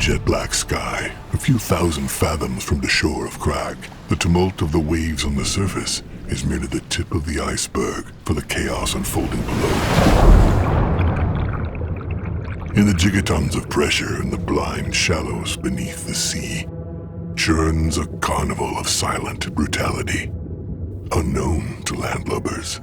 jet-black sky, a few thousand fathoms from the shore of Kragh. The tumult of the waves on the surface is merely the tip of the iceberg for the chaos unfolding below. In the gigatons of pressure in the blind shallows beneath the sea, churns a carnival of silent brutality, unknown to landlubbers.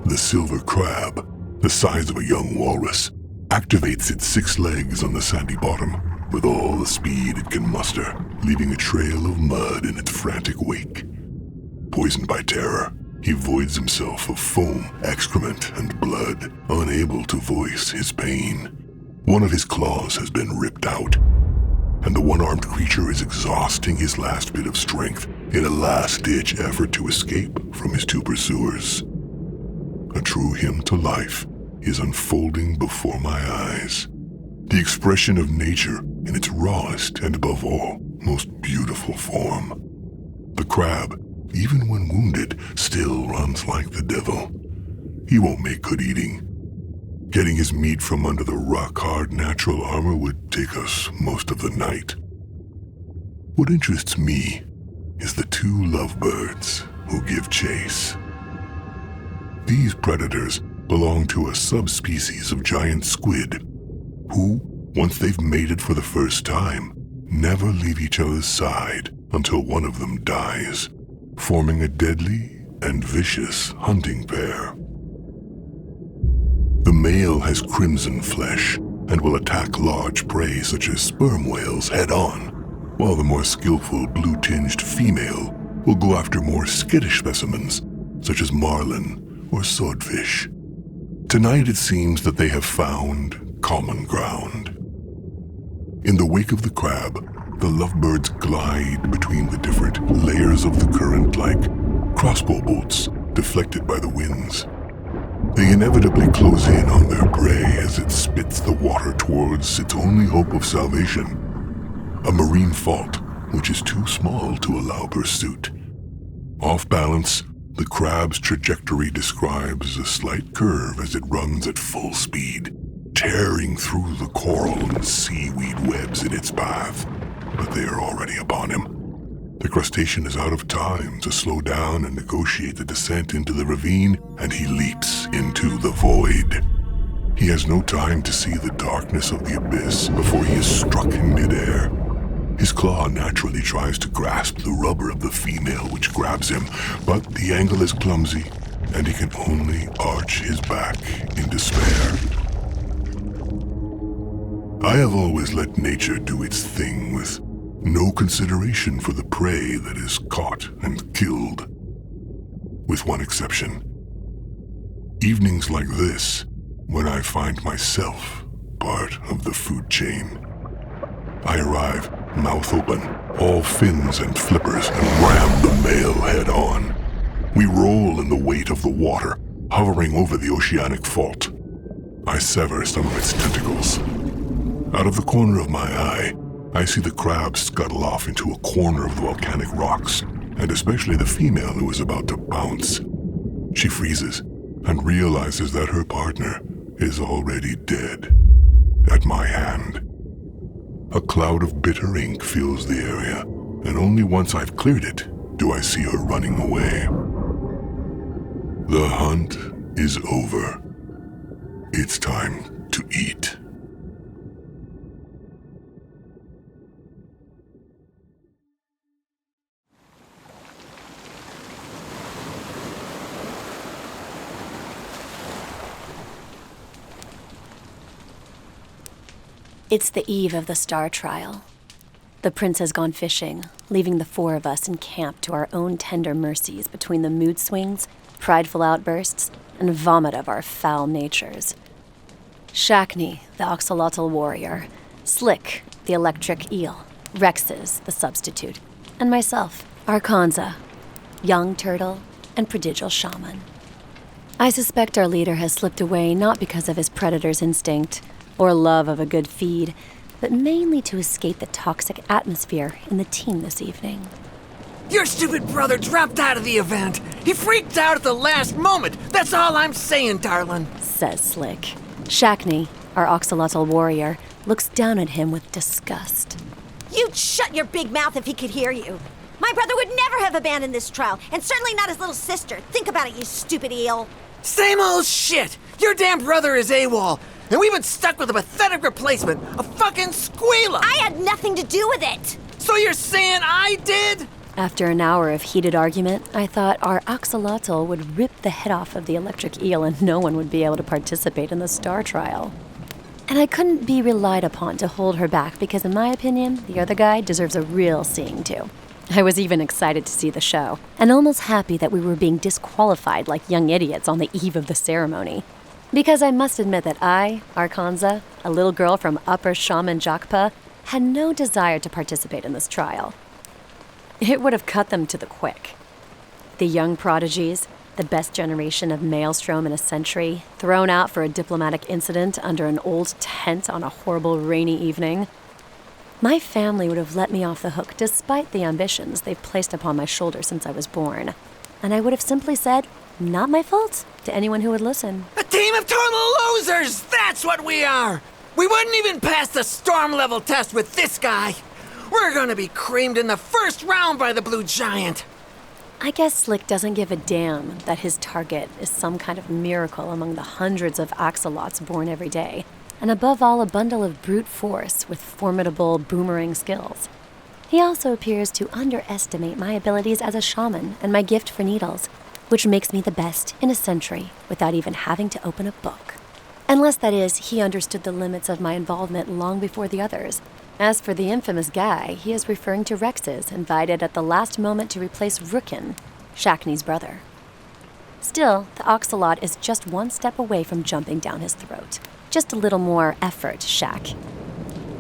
The silver crab, the size of a young walrus, activates its 6 legs on the sandy bottom with all the speed it can muster, leaving a trail of mud in its frantic wake. Poisoned by terror, he voids himself of foam, excrement, and blood, unable to voice his pain. One of his claws has been ripped out, and the one-armed creature is exhausting his last bit of strength in a last-ditch effort to escape from his 2 pursuers. A true hymn to life is unfolding before my eyes. The expression of nature in its rawest and, above all, most beautiful form. The crab, even when wounded, still runs like the devil. He won't make good eating. Getting his meat from under the rock-hard natural armor would take us most of the night. What interests me is the 2 lovebirds who give chase. These predators belong to a subspecies of giant squid who, once they've mated for the first time, never leave each other's side until one of them dies, forming a deadly and vicious hunting pair. The male has crimson flesh and will attack large prey such as sperm whales head-on, while the more skillful blue-tinged female will go after more skittish specimens such as marlin or swordfish. Tonight it seems that they have found common ground. In the wake of the crab, the lovebirds glide between the different layers of the current like crossbow bolts deflected by the winds. They inevitably close in on their prey as it spits the water towards its only hope of salvation, a marine fault which is too small to allow pursuit. Off balance, the crab's trajectory describes a slight curve as it runs at full speed, tearing through the coral and seaweed webs in its path, but they are already upon him. The crustacean is out of time to slow down and negotiate the descent into the ravine, and he leaps into the void. He has no time to see the darkness of the abyss before he is struck in midair. His claw naturally tries to grasp the rubber of the female which grabs him, but the angle is clumsy, and he can only arch his back in despair. I have always let nature do its thing with no consideration for the prey that is caught and killed. With one exception. Evenings like this, when I find myself part of the food chain. I arrive, mouth open, all fins and flippers, and ram the male head on. We roll in the weight of the water, hovering over the oceanic fault. I sever some of its tentacles. Out of the corner of my eye, I see the crab scuttle off into a corner of the volcanic rocks, and especially the female who is about to pounce. She freezes and realizes that her partner is already dead at my hand. A cloud of bitter ink fills the area, and only once I've cleared it do I see her running away. The hunt is over. It's time to eat. It's the eve of the star trial. The prince has gone fishing, leaving the 4 of us in camp to our own tender mercies between the mood swings, prideful outbursts, and vomit of our foul natures. Shackney, the axolotl warrior, Slick, the electric eel, Rexes, the substitute, and myself, Arkanza, young turtle and prodigal shaman. I suspect our leader has slipped away not because of his predator's instinct or love of a good feed, but mainly to escape the toxic atmosphere in the team this evening. Your stupid brother dropped out of the event. He freaked out at the last moment. That's all I'm saying, darling, says Slick. Shackney, our axolotl warrior, looks down at him with disgust. You'd shut your big mouth if he could hear you. My brother would never have abandoned this trial, and certainly not his little sister. Think about it, you stupid eel. Same old shit! Your damn brother is AWOL, and we've been stuck with a pathetic replacement, a fucking squealer! I had nothing to do with it! So you're saying I did? After an hour of heated argument, I thought our axolotl would rip the head off of the electric eel and no one would be able to participate in the star trial. And I couldn't be relied upon to hold her back because, in my opinion, the other guy deserves a real seeing to. I was even excited to see the show, and almost happy that we were being disqualified like young idiots on the eve of the ceremony. Because I must admit that I, Arkanza, a little girl from Upper Shaman Jakpa, had no desire to participate in this trial. It would have cut them to the quick. The young prodigies, the best generation of maelstrom in a century, thrown out for a diplomatic incident under an old tent on a horrible rainy evening. My family would have let me off the hook despite the ambitions they've placed upon my shoulders since I was born. And I would have simply said, not my fault, to anyone who would listen. A team of total losers! That's what we are! We wouldn't even pass the storm level test with this guy! We're gonna be creamed in the first round by the Blue Giant! I guess Slick doesn't give a damn that his target is some kind of miracle among the hundreds of axolots born every day, and above all a bundle of brute force with formidable boomerang skills. He also appears to underestimate my abilities as a shaman and my gift for needles, which makes me the best in a century without even having to open a book. Unless, that is, he understood the limits of my involvement long before the others. As for the infamous guy, he is referring to Rex's, invited at the last moment to replace Rookyn, Shakni's brother. Still, the oxalot is just one step away from jumping down his throat. Just a little more effort, Shak.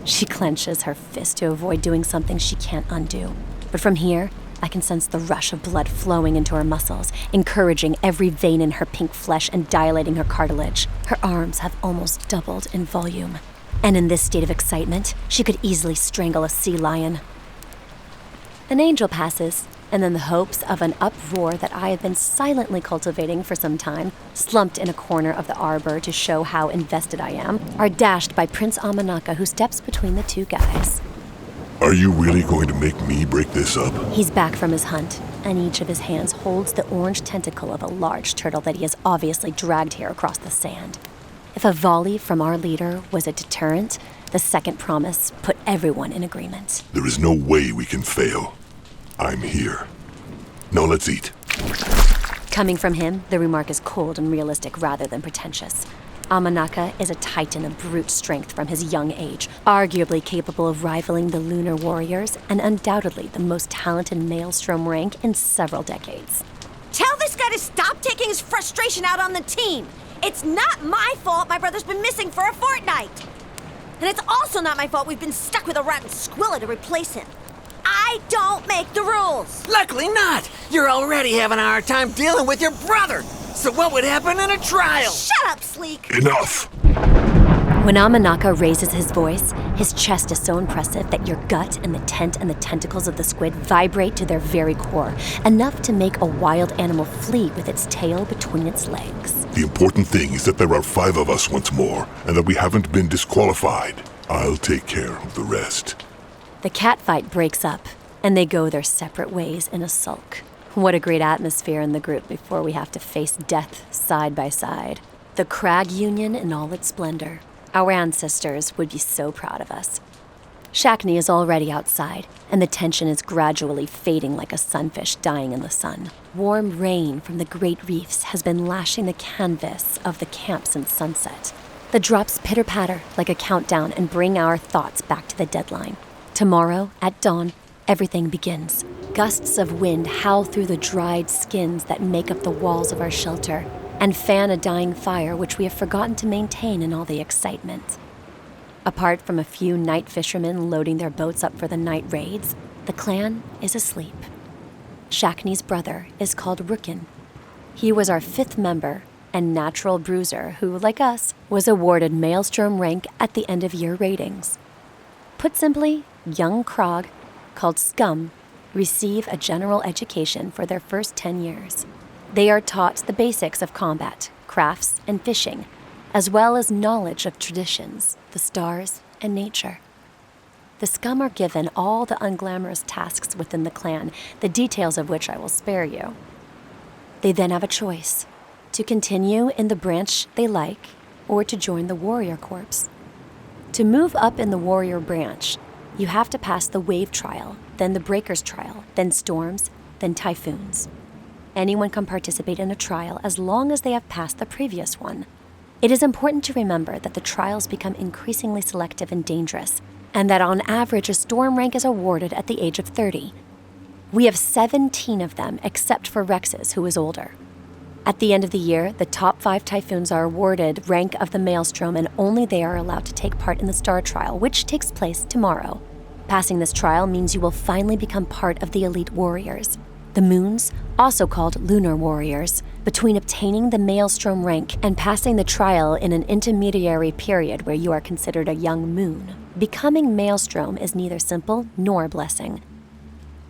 She clenches her fist to avoid doing something she can't undo. But from here, I can sense the rush of blood flowing into her muscles, encouraging every vein in her pink flesh and dilating her cartilage. Her arms have almost doubled in volume. And in this state of excitement, she could easily strangle a sea lion. An angel passes, and then the hopes of an uproar that I have been silently cultivating for some time, slumped in a corner of the arbor to show how invested I am, are dashed by Prince Amanaka, who steps between the two guys. Are you really going to make me break this up? He's back from his hunt, and each of his hands holds the orange tentacle of a large turtle that he has obviously dragged here across the sand. If a volley from our leader was a deterrent, the second promise put everyone in agreement. There is no way we can fail. I'm here. Now let's eat. Coming from him, the remark is cold and realistic rather than pretentious. Amanaka is a titan of brute strength from his young age, arguably capable of rivaling the lunar warriors, and undoubtedly the most talented maelstrom rank in several decades. Tell this guy to stop taking his frustration out on the team. It's not my fault my brother's been missing for a fortnight. And it's also not my fault we've been stuck with a rotten squilla to replace him. I don't make the rules. Luckily not! You're already having a hard time dealing with your brother! So what would happen in a trial? Shut up, Sleek! Enough! When Amanaka raises his voice, his chest is so impressive that your gut and the tent and the tentacles of the squid vibrate to their very core, enough to make a wild animal flee with its tail between its legs. The important thing is that there are 5 of us once more, and that we haven't been disqualified. I'll take care of the rest. The catfight breaks up, and they go their separate ways in a sulk. What a great atmosphere in the group before we have to face death side by side. The Kragh Union in all its splendor. Our ancestors would be so proud of us. Shakni is already outside, and the tension is gradually fading like a sunfish dying in the sun. Warm rain from the great reefs has been lashing the canvas of the camp since sunset. The drops pitter-patter like a countdown and bring our thoughts back to the deadline. Tomorrow, at dawn, everything begins. Gusts of wind howl through the dried skins that make up the walls of our shelter, and fan a dying fire which we have forgotten to maintain in all the excitement. Apart from a few night fishermen loading their boats up for the night raids, the clan is asleep. Shakni's brother is called Rookyn. He was our 5th member and natural bruiser who, like us, was awarded Maelstrom rank at the end of year ratings. Put simply, young Kragh, called Scum, receive a general education for their first 10 years. They are taught the basics of combat, crafts, and fishing, as well as knowledge of traditions, the stars, and nature. The scum are given all the unglamorous tasks within the clan, the details of which I will spare you. They then have a choice: to continue in the branch they like, or to join the warrior corps. To move up in the warrior branch, you have to pass the wave trial, then the breakers trial, then storms, then typhoons. Anyone can participate in a trial as long as they have passed the previous one. It is important to remember that the trials become increasingly selective and dangerous, and that on average a storm rank is awarded at the age of 30. We have 17 of them, except for Rex's, who is older. At the end of the year, the top 5 typhoons are awarded rank of the Maelstrom, and only they are allowed to take part in the Star Trial, which takes place tomorrow. Passing this trial means you will finally become part of the elite warriors, the Moons, also called Lunar Warriors. Between obtaining the Maelstrom rank and passing the trial in an intermediary period where you are considered a young moon, becoming Maelstrom is neither simple nor a blessing.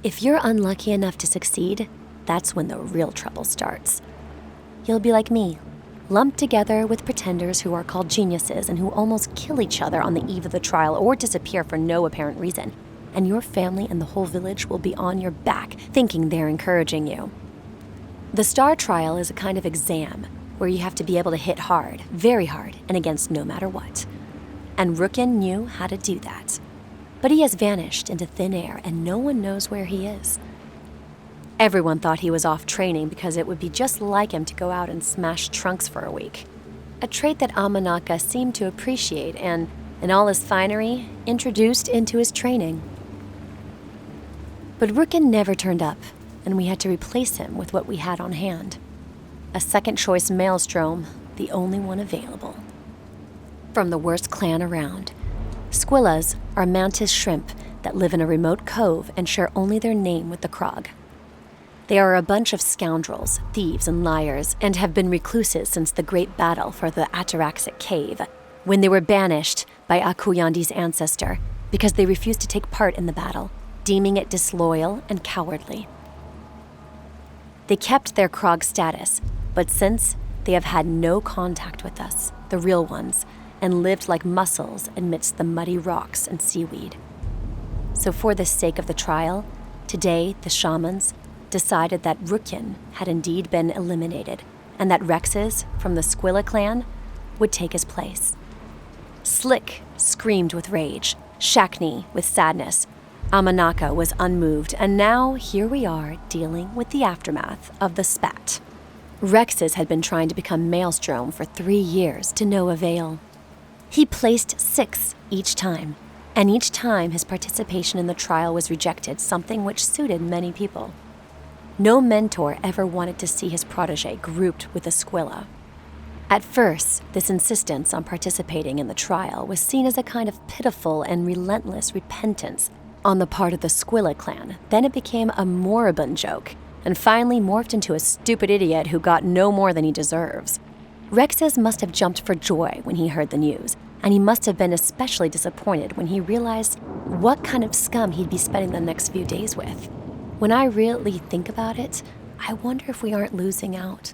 If you're unlucky enough to succeed, that's when the real trouble starts. You'll be like me, lumped together with pretenders who are called geniuses and who almost kill each other on the eve of the trial or disappear for no apparent reason, and your family and the whole village will be on your back, thinking they're encouraging you. The Star Trial is a kind of exam where you have to be able to hit hard, very hard, and against no matter what. And Rookyn knew how to do that. But he has vanished into thin air, and no one knows where he is. Everyone thought he was off training because it would be just like him to go out and smash trunks for a week. A trait that Amanaka seemed to appreciate and, in all his finery, introduced into his training. But Rookyn never turned up, and we had to replace him with what we had on hand. A second-choice Maelstrom, the only one available. From the worst clan around. Squillas are mantis shrimp that live in a remote cove and share only their name with the Kragh. They are a bunch of scoundrels, thieves, and liars, and have been recluses since the great battle for the Ataraxic cave, when they were banished by Akuyandi's ancestor because they refused to take part in the battle, deeming it disloyal and cowardly. They kept their Kragh status, but since they have had no contact with us, the real ones, and lived like mussels amidst the muddy rocks and seaweed. So for the sake of the trial, today the shamans decided that Rookyn had indeed been eliminated, and that Rex's, from the Squilla clan, would take his place. Slick screamed with rage, Shakni with sadness. Amanaka was unmoved, and now here we are dealing with the aftermath of the spat. Rex's had been trying to become Maelstrom for 3 years to no avail. He placed 6 each time, and each time his participation in the trial was rejected, something which suited many people. No mentor ever wanted to see his protege grouped with a Squilla. At first, this insistence on participating in the trial was seen as a kind of pitiful and relentless repentance on the part of the Squilla clan. Then it became a moribund joke, and finally morphed into a stupid idiot who got no more than he deserves. Rex's must have jumped for joy when he heard the news, and he must have been especially disappointed when he realized what kind of scum he'd be spending the next few days with. When I really think about it, I wonder if we aren't losing out.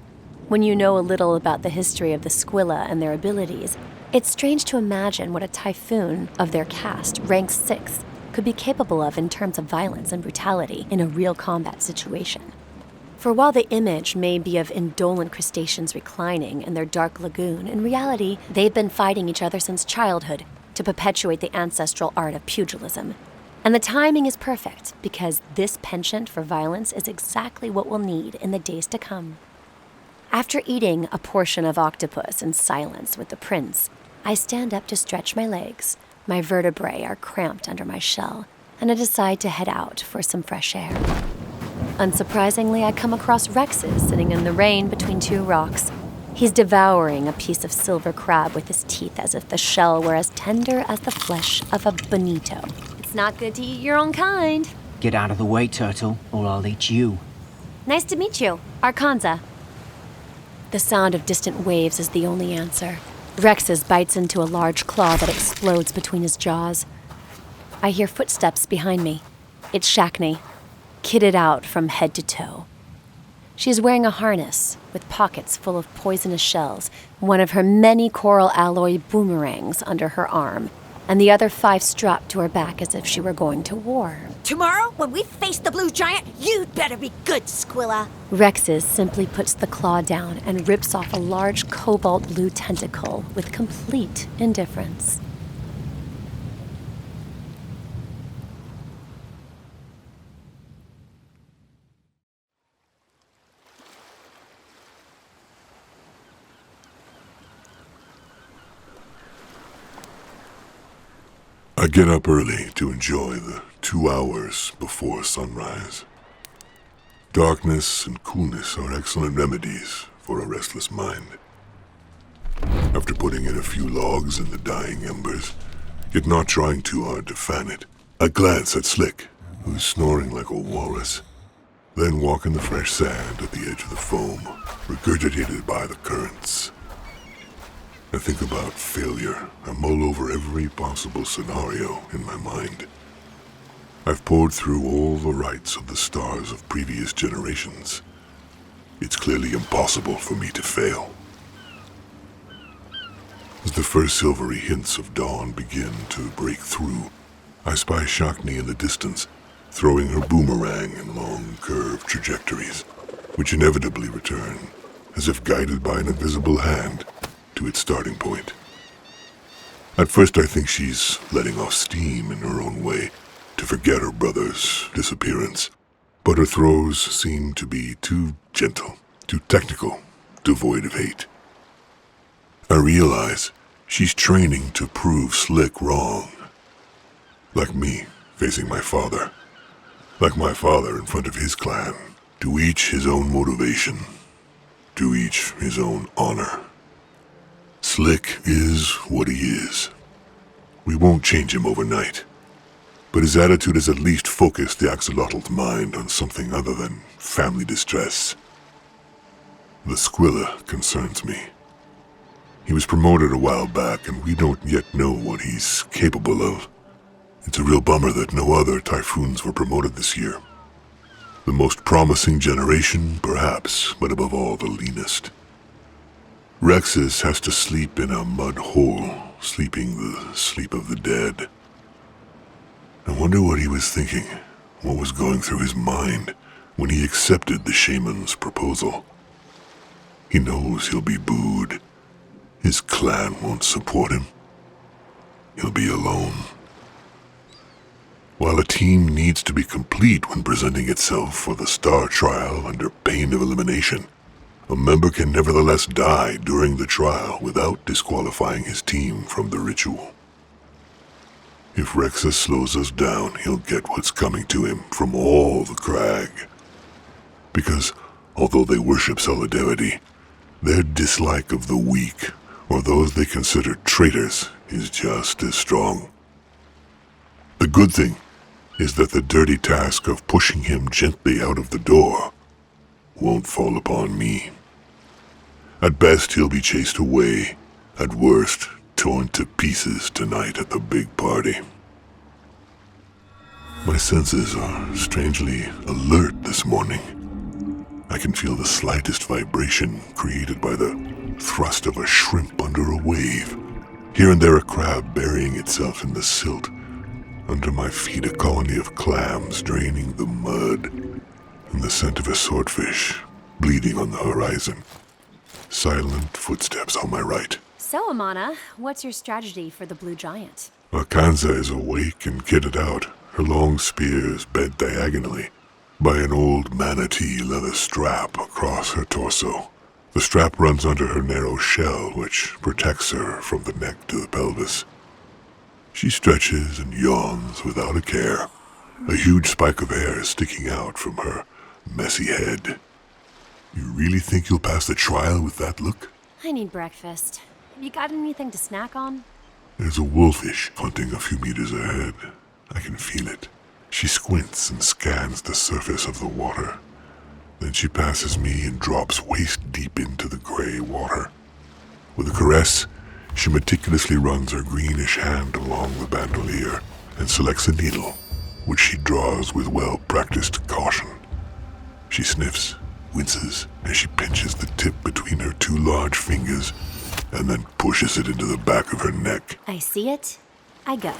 When you know a little about the history of the Squilla and their abilities, it's strange to imagine what a typhoon of their caste, ranked 6, could be capable of in terms of violence and brutality in a real combat situation. For while the image may be of indolent crustaceans reclining in their dark lagoon, in reality, they've been fighting each other since childhood to perpetuate the ancestral art of pugilism. And the timing is perfect, because this penchant for violence is exactly what we'll need in the days to come. After eating a portion of octopus in silence with the prince, I stand up to stretch my legs. My vertebrae are cramped under my shell, and I decide to head out for some fresh air. Unsurprisingly, I come across Rex's sitting in the rain between 2 rocks. He's devouring a piece of silver crab with his teeth as if the shell were as tender as the flesh of a bonito. It's not good to eat your own kind. Get out of the way, turtle, or I'll eat you. Nice to meet you, Arkanza. The sound of distant waves is the only answer. Rex's bites into a large claw that explodes between his jaws. I hear footsteps behind me. It's Shakni, kitted out from head to toe. She is wearing a harness with pockets full of poisonous shells, one of her many coral alloy boomerangs under her arm, and the other 5 strapped to her back as if she were going to war. Tomorrow, when we face the blue giant, you'd better be good, Squilla. Rex's simply puts the claw down and rips off a large cobalt blue tentacle with complete indifference. I get up early to enjoy the 2 hours before sunrise. Darkness and coolness are excellent remedies for a restless mind. After putting in a few logs in the dying embers, yet not trying too hard to fan it, I glance at Slick, who's snoring like a walrus, then walk in the fresh sand at the edge of the foam, regurgitated by the currents. I think about failure. I mull over every possible scenario in my mind. I've pored through all the rites of the stars of previous generations. It's clearly impossible for me to fail. As the first silvery hints of dawn begin to break through, I spy Shakni in the distance, throwing her boomerang in long, curved trajectories, which inevitably return, as if guided by an invisible hand, to its starting point. At first I think she's letting off steam in her own way to forget her brother's disappearance, but her throws seem to be too gentle, too technical, devoid of hate. I realize she's training to prove Slick wrong. Like me, facing my father. Like my father in front of his clan. To each his own motivation. To each his own honor. Slick is what he is. We won't change him overnight. But his attitude has at least focused the axolotl's mind on something other than family distress. The Squilla concerns me. He was promoted a while back, and we don't yet know what he's capable of. It's a real bummer that no other Typhoons were promoted this year. The most promising generation, perhaps, but above all, the leanest. Rex's has to sleep in a mud hole, sleeping the sleep of the dead. I wonder what he was thinking, what was going through his mind when he accepted the shaman's proposal. He knows he'll be booed. His clan won't support him. He'll be alone. While a team needs to be complete when presenting itself for the star trial under pain of elimination, a member can nevertheless die during the trial without disqualifying his team from the ritual. If Rexus slows us down, he'll get what's coming to him from all the Kragh. Because, although they worship solidarity, their dislike of the weak, or those they consider traitors, is just as strong. The good thing is that the dirty task of pushing him gently out of the door won't fall upon me. At best, he'll be chased away. At worst, torn to pieces tonight at the big party. My senses are strangely alert this morning. I can feel the slightest vibration created by the thrust of a shrimp under a wave. Here and there a crab burying itself in the silt. Under my feet a colony of clams draining the mud, and the scent of a swordfish bleeding on the horizon. Silent footsteps on my right. So, Amana, what's your strategy for the blue giant? Akanza is awake and kitted out, her long spears bent diagonally by an old manatee leather strap across her torso. The strap runs under her narrow shell, which protects her from the neck to the pelvis. She stretches and yawns without a care, a huge spike of hair sticking out from her messy head. You really think you'll pass the trial with that look? I need breakfast. Have you got anything to snack on? There's a wolfish hunting a few meters ahead. I can feel it. She squints and scans the surface of the water. Then she passes me and drops waist deep into the gray water. With a caress, she meticulously runs her greenish hand along the bandolier and selects a needle, which she draws with well-practiced caution. She sniffs, winces, as she pinches the tip between her 2 large fingers and then pushes it into the back of her neck. I see it, I go.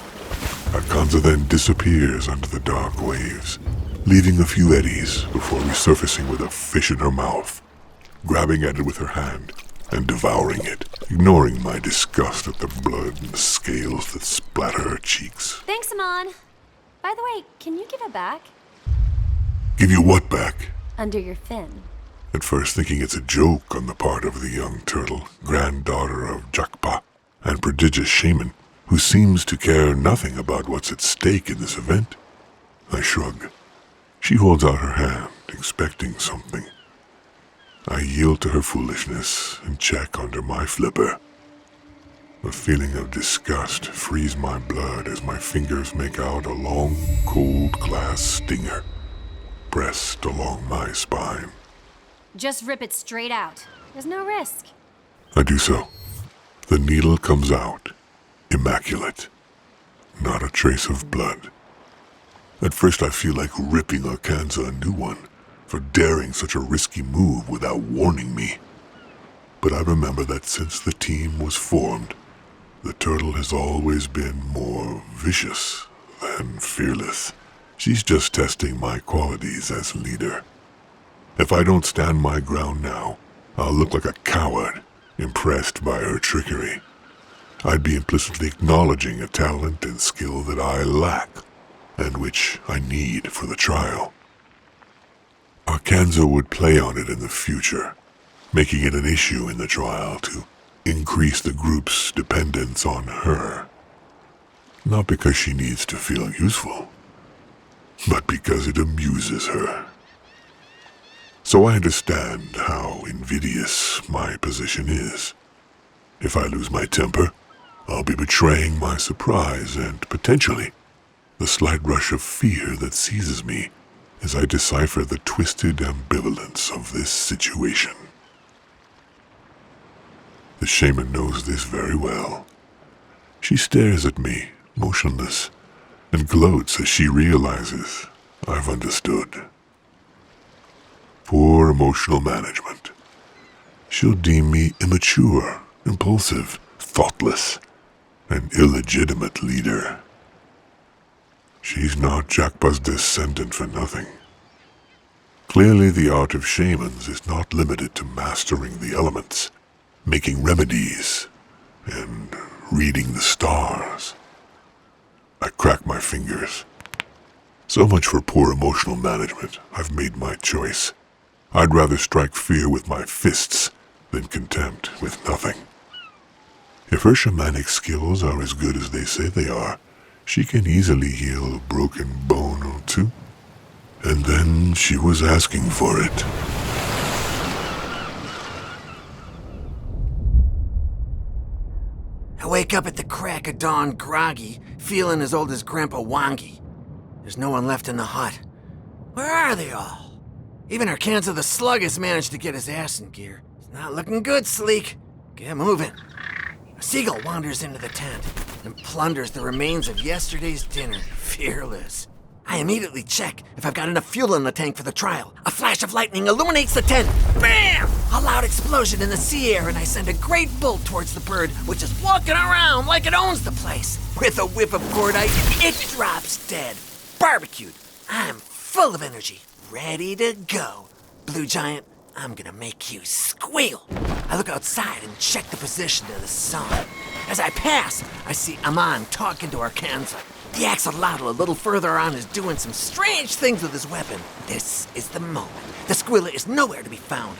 Arkanza then disappears under the dark waves, leaving a few eddies before resurfacing with a fish in her mouth, grabbing at it with her hand and devouring it, ignoring my disgust at the blood and scales that splatter her cheeks. Thanks, Amon. By the way, can you give it back? Give you what back? Under your fin. At first thinking it's a joke on the part of the young turtle, granddaughter of Jakpa and prodigious shaman, who seems to care nothing about what's at stake in this event. I shrug. She holds out her hand, expecting something. I yield to her foolishness and check under my flipper. A feeling of disgust frees my blood as my fingers make out a long, cold glass stinger pressed along my spine. Just rip it straight out. There's no risk. I do so. The needle comes out, immaculate. Not a trace of blood. At first I feel like ripping Arkanza a new one for daring such a risky move without warning me. But I remember that since the team was formed, the turtle has always been more vicious than fearless. She's just testing my qualities as leader. If I don't stand my ground now, I'll look like a coward, impressed by her trickery. I'd be implicitly acknowledging a talent and skill that I lack, and which I need for the trial. Arkanza would play on it in the future, making it an issue in the trial to increase the group's dependence on her. Not because she needs to feel useful, but because it amuses her. So I understand how invidious my position is. If I lose my temper, I'll be betraying my surprise and, potentially, the slight rush of fear that seizes me as I decipher the twisted ambivalence of this situation. The shaman knows this very well. She stares at me, motionless, and gloats as she realizes I've understood. Poor emotional management. She'll deem me immature, impulsive, thoughtless, an illegitimate leader. She's not Jakpa's descendant for nothing. Clearly the art of shamans is not limited to mastering the elements, making remedies, and reading the stars. I crack my fingers. So much for poor emotional management. I've made my choice. I'd rather strike fear with my fists than contempt with nothing. If her shamanic skills are as good as they say they are, she can easily heal a broken bone or two. And then she was asking for it. I wake up at the crack of dawn groggy, feeling as old as Grandpa Wangi. There's no one left in the hut. Where are they all? Even Arkanza the Slug has managed to get his ass in gear. It's not looking good, Sleek. Get moving. A seagull wanders into the tent and plunders the remains of yesterday's dinner, fearless. I immediately check if I've got enough fuel in the tank for the trial. A flash of lightning illuminates the tent. Bam! A loud explosion in the sea air, and I send a great bolt towards the bird, which is walking around like it owns the place. With a whiff of cordite, it drops dead. Barbecued. I'm full of energy, ready to go. Blue Giant, I'm gonna make you squeal. I look outside and check the position of the sun. As I pass, I see Amon talking to Arkanza. The axolotl a little further on is doing some strange things with his weapon. This is the moment. The squilla is nowhere to be found.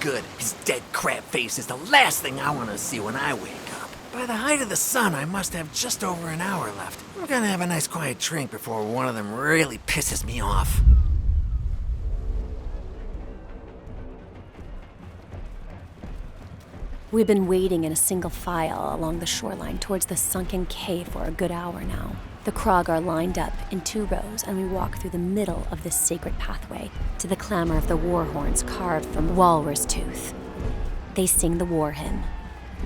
Good. His dead crab face is the last thing I want to see when I wake up. By the height of the sun, I must have just over an hour left. I'm gonna have a nice quiet drink before one of them really pisses me off. We've been waiting in a single file along the shoreline towards the sunken cave for a good hour now. The Kragh are lined up in 2 rows, and we walk through the middle of this sacred pathway to the clamor of the war horns carved from walrus tooth. They sing the war hymn,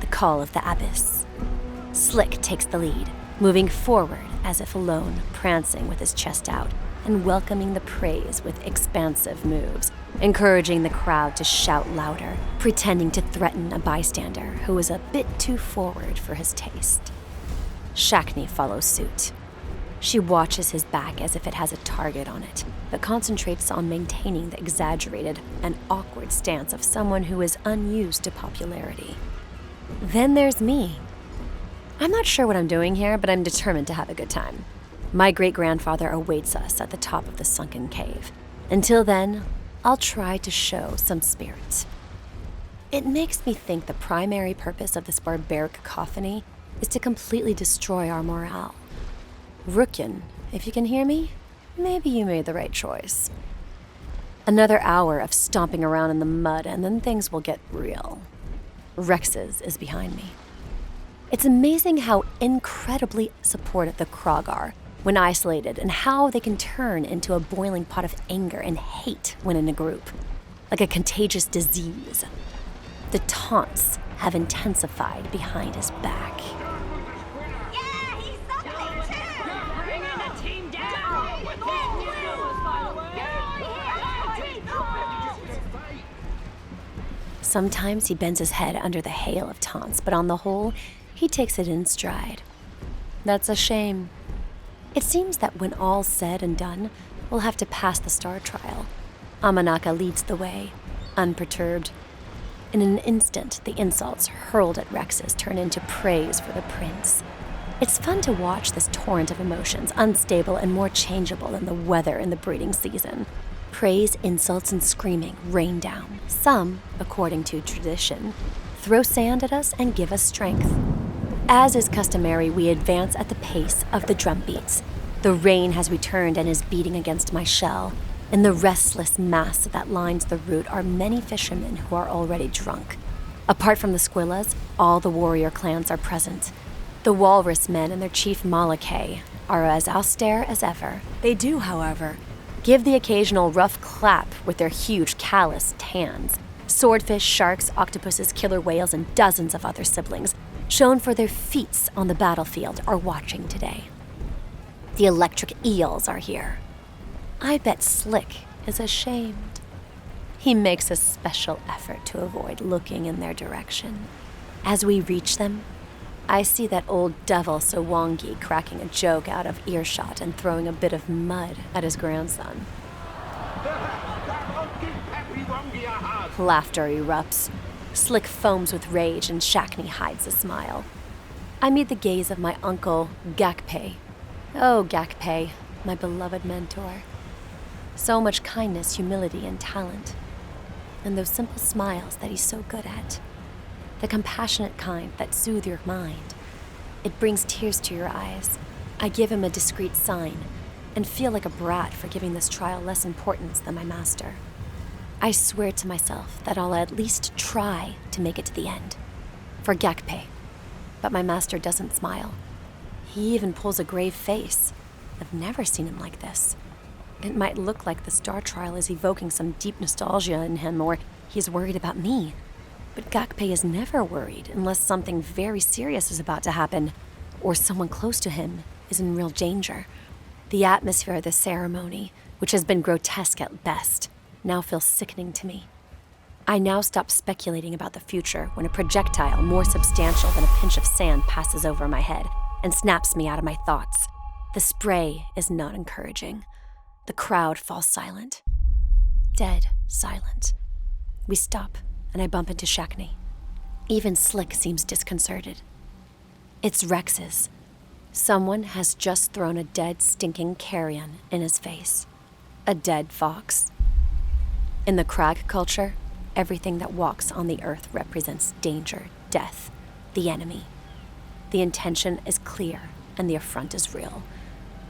the call of the abyss. Slick takes the lead, moving forward as if alone, prancing with his chest out, and welcoming the praise with expansive moves, encouraging the crowd to shout louder, pretending to threaten a bystander who is a bit too forward for his taste. Shackney follows suit. She watches his back as if it has a target on it, but concentrates on maintaining the exaggerated and awkward stance of someone who is unused to popularity. Then there's me. I'm not sure what I'm doing here, but I'm determined to have a good time. My great-grandfather awaits us at the top of the sunken cave. Until then, I'll try to show some spirit. It makes me think the primary purpose of this barbaric cacophony is to completely destroy our morale. Rookyn, if you can hear me, maybe you made the right choice. Another hour of stomping around in the mud and then things will get real. Rex's is behind me. It's amazing how incredibly supportive the Kragh are when isolated and how they can turn into a boiling pot of anger and hate when in a group, like a contagious disease. The taunts have intensified behind his back. Sometimes he bends his head under the hail of taunts, but on the whole, he takes it in stride. That's a shame. It seems that when all's said and done, we'll have to pass the star trial. Amanaka leads the way, unperturbed. In an instant, the insults hurled at Rex's turn into praise for the prince. It's fun to watch this torrent of emotions, unstable and more changeable than the weather in the breeding season. Praise, insults, and screaming rain down. Some, according to tradition, throw sand at us and give us strength. As is customary, we advance at the pace of the drum beats. The rain has returned and is beating against my shell. In the restless mass that lines the route are many fishermen who are already drunk. Apart from the Squillas, all the warrior clans are present. The walrus men and their chief Malakay are as austere as ever. They do, however, give the occasional rough clap with their huge calloused hands. Swordfish, sharks, octopuses, killer whales, and dozens of other siblings, shown for their feats on the battlefield, are watching today. The electric eels are here. I bet Slick is ashamed. He makes a special effort to avoid looking in their direction. As we reach them, I see that old devil Sawangi cracking a joke out of earshot and throwing a bit of mud at his grandson. Laughter erupts. Slick foams with rage and Shackney hides a smile. I meet the gaze of my uncle, Gakpe. Oh, Gakpe, my beloved mentor. So much kindness, humility, and talent. And those simple smiles that he's so good at. The compassionate kind that soothe your mind. It brings tears to your eyes. I give him a discreet sign and feel like a brat for giving this trial less importance than my master. I swear to myself that I'll at least try to make it to the end. For Gakpe. But my master doesn't smile. He even pulls a grave face. I've never seen him like this. It might look like the star trial is evoking some deep nostalgia in him, or he's worried about me. But Gakpe is never worried unless something very serious is about to happen, or someone close to him is in real danger. The atmosphere of the ceremony, which has been grotesque at best, now feels sickening to me. I now stop speculating about the future when a projectile more substantial than a pinch of sand passes over my head and snaps me out of my thoughts. The spray is not encouraging. The crowd falls silent. Dead silent. We stop, and I bump into Shackney. Even Slick seems disconcerted. It's Rex's. Someone has just thrown a dead, stinking carrion in his face. A dead fox. In the Kragh culture, everything that walks on the earth represents danger, death, the enemy. The intention is clear, and the affront is real.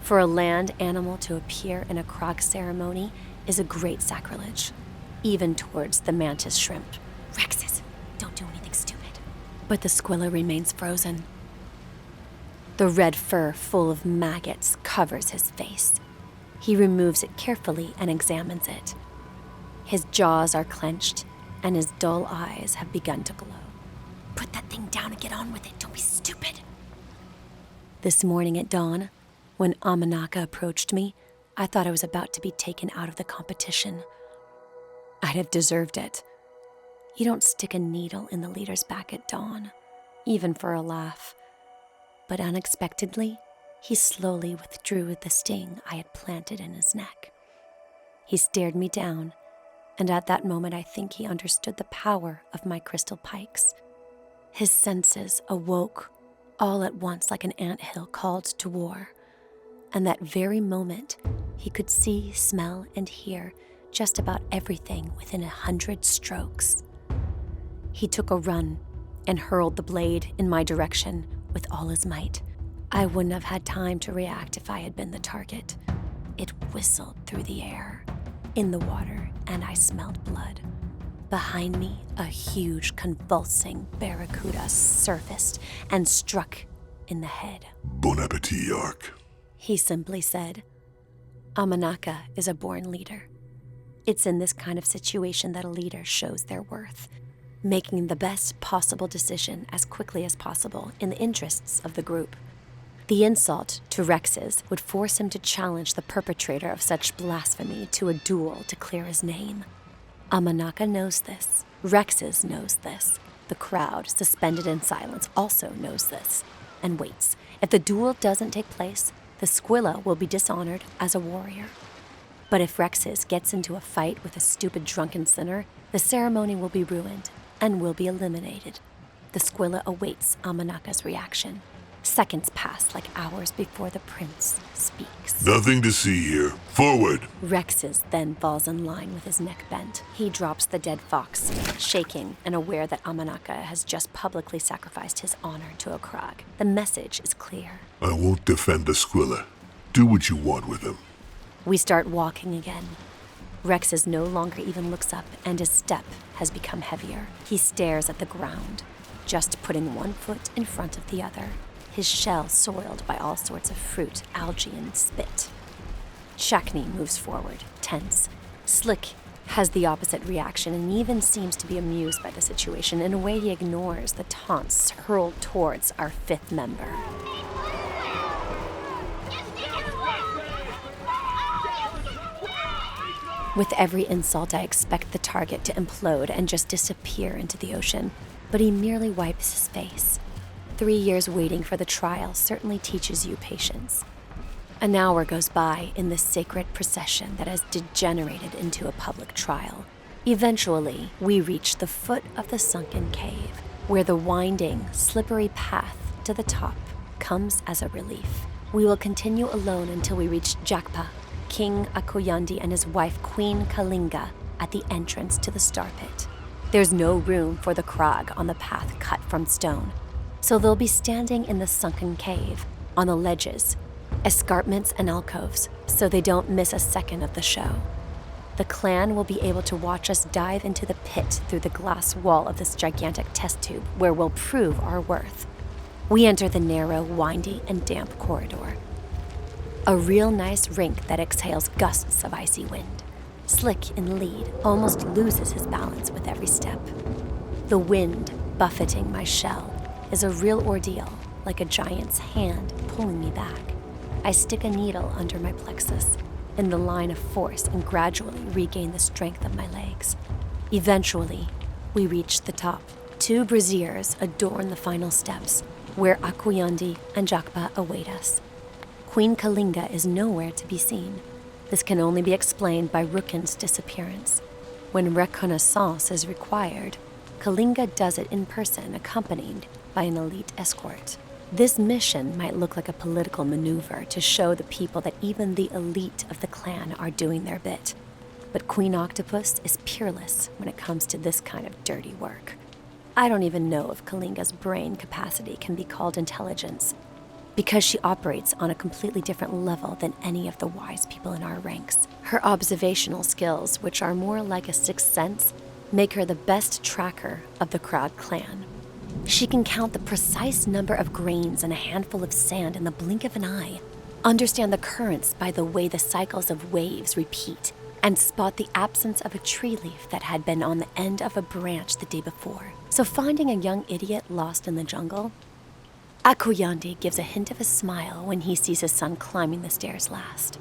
For a land animal to appear in a Kragh ceremony is a great sacrilege, even towards the mantis shrimp. Rex's, don't do anything stupid. But the Squilla remains frozen. The red fur full of maggots covers his face. He removes it carefully and examines it. His jaws are clenched, and his dull eyes have begun to glow. Put that thing down and get on with it. Don't be stupid. This morning at dawn, when Amanaka approached me, I thought I was about to be taken out of the competition. I'd have deserved it. You don't stick a needle in the leader's back at dawn, even for a laugh. but unexpectedly, he slowly withdrew the sting I had planted in his neck. He stared me down, and at that moment I think he understood the power of my crystal pikes. His senses awoke all at once like an anthill called to war, and that very moment he could see, smell, and hear just about everything within 100 strokes. He took a run and hurled the blade in my direction with all his might. I wouldn't have had time to react if I had been the target. It whistled through the air, in the water, and I smelled blood. Behind me, a huge, convulsing barracuda surfaced and struck in the head. Bon appetit, Ark. He simply said, Amanaka is a born leader. It's in this kind of situation that a leader shows their worth, making the best possible decision as quickly as possible in the interests of the group. The insult to Rex's would force him to challenge the perpetrator of such blasphemy to a duel to clear his name. Amanaka knows this. Rex's knows this. The crowd, suspended in silence, also knows this and waits. If the duel doesn't take place, the Squilla will be dishonored as a warrior. But if Rex's gets into a fight with a stupid drunken sinner, the ceremony will be ruined and will be eliminated. The Squilla awaits Amanaka's reaction. Seconds pass like hours before the prince speaks. Nothing to see here. Forward! Rex's then falls in line with his neck bent. He drops the dead fox, shaking and aware that Amanaka has just publicly sacrificed his honor to a Kragh. The message is clear. I won't defend the Squilla. Do what you want with him. We start walking again. Rex's no longer even looks up, and his step has become heavier. He stares at the ground, just putting one foot in front of the other, his shell soiled by all sorts of fruit, algae, and spit. Shakni moves forward, tense. Slick has the opposite reaction and even seems to be amused by the situation. In a way, he ignores the taunts hurled towards our fifth member. With every insult, I expect the target to implode and just disappear into the ocean, but he merely wipes his face. 3 years waiting for the trial certainly teaches you patience. An hour goes by in this sacred procession that has degenerated into a public trial. Eventually, we reach the foot of the sunken cave, where the winding, slippery path to the top comes as a relief. We will continue alone until we reach Jakpa, King Akuyandi and his wife Queen Kalinga at the entrance to the Star Pit. There's no room for the Kragh on the path cut from stone, so they'll be standing in the sunken cave, on the ledges, escarpments and alcoves, so they don't miss a second of the show. The clan will be able to watch us dive into the pit through the glass wall of this gigantic test tube, where we'll prove our worth. We enter the narrow, windy, and damp corridor. A real nice rink that exhales gusts of icy wind. Slick in the lead almost loses his balance with every step. The wind buffeting my shell is a real ordeal, like a giant's hand pulling me back. I stick a needle under my plexus in the line of force and gradually regain the strength of my legs. Eventually, we reach the top. 2 braziers adorn the final steps, where Akuyandi and Jakpa await us. Queen Kalinga is nowhere to be seen. This can only be explained by Rookyn's disappearance. When reconnaissance is required, Kalinga does it in person, accompanied by an elite escort. This mission might look like a political maneuver to show the people that even the elite of the clan are doing their bit. But Queen Octopus is peerless when it comes to this kind of dirty work. I don't even know if Kalinga's brain capacity can be called intelligence, because she operates on a completely different level than any of the wise people in our ranks. Her observational skills, which are more like a sixth sense, make her the best tracker of the Kragh clan. She can count the precise number of grains in a handful of sand in the blink of an eye, understand the currents by the way the cycles of waves repeat, and spot the absence of a tree leaf that had been on the end of a branch the day before. So finding a young idiot lost in the jungle, Akuyandi gives a hint of a smile when he sees his son climbing the stairs last.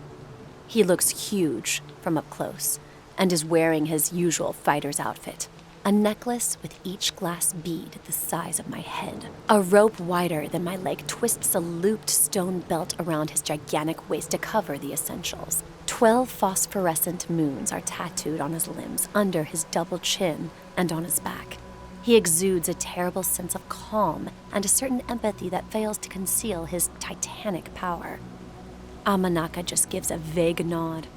He looks huge from up close and is wearing his usual fighter's outfit. A necklace with each glass bead the size of my head. A rope wider than my leg twists a looped stone belt around his gigantic waist to cover the essentials. 12 phosphorescent moons are tattooed on his limbs, under his double chin, and on his back. He exudes a terrible sense of calm and a certain empathy that fails to conceal his titanic power. Amanaka just gives a vague nod.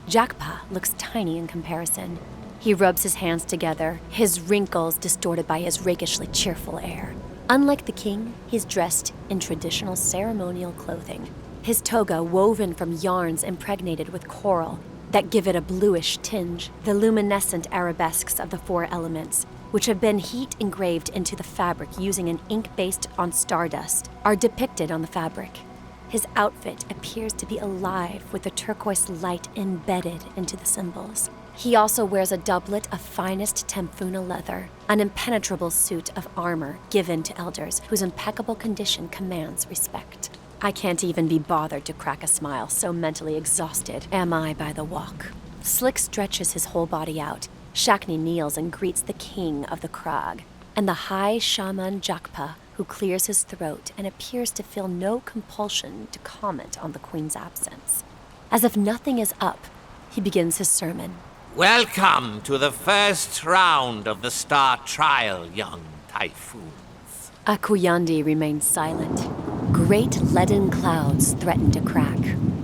Jakpa looks tiny in comparison. He rubs his hands together, his wrinkles distorted by his rakishly cheerful air. Unlike the king, he's dressed in traditional ceremonial clothing. His toga woven from yarns impregnated with coral that give it a bluish tinge. The luminescent arabesques of the 4 elements, which have been heat engraved into the fabric using an ink based on stardust, are depicted on the fabric. His outfit appears to be alive with the turquoise light embedded into the symbols. He also wears a doublet of finest Temfuna leather, an impenetrable suit of armor given to elders whose impeccable condition commands respect. I can't even be bothered to crack a smile, so mentally exhausted am I by the walk. Slick stretches his whole body out. Shakni kneels and greets the king of the Kragh, and the high shaman Jakpa, who clears his throat and appears to feel no compulsion to comment on the queen's absence. As if nothing is up, he begins his sermon. Welcome to the first round of the Star Trial, young typhoons. Akuyandi remains silent. Great leaden clouds threaten to crack.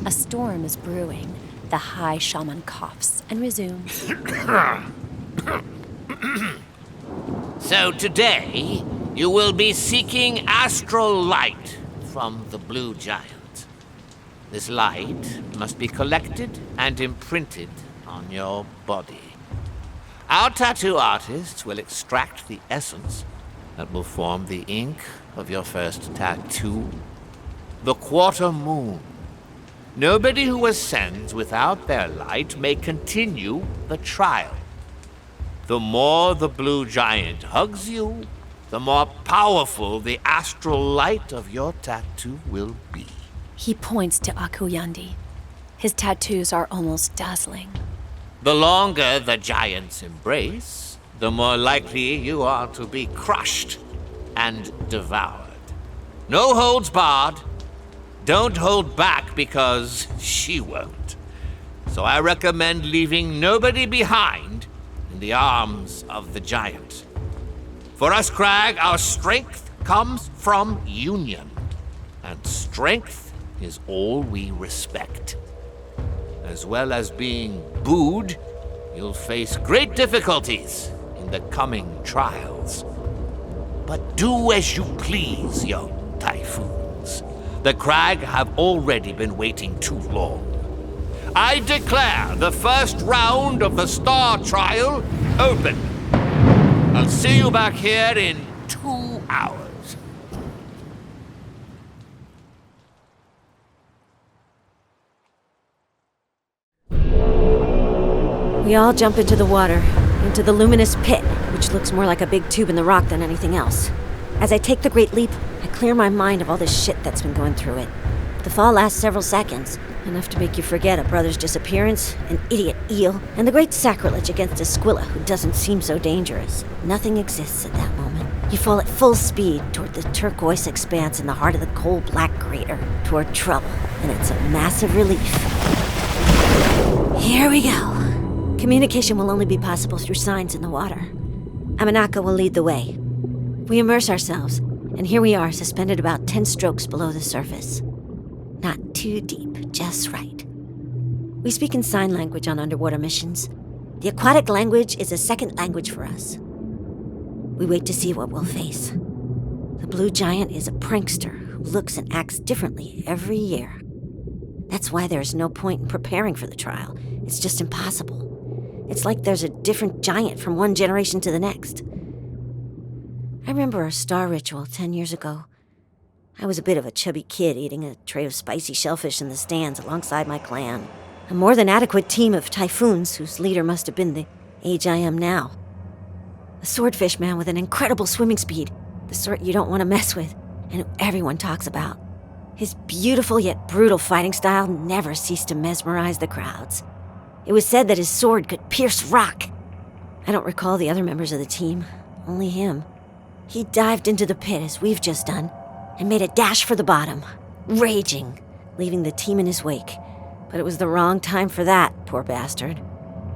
A storm is brewing. The high shaman coughs and resumes. So today, you will be seeking astral light from the Blue Giant. This light must be collected and imprinted on your body. Our tattoo artists will extract the essence that will form the ink of your first tattoo, the quarter moon. Nobody who ascends without their light may continue the trial. The more the Blue Giant hugs you, the more powerful the astral light of your tattoo will be. He points to Akuyandi. His tattoos are almost dazzling. The longer the giant's embrace, the more likely you are to be crushed and devoured. No holds barred. Don't hold back because she won't. So I recommend leaving nobody behind in the arms of the giant. For us, Kragh, our strength comes from union, and strength is all we respect. As well as being booed, you'll face great difficulties in the coming trials. But do as you please, young typhoons. The Kragh have already been waiting too long. I declare the first round of the Star Trial open. I'll see you back here in 2 hours. We all jump into the water, into the luminous pit, which looks more like a big tube in the rock than anything else. As I take the great leap, I clear my mind of all the shit that's been going through it. The fall lasts several seconds, enough to make you forget a brother's disappearance, an idiot eel, and the great sacrilege against a squilla who doesn't seem so dangerous. Nothing exists at that moment. You fall at full speed toward the turquoise expanse in the heart of the coal-black crater, toward trouble, and it's a massive relief. Here we go. Communication will only be possible through signs in the water. Amanaka will lead the way. We immerse ourselves, and here we are, suspended about 10 strokes below the surface. Not too deep, just right. We speak in sign language on underwater missions. The aquatic language is a second language for us. We wait to see what we'll face. The Blue Giant is a prankster who looks and acts differently every year. That's why there's no point in preparing for the trial. It's just impossible. It's like there's a different giant from one generation to the next. I remember a star ritual 10 years ago. I was a bit of a chubby kid eating a tray of spicy shellfish in the stands alongside my clan. A more than adequate team of typhoons whose leader must have been the age I am now. A swordfish man with an incredible swimming speed, the sort you don't want to mess with, and who everyone talks about. His beautiful yet brutal fighting style never ceased to mesmerize the crowds. It was said that his sword could pierce rock. I don't recall the other members of the team, only him. He dived into the pit as we've just done and made a dash for the bottom, raging, leaving the team in his wake. But it was the wrong time for that, poor bastard.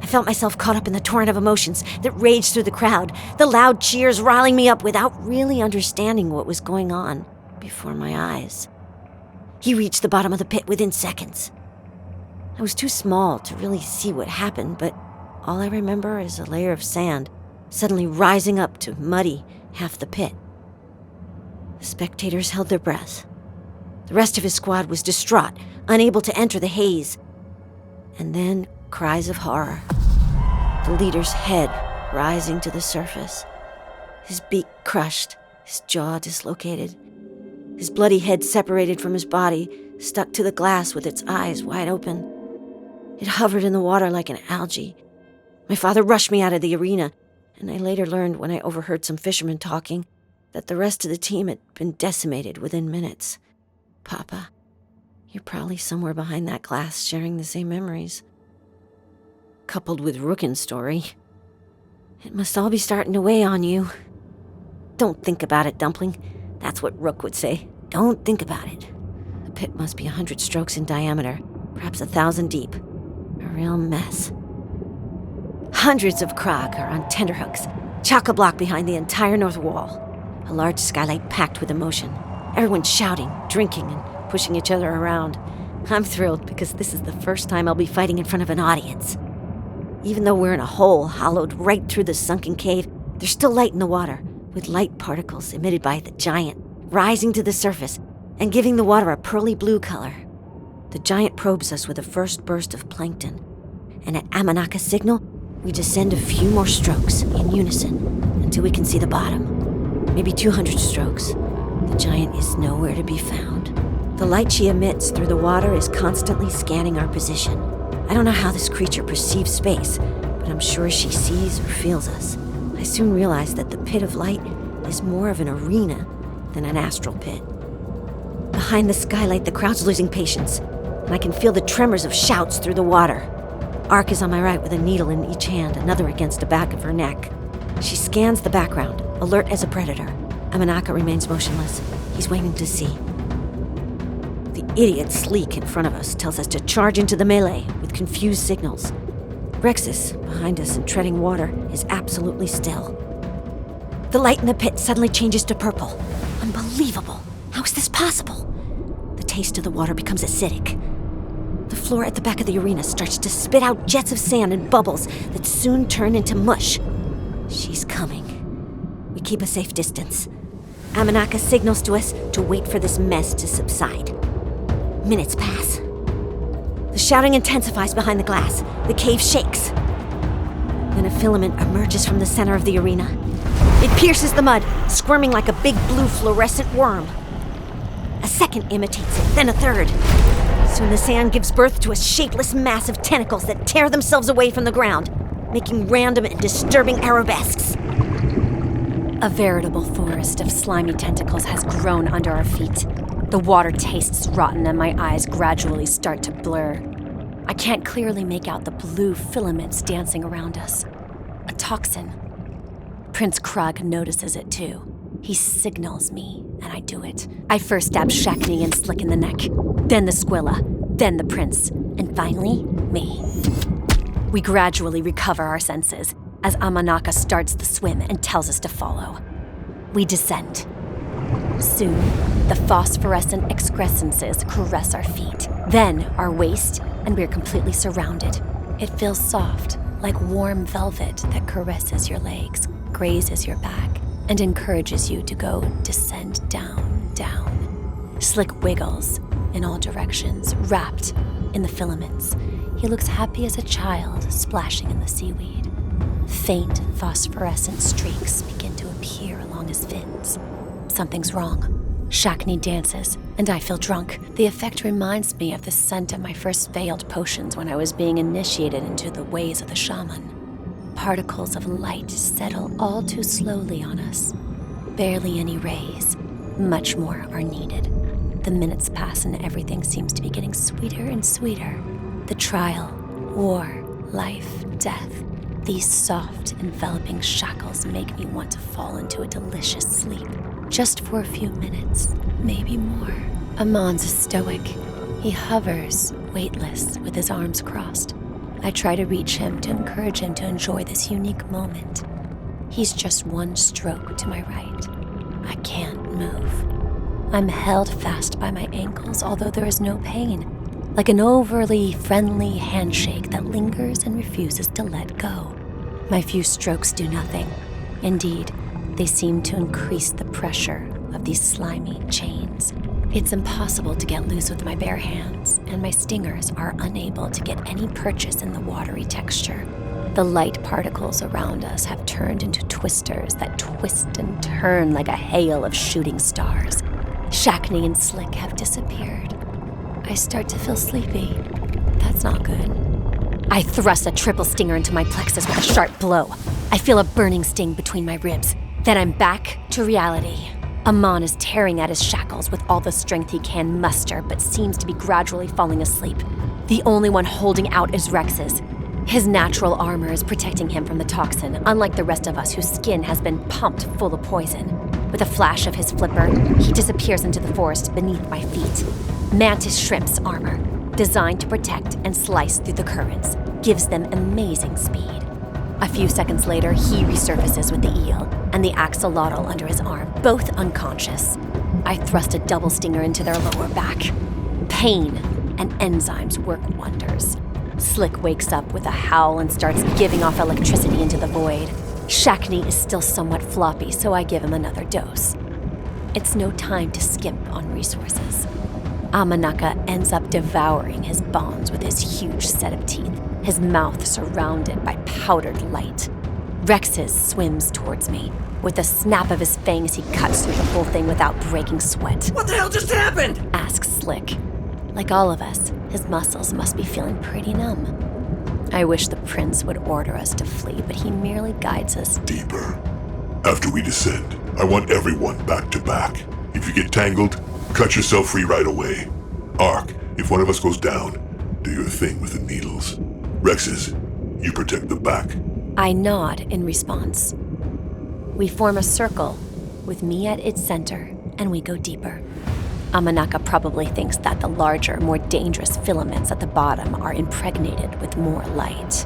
I felt myself caught up in the torrent of emotions that raged through the crowd, the loud cheers riling me up without really understanding what was going on before my eyes. He reached the bottom of the pit within seconds. I was too small to really see what happened, but all I remember is a layer of sand suddenly rising up to muddy half the pit. The spectators held their breath. The rest of his squad was distraught, unable to enter the haze. And then cries of horror. The leader's head rising to the surface. His beak crushed, his jaw dislocated. His bloody head separated from his body, stuck to the glass with its eyes wide open. It hovered in the water like an algae. My father rushed me out of the arena, and I later learned when I overheard some fishermen talking that the rest of the team had been decimated within minutes. Papa, you're probably somewhere behind that glass sharing the same memories. Coupled with Rookyn's story, it must all be starting to weigh on you. Don't think about it, Dumpling. That's what Rook would say. Don't think about it. The pit must be 100 strokes in diameter, perhaps 1,000 deep. A real mess. Hundreds of Kragh are on tenterhooks, chock-a-block behind the entire north wall. A large skylight packed with emotion. Everyone's shouting, drinking, and pushing each other around. I'm thrilled because this is the first time I'll be fighting in front of an audience. Even though we're in a hole hollowed right through the sunken cave, there's still light in the water, with light particles emitted by the giant, rising to the surface and giving the water a pearly blue color. The giant probes us with a first burst of plankton, and at Amanaka's signal, we descend a few more strokes in unison until we can see the bottom. Maybe 200 strokes. The giant is nowhere to be found. The light she emits through the water is constantly scanning our position. I don't know how this creature perceives space, but I'm sure she sees or feels us. I soon realized that the pit of light is more of an arena than an astral pit. Behind the skylight, the crowd's losing patience, and I can feel the tremors of shouts through the water. Ark is on my right with a needle in each hand, another against the back of her neck. She scans the background, alert as a predator. Amanaka remains motionless. He's waiting to see. The idiot Sleek in front of us tells us to charge into the melee with confused signals. Rexus, behind us and treading water, is absolutely still. The light in the pit suddenly changes to purple. Unbelievable. How is this possible? The taste of the water becomes acidic. The floor at the back of the arena starts to spit out jets of sand and bubbles that soon turn into mush. She's coming. We keep a safe distance. Amanaka signals to us to wait for this mess to subside. Minutes pass. The shouting intensifies behind the glass. The cave shakes. Then a filament emerges from the center of the arena. It pierces the mud, squirming like a big blue fluorescent worm. A second imitates it, then a third. Soon the sand gives birth to a shapeless mass of tentacles that tear themselves away from the ground, making random and disturbing arabesques. A veritable forest of slimy tentacles has grown under our feet. The water tastes rotten and my eyes gradually start to blur. I can't clearly make out the blue filaments dancing around us. A toxin. Prince Kragh notices it too. He signals me, and I do it. I first stab Shakni and Slick in the neck, then the Squilla, then the prince, and finally, me. We gradually recover our senses as Amanaka starts the swim and tells us to follow. We descend. Soon, the phosphorescent excrescences caress our feet, then our waist, and we're completely surrounded. It feels soft, like warm velvet that caresses your legs, grazes your back, and encourages you to go descend down, down. Slick wiggles in all directions, wrapped in the filaments. He looks happy as a child splashing in the seaweed. Faint phosphorescent streaks begin to appear along his fins. Something's wrong. Shakni dances, and I feel drunk. The effect reminds me of the scent of my first failed potions when I was being initiated into the ways of the shaman. Particles of light settle all too slowly on us. Barely any rays. Much more are needed. The minutes pass and everything seems to be getting sweeter and sweeter. The trial, war, life, death. These soft, enveloping shackles make me want to fall into a delicious sleep, just for a few minutes, maybe more. Amon's stoic. He hovers, weightless, with his arms crossed. I try to reach him to encourage him to enjoy this unique moment. He's just one stroke to my right. I can't move. I'm held fast by my ankles, although there is no pain, like an overly friendly handshake that lingers and refuses to let go. My few strokes do nothing. Indeed, they seem to increase the pressure of these slimy chains. It's impossible to get loose with my bare hands, and my stingers are unable to get any purchase in the watery texture. The light particles around us have turned into twisters that twist and turn like a hail of shooting stars. Shackney and Slick have disappeared. I start to feel sleepy. That's not good. I thrust a triple stinger into my plexus with a sharp blow. I feel a burning sting between my ribs. Then I'm back to reality. Amon is tearing at his shackles with all the strength he can muster, but seems to be gradually falling asleep. The only one holding out is Rex's. His natural armor is protecting him from the toxin, unlike the rest of us whose skin has been pumped full of poison. With a flash of his flipper, he disappears into the forest beneath my feet. Mantis shrimp's armor, designed to protect and slice through the currents, gives them amazing speed. A few seconds later, he resurfaces with the eel and the axolotl under his arm, both unconscious. I thrust a double stinger into their lower back. Pain and enzymes work wonders. Slick wakes up with a howl and starts giving off electricity into the void. Shackney is still somewhat floppy, so I give him another dose. It's no time to skimp on resources. Amanaka ends up devouring his bonds with his huge set of teeth, his mouth surrounded by powdered light. Rex's swims towards me. With a snap of his fangs, he cuts through the whole thing without breaking sweat. What the hell just happened? Asks Slick. Like all of us, his muscles must be feeling pretty numb. I wish the prince would order us to flee, but he merely guides us Deeper. After we descend, I want everyone back to back. If you get tangled, cut yourself free right away. Ark, if one of us goes down, do your thing with the needles. Rexes, you protect the back. I nod in response. We form a circle, with me at its center, and we go deeper. Amanaka probably thinks that the larger, more dangerous filaments at the bottom are impregnated with more light.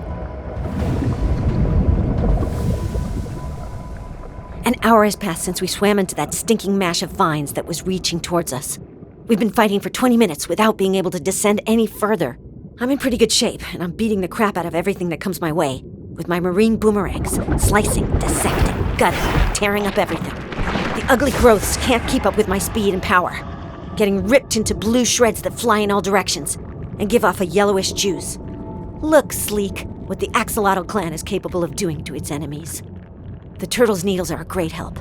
An hour has passed since we swam into that stinking mash of vines that was reaching towards us. We've been fighting for 20 minutes without being able to descend any further. I'm in pretty good shape, and I'm beating the crap out of everything that comes my way, with my marine boomerangs, slicing, dissecting, gutting, tearing up everything. The ugly growths can't keep up with my speed and power, getting ripped into blue shreds that fly in all directions and give off a yellowish juice. Look, Sleek, what the Axolotl clan is capable of doing to its enemies. The turtle's needles are a great help.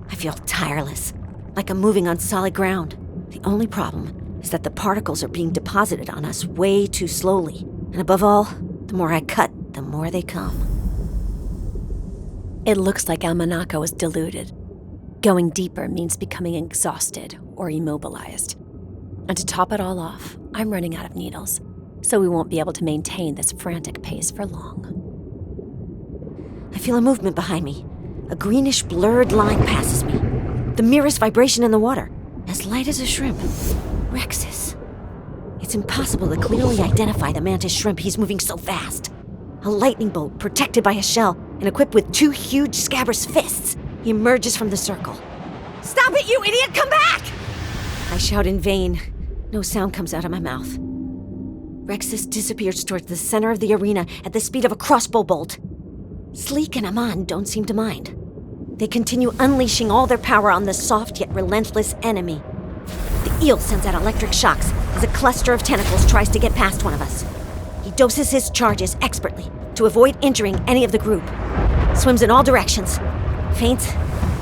I feel tireless, like I'm moving on solid ground. The only problem is that the particles are being deposited on us way too slowly. And above all, the more I cut, the more they come. It looks like Amanaka was deluded. Going deeper means becoming exhausted or immobilized. And to top it all off, I'm running out of needles, so we won't be able to maintain this frantic pace for long. I feel a movement behind me. A greenish, blurred line passes me. The merest vibration in the water, as light as a shrimp. Rex's. It's impossible to clearly identify the mantis shrimp. He's moving so fast. A lightning bolt protected by a shell and equipped with two huge scabrous fists. He emerges from the circle. Stop it, you idiot! Come back! I shout in vain. No sound comes out of my mouth. Rex's disappears towards the center of the arena at the speed of a crossbow bolt. Sleek and Amon don't seem to mind. They continue unleashing all their power on the soft yet relentless enemy. The eel sends out electric shocks as a cluster of tentacles tries to get past one of us. He doses his charges expertly to avoid injuring any of the group. Swims in all directions. Feints,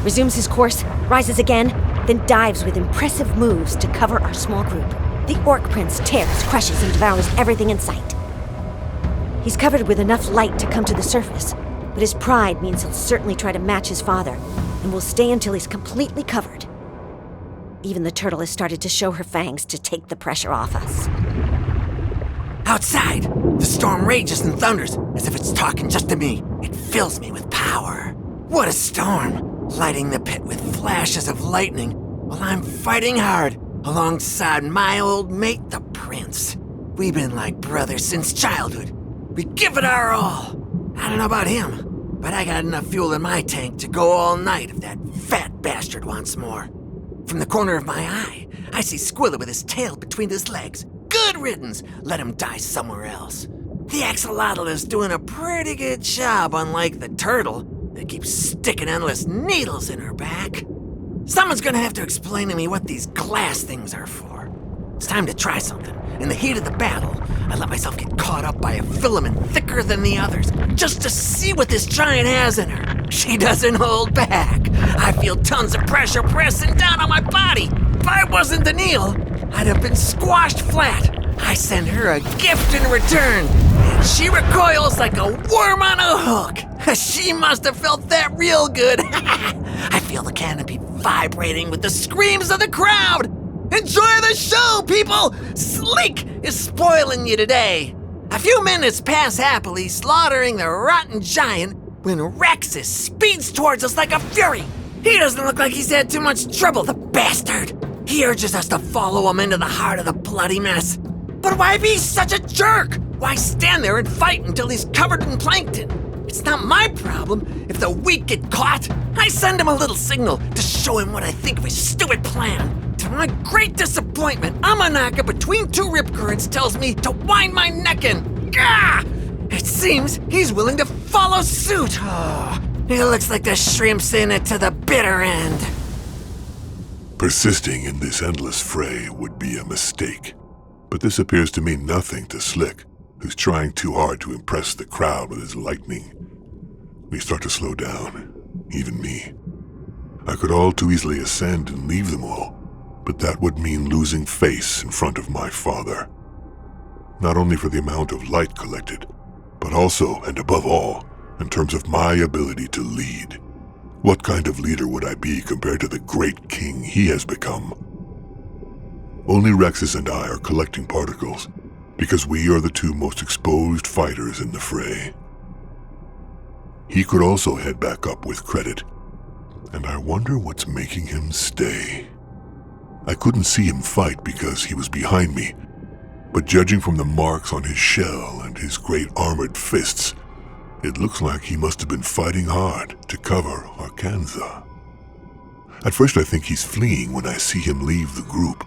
resumes his course, rises again, then dives with impressive moves to cover our small group. The Orc Prince tears, crushes, and devours everything in sight. He's covered with enough light to come to the surface, but his pride means he'll certainly try to match his father, and will stay until he's completely covered. Even the turtle has started to show her fangs to take the pressure off us. Outside, the storm rages and thunders as if it's talking just to me. It fills me with power. What a storm, lighting the pit with flashes of lightning while I'm fighting hard alongside my old mate, the prince. We've been like brothers since childhood. We give it our all. I don't know about him, but I got enough fuel in my tank to go all night if that fat bastard wants more. From the corner of my eye, I see Squilla with his tail between his legs. Good riddance, let him die somewhere else. The axolotl is doing a pretty good job, unlike the turtle that keeps sticking endless needles in her back. Someone's gonna have to explain to me what these glass things are for. It's time to try something. In the heat of the battle, I let myself get caught up by a filament thicker than the others, just to see what this giant has in her. She doesn't hold back. I feel tons of pressure pressing down on my body. If I wasn't the Neil, I'd have been squashed flat. I send her a gift in return, and she recoils like a worm on a hook. She must have felt that real good. I feel the canopy vibrating with the screams of the crowd. Enjoy the show, people! Sleek is spoiling you today. A few minutes pass happily, slaughtering the rotten giant, when Rexus speeds towards us like a fury. He doesn't look like he's had too much trouble, the bastard. He urges us to follow him into the heart of the bloody mess. But why be such a jerk? Why stand there and fight until he's covered in plankton? It's not my problem if the weak get caught. I send him a little signal to show him what I think of his stupid plan. To my great disappointment, Amanaka between two rip currents tells me to wind my neck in. Gah! It seems he's willing to follow suit. Oh, it looks like the shrimp's in it to the bitter end. Persisting in this endless fray would be a mistake. But this appears to mean nothing to Slick, who's trying too hard to impress the crowd with his lightning. We start to slow down, even me. I could all too easily ascend and leave them all, but that would mean losing face in front of my father. Not only for the amount of light collected, but also, and above all, in terms of my ability to lead. What kind of leader would I be compared to the great king he has become? Only Rexus and I are collecting particles, because we are the two most exposed fighters in the fray. He could also head back up with credit, and I wonder what's making him stay. I couldn't see him fight because he was behind me, but judging from the marks on his shell and his great armored fists, it looks like he must have been fighting hard to cover Arkanza. At first I think he's fleeing when I see him leave the group,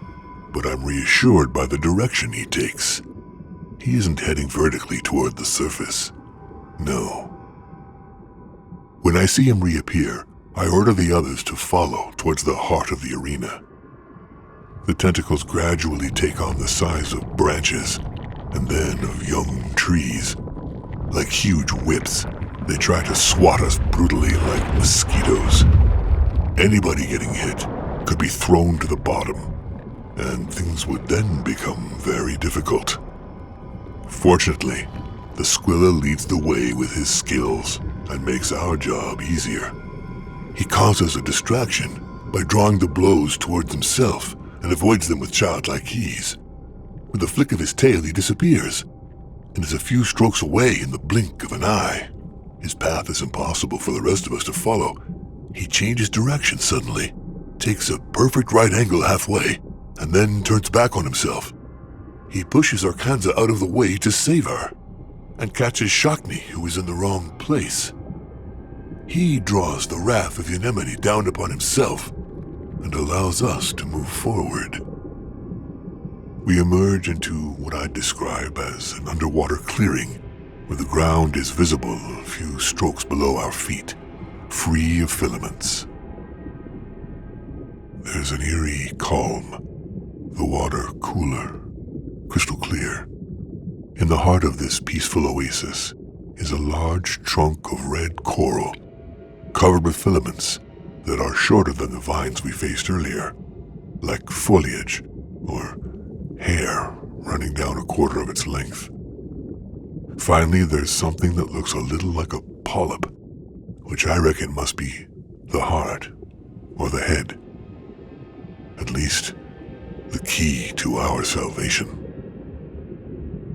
but I'm reassured by the direction he takes. He isn't heading vertically toward the surface. No. When I see him reappear, I order the others to follow towards the heart of the arena. The tentacles gradually take on the size of branches, and then of young trees. Like huge whips, they try to swat us brutally like mosquitoes. Anybody getting hit could be thrown to the bottom, and things would then become very difficult. Fortunately, the Squilla leads the way with his skills and makes our job easier. He causes a distraction by drawing the blows towards himself and avoids them with childlike ease. With a flick of his tail, he disappears, and is a few strokes away in the blink of an eye. His path is impossible for the rest of us to follow. He changes direction suddenly, takes a perfect right angle halfway, and then turns back on himself. He pushes Arkanza out of the way to save her, and catches Shakni, who is in the wrong place. He draws the wrath of Anemone down upon himself, and allows us to move forward. We emerge into what I'd describe as an underwater clearing, where the ground is visible a few strokes below our feet, free of filaments. There's an eerie calm, the water cooler, crystal clear. In the heart of this peaceful oasis is a large trunk of red coral, covered with filaments that are shorter than the vines we faced earlier, like foliage or hair running down a quarter of its length. Finally, there's something that looks a little like a polyp, which I reckon must be the heart or the head. At least, the key to our salvation.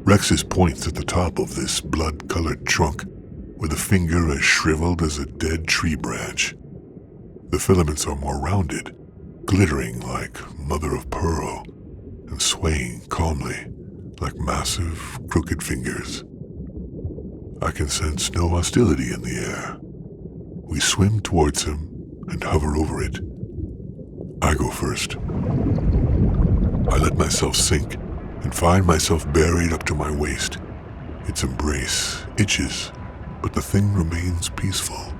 Rexus points at the top of this blood-colored trunk with a finger as shriveled as a dead tree branch. The filaments are more rounded, glittering like mother of pearl, and swaying calmly like massive, crooked fingers. I can sense no hostility in the air. We swim towards him and hover over it. I go first. I let myself sink and find myself buried up to my waist. Its embrace itches, but the thing remains peaceful.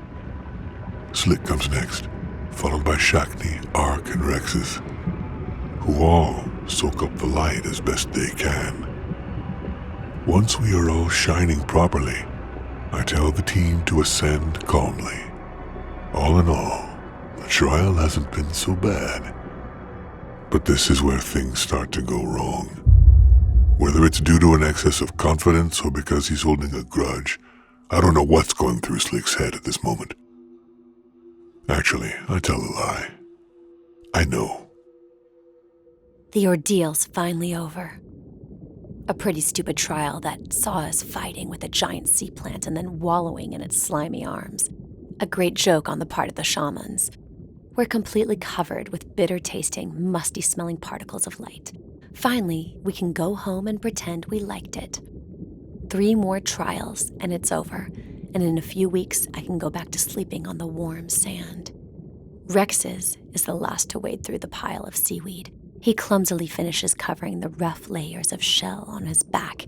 Slick comes next, followed by Shackney, Ark, and Rexus, who all soak up the light as best they can. Once we are all shining properly, I tell the team to ascend calmly. All in all, the trial hasn't been so bad. But this is where things start to go wrong. Whether it's due to an excess of confidence or because he's holding a grudge, I don't know what's going through Slick's head at this moment. Actually, I tell a lie. I know. The ordeal's finally over. A pretty stupid trial that saw us fighting with a giant sea plant and then wallowing in its slimy arms. A great joke on the part of the shamans. We're completely covered with bitter-tasting, musty-smelling particles of light. Finally, we can go home and pretend we liked it. 3 more trials, and it's over. And in a few weeks, I can go back to sleeping on the warm sand. Rex's is the last to wade through the pile of seaweed. He clumsily finishes covering the rough layers of shell on his back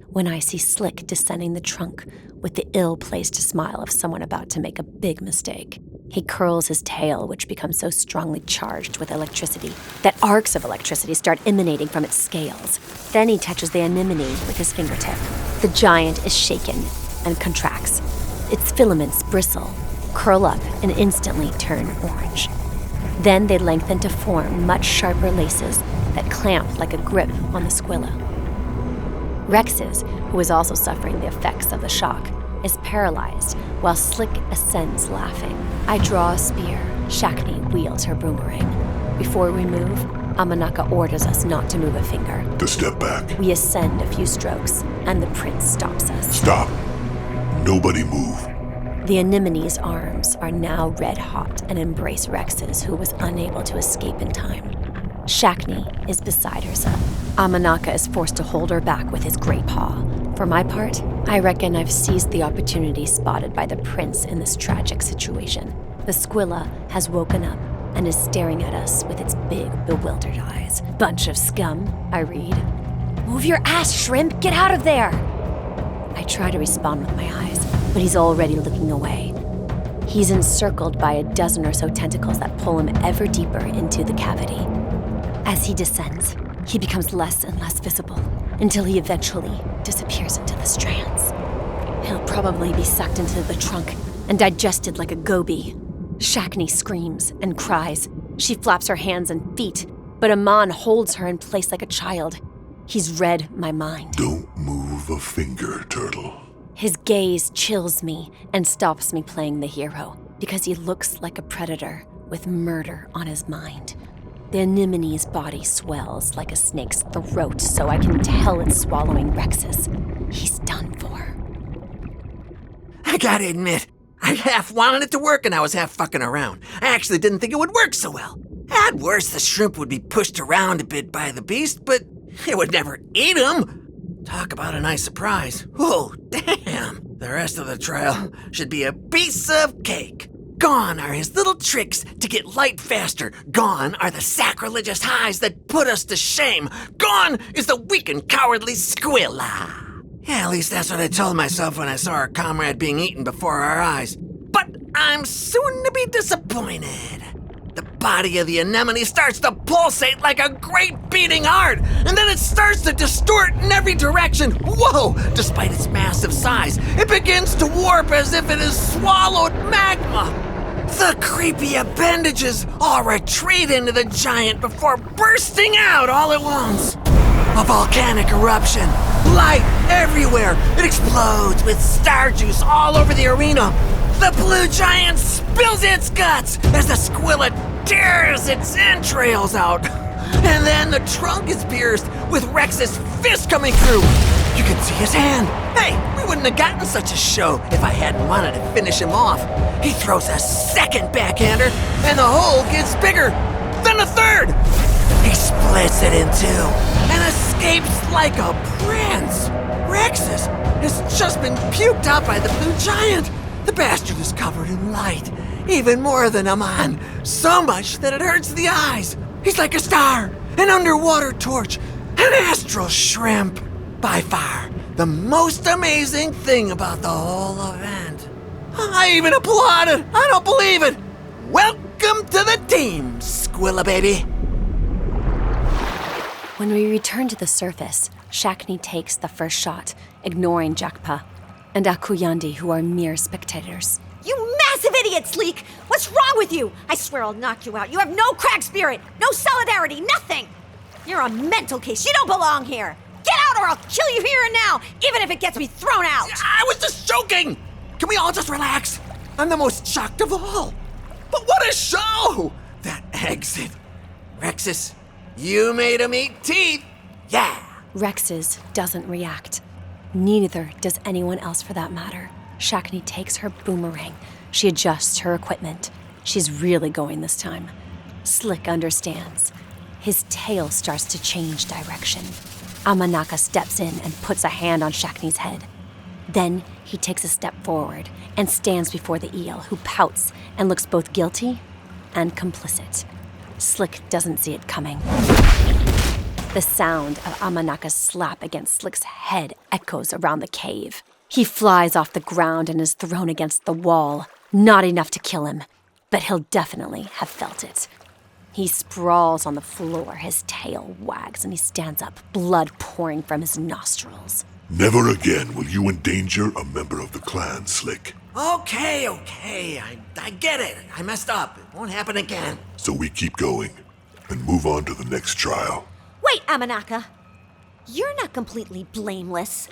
when I see Slick descending the trunk with the ill-placed smile of someone about to make a big mistake. He curls his tail, which becomes so strongly charged with electricity that arcs of electricity start emanating from its scales. Then he touches the anemone with his fingertip. The giant is shaken and contracts. Its filaments bristle, curl up, and instantly turn orange. Then they lengthen to form much sharper laces that clamp like a grip on the squilla. Rex's, who is also suffering the effects of the shock, is paralyzed while Slick ascends laughing. I draw a spear. Shackney wields her boomerang. Before we move, Amanaka orders us not to move a finger. To step back. We ascend a few strokes, and the prince stops us. Stop. Nobody move. The anemone's arms are now red hot and embrace Rex's, who was unable to escape in time. Shackney is beside herself. Amanaka is forced to hold her back with his great paw. For my part, I reckon I've seized the opportunity spotted by the prince in this tragic situation. The squilla has woken up and is staring at us with its big, bewildered eyes. Bunch of scum, I read. Move your ass, shrimp! Get out of there! I try to respond with my eyes, but he's already looking away. He's encircled by a dozen or so tentacles that pull him ever deeper into the cavity. As he descends, he becomes less and less visible until he eventually disappears into the strands. He'll probably be sucked into the trunk and digested like a goby. Shackney screams and cries. She flaps her hands and feet, but Aman holds her in place like a child. He's read my mind. Don't move a finger, Turtle. His gaze chills me and stops me playing the hero because he looks like a predator with murder on his mind. The anemone's body swells like a snake's throat, so I can tell it's swallowing Rex's. He's done for. I gotta admit, I half wanted it to work and I was half fucking around. I actually didn't think it would work so well. At worst, the shrimp would be pushed around a bit by the beast, but it would never eat him. Talk about a nice surprise. Oh, damn. The rest of the trial should be a piece of cake. Gone are his little tricks to get light faster. Gone are the sacrilegious highs that put us to shame. Gone is the weak and cowardly squilla. Yeah, at least that's what I told myself when I saw our comrade being eaten before our eyes. But I'm soon to be disappointed. The body of the anemone starts to pulsate like a great beating heart, and then it starts to distort in every direction. Whoa! Despite its massive size, it begins to warp as if it has swallowed magma. The creepy appendages all retreat into the giant before bursting out all at once. A volcanic eruption. Light everywhere. It explodes with star juice all over the arena. The blue giant spills its guts as the squilla tears its entrails out. And then the trunk is pierced with Rex's fist coming through. You can see his hand. Hey, we wouldn't have gotten such a show if I hadn't wanted to finish him off. He throws a second backhander, and the hole gets bigger. Then a third. He splits it in two and escapes like a prince. Rexus has just been puked out by the blue giant. The bastard is covered in light, even more than Aman. So much that it hurts the eyes. He's like a star, an underwater torch, an astral shrimp. By far, the most amazing thing about the whole event. I even applauded. I don't believe it. Welcome to the team, Squilla baby. When we return to the surface, Shakni takes the first shot, ignoring Jakpa and Akuyandi, who are mere spectators. You massive idiot, Sleek! What's wrong with you? I swear I'll knock you out. You have no Kragh spirit, no solidarity, nothing! You're a mental case. You don't belong here. Get out or I'll kill you here and now, even if it gets me thrown out! I was just joking! Can we all just relax? I'm the most shocked of all. But what a show! That exit. Rexus, you made him eat teeth. Yeah. Rex's doesn't react. Neither does anyone else for that matter. Shakni takes her boomerang. She adjusts her equipment. She's really going this time. Slick understands. His tail starts to change direction. Amanaka steps in and puts a hand on Shakni's head. Then he takes a step forward and stands before the eel, who pouts and looks both guilty and complicit. Slick doesn't see it coming. The sound of Amanaka's slap against Slick's head echoes around the cave. He flies off the ground and is thrown against the wall. Not enough to kill him, but he'll definitely have felt it. He sprawls on the floor, his tail wags, and he stands up, blood pouring from his nostrils. Never again will you endanger a member of the clan, Slick. Okay. I get it. I messed up. It won't happen again. So we keep going and move on to the next trial. Wait, Amanaka. You're not completely blameless.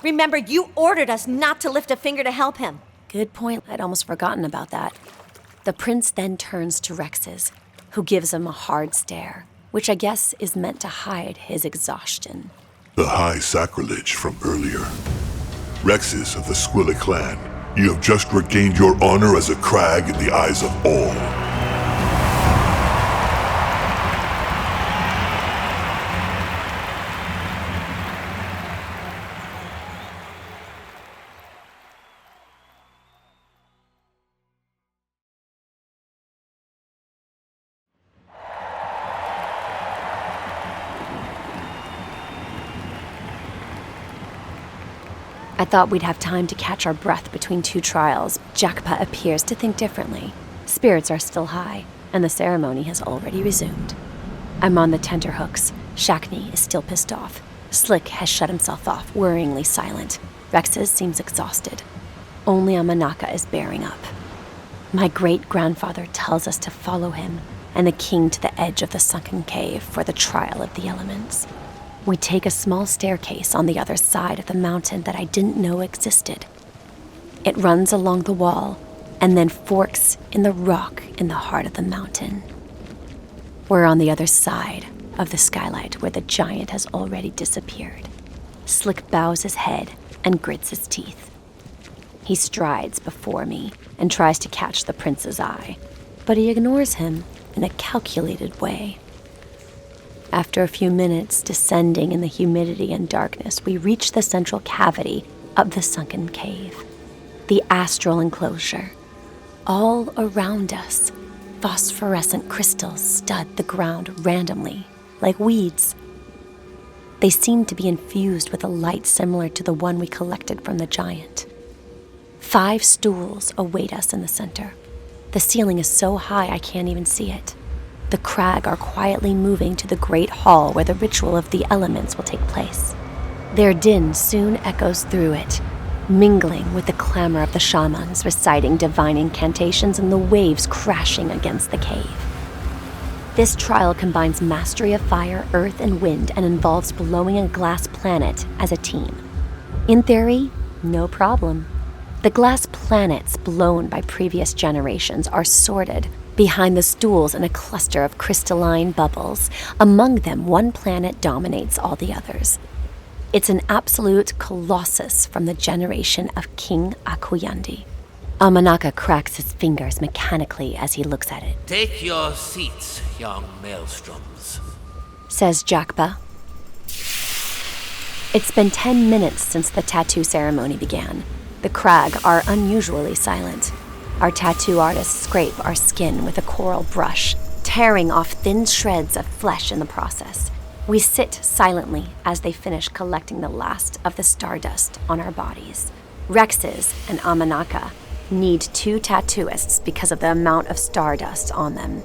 Remember, you ordered us not to lift a finger to help him. Good point. I'd almost forgotten about that. The prince then turns to Rex's, who gives him a hard stare, which I guess is meant to hide his exhaustion. The high sacrilege from earlier. Rexes of the Squilla clan, you have just regained your honor as a Kragh in the eyes of all. I thought we'd have time to catch our breath between two trials. Jakpa appears to think differently. Spirits are still high, and the ceremony has already resumed. I'm on the tenterhooks. Shakni is still pissed off. Slick has shut himself off, worryingly silent. Rex's seems exhausted. Only Amanaka is bearing up. My great-grandfather tells us to follow him and the king to the edge of the sunken cave for the trial of the elements. We take a small staircase on the other side of the mountain that I didn't know existed. It runs along the wall and then forks in the rock in the heart of the mountain. We're on the other side of the skylight where the giant has already disappeared. Slick bows his head and grits his teeth. He strides before me and tries to catch the prince's eye, but he ignores him in a calculated way. After a few minutes descending in the humidity and darkness, we reach the central cavity of the sunken cave, the astral enclosure. All around us, phosphorescent crystals stud the ground randomly, like weeds. They seem to be infused with a light similar to the one we collected from the giant. 5 stools await us in the center. The ceiling is so high I can't even see it. The Kragh are quietly moving to the great hall where the ritual of the elements will take place. Their din soon echoes through it, mingling with the clamor of the shamans reciting divine incantations and the waves crashing against the cave. This trial combines mastery of fire, earth, and wind and involves blowing a glass planet as a team. In theory, no problem. The glass planets blown by previous generations are sorted behind the stools in a cluster of crystalline bubbles. Among them, one planet dominates all the others. It's an absolute colossus from the generation of King Akuyandi. Amanaka cracks his fingers mechanically as he looks at it. Take your seats, young maelstroms, says Jakba. It's been 10 minutes since the tattoo ceremony began. The Kragh are unusually silent. Our tattoo artists scrape our skin with a coral brush, tearing off thin shreds of flesh in the process. We sit silently as they finish collecting the last of the stardust on our bodies. Rexes and Amanaka need 2 tattooists because of the amount of stardust on them.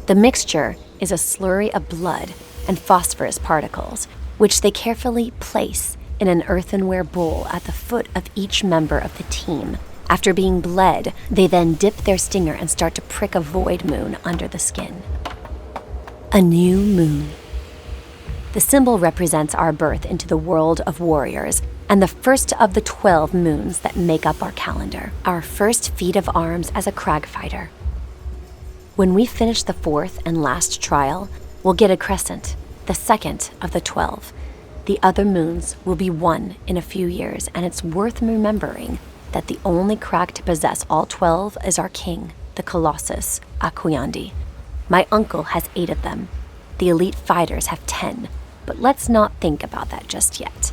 The mixture is a slurry of blood and phosphorus particles, which they carefully place in an earthenware bowl at the foot of each member of the team. After being bled, they then dip their stinger and start to prick a void moon under the skin. A new moon. The symbol represents our birth into the world of warriors, and the first of the 12 moons that make up our calendar, our first feat of arms as a Kragh fighter. When we finish the 4th and last trial, we'll get a crescent, the second of the 12. The other moons will be 1 in a few years, and it's worth remembering that the only Kragh to possess all 12 is our king, the Colossus, Akuyandi. My uncle has 8 of them. The elite fighters have 10, but let's not think about that just yet.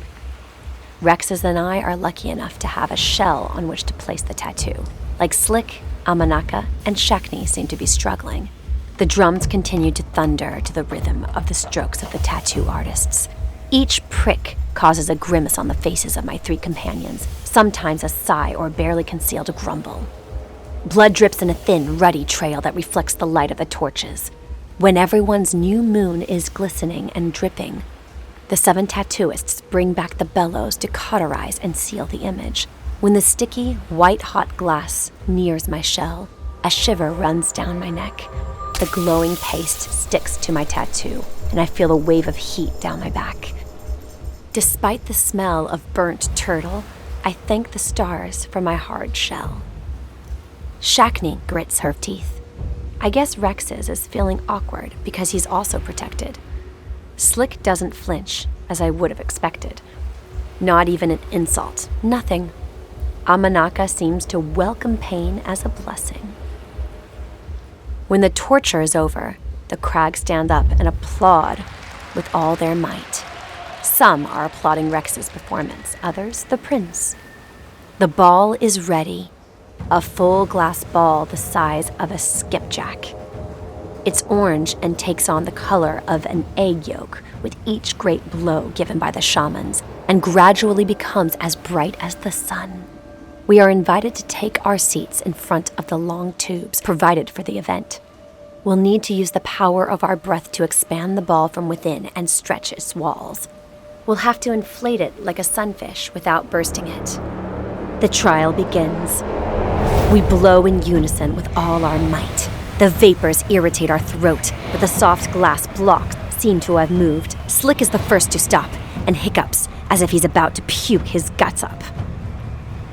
Rexes and I are lucky enough to have a shell on which to place the tattoo. Like Slick, Amanaka, and Shakni seem to be struggling. The drums continue to thunder to the rhythm of the strokes of the tattoo artists. Each prick causes a grimace on the faces of my 3 companions, sometimes a sigh or barely concealed grumble. Blood drips in a thin, ruddy trail that reflects the light of the torches. When everyone's new moon is glistening and dripping, the 7 tattooists bring back the bellows to cauterize and seal the image. When the sticky, white-hot glass nears my shell, a shiver runs down my neck. The glowing paste sticks to my tattoo, and I feel a wave of heat down my back. Despite the smell of burnt turtle, I thank the stars for my hard shell. Shakni grits her teeth. I guess Rex's is feeling awkward because he's also protected. Slick doesn't flinch, as I would have expected. Not even an insult, nothing. Amanaka seems to welcome pain as a blessing. When the torture is over, the Kragh stand up and applaud with all their might. Some are applauding Rex's performance, others the prince. The ball is ready, a full glass ball the size of a skipjack. It's orange and takes on the color of an egg yolk with each great blow given by the shamans, and gradually becomes as bright as the sun. We are invited to take our seats in front of the long tubes provided for the event. We'll need to use the power of our breath to expand the ball from within and stretch its walls. We'll have to inflate it like a sunfish without bursting it. The trial begins. We blow in unison with all our might. The vapors irritate our throat, but the soft glass blocks seem to have moved. Slick is the first to stop, and hiccups as if he's about to puke his guts up.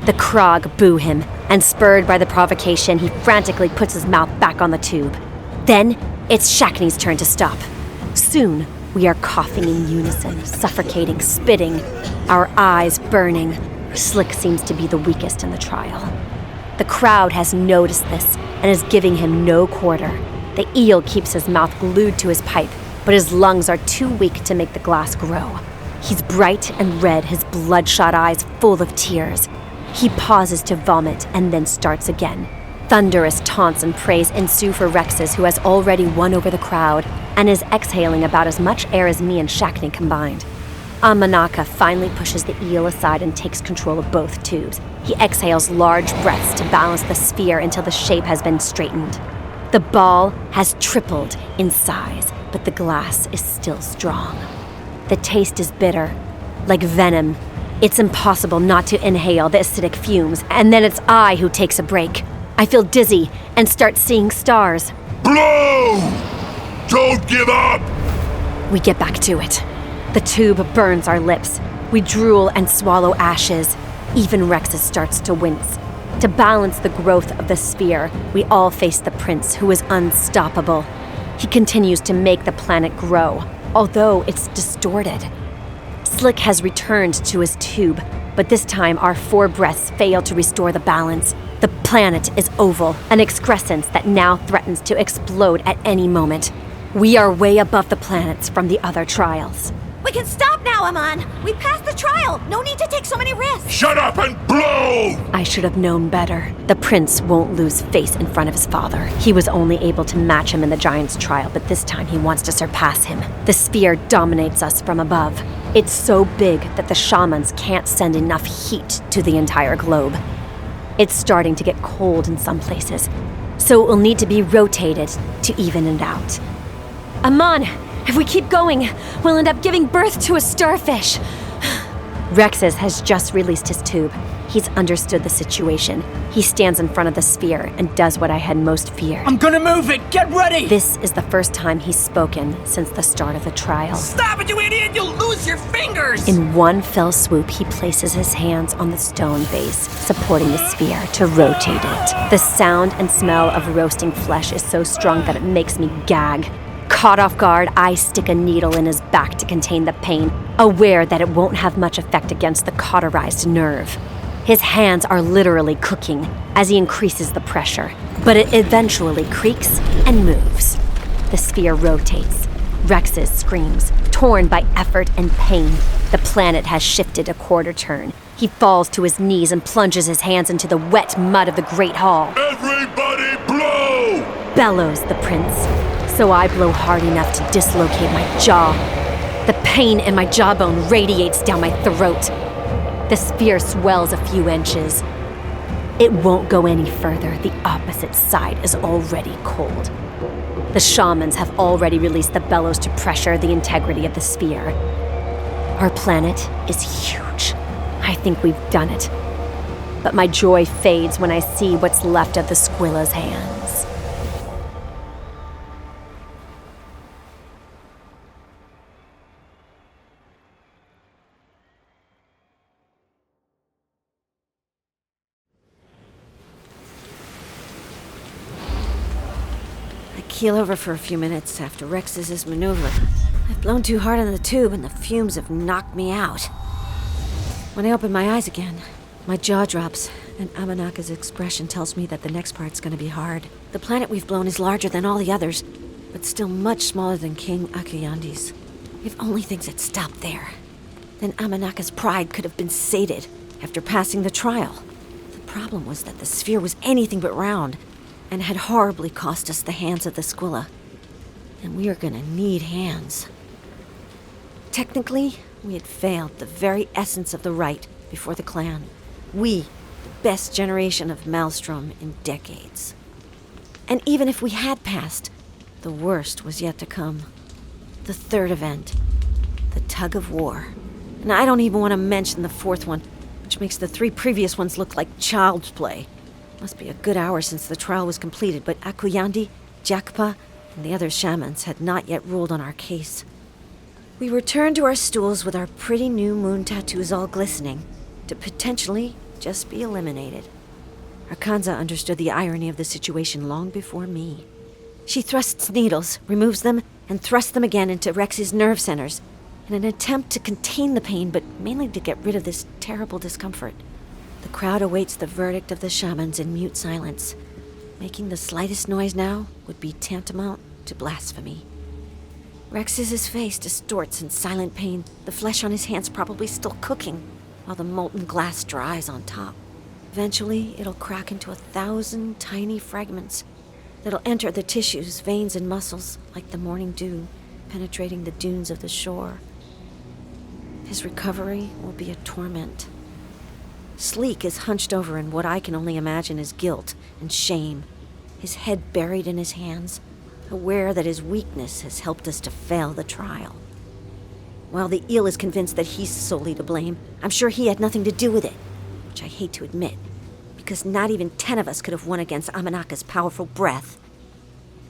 The Kragh boo him, and spurred by the provocation, he frantically puts his mouth back on the tube. Then, it's Shakni's turn to stop. Soon, we are coughing in unison, suffocating, spitting, our eyes burning. Slick seems to be the weakest in the trial. The crowd has noticed this and is giving him no quarter. The eel keeps his mouth glued to his pipe, but his lungs are too weak to make the glass grow. He's bright and red, his bloodshot eyes full of tears. He pauses to vomit and then starts again. Thunderous taunts and praise ensue for Rexes, who has already won over the crowd and is exhaling about as much air as me and Shakni combined. Amanaka finally pushes the eel aside and takes control of both tubes. He exhales large breaths to balance the sphere until the shape has been straightened. The ball has tripled in size, but the glass is still strong. The taste is bitter, like venom. It's impossible not to inhale the acidic fumes, and then it's I who takes a break. I feel dizzy and start seeing stars. Blow! Don't give up! We get back to it. The tube burns our lips. We drool and swallow ashes. Even Rexes starts to wince. To balance the growth of the sphere, we all face the prince, who is unstoppable. He continues to make the planet grow, although it's distorted. Slick has returned to his tube, but this time our 4 breaths fail to restore the balance. The planet is oval, an excrescence that now threatens to explode at any moment. We are way above the planets from the other trials. We can stop now, Aman. We passed the trial. No need to take so many risks. Shut up and blow! I should have known better. The prince won't lose face in front of his father. He was only able to match him in the giant's trial, but this time he wants to surpass him. The sphere dominates us from above. It's so big that the shamans can't send enough heat to the entire globe. It's starting to get cold in some places, so it will need to be rotated to even it out. Aman, if we keep going, we'll end up giving birth to a starfish. Rexus has just released his tube. He's understood the situation. He stands in front of the sphere and does what I had most feared. I'm gonna move it! Get ready! This is the first time he's spoken since the start of the trial. Stop it, you idiot! You'll lose your fingers! In one fell swoop, he places his hands on the stone base, supporting the sphere to rotate it. The sound and smell of roasting flesh is so strong that it makes me gag. Caught off guard, I stick a needle in his back to contain the pain, aware that it won't have much effect against the cauterized nerve. His hands are literally cooking as he increases the pressure, but it eventually creaks and moves. The sphere rotates. Rexus screams, torn by effort and pain. The planet has shifted a quarter turn. He falls to his knees and plunges his hands into the wet mud of the Great Hall. Everybody blow! Bellows the prince. So I blow hard enough to dislocate my jaw. The pain in my jawbone radiates down my throat. The sphere swells a few inches. It won't go any further. The opposite side is already cold. The shamans have already released the bellows to pressure the integrity of the sphere. Our planet is huge. I think we've done it. But my joy fades when I see what's left of the Squilla's hands. Keel over for a few minutes after Rex's maneuver. I've blown too hard on the tube and the fumes have knocked me out. When I open my eyes again, my jaw drops and Amanaka's expression tells me that the next part's gonna be hard. The planet we've blown is larger than all the others, but still much smaller than King Akuyandi's. If only things had stopped there, then Amanaka's pride could have been sated after passing the trial. The problem was that the sphere was anything but round, and had horribly cost us the hands of the Squilla. And we are gonna need hands. Technically, we had failed the very essence of the rite before the clan. We, the best generation of Maelstrom in decades. And even if we had passed, the worst was yet to come. The third event, the Tug of War. And I don't even want to mention the fourth one, which makes the 3 previous ones look like child's play. Must be a good hour since the trial was completed, but Akuyandi, Jakpa, and the other shamans had not yet ruled on our case. We returned to our stools with our pretty new moon tattoos all glistening, to potentially just be eliminated. Arkanza understood the irony of the situation long before me. She thrusts needles, removes them, and thrusts them again into Rex's nerve centers, in an attempt to contain the pain, but mainly to get rid of this terrible discomfort. The crowd awaits the verdict of the shamans in mute silence. Making the slightest noise now would be tantamount to blasphemy. Rex's face distorts in silent pain, the flesh on his hands probably still cooking, while the molten glass dries on top. Eventually, it'll crack into 1,000 tiny fragments that'll enter the tissues, veins, and muscles like the morning dew, penetrating the dunes of the shore. His recovery will be a torment. Sleek is hunched over in what I can only imagine is guilt and shame, his head buried in his hands, aware that his weakness has helped us to fail the trial. While the eel is convinced that he's solely to blame, I'm sure he had nothing to do with it, which I hate to admit, because not even 10 of us could have won against Amanaka's powerful breath.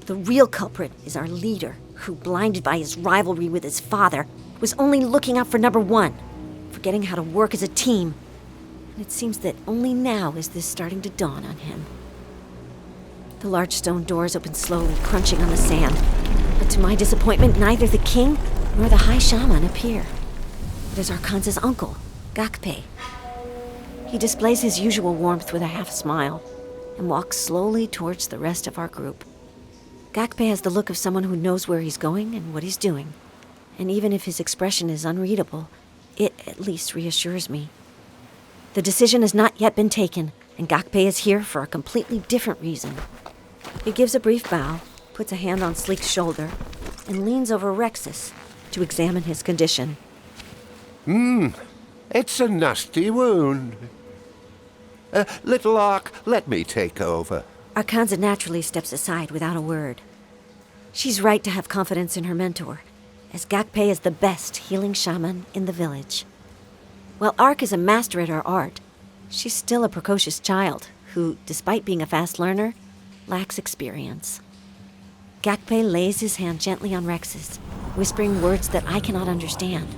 The real culprit is our leader, who, blinded by his rivalry with his father, was only looking out for number 1, forgetting how to work as a team. And it seems that only now is this starting to dawn on him. The large stone doors open slowly, crunching on the sand. But to my disappointment, neither the king nor the high shaman appear. It is Arkansa's uncle, Gakpe. He displays his usual warmth with a half smile and walks slowly towards the rest of our group. Gakpe has the look of someone who knows where he's going and what he's doing. And even if his expression is unreadable, it at least reassures me. The decision has not yet been taken, and Gakpe is here for a completely different reason. He gives a brief bow, puts a hand on Sleek's shoulder, and leans over Rexus to examine his condition. It's a nasty wound. Little Ark, let me take over. Arkansa naturally steps aside without a word. She's right to have confidence in her mentor, as Gakpe is the best healing shaman in the village. While Ark is a master at her art, she's still a precocious child who, despite being a fast learner, lacks experience. Gakpe lays his hand gently on Rex's, whispering words that I cannot understand,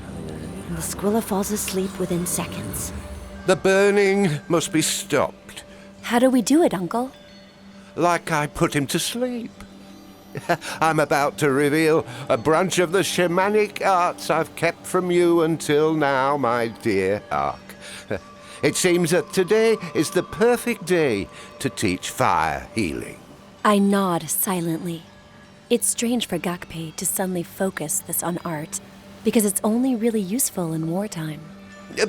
and the Squilla falls asleep within seconds. The burning must be stopped. How do we do it, Uncle? Like I put him to sleep. I'm about to reveal a branch of the shamanic arts I've kept from you until now, my dear Ark. It seems that today is the perfect day to teach fire healing. I nod silently. It's strange for Gakpe to suddenly focus this on art, because it's only really useful in wartime.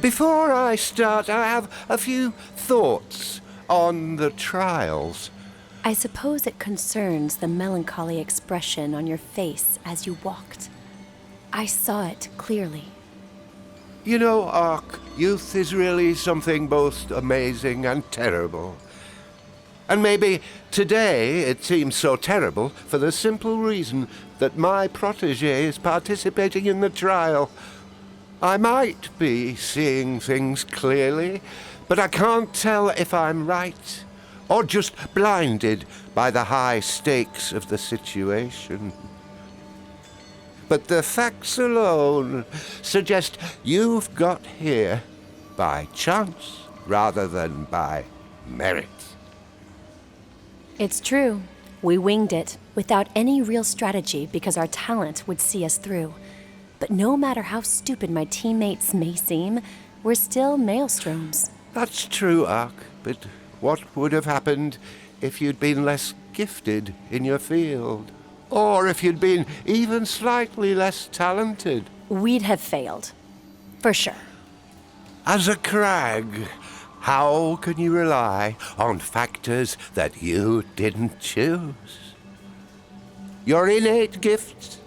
Before I start, I have a few thoughts on the trials. I suppose it concerns the melancholy expression on your face as you walked. I saw it clearly. You know, Ark, youth is really something both amazing and terrible. And maybe today it seems so terrible for the simple reason that my protégé is participating in the trial. I might be seeing things clearly, but I can't tell if I'm right or just blinded by the high stakes of the situation. But the facts alone suggest you've got here by chance rather than by merit. It's true. We winged it without any real strategy because our talent would see us through. But no matter how stupid my teammates may seem, we're still maelstroms. That's true, Ark, but what would have happened if you'd been less gifted in your field? Or if you'd been even slightly less talented? We'd have failed. For sure. As a Kragh, how can you rely on factors that you didn't choose? Your innate gifts?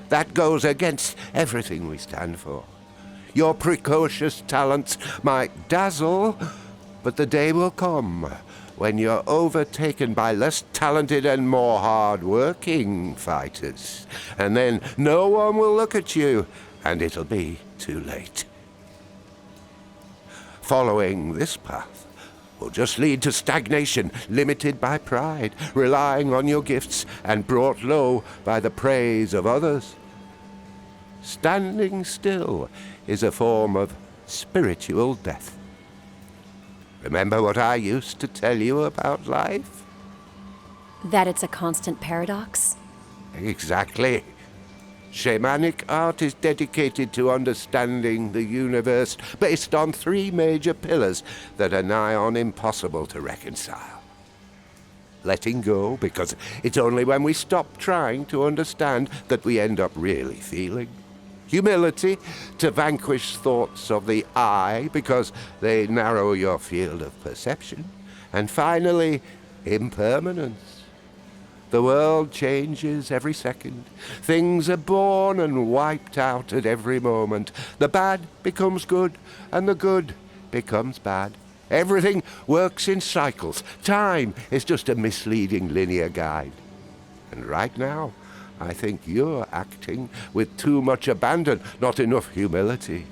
That goes against everything we stand for. Your precocious talents might dazzle, but the day will come when you're overtaken by less talented and more hard-working fighters. And then no one will look at you, and it'll be too late. Following this path will just lead to stagnation, limited by pride, relying on your gifts and brought low by the praise of others. Standing still is a form of spiritual death. Remember what I used to tell you about life? That it's a constant paradox? Exactly. Shamanic art is dedicated to understanding the universe based on 3 major pillars that are nigh on impossible to reconcile. Letting go, because it's only when we stop trying to understand that we end up really feeling. Humility, to vanquish thoughts of the I, because they narrow your field of perception. And finally, impermanence. The world changes every second. Things are born and wiped out at every moment. The bad becomes good, and the good becomes bad. Everything works in cycles. Time is just a misleading linear guide. And right now, I think you're acting with too much abandon, not enough humility.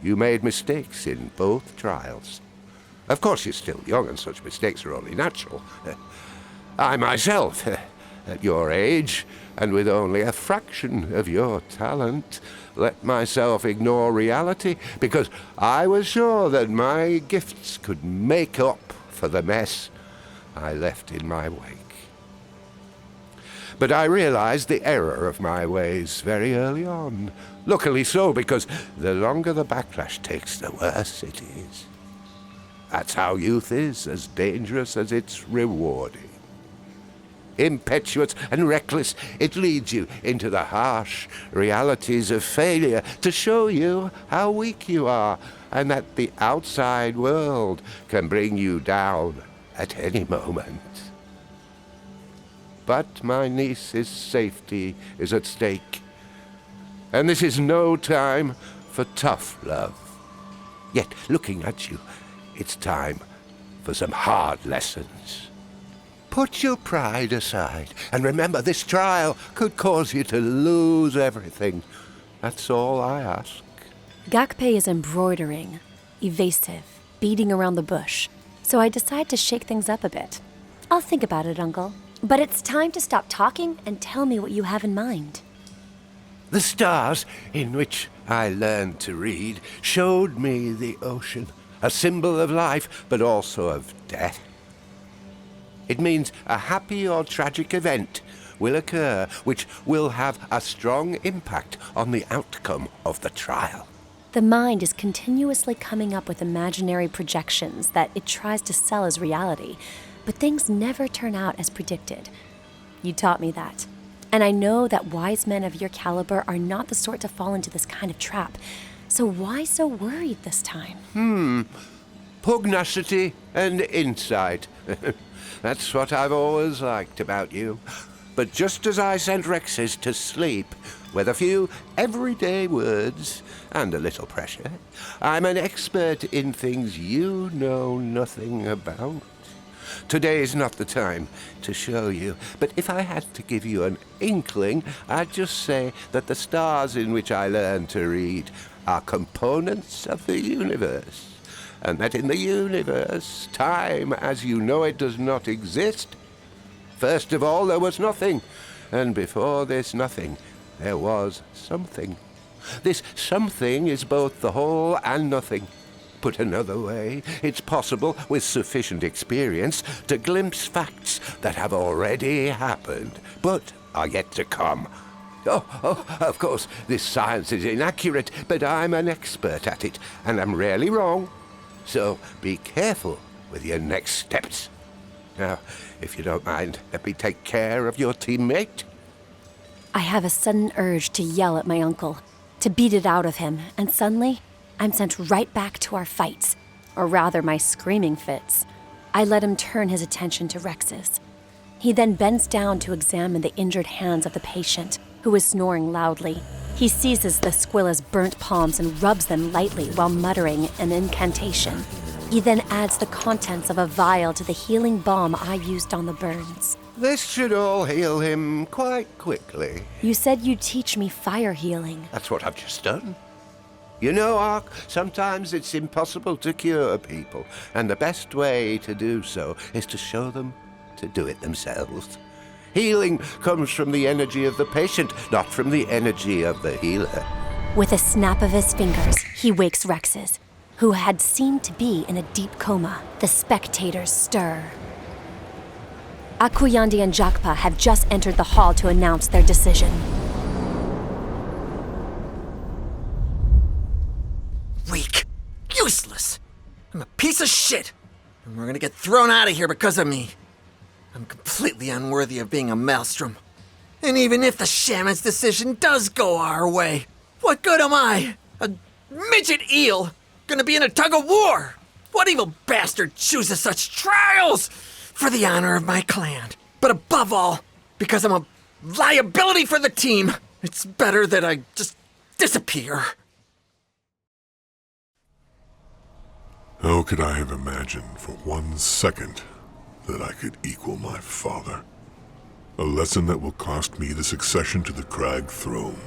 You made mistakes in both trials. Of course, you're still young, and such mistakes are only natural. I myself, at your age, and with only a fraction of your talent, let myself ignore reality because I was sure that my gifts could make up for the mess I left in my wake. But I realized the error of my ways very early on. Luckily so, because the longer the backlash takes, the worse it is. That's how youth is, as dangerous as it's rewarding. Impetuous and reckless, it leads you into the harsh realities of failure to show you how weak you are and that the outside world can bring you down at any moment. But my niece's safety is at stake, and this is no time for tough love. Yet, looking at you, it's time for some hard lessons. Put your pride aside, and remember this trial could cause you to lose everything. That's all I ask. Gakpe is embroidering, evasive, beating around the bush, so I decide to shake things up a bit. I'll think about it, Uncle. But it's time to stop talking and tell me what you have in mind. The stars in which I learned to read showed me the ocean, a symbol of life, but also of death. It means a happy or tragic event will occur, which will have a strong impact on the outcome of the trial. The mind is continuously coming up with imaginary projections that it tries to sell as reality, but things never turn out as predicted. You taught me that. And I know that wise men of your caliber are not the sort to fall into this kind of trap. So why so worried this time? Pugnacity and insight. That's what I've always liked about you. But just as I sent Rexes to sleep with a few everyday words and a little pressure, I'm an expert in things you know nothing about. Today is not the time to show you, but if I had to give you an inkling, I'd just say that the stars in which I learned to read are components of the universe, and that in the universe, time as you know it does not exist. First of all, there was nothing, and before this nothing, there was something. This something is both the whole and nothing. Put another way, it's possible, with sufficient experience, to glimpse facts that have already happened, but are yet to come. Of course, this science is inaccurate, but I'm an expert at it, and I'm rarely wrong. So be careful with your next steps. Now, if you don't mind, let me take care of your teammate. I have a sudden urge to yell at my uncle, to beat it out of him, and suddenly, I'm sent right back to our fights, or rather my screaming fits. I let him turn his attention to Rex's. He then bends down to examine the injured hands of the patient, who is snoring loudly. He seizes the Squilla's burnt palms and rubs them lightly while muttering an incantation. He then adds the contents of a vial to the healing balm I used on the burns. This should all heal him quite quickly. You said you'd teach me fire healing. That's what I've just done. You know, Ark, sometimes it's impossible to cure people, and the best way to do so is to show them to do it themselves. Healing comes from the energy of the patient, not from the energy of the healer. With a snap of his fingers, he wakes Rex's, who had seemed to be in a deep coma. The spectators stir. Akuyandi and Jakpa have just entered the hall to announce their decision. Weak. Useless. I'm a piece of shit. And we're gonna get thrown out of here because of me. I'm completely unworthy of being a maelstrom. And even if the shaman's decision does go our way, what good am I? A midget eel? Gonna be in a tug of war? What evil bastard chooses such trials? For the honor of my clan. But above all, because I'm a liability for the team, it's better that I just disappear. How could I have imagined for 1 second that I could equal my father? A lesson that will cost me the succession to the Kragh throne.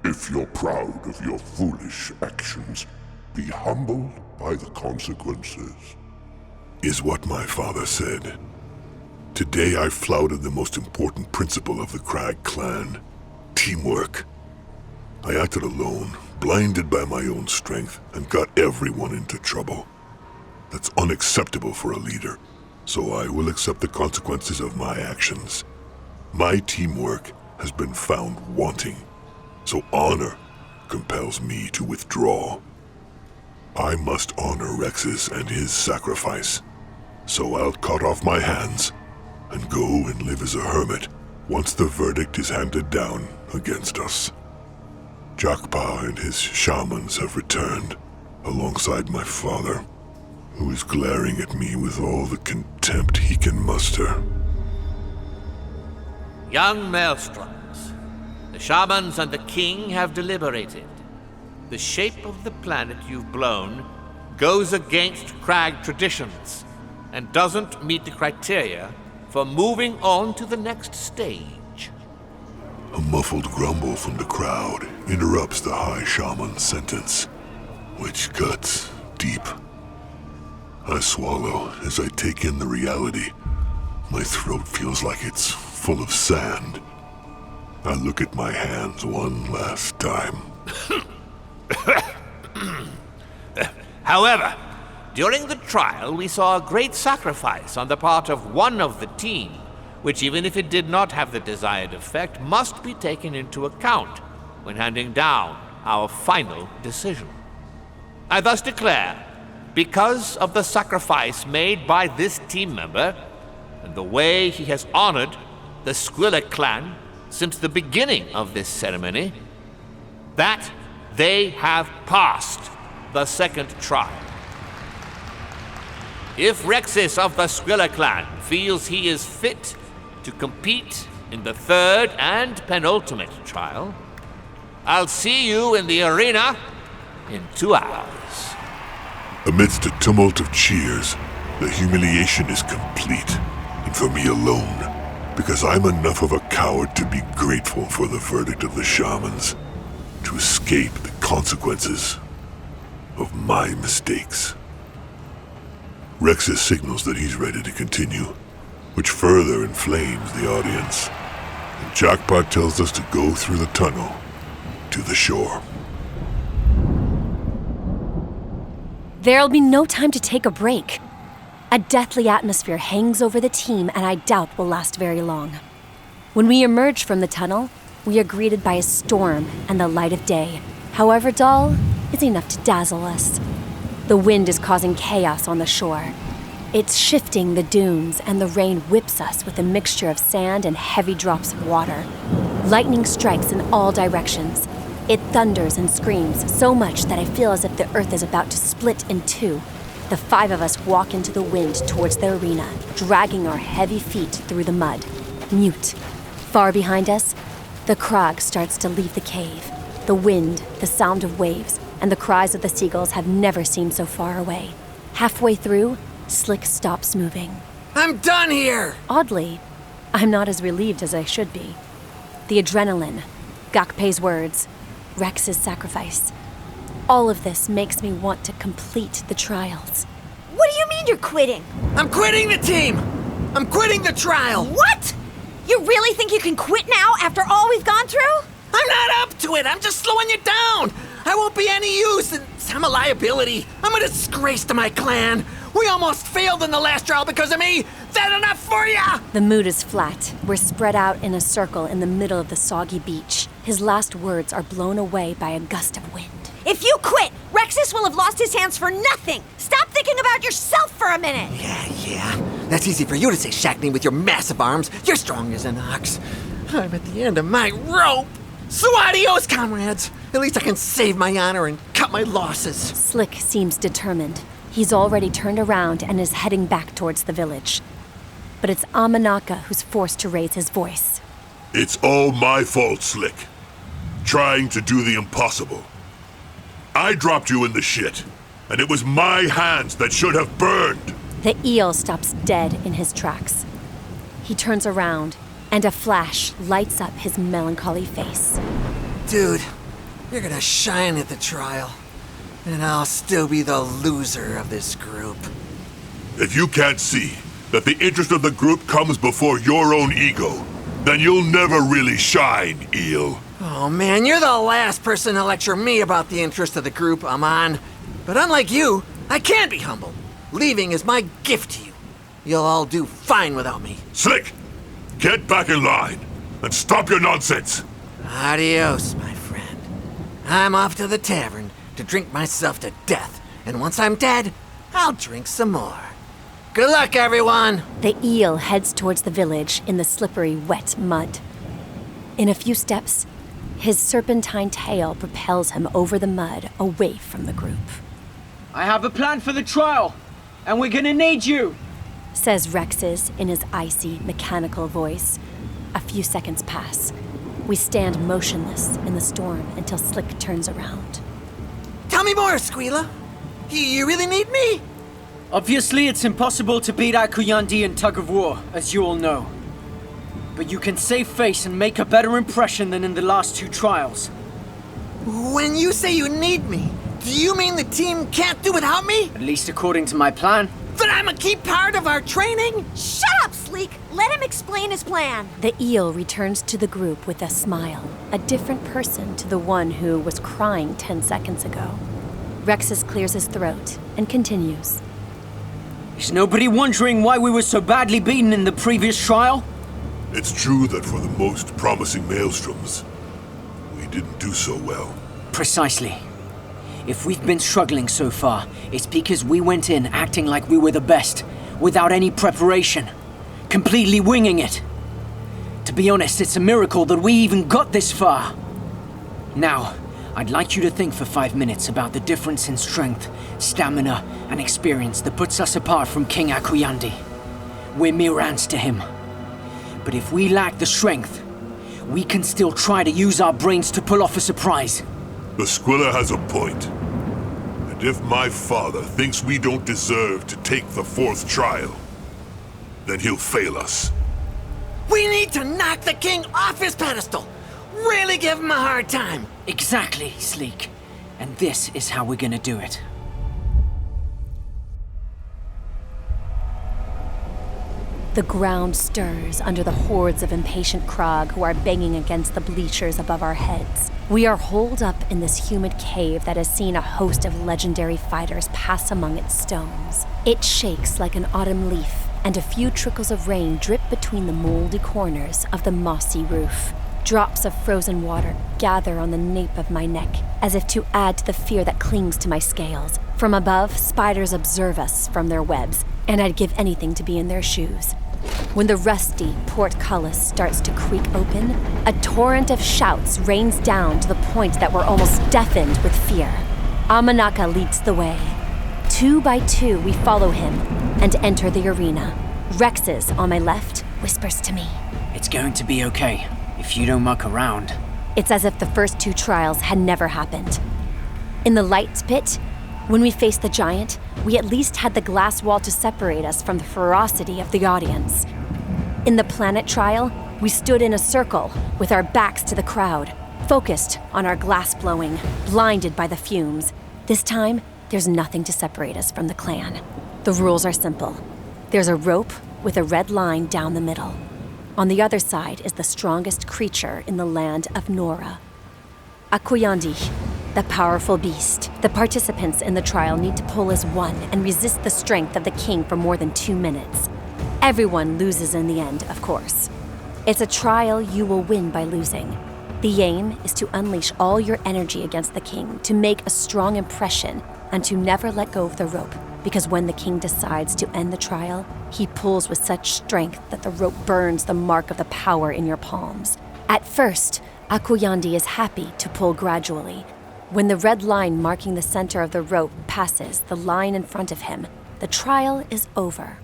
If you're proud of your foolish actions, be humbled by the consequences. Is what my father said. Today I flouted the most important principle of the Kragh clan. Teamwork. I acted alone, blinded by my own strength, and got everyone into trouble. That's unacceptable for a leader, so I will accept the consequences of my actions. My teamwork has been found wanting, so honor compels me to withdraw. I must honor Rexus and his sacrifice, so I'll cut off my hands and go and live as a hermit once the verdict is handed down against us. Jakpa and his shamans have returned, alongside my father, who is glaring at me with all the contempt he can muster. Young maelstroms, the shamans and the king have deliberated. The shape of the planet you've blown goes against Kragh traditions and doesn't meet the criteria for moving on to the next stage. A muffled grumble from the crowd interrupts the High Shaman's sentence, which cuts deep. I swallow as I take in the reality. My throat feels like it's full of sand. I look at my hands one last time. However, during the trial, we saw a great sacrifice on the part of one of the team, which, even if it did not have the desired effect, must be taken into account when handing down our final decision. I thus declare, because of the sacrifice made by this team member, and the way he has honored the Squilla clan since the beginning of this ceremony, that they have passed the second trial. If Rexus of the Squilla clan feels he is fit to compete in the third and penultimate trial, I'll see you in the arena in 2 hours. Amidst a tumult of cheers, the humiliation is complete, and for me alone, because I'm enough of a coward to be grateful for the verdict of the shamans, to escape the consequences of my mistakes. Rexus signals that he's ready to continue, which further inflames the audience, and Jakpa tells us to go through the tunnel to the shore. There'll be no time to take a break. A deathly atmosphere hangs over the team, and I doubt will last very long. When we emerge from the tunnel, we are greeted by a storm, and the light of day, however dull, is enough to dazzle us. The wind is causing chaos on the shore. It's shifting the dunes, and the rain whips us with a mixture of sand and heavy drops of water. Lightning strikes in all directions. It thunders and screams so much that I feel as if the earth is about to split in two. The 5 of us walk into the wind towards the arena, dragging our heavy feet through the mud, mute. Far behind us, the Kragh starts to leave the cave. The wind, the sound of waves, and the cries of the seagulls have never seemed so far away. Halfway through, Slick stops moving. I'm done here! Oddly, I'm not as relieved as I should be. The adrenaline, Gakpe's words, Rex's sacrifice. All of this makes me want to complete the trials. What do you mean you're quitting? I'm quitting the team! I'm quitting the trial! What? You really think you can quit now after all we've gone through? I'm not up to it! I'm just slowing you down! I won't be any use, and I'm a liability. I'm a disgrace to my clan. We almost failed in the last trial because of me! That enough for ya? The mood is flat. We're spread out in a circle in the middle of the soggy beach. His last words are blown away by a gust of wind. If you quit, Rexus will have lost his hands for nothing! Stop thinking about yourself for a minute! Yeah. That's easy for you to say, Shackney, with your massive arms. You're strong as an ox. I'm at the end of my rope. So adios, comrades. At least I can save my honor and cut my losses. Slick seems determined. He's already turned around and is heading back towards the village. But it's Amanaka who's forced to raise his voice. It's all my fault, Slick. Trying to do the impossible. I dropped you in the shit, and it was my hands that should have burned. The eel stops dead in his tracks. He turns around, and a flash lights up his melancholy face. Dude, you're gonna shine at the trial, and I'll still be the loser of this group. If you can't see that the interest of the group comes before your own ego, then you'll never really shine, eel. Oh man, you're the last person to lecture me about the interest of the group, Aman. But unlike you, I can be humble. Leaving is my gift to you. You'll all do fine without me. Slick! Get back in line and stop your nonsense! Adios, my friend. I'm off to the tavern to drink myself to death, and once I'm dead, I'll drink some more. Good luck, everyone! The eel heads towards the village in the slippery, wet mud. In a few steps, his serpentine tail propels him over the mud, away from the group. I have a plan for the trial, and we're gonna need you, says Rex's in his icy, mechanical voice. A few seconds pass. We stand motionless in the storm until Slick turns around. Tell me more, Squeala. You really need me? Obviously, it's impossible to beat Akuyandi in Tug of War, as you all know. But you can save face and make a better impression than in the last 2 trials. When you say you need me, do you mean the team can't do without me? At least according to my plan. That I'm a key part of our training? Shut up, Sleek! Let him explain his plan. The eel returns to the group with a smile, a different person to the one who was crying 10 seconds ago. Rexus clears his throat and continues. Is nobody wondering why we were so badly beaten in the previous trial? It's true that for the most promising maelstroms, we didn't do so well. Precisely. If we've been struggling so far, it's because we went in acting like we were the best, without any preparation, completely winging it. To be honest, it's a miracle that we even got this far. Now, I'd like you to think for 5 minutes about the difference in strength, stamina, and experience that puts us apart from King Akuyandi. We're mere ants to him. But if we lack the strength, we can still try to use our brains to pull off a surprise. The Squilla has a point. And if my father thinks we don't deserve to take the 4th trial, then he'll fail us. We need to knock the king off his pedestal! Really give him a hard time! Exactly, Sleek. And this is how we're gonna do it. The ground stirs under the hordes of impatient Kragh who are banging against the bleachers above our heads. We are holed up in this humid cave that has seen a host of legendary fighters pass among its stones. It shakes like an autumn leaf, and a few trickles of rain drip between the moldy corners of the mossy roof. Drops of frozen water gather on the nape of my neck, as if to add to the fear that clings to my scales. From above, spiders observe us from their webs, and I'd give anything to be in their shoes. When the rusty portcullis starts to creak open, a torrent of shouts rains down to the point that we're almost deafened with fear. Amanaka leads the way. 2 by 2, we follow him and enter the arena. Rex's, on my left, whispers to me. It's going to be okay, if you don't muck around. It's as if the first 2 trials had never happened. In the light pit, when we faced the giant, we at least had the glass wall to separate us from the ferocity of the audience. In the planet trial, we stood in a circle with our backs to the crowd, focused on our glass blowing, blinded by the fumes. This time, there's nothing to separate us from the clan. The rules are simple. There's a rope with a red line down the middle. On the other side is the strongest creature in the land of Noara. Akuyandi, the powerful beast. The participants in the trial need to pull as one and resist the strength of the king for more than 2 minutes. Everyone loses in the end, of course. It's a trial you will win by losing. The aim is to unleash all your energy against the king, to make a strong impression, and to never let go of the rope, because when the king decides to end the trial, he pulls with such strength that the rope burns the mark of the power in your palms. At first, Akuyandi is happy to pull gradually. When the red line marking the center of the rope passes the line in front of him, the trial is over.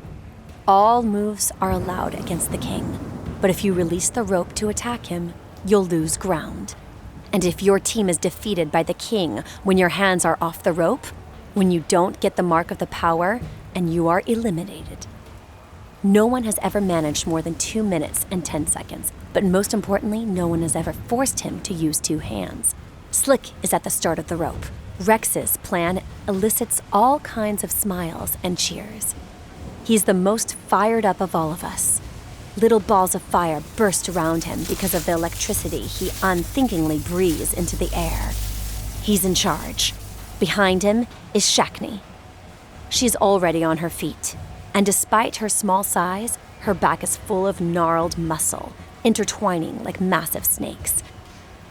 All moves are allowed against the king, but if you release the rope to attack him, you'll lose ground. And if your team is defeated by the king when your hands are off the rope, when you don't get the mark of the power, and you are eliminated. No one has ever managed more than 2 minutes and 10 seconds, but most importantly, no one has ever forced him to use 2 hands. Slick is at the start of the rope. Rex's plan elicits all kinds of smiles and cheers. He's the most fired up of all of us. Little balls of fire burst around him because of the electricity he unthinkingly breathes into the air. He's in charge. Behind him is Shakni. She's already on her feet, And despite her small size, her back is full of gnarled muscle, intertwining like massive snakes.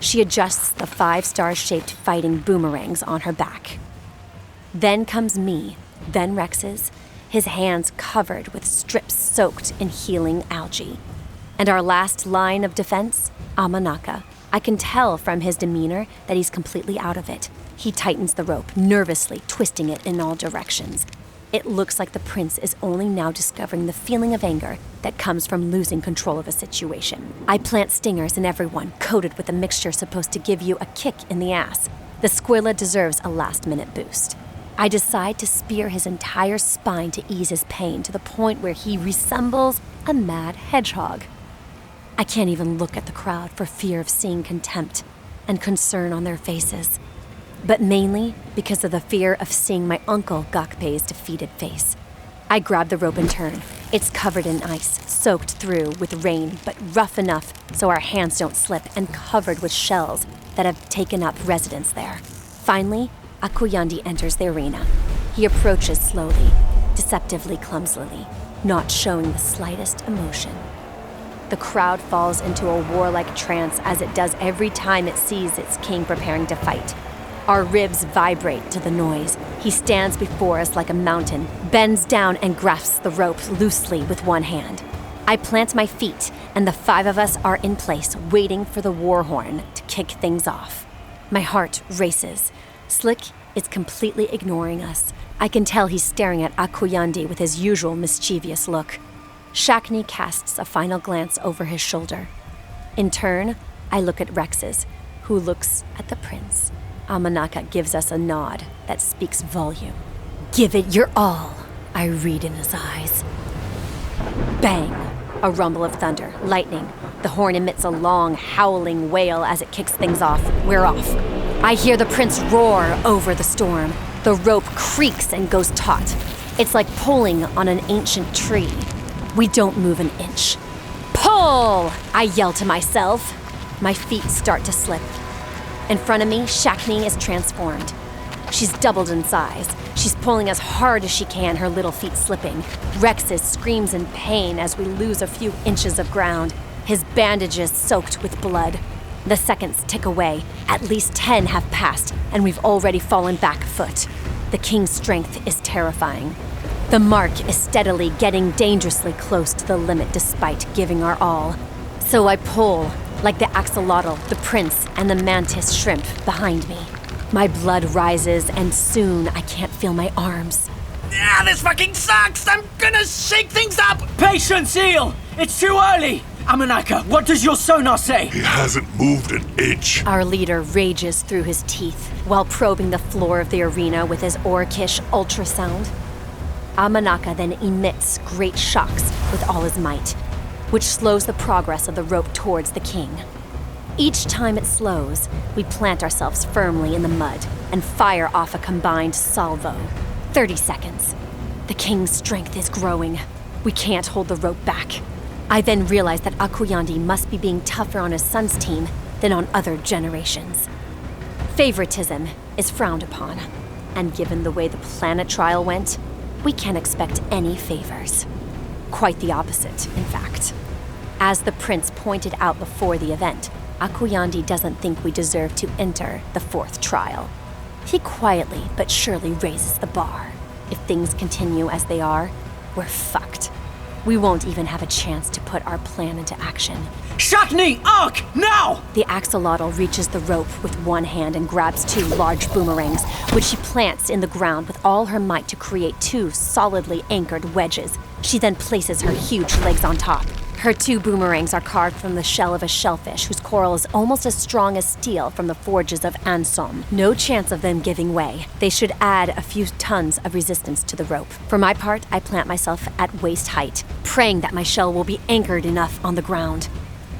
She adjusts the 5-star-shaped fighting boomerangs on her back. Then comes me, then Rex's, his hands covered with strips soaked in healing algae. And our last line of defense, Amanaka. I can tell from his demeanor that he's completely out of it. He tightens the rope, nervously twisting it in all directions. It looks like the prince is only now discovering the feeling of anger that comes from losing control of a situation. I plant stingers in everyone, coated with a mixture supposed to give you a kick in the ass. The Squilla deserves a last-minute boost. I decide to spear his entire spine to ease his pain to the point where he resembles a mad hedgehog. I can't even look at the crowd for fear of seeing contempt and concern on their faces, but mainly because of the fear of seeing my uncle Gakpei's defeated face. I grab the rope in turn. It's covered in ice, soaked through with rain, but rough enough so our hands don't slip, and covered with shells that have taken up residence there. Finally, Akuyandi enters the arena. He approaches slowly, deceptively clumsily, not showing the slightest emotion. The crowd falls into a warlike trance as it does every time it sees its king preparing to fight. Our ribs vibrate to the noise. He stands before us like a mountain, bends down and grasps the rope loosely with one hand. I plant my feet, and the 5 of us are in place, waiting for the war horn to kick things off. My heart races. Slick is completely ignoring us. I can tell he's staring at Akuyandi with his usual mischievous look. Shakni casts a final glance over his shoulder. In turn, I look at Rex's, who looks at the prince. Amanaka gives us a nod that speaks volume. "Give it your all," I read in his eyes. Bang! A rumble of thunder, lightning. The horn emits a long, howling wail as it kicks things off. We're off. I hear the prince roar over the storm. The rope creaks and goes taut. It's like pulling on an ancient tree. We don't move an inch. Pull! I yell to myself. My feet start to slip. In front of me, Shakni is transformed. She's doubled in size. She's pulling as hard as she can, her little feet slipping. Rex's screams in pain as we lose a few inches of ground, his bandages soaked with blood. The seconds tick away. At least 10 have passed, and we've already fallen back a foot. The king's strength is terrifying. The mark is steadily getting dangerously close to the limit despite giving our all. So I pull, like the axolotl, the prince, and the mantis shrimp behind me. My blood rises, and soon I can't feel my arms. Ah, this fucking sucks! I'm gonna shake things up! Patience, Eel! It's too early! Amanaka, what does your sonar say? He hasn't moved an inch. Our leader rages through his teeth while probing the floor of the arena with his Orcish ultrasound. Amanaka then emits great shocks with all his might, which slows the progress of the rope towards the king. Each time it slows, we plant ourselves firmly in the mud and fire off a combined salvo. 30 seconds. The king's strength is growing. We can't hold the rope back. I then realize that Akuyandi must be being tougher on his son's team than on other generations. Favoritism is frowned upon, and given the way the planet trial went, we can't expect any favors. Quite the opposite, in fact. As the prince pointed out before the event, Akuyandi doesn't think we deserve to enter the 4th trial. He quietly but surely raises the bar. If things continue as they are, we're fucked. We won't even have a chance to put our plan into action. Shakni, Ark, now! The axolotl reaches the rope with one hand and grabs 2 large boomerangs, which she plants in the ground with all her might to create 2 solidly anchored wedges. She then places her huge legs on top. Her 2 boomerangs are carved from the shell of a shellfish whose coral is almost as strong as steel from the forges of Ansom. No chance of them giving way. They should add a few tons of resistance to the rope. For my part, I plant myself at waist height, praying that my shell will be anchored enough on the ground.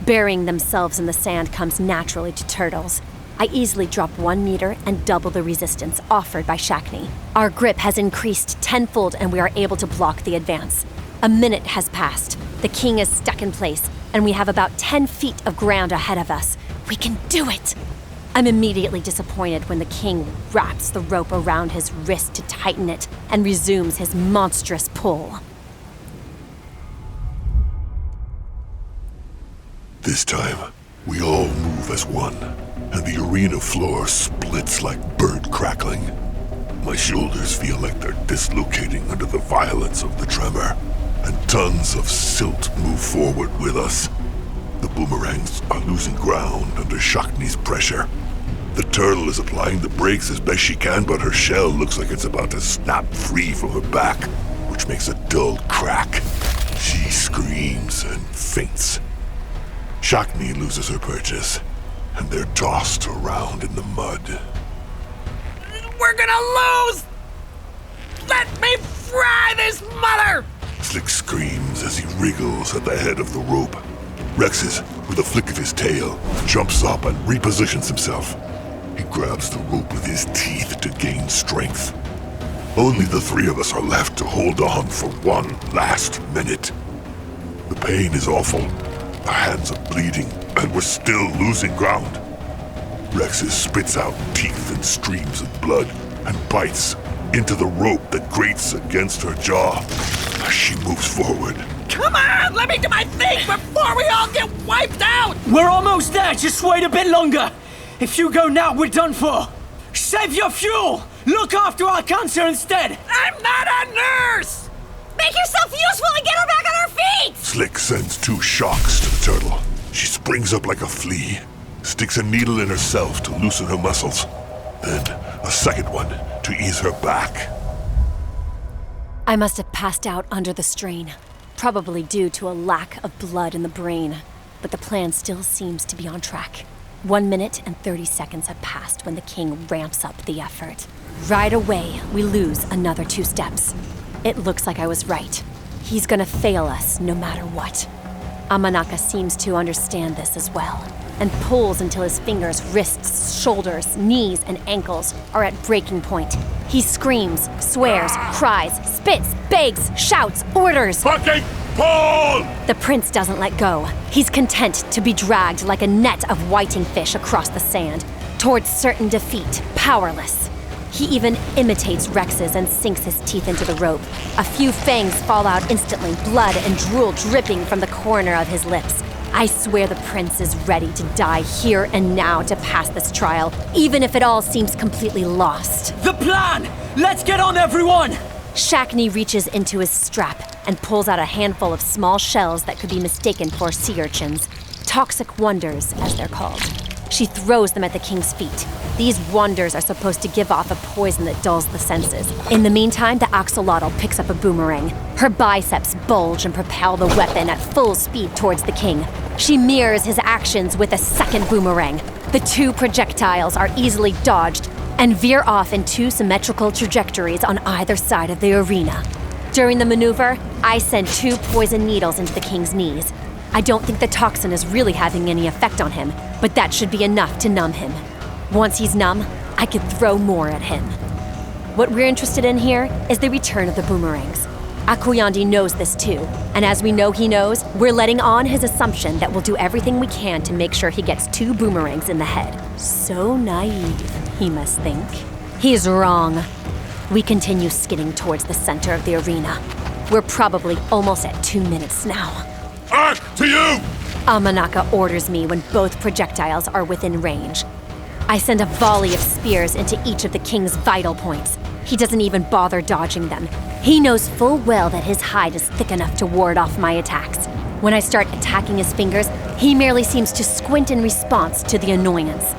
Burying themselves in the sand comes naturally to turtles. I easily drop 1 meter and double the resistance offered by Shakni. Our grip has increased tenfold and we are able to block the advance. A minute has passed. The king is stuck in place, and we have about 10 feet of ground ahead of us. We can do it! I'm immediately disappointed when the king wraps the rope around his wrist to tighten it and resumes his monstrous pull. This time, we all move as one, and the arena floor splits like bird crackling. My shoulders feel like they're dislocating under the violence of the tremor, and tons of silt move forward with us. The boomerangs are losing ground under Shakni's pressure. The turtle is applying the brakes as best she can, but her shell looks like it's about to snap free from her back, which makes a dull crack. She screams and faints. Shakni loses her purchase, and they're tossed around in the mud. We're gonna lose! Let me fry this mother! Slick screams as he wriggles at the head of the rope. Rexes, with a flick of his tail, jumps up and repositions himself. He grabs the rope with his teeth to gain strength. Only the three of us are left to hold on for one last minute. The pain is awful. Our hands are bleeding, and we're still losing ground. Rexes spits out teeth and streams of blood, and bites into the rope that grates against her jaw as she moves forward. Come on, let me do my thing before we all get wiped out! We're almost there, just wait a bit longer. If you go now, we're done for. Save your fuel! Look after our cancer instead! I'm not a nurse! Make yourself useful and get her back on her feet! Slick sends 2 shocks to the turtle. She springs up like a flea, sticks a needle in herself to loosen her muscles, then a second one to ease her back. I must have passed out under the strain, probably due to a lack of blood in the brain, but the plan still seems to be on track. 1 minute and 30 seconds have passed when the king ramps up the effort. Right away, we lose another 2 steps. It looks like I was right. He's gonna fail us no matter what. Amanaka seems to understand this as well, and pulls until his fingers, wrists, shoulders, knees, and ankles are at breaking point. He screams, swears, cries, spits, begs, shouts, orders. Fucking pull! The prince doesn't let go. He's content to be dragged like a net of whiting fish across the sand, towards certain defeat, powerless. He even imitates Rex's and sinks his teeth into the rope. A few fangs fall out instantly, blood and drool dripping from the corner of his lips. I swear the prince is ready to die here and now to pass this trial, even if it all seems completely lost. The plan! Let's get on, everyone! Shakni reaches into his strap and pulls out a handful of small shells that could be mistaken for sea urchins. Toxic wonders, as they're called. She throws them at the king's feet. These wonders are supposed to give off a poison that dulls the senses. In the meantime, the axolotl picks up a boomerang. Her biceps bulge and propel the weapon at full speed towards the king. She mirrors his actions with a second boomerang. The 2 projectiles are easily dodged and veer off in 2 symmetrical trajectories on either side of the arena. During the maneuver, I send 2 poison needles into the king's knees. I don't think the toxin is really having any effect on him, but that should be enough to numb him. Once he's numb, I could throw more at him. What we're interested in here is the return of the boomerangs. Akuyandi knows this too, and as we know he knows, we're letting on his assumption that we'll do everything we can to make sure he gets 2 boomerangs in the head. So naive, he must think. He's wrong. We continue skidding towards the center of the arena. We're probably almost at 2 minutes now. Back to you! Amanaka orders me when both projectiles are within range. I send a volley of spears into each of the king's vital points. He doesn't even bother dodging them. He knows full well that his hide is thick enough to ward off my attacks. When I start attacking his fingers, he merely seems to squint in response to the annoyance.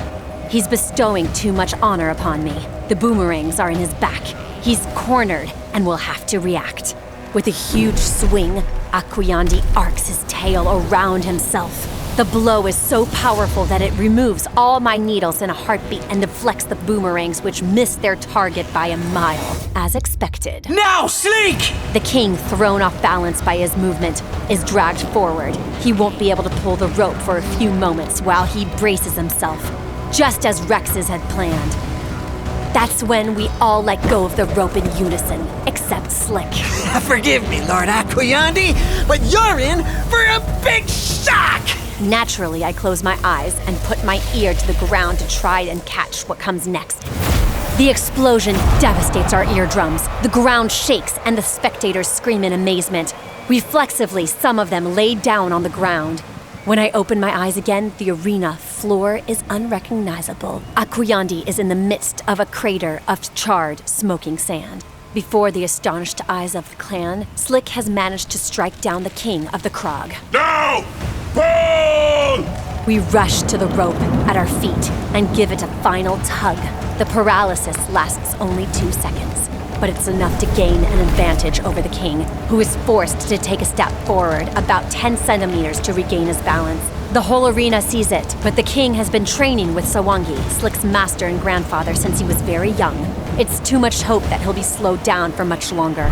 He's bestowing too much honor upon me. The boomerangs are in his back. He's cornered and will have to react. With a huge swing, Akuyandi arcs his tail around himself. The blow is so powerful that it removes all my needles in a heartbeat and deflects the boomerangs, which miss their target by a mile, as expected. Now, Sleek! The king, thrown off balance by his movement, is dragged forward. He won't be able to pull the rope for a few moments while he braces himself, just as Rex's had planned. That's when we all let go of the rope in unison, except Slick. Forgive me, Lord Akuyandi, but you're in for a big shock! Naturally, I close my eyes and put my ear to the ground to try and catch what comes next. The explosion devastates our eardrums. The ground shakes and the spectators scream in amazement. Reflexively, some of them lay down on the ground. When I open my eyes again, the arena floor is unrecognizable. Akuyandi is in the midst of a crater of charred, smoking sand. Before the astonished eyes of the clan, Slick has managed to strike down the king of the Kragh. Now! Pull! We rush to the rope at our feet and give it a final tug. The paralysis lasts only 2 seconds, but it's enough to gain an advantage over the king, who is forced to take a step forward about 10 centimeters to regain his balance. The whole arena sees it, but the king has been training with Sawangi, Slick's master and grandfather, since he was very young. It's too much hope that he'll be slowed down for much longer.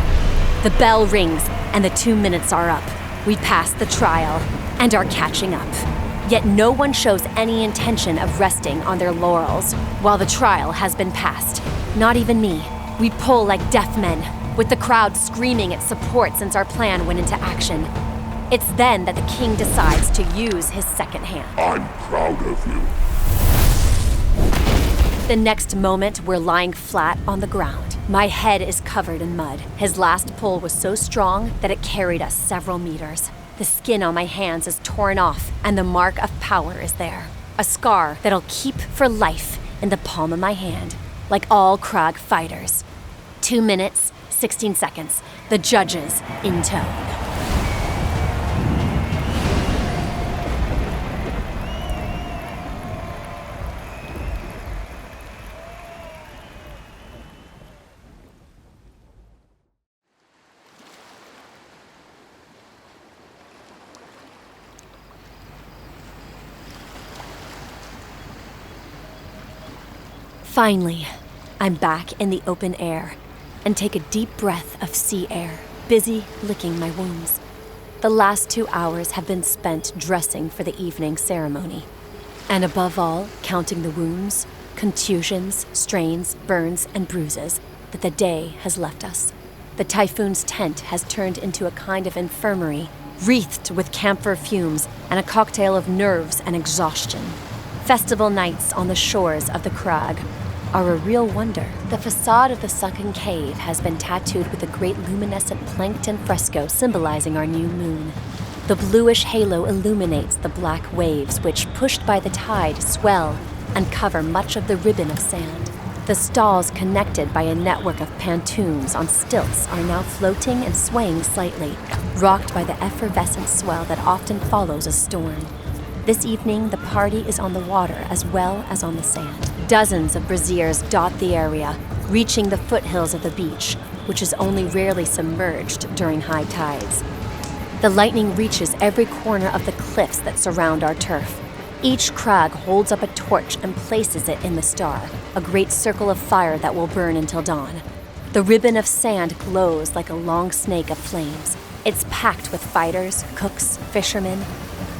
The bell rings, and the 2 minutes are up. We pass the trial and are catching up. Yet no one shows any intention of resting on their laurels while the trial has been passed. Not even me. We pull like deaf men, with the crowd screaming its support since our plan went into action. It's then that the king decides to use his second hand. I'm proud of you. The next moment, we're lying flat on the ground. My head is covered in mud. His last pull was so strong that it carried us several meters. The skin on my hands is torn off, and the mark of power is there. A scar that'll keep for life in the palm of my hand, like all Kragh fighters. 2 minutes, 16 seconds. The judges intone. Finally, I'm back in the open air and take a deep breath of sea air, busy licking my wounds. The last 2 hours have been spent dressing for the evening ceremony. And above all, counting the wounds, contusions, strains, burns, and bruises that the day has left us. The typhoon's tent has turned into a kind of infirmary, wreathed with camphor fumes and a cocktail of nerves and exhaustion. Festival nights on the shores of the Kragh are a real wonder. The facade of the sunken cave has been tattooed with a great luminescent plankton fresco symbolizing our new moon. The bluish halo illuminates the black waves which, pushed by the tide, swell and cover much of the ribbon of sand. The stalls connected by a network of pontoons on stilts are now floating and swaying slightly, rocked by the effervescent swell that often follows a storm. This evening, the party is on the water as well as on the sand. Dozens of braziers dot the area, reaching the foothills of the beach, which is only rarely submerged during high tides. The lightning reaches every corner of the cliffs that surround our turf. Each Kragh holds up a torch and places it in the star, a great circle of fire that will burn until dawn. The ribbon of sand glows like a long snake of flames. It's packed with fighters, cooks, fishermen.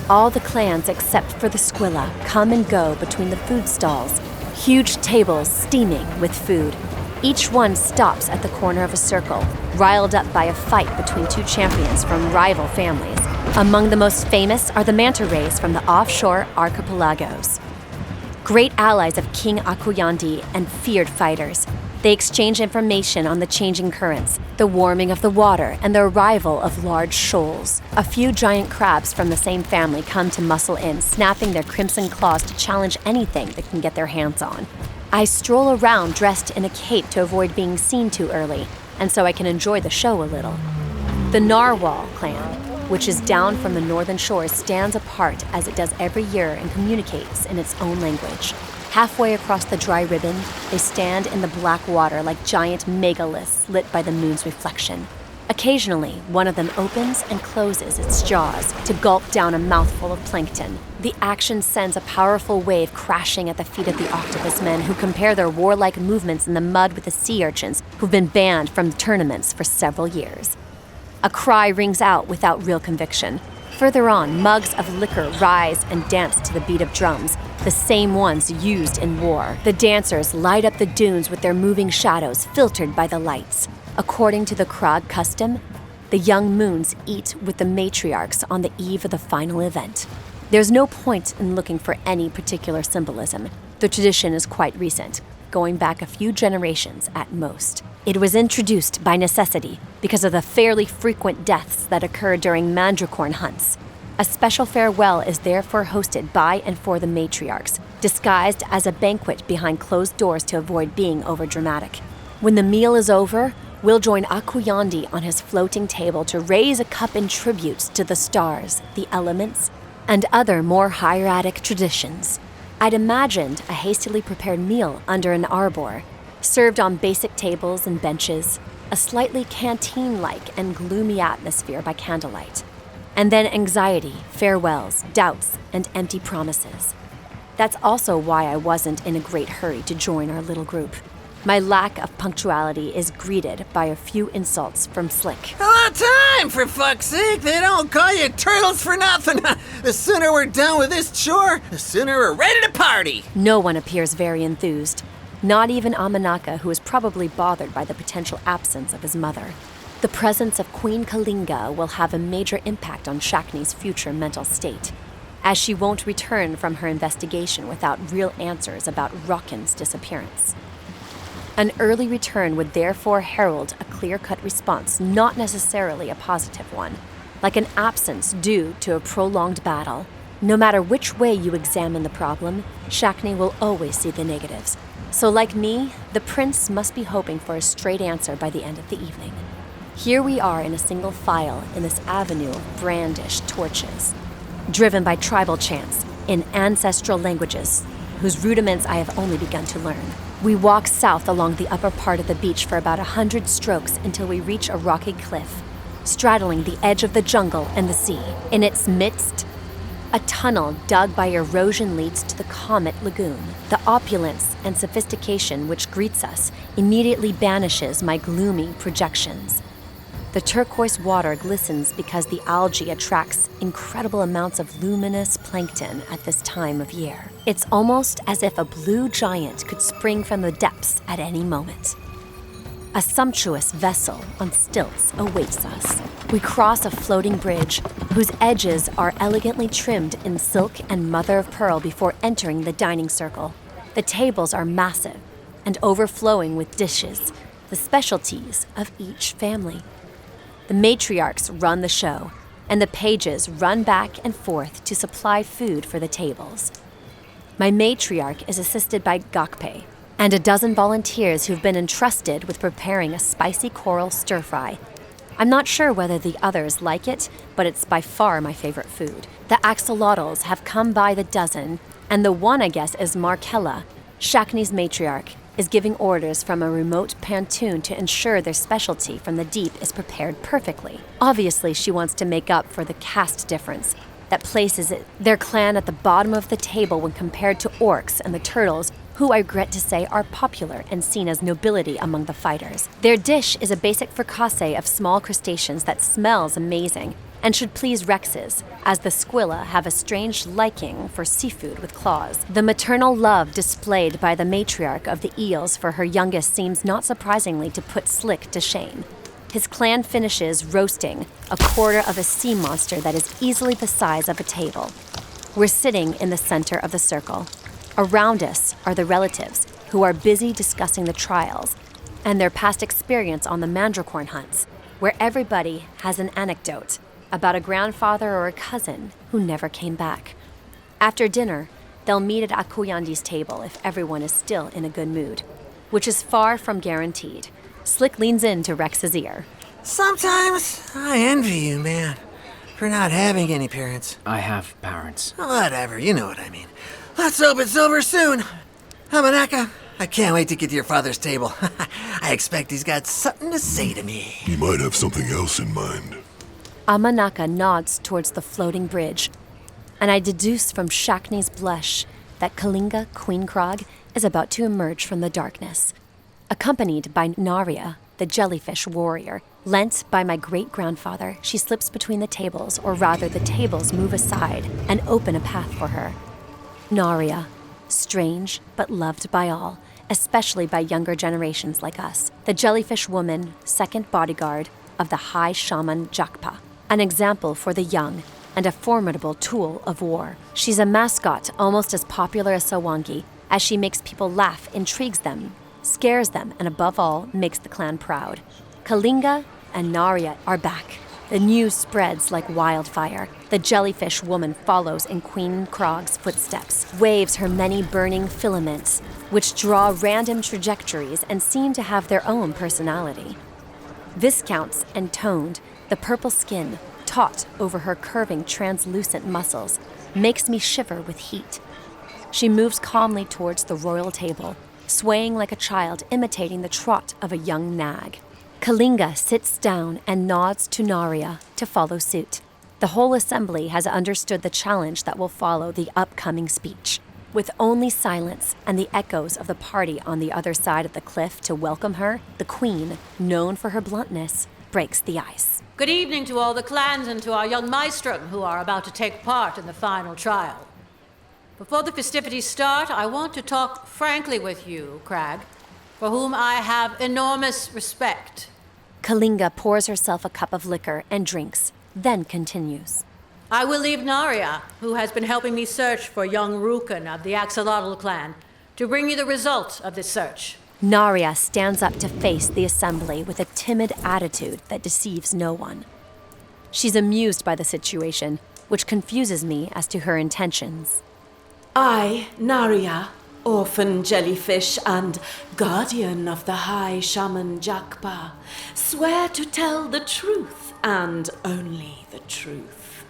All the clans except for the Squilla come and go between the food stalls, huge tables steaming with food. Each one stops at the corner of a circle, riled up by a fight between 2 champions from rival families. Among the most famous are the manta rays from the offshore archipelagos. Great allies of King Akuyandi and feared fighters. They exchange information on the changing currents, the warming of the water, and the arrival of large shoals. A few giant crabs from the same family come to muscle in, snapping their crimson claws to challenge anything they can get their hands on. I stroll around dressed in a cape to avoid being seen too early, and so I can enjoy the show a little. The Narwhal clan, which is down from the northern shores, stands apart as it does every year and communicates in its own language. Halfway across the dry ribbon, they stand in the black water like giant megaliths lit by the moon's reflection. Occasionally, one of them opens and closes its jaws to gulp down a mouthful of plankton. The action sends a powerful wave crashing at the feet of the octopus men, who compare their warlike movements in the mud with the sea urchins who've been banned from tournaments for several years. A cry rings out without real conviction. Further on, mugs of liquor rise and dance to the beat of drums, the same ones used in war. The dancers light up the dunes with their moving shadows filtered by the lights. According to the Kragh custom, the young moons eat with the matriarchs on the eve of the final event. There's no point in looking for any particular symbolism. The tradition is quite recent, going back a few generations at most. It was introduced by necessity because of the fairly frequent deaths that occurred during Mandricorn hunts. A special farewell is therefore hosted by and for the matriarchs, disguised as a banquet behind closed doors to avoid being overdramatic. When the meal is over, we'll join Akuyandi on his floating table to raise a cup in tribute to the stars, the elements, and other more hieratic traditions. I'd imagined a hastily prepared meal under an arbor, served on basic tables and benches, a slightly canteen-like and gloomy atmosphere by candlelight. And then anxiety, farewells, doubts, and empty promises. That's also why I wasn't in a great hurry to join our little group. My lack of punctuality is greeted by a few insults from Slick. A lot of time, for fuck's sake! They don't call you turtles for nothing! The sooner we're done with this chore, the sooner we're ready to party! No one appears very enthused. Not even Amanaka, who is probably bothered by the potential absence of his mother. The presence of Queen Kalinga will have a major impact on Shakni's future mental state, as she won't return from her investigation without real answers about Rookyn's disappearance. An early return would therefore herald a clear-cut response, not necessarily a positive one, like an absence due to a prolonged battle. No matter which way you examine the problem, Shakni will always see the negatives. So like me, the prince must be hoping for a straight answer by the end of the evening. Here we are in a single file in this avenue of brandished torches, driven by tribal chants in ancestral languages, whose rudiments I have only begun to learn. We walk south along the upper part of the beach for about 100 strokes until we reach a rocky cliff, straddling the edge of the jungle and the sea. In its midst, a tunnel dug by erosion leads to the Comet Lagoon. The opulence and sophistication which greets us immediately banishes my gloomy projections. The turquoise water glistens because the algae attracts incredible amounts of luminous plankton at this time of year. It's almost as if a blue giant could spring from the depths at any moment. A sumptuous vessel on stilts awaits us. We cross a floating bridge whose edges are elegantly trimmed in silk and mother of pearl before entering the dining circle. The tables are massive and overflowing with dishes, the specialties of each family. The matriarchs run the show, and the pages run back and forth to supply food for the tables. My matriarch is assisted by Gakpe and a dozen volunteers who've been entrusted with preparing a spicy coral stir-fry. I'm not sure whether the others like it, but it's by far my favorite food. The axolotls have come by the dozen, and the one I guess is Markella, Shakni's matriarch, is giving orders from a remote pontoon to ensure their specialty from the deep is prepared perfectly. Obviously, she wants to make up for the caste difference that places their clan at the bottom of the table when compared to orcs and the turtles, who I regret to say are popular and seen as nobility among the fighters. Their dish is a basic fricassee of small crustaceans that smells amazing and should please Rexes, as the Squilla have a strange liking for seafood with claws. The maternal love displayed by the matriarch of the eels for her youngest seems not surprisingly to put Slick to shame. His clan finishes roasting a quarter of a sea monster that is easily the size of a table. We're sitting in the center of the circle. Around us are the relatives, who are busy discussing the trials and their past experience on the Mandricorn hunts, where everybody has an anecdote about a grandfather or a cousin who never came back. After dinner, they'll meet at Akuyandi's table if everyone is still in a good mood, which is far from guaranteed. Slick leans into Rex's ear. Sometimes I envy you, man, for not having any parents. I have parents. Whatever, you know what I mean. Let's hope it's over soon. Hamanaka, I can't wait to get to your father's table. I expect he's got something to say to me. He might have something else in mind. Amanaka nods towards the floating bridge, and I deduce from Shakni's blush that Kalinga, Queen Kragh, is about to emerge from the darkness, accompanied by Noara, the jellyfish warrior. Lent by my great-grandfather, she slips between the tables, or rather the tables move aside and open a path for her. Noara, strange but loved by all, especially by younger generations like us. The jellyfish woman, second bodyguard of the high shaman Jakpa, an example for the young and a formidable tool of war. She's a mascot almost as popular as Sawangi, as she makes people laugh, intrigues them, scares them, and above all, makes the clan proud. Kalinga and Naria are back, The news spreads like wildfire. The jellyfish woman follows in Queen Kragh's footsteps, waves her many burning filaments, which draw random trajectories and seem to have their own personality. Viscounts and toned, the purple skin, taut over her curving translucent muscles, makes me shiver with heat. She moves calmly towards the royal table, swaying like a child imitating the trot of a young nag. Kalinga sits down and nods to Noara to follow suit. The whole assembly has understood the challenge that will follow the upcoming speech. With only silence and the echoes of the party on the other side of the cliff to welcome her, the queen, known for her bluntness, breaks the ice. Good evening to all the clans and to our young maestrum who are about to take part in the final trial. Before the festivities start, I want to talk frankly with you, Kragh, for whom I have enormous respect. Kalinga pours herself a cup of liquor and drinks, then continues. I will leave Noara, who has been helping me search for young Rookyn of the Axolotl clan, to bring you the results of this search. Noara stands up to face the assembly with a timid attitude that deceives no one. She's amused by the situation, which confuses me as to her intentions. I, Noara, orphan jellyfish and guardian of the High Shaman Jakpa, swear to tell the truth and only the truth.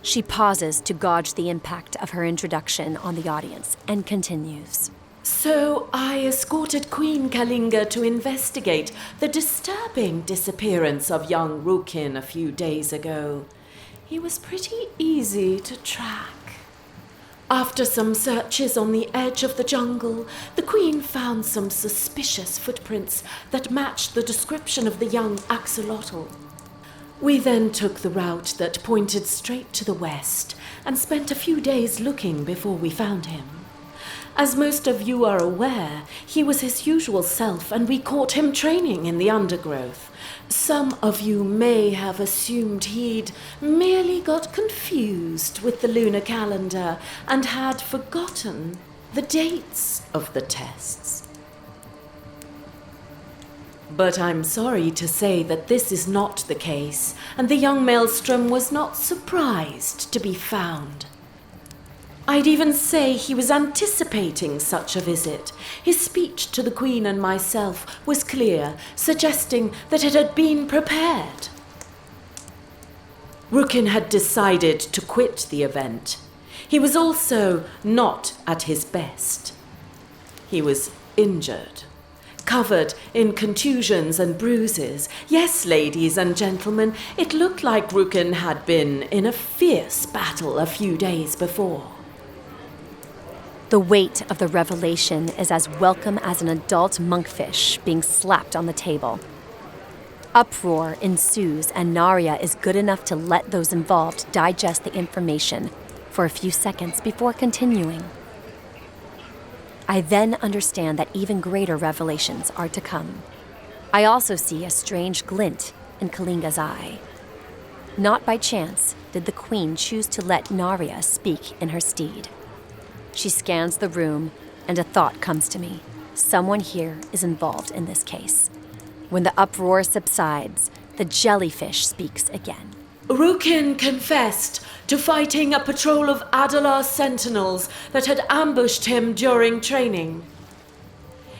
She pauses to gauge the impact of her introduction on the audience and continues. So I escorted Queen Kalinga to investigate the disturbing disappearance of young Rookyn a few days ago. He was pretty easy to track. After some searches on the edge of the jungle, the Queen found some suspicious footprints that matched the description of the young axolotl. We then took the route that pointed straight to the west and spent a few days looking before we found him. As most of you are aware, he was his usual self and we caught him training in the undergrowth. Some of you may have assumed he'd merely got confused with the lunar calendar and had forgotten the dates of the tests. But I'm sorry to say that this is not the case, and the young maelstrom was not surprised to be found. I'd even say he was anticipating such a visit. His speech to the Queen and myself was clear, suggesting that it had been prepared. Rookyn had decided to quit the event. He was also not at his best. He was injured, covered in contusions and bruises. Yes, ladies and gentlemen, it looked like Rookyn had been in a fierce battle a few days before. The weight of the revelation is as welcome as an adult monkfish being slapped on the table. Uproar ensues, and Noara is good enough to let those involved digest the information for a few seconds before continuing. I then understand that even greater revelations are to come. I also see a strange glint in Kalinga's eye. Not by chance did the Queen choose to let Noara speak in her stead. She scans the room, and a thought comes to me. Someone here is involved in this case. When the uproar subsides, the jellyfish speaks again. Rookyn confessed to fighting a patrol of Adalar sentinels that had ambushed him during training.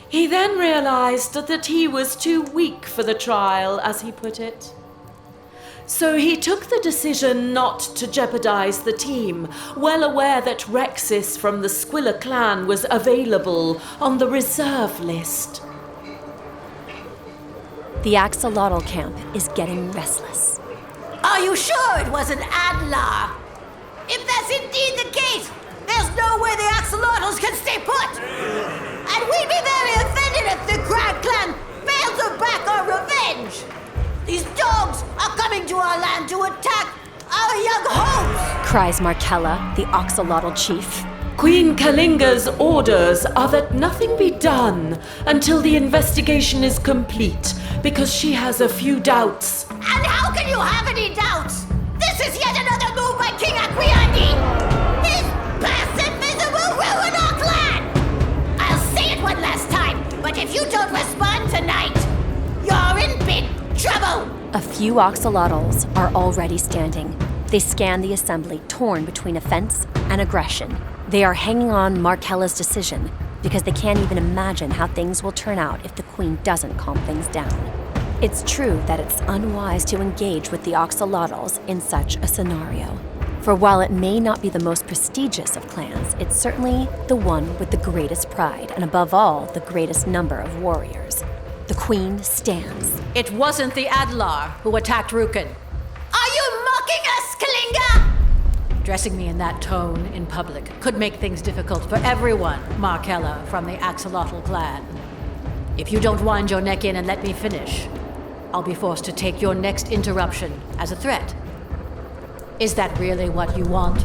He then realized that he was too weak for the trial, as he put it. So he took the decision not to jeopardize the team, well aware that Rexis from the Squilla clan was available on the reserve list. The axolotl camp is getting restless. Are you sure it wasn't Adlar? If that's indeed the case, there's no way the axolotls can stay put! And we'd be very offended if the Kragh clan failed to back our revenge! These dogs are coming to our land to attack our young hopes! Cries Markella, the axolotl chief. Queen Kalinga's orders are that nothing be done until the investigation is complete, because she has a few doubts. And how can you have any doubts? This is yet another move by King Akwiandi! His pacifism will ruin our clan! I'll say it one last time, but if you don't respond tonight, you're in big trouble! A few oxalotls are already standing. They scan the assembly, torn between offense and aggression. They are hanging on Markella's decision because they can't even imagine how things will turn out if the Queen doesn't calm things down. It's true that it's unwise to engage with the oxalotls in such a scenario. For while it may not be the most prestigious of clans, it's certainly the one with the greatest pride, and above all, the greatest number of warriors. The Queen stands. It wasn't the Adlar who attacked Rookyn. Are you mocking us, Kalinga? Dressing me in that tone in public could make things difficult for everyone, Markella from the Axolotl clan. If you don't wind your neck in and let me finish, I'll be forced to take your next interruption as a threat. Is that really what you want?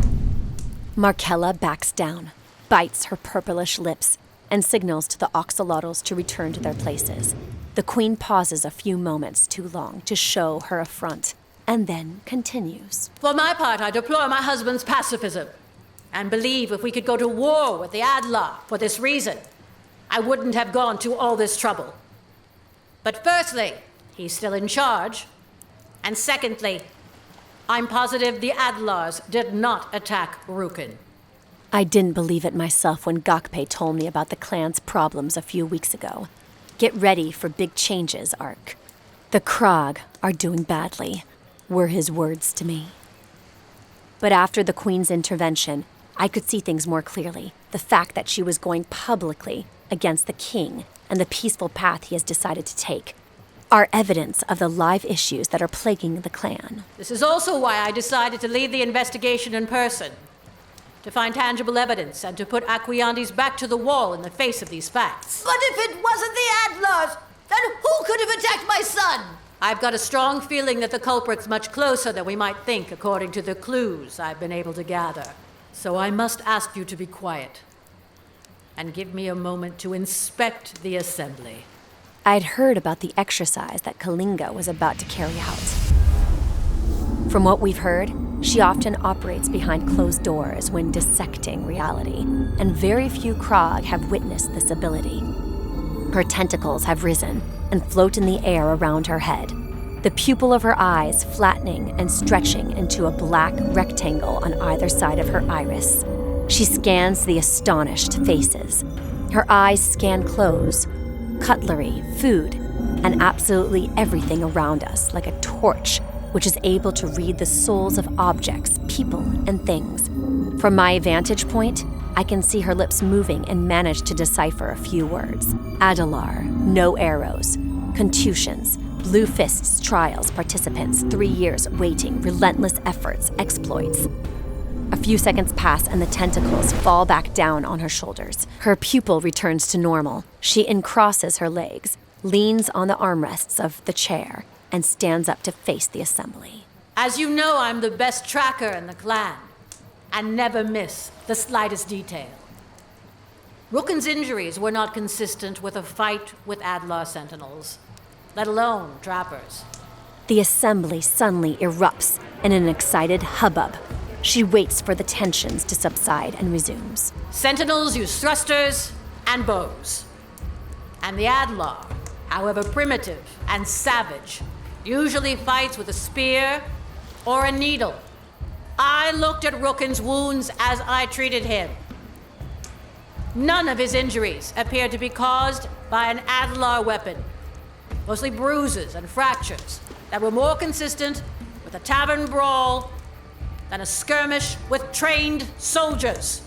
Markella backs down, bites her purplish lips, and signals to the oxalotls to return to their places. The Queen pauses a few moments too long to show her affront, and then continues. For my part, I deplore my husband's pacifism, and believe if we could go to war with the Adlar for this reason, I wouldn't have gone to all this trouble. But firstly, he's still in charge, and secondly, I'm positive the Adlars did not attack Rookyn. I didn't believe it myself when Gokpe told me about the clan's problems a few weeks ago. Get ready for big changes, Ark. The Kragh are doing badly, were his words to me. But after the Queen's intervention, I could see things more clearly. The fact that she was going publicly against the King and the peaceful path he has decided to take are evidence of the live issues that are plaguing the clan. This is also why I decided to lead the investigation in person, to find tangible evidence and to put Aquiandes back to the wall in the face of these facts. But if it wasn't the Adlars, then who could have attacked my son? I've got a strong feeling that the culprit's much closer than we might think, according to the clues I've been able to gather. So I must ask you to be quiet and give me a moment to inspect the assembly. I'd heard about the exercise that Kalinga was about to carry out. From what we've heard, she often operates behind closed doors when dissecting reality, and very few Kragh have witnessed this ability. Her tentacles have risen and float in the air around her head, the pupil of her eyes flattening and stretching into a black rectangle on either side of her iris. She scans the astonished faces. Her eyes scan clothes, cutlery, food, and absolutely everything around us like a torch which is able to read the souls of objects, people, and things. From my vantage point, I can see her lips moving and manage to decipher a few words. Adalar, no arrows, contusions, blue fists, trials, participants, 3 years, waiting, relentless efforts, exploits. A few seconds pass and the tentacles fall back down on her shoulders. Her pupil returns to normal. She uncrosses her legs, leans on the armrests of the chair, and stands up to face the assembly. As you know, I'm the best tracker in the clan, and never miss the slightest detail. Rookyn's injuries were not consistent with a fight with Adlar sentinels, let alone trappers. The assembly suddenly erupts in an excited hubbub. She waits for the tensions to subside and resumes. Sentinels use thrusters and bows. And the Adlar, however primitive and savage, usually fights with a spear or a needle. I looked at Rookyn's wounds as I treated him. None of his injuries appeared to be caused by an Adlar weapon, mostly bruises and fractures that were more consistent with a tavern brawl than a skirmish with trained soldiers.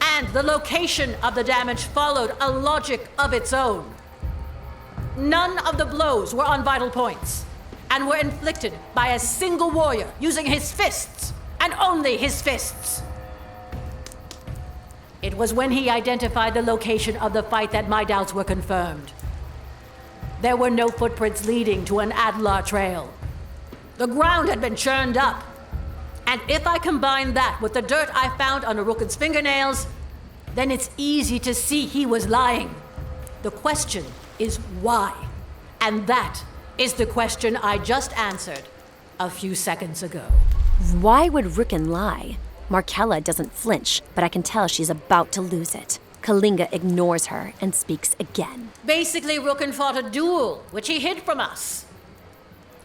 And the location of the damage followed a logic of its own. None of the blows were on vital points, and were inflicted by a single warrior using his fists, and only his fists. It was when he identified the location of the fight that my doubts were confirmed. There were no footprints leading to an Adlar trail. The ground had been churned up, and if I combine that with the dirt I found under Rookyn's fingernails, then it's easy to see he was lying. The question is why? And that is the question I just answered a few seconds ago. Why would Rookyn lie? Markella doesn't flinch, but I can tell she's about to lose it. Kalinga ignores her and speaks again. Basically, Rookyn fought a duel, which he hid from us.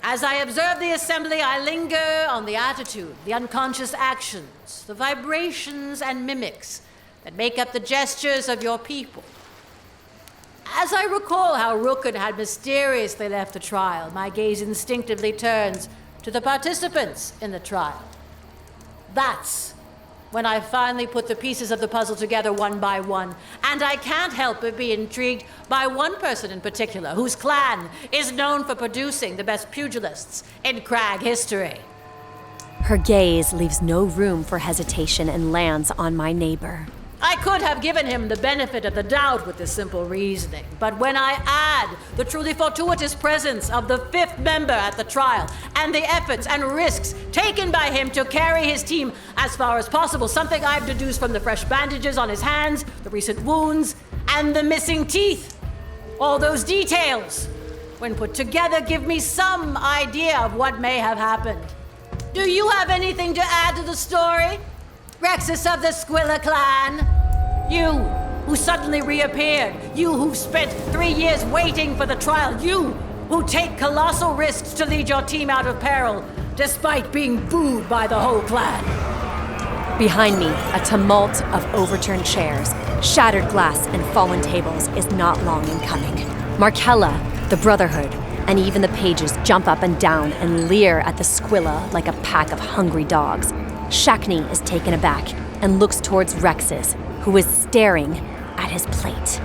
As I observe the assembly, I linger on the attitude, the unconscious actions, the vibrations and mimics that make up the gestures of your people. As I recall how Rookyn had mysteriously left the trial, my gaze instinctively turns to the participants in the trial. That's when I finally put the pieces of the puzzle together one by one, and I can't help but be intrigued by one person in particular, whose clan is known for producing the best pugilists in Kragh history. Her gaze leaves no room for hesitation and lands on my neighbor. I could have given him the benefit of the doubt with this simple reasoning, but when I add the truly fortuitous presence of the fifth member at the trial and the efforts and risks taken by him to carry his team as far as possible, something I've deduced from the fresh bandages on his hands, the recent wounds, and the missing teeth, all those details, when put together, give me some idea of what may have happened. Do you have anything to add to the story, Rexus of the Squilla clan? You, who suddenly reappeared. You who've spent 3 years waiting for the trial. You, who take colossal risks to lead your team out of peril, despite being booed by the whole clan. Behind me, a tumult of overturned chairs, shattered glass, and fallen tables is not long in coming. Markella, the Brotherhood, and even the pages jump up and down and leer at the Squilla like a pack of hungry dogs. Shakni is taken aback and looks towards Rexus, who is staring at his plate.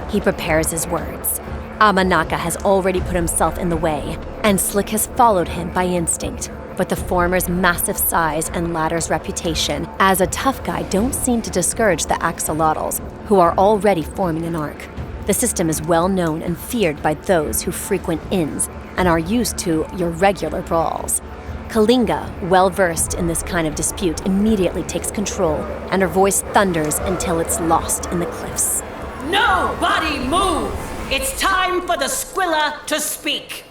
He prepares his words. Amanaka has already put himself in the way, and Slick has followed him by instinct. But the former's massive size and latter's reputation as a tough guy don't seem to discourage the axolotls, who are already forming an arc. The system is well known and feared by those who frequent inns and are used to your regular brawls. Kalinga, well-versed in this kind of dispute, immediately takes control, and her voice thunders until it's lost in the cliffs. Nobody move! It's time for the Squilla to speak!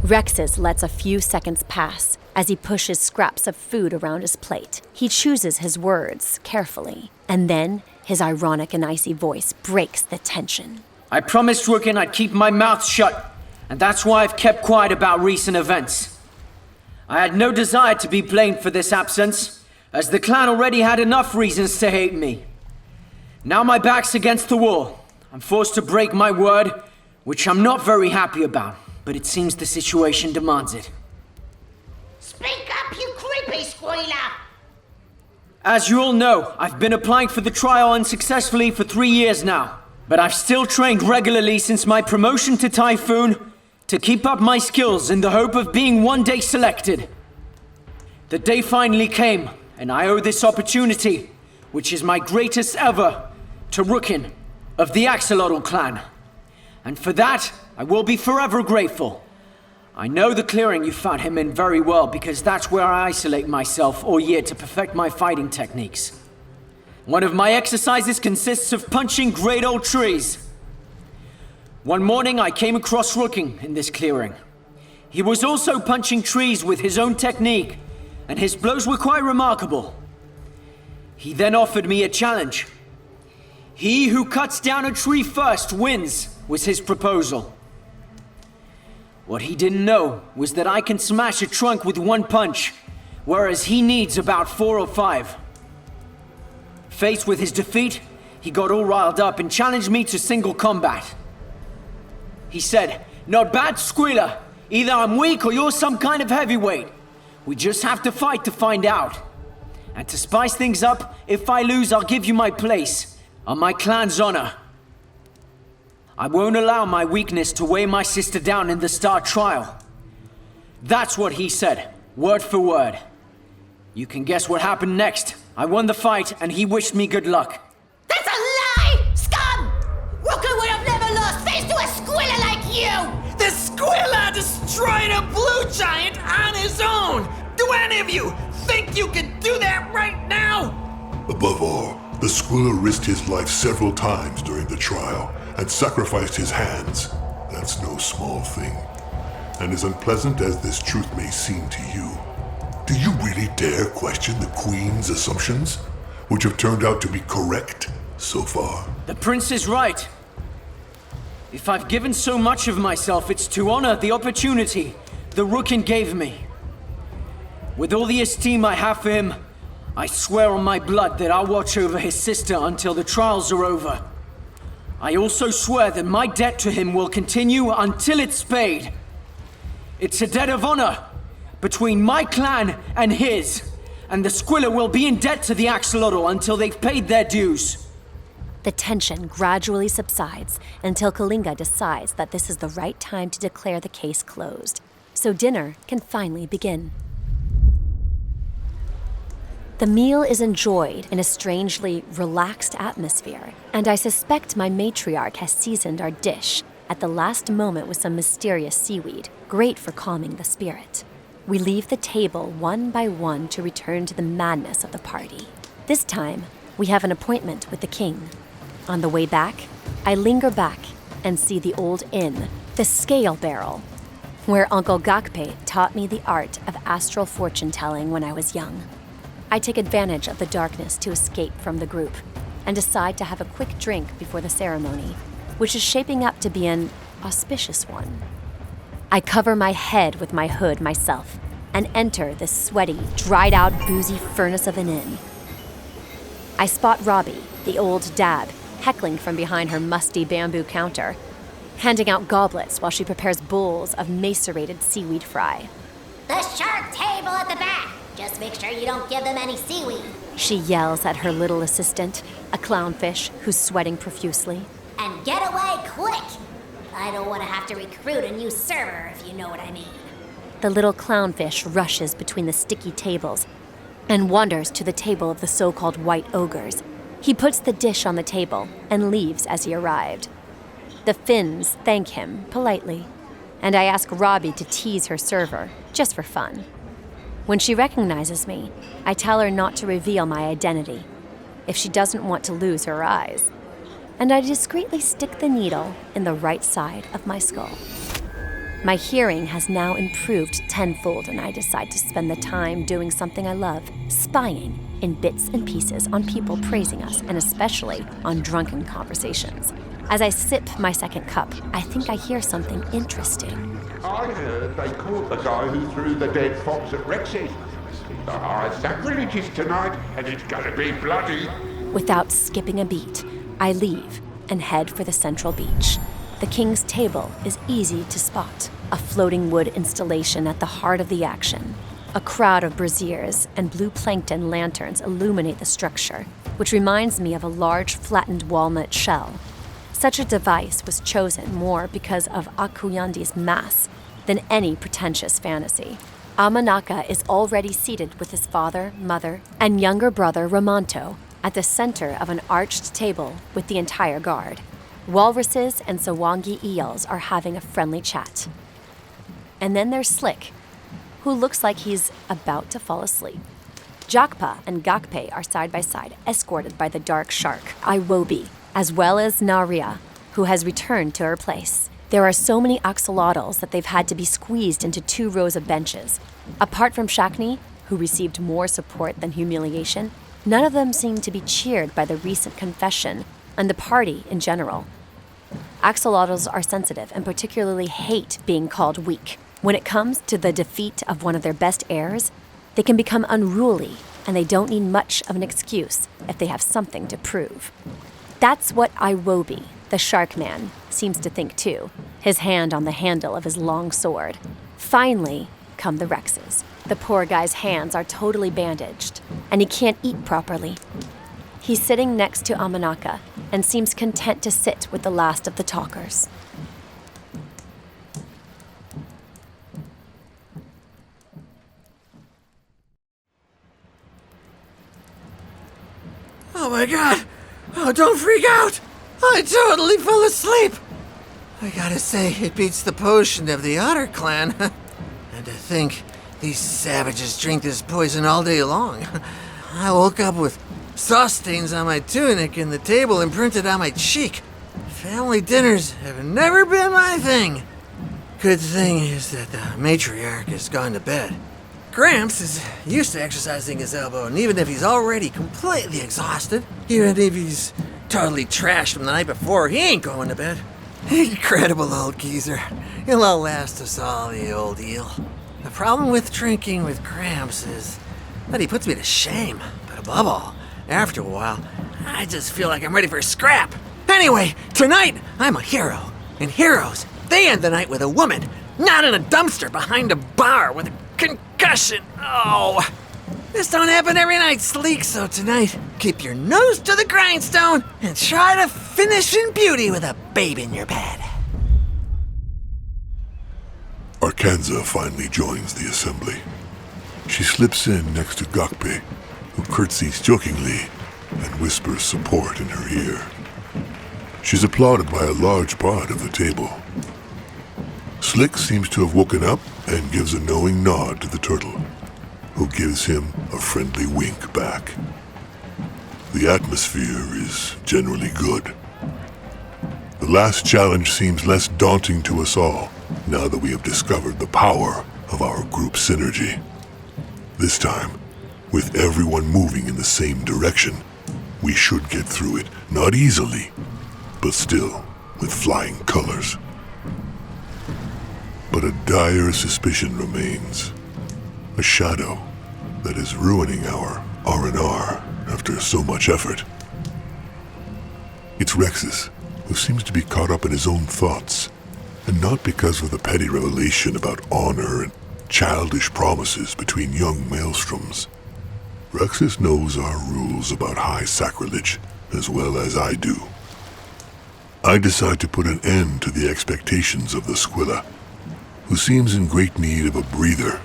Rexus lets a few seconds pass as he pushes scraps of food around his plate. He chooses his words carefully, and then his ironic and icy voice breaks the tension. I promised Rookyn I'd keep my mouth shut, and that's why I've kept quiet about recent events. I had no desire to be blamed for this absence, as the clan already had enough reasons to hate me. Now my back's against the wall. I'm forced to break my word, which I'm not very happy about, but it seems the situation demands it. Speak up, you creepy squealer! As you all know, I've been applying for the trial unsuccessfully for 3 years now, but I've still trained regularly since my promotion to Typhoon to keep up my skills in the hope of being one day selected. The day finally came, and I owe this opportunity, which is my greatest ever, to Rookyn of the Axolotl clan. And for that, I will be forever grateful. I know the clearing you found him in very well, because that's where I isolate myself all year to perfect my fighting techniques. One of my exercises consists of punching great old trees. One morning I came across Rookyn in this clearing. He was also punching trees with his own technique, and his blows were quite remarkable. He then offered me a challenge. He who cuts down a tree first wins, was his proposal. What he didn't know was that I can smash a trunk with one punch, whereas he needs about 4 or 5. Faced with his defeat, he got all riled up and challenged me to single combat. He said, "Not bad, Squealer. Either I'm weak or you're some kind of heavyweight. We just have to fight to find out. And to spice things up, if I lose, I'll give you my place, on my clan's honor. I won't allow my weakness to weigh my sister down in the Star Trial." That's what he said, word for word. You can guess what happened next. I won the fight, and he wished me good luck. That's a lie! Scum! Rookyn would have never lost face to a squilla like you! The Squilla destroyed a blue giant on his own! Do any of you think you can do that right now? Above all, the Squilla risked his life several times during the trial and sacrificed his hands. That's no small thing. And as unpleasant as this truth may seem to you, do you really dare question the Queen's assumptions, which have turned out to be correct so far? The Prince is right. If I've given so much of myself, it's to honor the opportunity the Rookyn gave me. With all the esteem I have for him, I swear on my blood that I'll watch over his sister until the trials are over. I also swear that my debt to him will continue until it's paid. It's a debt of honor between my clan and his, and the Squiller will be in debt to the Axolotl until they've paid their dues. The tension gradually subsides until Kalinga decides that this is the right time to declare the case closed, so dinner can finally begin. The meal is enjoyed in a strangely relaxed atmosphere, and I suspect my matriarch has seasoned our dish at the last moment with some mysterious seaweed, great for calming the spirit. We leave the table one by one to return to the madness of the party. This time, we have an appointment with the king. On the way back, I linger back and see the old inn, the Scale Barrel, where Uncle Gakpe taught me the art of astral fortune-telling when I was young. I take advantage of the darkness to escape from the group and decide to have a quick drink before the ceremony, which is shaping up to be an auspicious one. I cover my head with my hood myself and enter this sweaty, dried-out, boozy furnace of an inn. I spot Robbie, the old dab, heckling from behind her musty bamboo counter, handing out goblets while she prepares bowls of macerated seaweed fry. The shark table at the back. Just make sure you don't give them any seaweed. She yells at her little assistant, a clownfish who's sweating profusely. And get away quick. I don't want to have to recruit a new server, if you know what I mean. The little clownfish rushes between the sticky tables and wanders to the table of the so-called white ogres. He puts the dish on the table and leaves as he arrived. The Finns thank him politely, and I ask Robbie to tease her server, just for fun. When she recognizes me, I tell her not to reveal my identity, if she doesn't want to lose her eyes, and I discreetly stick the needle in the right side of my skull. My hearing has now improved tenfold, and I decide to spend the time doing something I love, spying in bits and pieces on people praising us, and especially on drunken conversations. As I sip my second cup, I think I hear something interesting. I heard they caught the guy who threw the dead fox at Rex's. The high sacrilege is tonight, and it's gonna be bloody. Without skipping a beat, I leave and head for the central beach. The king's table is easy to spot, a floating wood installation at the heart of the action. A crowd of braziers and blue plankton lanterns illuminate the structure, which reminds me of a large flattened walnut shell. Such a device was chosen more because of Akuyandi's mass than any pretentious fantasy. Amanaka is already seated with his father, mother, and younger brother Ramanto at the center of an arched table with the entire guard. Walruses and Sawangi eels are having a friendly chat. And then there's Slick, who looks like he's about to fall asleep. Jakpa and Gakpe are side by side, escorted by the dark shark, Iwobi, as well as Naria, who has returned to her place. There are so many axolotls that they've had to be squeezed into 2 rows of benches. Apart from Shakni, who received more support than humiliation, none of them seem to be cheered by the recent confession and the party in general. Axolotls are sensitive and particularly hate being called weak. When it comes to the defeat of one of their best heirs, they can become unruly, and they don't need much of an excuse if they have something to prove. That's what Iwobi, the shark man, seems to think too, his hand on the handle of his long sword. Finally come the Rexes. The poor guy's hands are totally bandaged, and he can't eat properly. He's sitting next to Amanaka and seems content to sit with the last of the talkers. Oh my god! Oh, don't freak out! I totally fell asleep! I gotta say, it beats the potion of the Otter Clan. And to think, these savages drink this poison all day long. I woke up with sauce stains on my tunic and the table imprinted on my cheek. Family dinners have never been my thing. Good thing is that the matriarch has gone to bed. Gramps is used to exercising his elbow, and even if he's already completely exhausted, even if he's totally trashed from the night before, he ain't going to bed. Incredible old geezer. He'll outlast us all, the old eel. The problem with drinking with Gramps is that he puts me to shame. But above all, after a while, I just feel like I'm ready for a scrap. Anyway, tonight, I'm a hero. And heroes, they end the night with a woman, not in a dumpster behind a bar with a concussion. Oh, this don't happen every night, Sleek, so tonight, keep your nose to the grindstone and try to finish in beauty with a babe in your bed. Arkanza finally joins the assembly. She slips in next to Gokpe, who curtsies jokingly and whispers support in her ear. She's applauded by a large part of the table. Slick seems to have woken up and gives a knowing nod to the turtle, who gives him a friendly wink back. The atmosphere is generally good. The last challenge seems less daunting to us all now that we have discovered the power of our group synergy. This time, with everyone moving in the same direction, we should get through it, not easily, but still with flying colors. But a dire suspicion remains, a shadow that is ruining our R&R after so much effort. It's Rexus, who seems to be caught up in his own thoughts, and not because of the petty revelation about honor and childish promises between young maelstroms. Rexus knows our rules about high sacrilege as well as I do. I decide to put an end to the expectations of the Squilla, who seems in great need of a breather,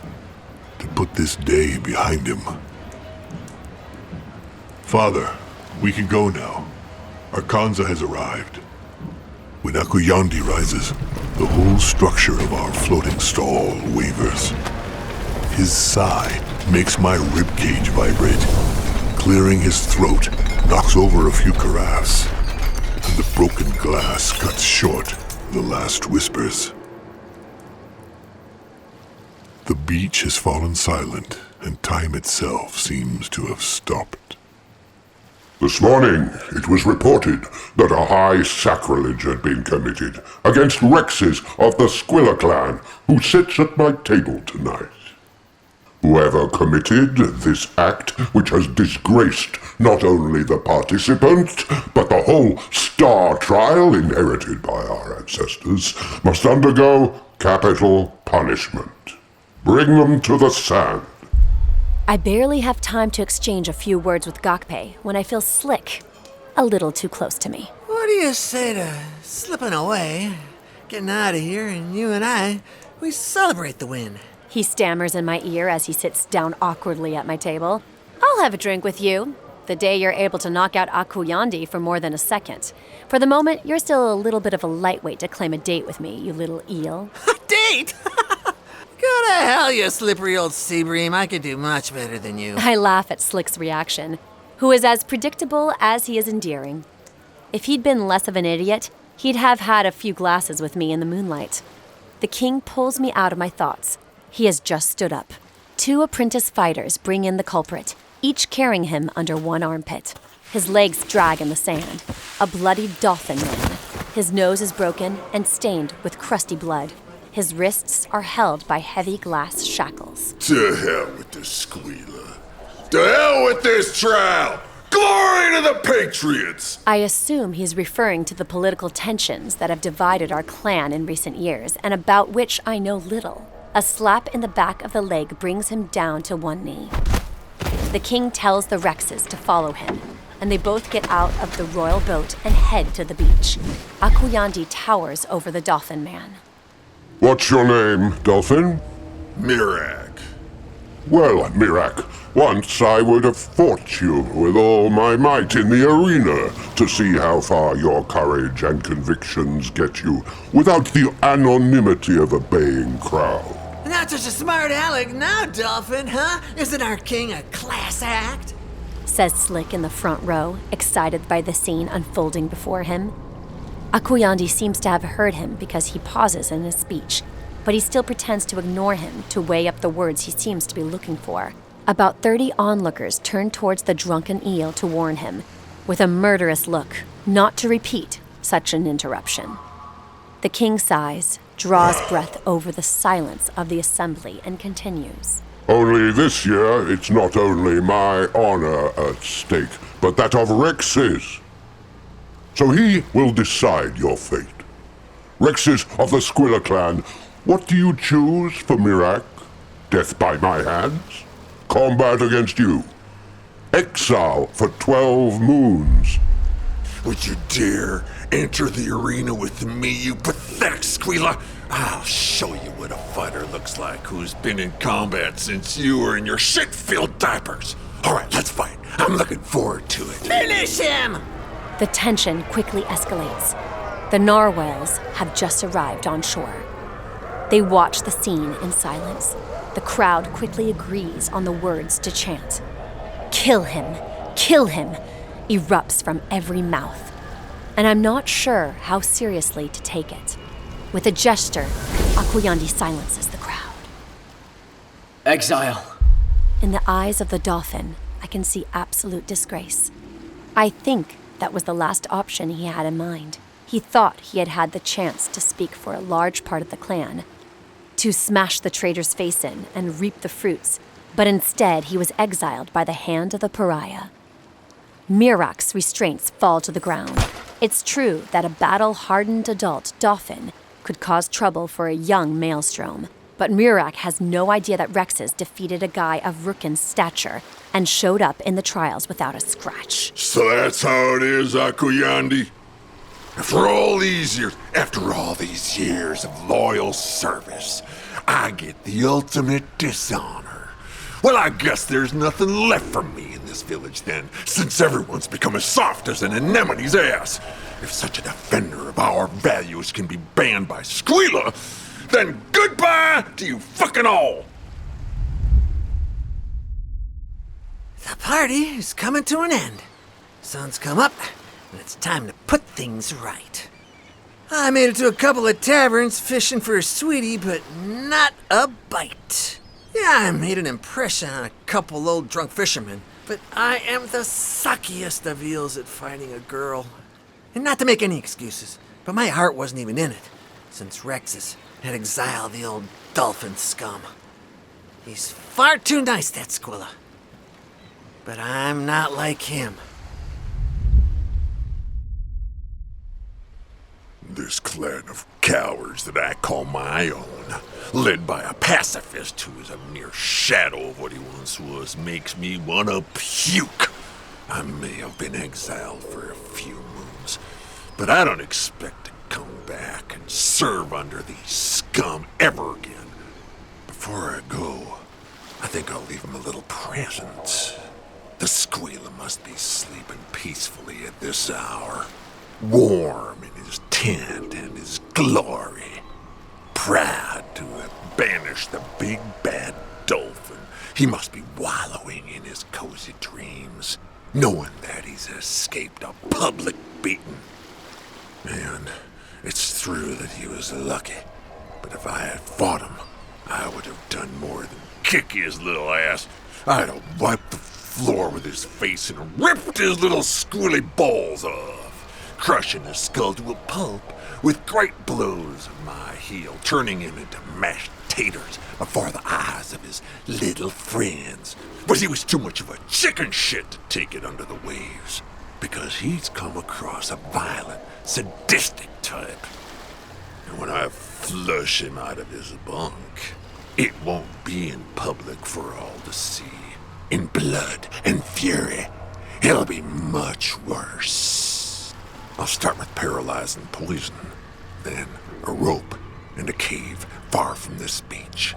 to put this day behind him. Father, we can go now. Arkanza has arrived. When Akuyandi rises, the whole structure of our floating stall wavers. His sigh makes my ribcage vibrate. Clearing his throat knocks over a few carafes, and the broken glass cuts short the last whispers. The beach has fallen silent, and time itself seems to have stopped. This morning, it was reported that a high sacrilege had been committed against Rexes of the Squilla clan, who sits at my table tonight. Whoever committed this act, which has disgraced not only the participant, but the whole star trial inherited by our ancestors, must undergo capital punishment. Bring them to the sand. I barely have time to exchange a few words with Gokpe when I feel Slick a little too close to me. What do you say to slipping away, getting out of here, and you and I, we celebrate the win? He stammers in my ear as he sits down awkwardly at my table. I'll have a drink with you, the day you're able to knock out Akuyandi for more than a second. For the moment, you're still a little bit of a lightweight to claim a date with me, you little eel. A date? Go to hell, you slippery old sea bream. I could do much better than you. I laugh at Slick's reaction, who is as predictable as he is endearing. If he'd been less of an idiot, he'd have had a few glasses with me in the moonlight. The king pulls me out of my thoughts. He has just stood up. 2 apprentice fighters bring in the culprit, each carrying him under one armpit. His legs drag in the sand. A bloody dolphin man. His nose is broken and stained with crusty blood. His wrists are held by heavy glass shackles. To hell with this squealer. To hell with this trial. Glory to the Patriots! I assume he's referring to the political tensions that have divided our clan in recent years, and about which I know little. A slap in the back of the leg brings him down to one knee. The king tells the Rexes to follow him, and they both get out of the royal boat and head to the beach. Akuyandi towers over the dolphin man. What's your name, Dolphin? Mirak. Well, Mirak, once I would have fought you with all my might in the arena to see how far your courage and convictions get you without the anonymity of a baying crowd. Not such a smart aleck now, Dolphin, huh? Isn't our king a class act? Says Slick in the front row, excited by the scene unfolding before him. Akuyandi seems to have heard him because he pauses in his speech, but he still pretends to ignore him to weigh up the words he seems to be looking for. About 30 onlookers turn towards the drunken eel to warn him, with a murderous look, not to repeat such an interruption. The king sighs, draws breath over the silence of the assembly, and continues. Only this year, it's not only my honor at stake, but that of Rex's. So he will decide your fate. Rex's of the Squilla clan, what do you choose for Mirac? Death by my hands? Combat against you? Exile for 12 moons? Would you dare enter the arena with me, you pathetic squealer? I'll show you what a fighter looks like who's been in combat since you were in your shit-filled diapers. All right, let's fight. I'm looking forward to it. Finish him! The tension quickly escalates. The narwhals have just arrived on shore. They watch the scene in silence. The crowd quickly agrees on the words to chant. Kill him! Kill him! Erupts from every mouth. And I'm not sure how seriously to take it. With a gesture, Akoyandi silences the crowd. Exile. In the eyes of the dolphin, I can see absolute disgrace. I think that was the last option he had in mind. He thought he had had the chance to speak for a large part of the clan, to smash the traitor's face in and reap the fruits, but instead he was exiled by the hand of the pariah. Mirac's restraints fall to the ground. It's true that a battle-hardened adult dolphin could cause trouble for a young maelstrom, but Mirac has no idea that Rex's defeated a guy of Rookyn's stature and showed up in the trials without a scratch. So that's how it is, Akoyandi? After all these years of loyal service, I get the ultimate dishonor. Well, I guess there's nothing left for me in this village then, since everyone's become as soft as an anemone's ass. If such a defender of our values can be banned by Squealer, then goodbye to you fucking all! The party is coming to an end. Sun's come up, and it's time to put things right. I made it to a couple of taverns fishing for a sweetie, but not a bite. Yeah, I made an impression on a couple old drunk fishermen, but I am the suckiest of eels at finding a girl. And not to make any excuses, but my heart wasn't even in it, since Rex's had exiled the old dolphin scum. He's far too nice, that Squilla. But I'm not like him. This clan of cowards that I call my own, led by a pacifist who is a mere shadow of what he once was, makes me want to puke. I may have been exiled for a few moons, but I don't expect to come back and serve under these scum ever again. Before I go, I think I'll leave him a little present. The Squealer must be sleeping peacefully at this hour, warm in his tent and his glory, proud to have banished the big bad dolphin. He must be wallowing in his cozy dreams, knowing that he's escaped a public beating. And it's true that he was lucky, but if I had fought him, I would have done more than kick his little ass. I'd have wiped the floor with his face and ripped his little squilly balls off, crushing his skull to a pulp with great blows of my heel, turning him into mashed taters before the eyes of his little friends. But he was too much of a chicken shit to take it under the waves, because he's come across a violent, sadistic type. And when I flush him out of his bunk, it won't be in public for all to see. In blood and fury, it'll be much worse. I'll start with paralyzing poison, then a rope and a cave far from this beach.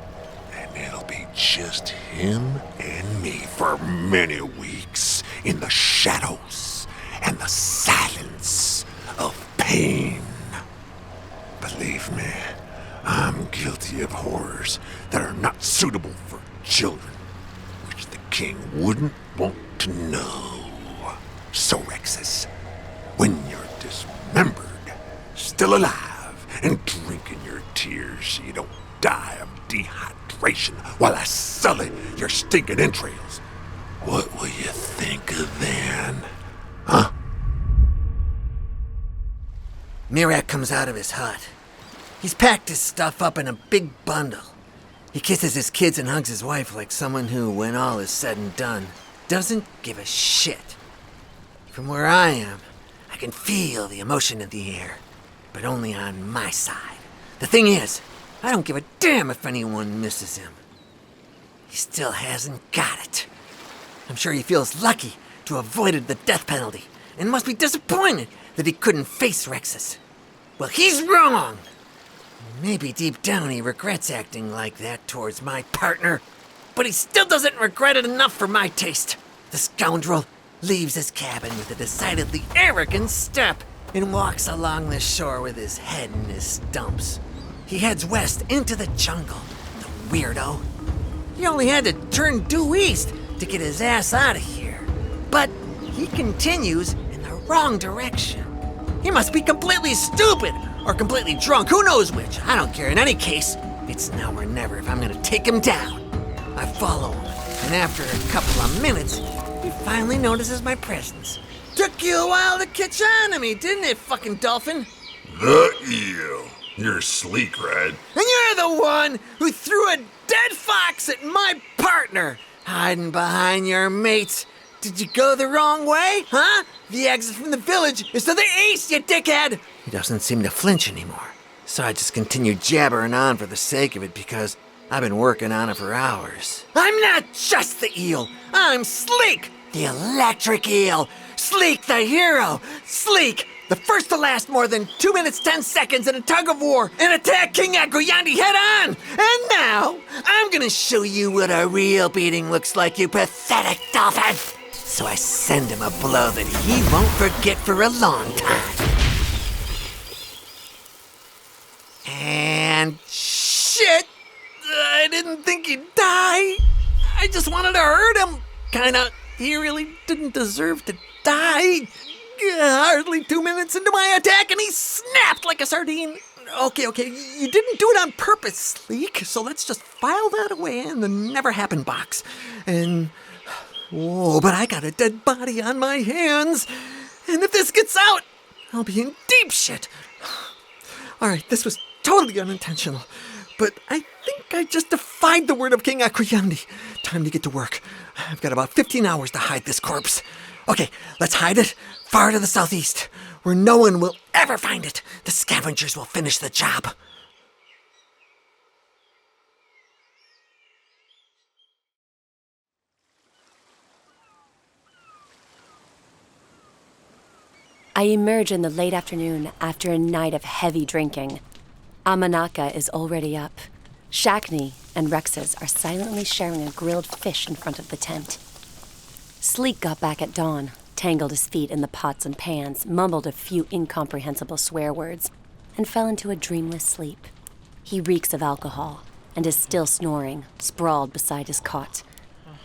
And it'll be just him and me for many weeks in the shadows and the silence of pain. Believe me, I'm guilty of horrors that are not suitable for children, which the king wouldn't want to know. So, Rexus, when you're dismembered, still alive, and drinking your tears so you don't die of dehydration while I sully your stinking entrails, what will you think of then? Huh? Mirac comes out of his hut. He's packed his stuff up in a big bundle. He kisses his kids and hugs his wife like someone who, when all is said and done, doesn't give a shit. From where I am, I can feel the emotion in the air, but only on my side. The thing is, I don't give a damn if anyone misses him. He still hasn't got it. I'm sure he feels lucky to have avoided the death penalty, and must be disappointed that he couldn't face Rexus. Well, he's wrong! Maybe deep down he regrets acting like that towards my partner, but he still doesn't regret it enough for my taste. The scoundrel leaves his cabin with a decidedly arrogant step and walks along the shore with his head in his stumps. He heads west into the jungle, the weirdo. He only had to turn due east to get his ass out of here. But he continues in the wrong direction. He must be completely stupid or completely drunk, who knows which. I don't care. In any case, it's now or never if I'm gonna take him down. I follow him, and after a couple of minutes, he finally notices my presence. Took you a while to catch on to me, didn't it, fucking dolphin? The eel. You're sleek, Red. And you're the one who threw a dead fox at my partner, hiding behind your mates. Did you go the wrong way, huh? The exit from the village is to the east, you dickhead! He doesn't seem to flinch anymore, so I just continue jabbering on for the sake of it because I've been working on it for hours. I'm not just the eel, I'm Sleek, the electric eel. Sleek the hero. Sleek, the first to last more than 2 minutes 10 seconds in a tug of war and attack King Agroyandi head on. And now, I'm gonna show you what a real beating looks like, you pathetic dolphin. So I send him a blow that he won't forget for a long time. And shit, I didn't think he'd die. I just wanted to hurt him. Kinda, he really didn't deserve to die. Hardly 2 minutes into my attack and he snapped like a sardine. Okay, you didn't do it on purpose, Sleek, so let's just file that away in the never happened box. And, oh, but I got a dead body on my hands. And if this gets out, I'll be in deep shit. All right, this was totally unintentional, but I think I just defied the word of King Agroyandi. Time to get to work. I've got about 15 hours to hide this corpse. Okay, let's hide it far to the southeast, where no one will ever find it. The scavengers will finish the job. I emerge in the late afternoon after a night of heavy drinking. Amanaka is already up. Shakni and Rexes are silently sharing a grilled fish in front of the tent. Sleek got back at dawn, tangled his feet in the pots and pans, mumbled a few incomprehensible swear words, and fell into a dreamless sleep. He reeks of alcohol and is still snoring, sprawled beside his cot.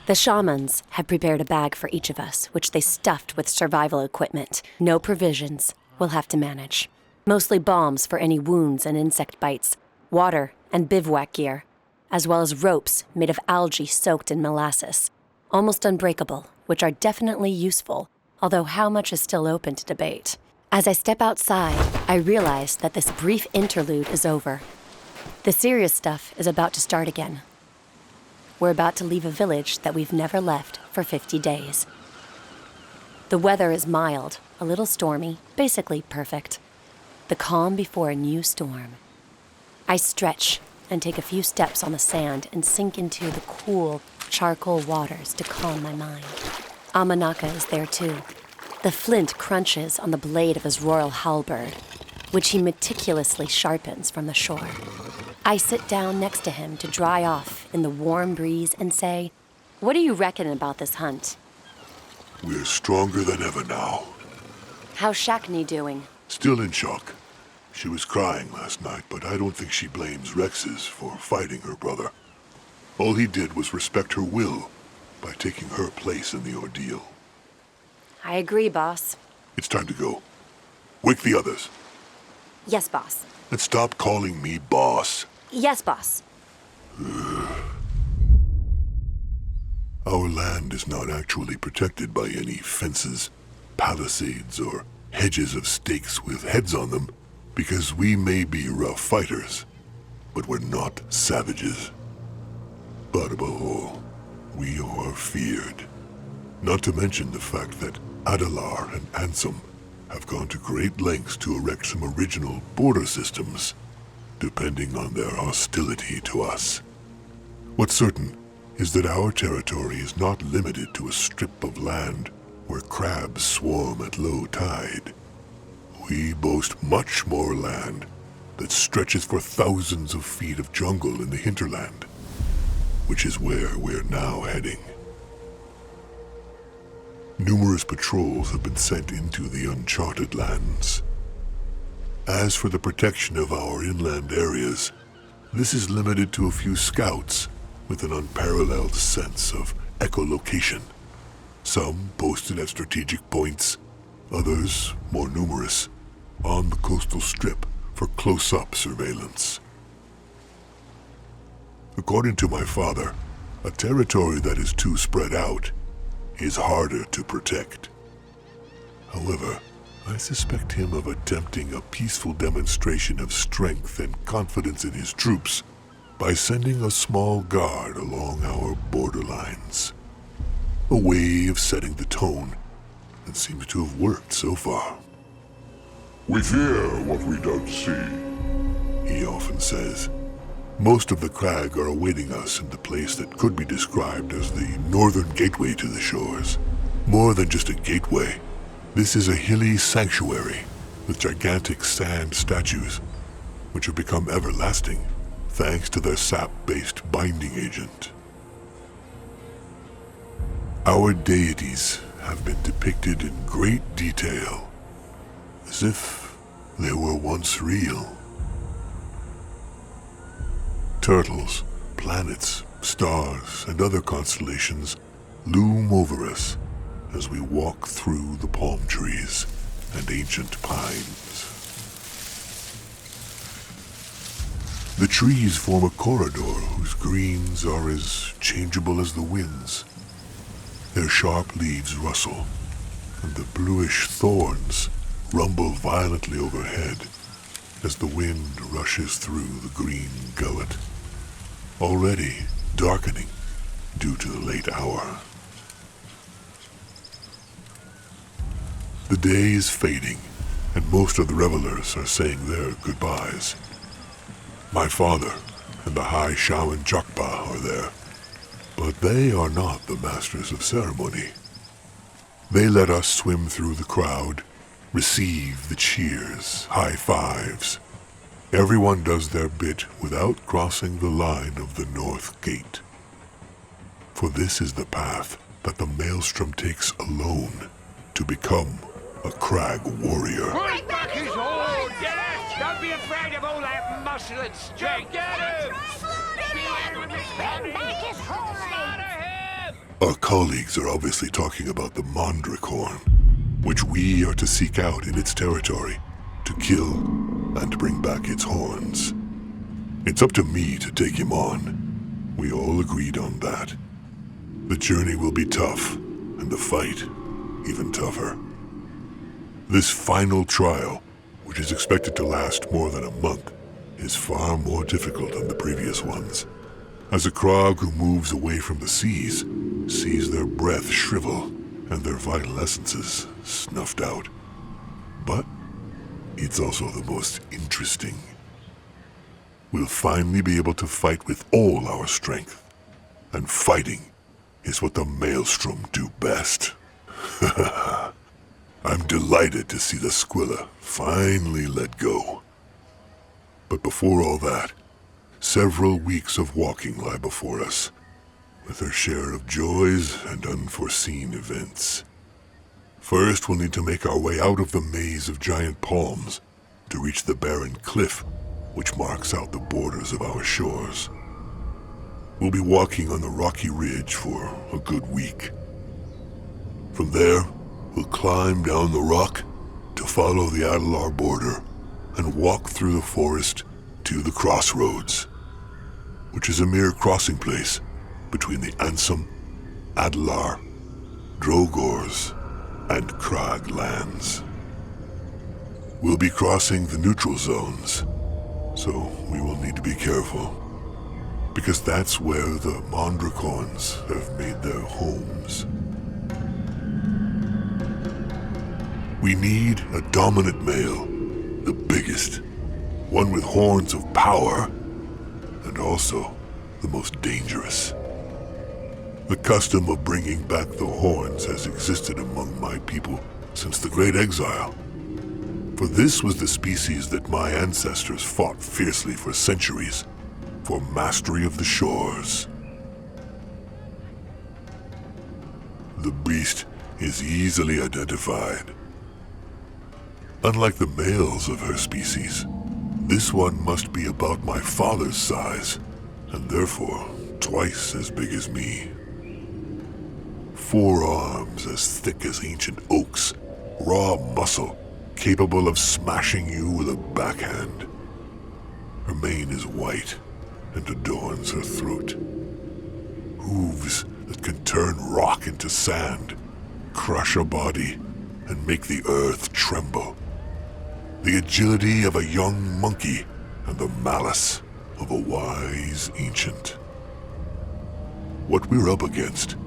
The shamans had prepared a bag for each of us, which they stuffed with survival equipment. No provisions. We'll have to manage. Mostly bombs for any wounds and insect bites, water and bivouac gear, as well as ropes made of algae soaked in molasses. Almost unbreakable, which are definitely useful, although how much is still open to debate. As I step outside, I realize that this brief interlude is over. The serious stuff is about to start again. We're about to leave a village that we've never left for 50 days. The weather is mild, a little stormy, basically perfect. The calm before a new storm. I stretch and take a few steps on the sand and sink into the cool, charcoal waters to calm my mind. Amanaka is there too. The flint crunches on the blade of his royal halberd, which he meticulously sharpens from the shore. I sit down next to him to dry off in the warm breeze and say, "What do you reckon about this hunt?" We're stronger than ever now. How's Shakni doing? Still in shock. She was crying last night, but I don't think she blames Rexes for fighting her brother. All he did was respect her will by taking her place in the ordeal. I agree, boss. It's time to go. Wake the others. Yes, boss. And stop calling me boss. Yes, boss. Our land is not actually protected by any fences, palisades, or hedges of stakes with heads on them. Because we may be rough fighters, but we're not savages. But above all, we are feared. Not to mention the fact that Adalar and Ansem have gone to great lengths to erect some original border systems, depending on their hostility to us. What's certain is that our territory is not limited to a strip of land where crabs swarm at low tide. We boast much more land that stretches for thousands of feet of jungle in the hinterland, which is where we're now heading. Numerous patrols have been sent into the uncharted lands. As for the protection of our inland areas, this is limited to a few scouts with an unparalleled sense of echolocation. Some posted at strategic points, others, more numerous, on the coastal strip for close-up surveillance. According to my father, a territory that is too spread out is harder to protect. However, I suspect him of attempting a peaceful demonstration of strength and confidence in his troops by sending a small guard along our borderlines. A way of setting the tone that seems to have worked so far. We fear what we don't see, he often says. Most of the Kragh are awaiting us in the place that could be described as the northern gateway to the shores. More than just a gateway, this is a hilly sanctuary with gigantic sand statues, which have become everlasting thanks to their sap-based binding agent. Our deities have been depicted in great detail, as if they were once real. Turtles, planets, stars, and other constellations loom over us as we walk through the palm trees and ancient pines. The trees form a corridor whose greens are as changeable as the winds. Their sharp leaves rustle, and the bluish thorns rumble violently overhead as the wind rushes through the green gullet, already darkening due to the late hour. The day is fading, and most of the revelers are saying their goodbyes. My father and the High Shaman Chokpa are there, but they are not the masters of ceremony. They let us swim through the crowd, receive the cheers, high fives. Everyone does their bit without crossing the line of the North Gate. For this is the path that the Maelstrom takes alone to become a Kragh warrior. Bring back his horn! Yes! Don't be afraid of all that muscle and strength! Get him! Bring back his horn! Our colleagues are obviously talking about the Mandricorn, which we are to seek out in its territory, to kill and bring back its horns. It's up to me to take him on. We all agreed on that. The journey will be tough, and the fight even tougher. This final trial, which is expected to last more than a month, is far more difficult than the previous ones. As a Kragh who moves away from the seas sees their breath shrivel and their vital essences snuffed out. But it's also the most interesting. We'll finally be able to fight with all our strength, and fighting is what the Maelstrom do best. I'm delighted to see the Squilla finally let go. But before all that, several weeks of walking lie before us, with their share of joys and unforeseen events. First, we'll need to make our way out of the maze of giant palms to reach the barren cliff which marks out the borders of our shores. We'll be walking on the rocky ridge for a good week. From there, we'll climb down the rock to follow the Adalar border and walk through the forest to the crossroads, which is a mere crossing place between the Ansem, Adalar, Drogors, and Kragh lands. We'll be crossing the neutral zones, so we will need to be careful. Because that's where the Mandricorns have made their homes. We need a dominant male, the biggest, one with horns of power, and also the most dangerous. The custom of bringing back the horns has existed among my people since the Great Exile. For this was the species that my ancestors fought fiercely for centuries, for mastery of the shores. The beast is easily identified. Unlike the males of her species, this one must be about my father's size, and therefore twice as big as me. 4 arms as thick as ancient oaks, raw muscle, capable of smashing you with a backhand. Her mane is white and adorns her throat. Hooves that can turn rock into sand, crush a body, and make the earth tremble. The agility of a young monkey and the malice of a wise ancient. What we're up against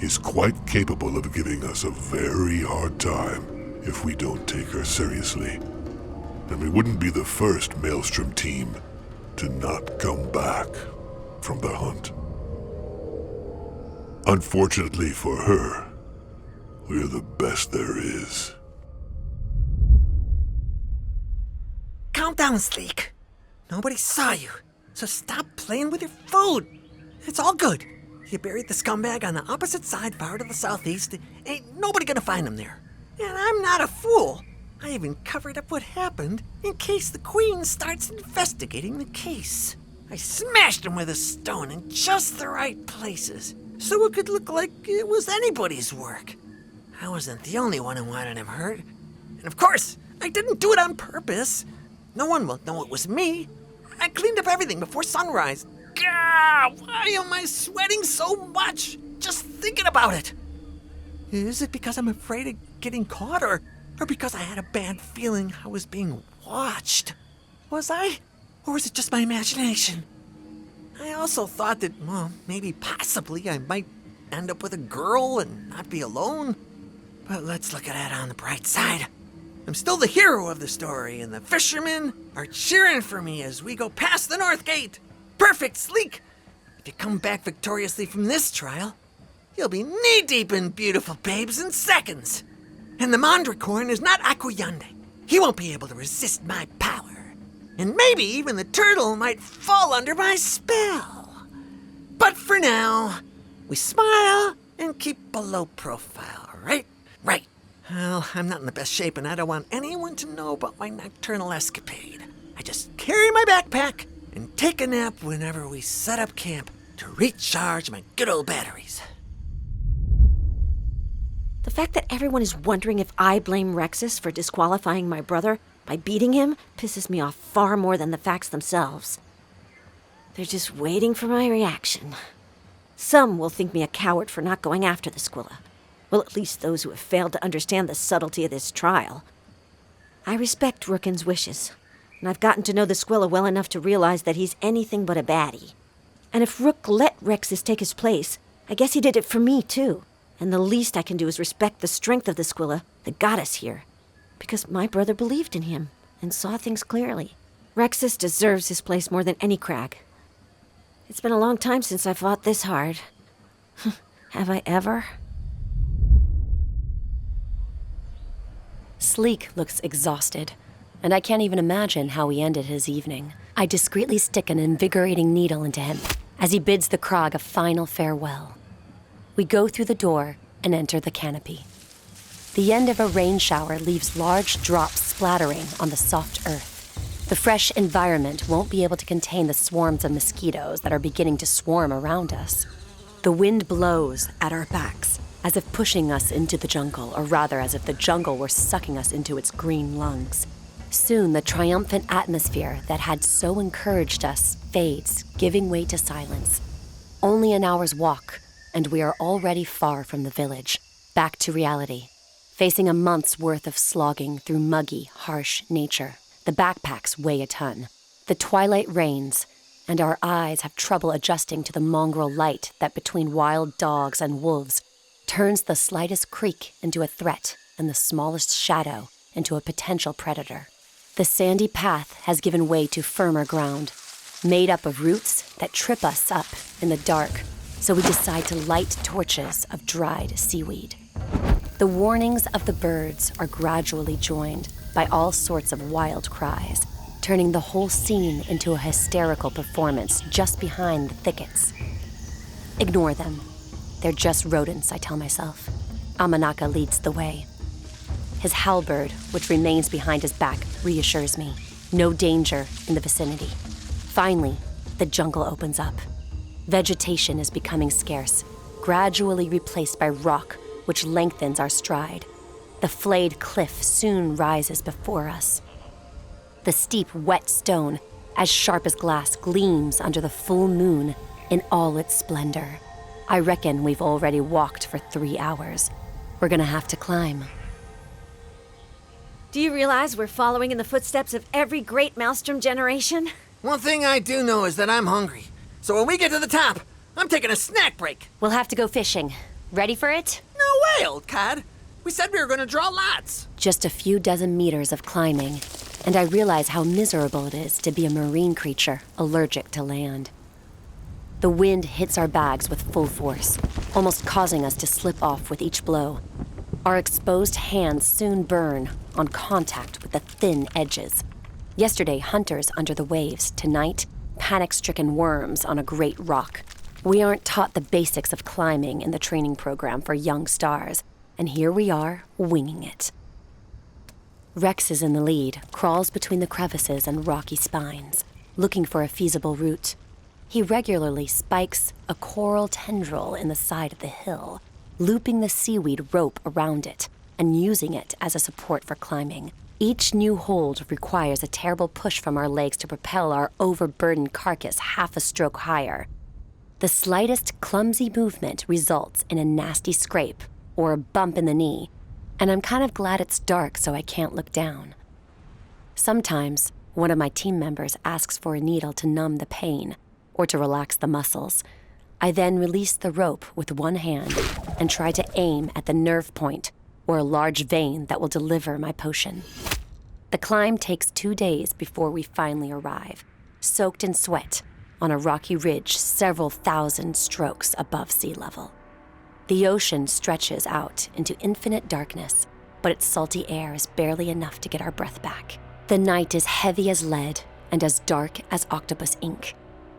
is quite capable of giving us a very hard time if we don't take her seriously. And we wouldn't be the first Maelstrom team to not come back from the hunt. Unfortunately for her, we're the best there is. Calm down, Sleek. Nobody saw you, so stop playing with your food. It's all good. You buried the scumbag on the opposite side, far to the southeast. Ain't nobody gonna find him there. And I'm not a fool. I even covered up what happened in case the Queen starts investigating the case. I smashed him with a stone in just the right places, so it could look like it was anybody's work. I wasn't the only one who wanted him hurt. And of course, I didn't do it on purpose. No one will know it was me. I cleaned up everything before sunrise. Gah! Why am I sweating so much just thinking about it? Is it because I'm afraid of getting caught, or because I had a bad feeling I was being watched? Was I? Or was it just my imagination? I also thought that, well, maybe possibly I might end up with a girl and not be alone. But let's look at it on the bright side. I'm still the hero of the story, and the fishermen are cheering for me as we go past the North Gate. Perfect, Sleek! If you come back victoriously from this trial, you'll be knee-deep in beautiful babes in seconds. And the Mandricorn is not Akuyande. He won't be able to resist my power. And maybe even the turtle might fall under my spell. But for now, we smile and keep a low profile, right? Right. Well, I'm not in the best shape, and I don't want anyone to know about my nocturnal escapade. I just carry my backpack and take a nap whenever we set up camp to recharge my good old batteries. The fact that everyone is wondering if I blame Rexus for disqualifying my brother by beating him pisses me off far more than the facts themselves. They're just waiting for my reaction. Some will think me a coward for not going after the Squilla. Well, at least those who have failed to understand the subtlety of this trial. I respect Rookyn's wishes, and I've gotten to know the Squilla well enough to realize that he's anything but a baddie. And if Rook let Rexus take his place, I guess he did it for me, too. And the least I can do is respect the strength of the Squilla that got us here. Because my brother believed in him and saw things clearly. Rexus deserves his place more than any Kragh. It's been a long time since I fought this hard. Have I ever? Sleek looks exhausted, and I can't even imagine how he ended his evening. I discreetly stick an invigorating needle into him as he bids the Kragh a final farewell. We go through the door and enter the canopy. The end of a rain shower leaves large drops splattering on the soft earth. The fresh environment won't be able to contain the swarms of mosquitoes that are beginning to swarm around us. The wind blows at our backs, as if pushing us into the jungle, or rather as if the jungle were sucking us into its green lungs. Soon the triumphant atmosphere that had so encouraged us fades, giving way to silence. Only an hour's walk, and we are already far from the village, back to reality. Facing a month's worth of slogging through muggy, harsh nature, the backpacks weigh a ton. The twilight reigns, and our eyes have trouble adjusting to the mongrel light that between wild dogs and wolves turns the slightest creak into a threat and the smallest shadow into a potential predator. The sandy path has given way to firmer ground, made up of roots that trip us up in the dark, so we decide to light torches of dried seaweed. The warnings of the birds are gradually joined by all sorts of wild cries, turning the whole scene into a hysterical performance just behind the thickets. Ignore them. They're just rodents, I tell myself. Amanaka leads the way. His halberd, which remains behind his back, reassures me. No danger in the vicinity. Finally, the jungle opens up. Vegetation is becoming scarce, gradually replaced by rock, which lengthens our stride. The flayed cliff soon rises before us. The steep, wet stone, as sharp as glass, gleams under the full moon in all its splendor. I reckon we've already walked for 3 hours. We're gonna have to climb. Do you realize we're following in the footsteps of every great Maelstrom generation? One thing I do know is that I'm hungry. So when we get to the top, I'm taking a snack break. We'll have to go fishing. Ready for it? No way, old cod. We said we were going to draw lots. Just a few dozen meters of climbing, and I realize how miserable it is to be a marine creature allergic to land. The wind hits our bags with full force, almost causing us to slip off with each blow. Our exposed hands soon burn on contact with the thin edges. Yesterday, hunters under the waves. Tonight, panic-stricken worms on a great rock. We aren't taught the basics of climbing in the training program for young stars, and here we are, winging it. Rex is in the lead, crawls between the crevices and rocky spines, looking for a feasible route. He regularly spikes a coral tendril in the side of the hill, looping the seaweed rope around it and using it as a support for climbing. Each new hold requires a terrible push from our legs to propel our overburdened carcass half a stroke higher. The slightest clumsy movement results in a nasty scrape or a bump in the knee, and I'm kind of glad it's dark so I can't look down. Sometimes, one of my team members asks for a needle to numb the pain or to relax the muscles. I then release the rope with one hand and try to aim at the nerve point or a large vein that will deliver my potion. The climb takes 2 days before we finally arrive, soaked in sweat, on a rocky ridge several thousand strokes above sea level. The ocean stretches out into infinite darkness, but its salty air is barely enough to get our breath back. The night is heavy as lead and as dark as octopus ink.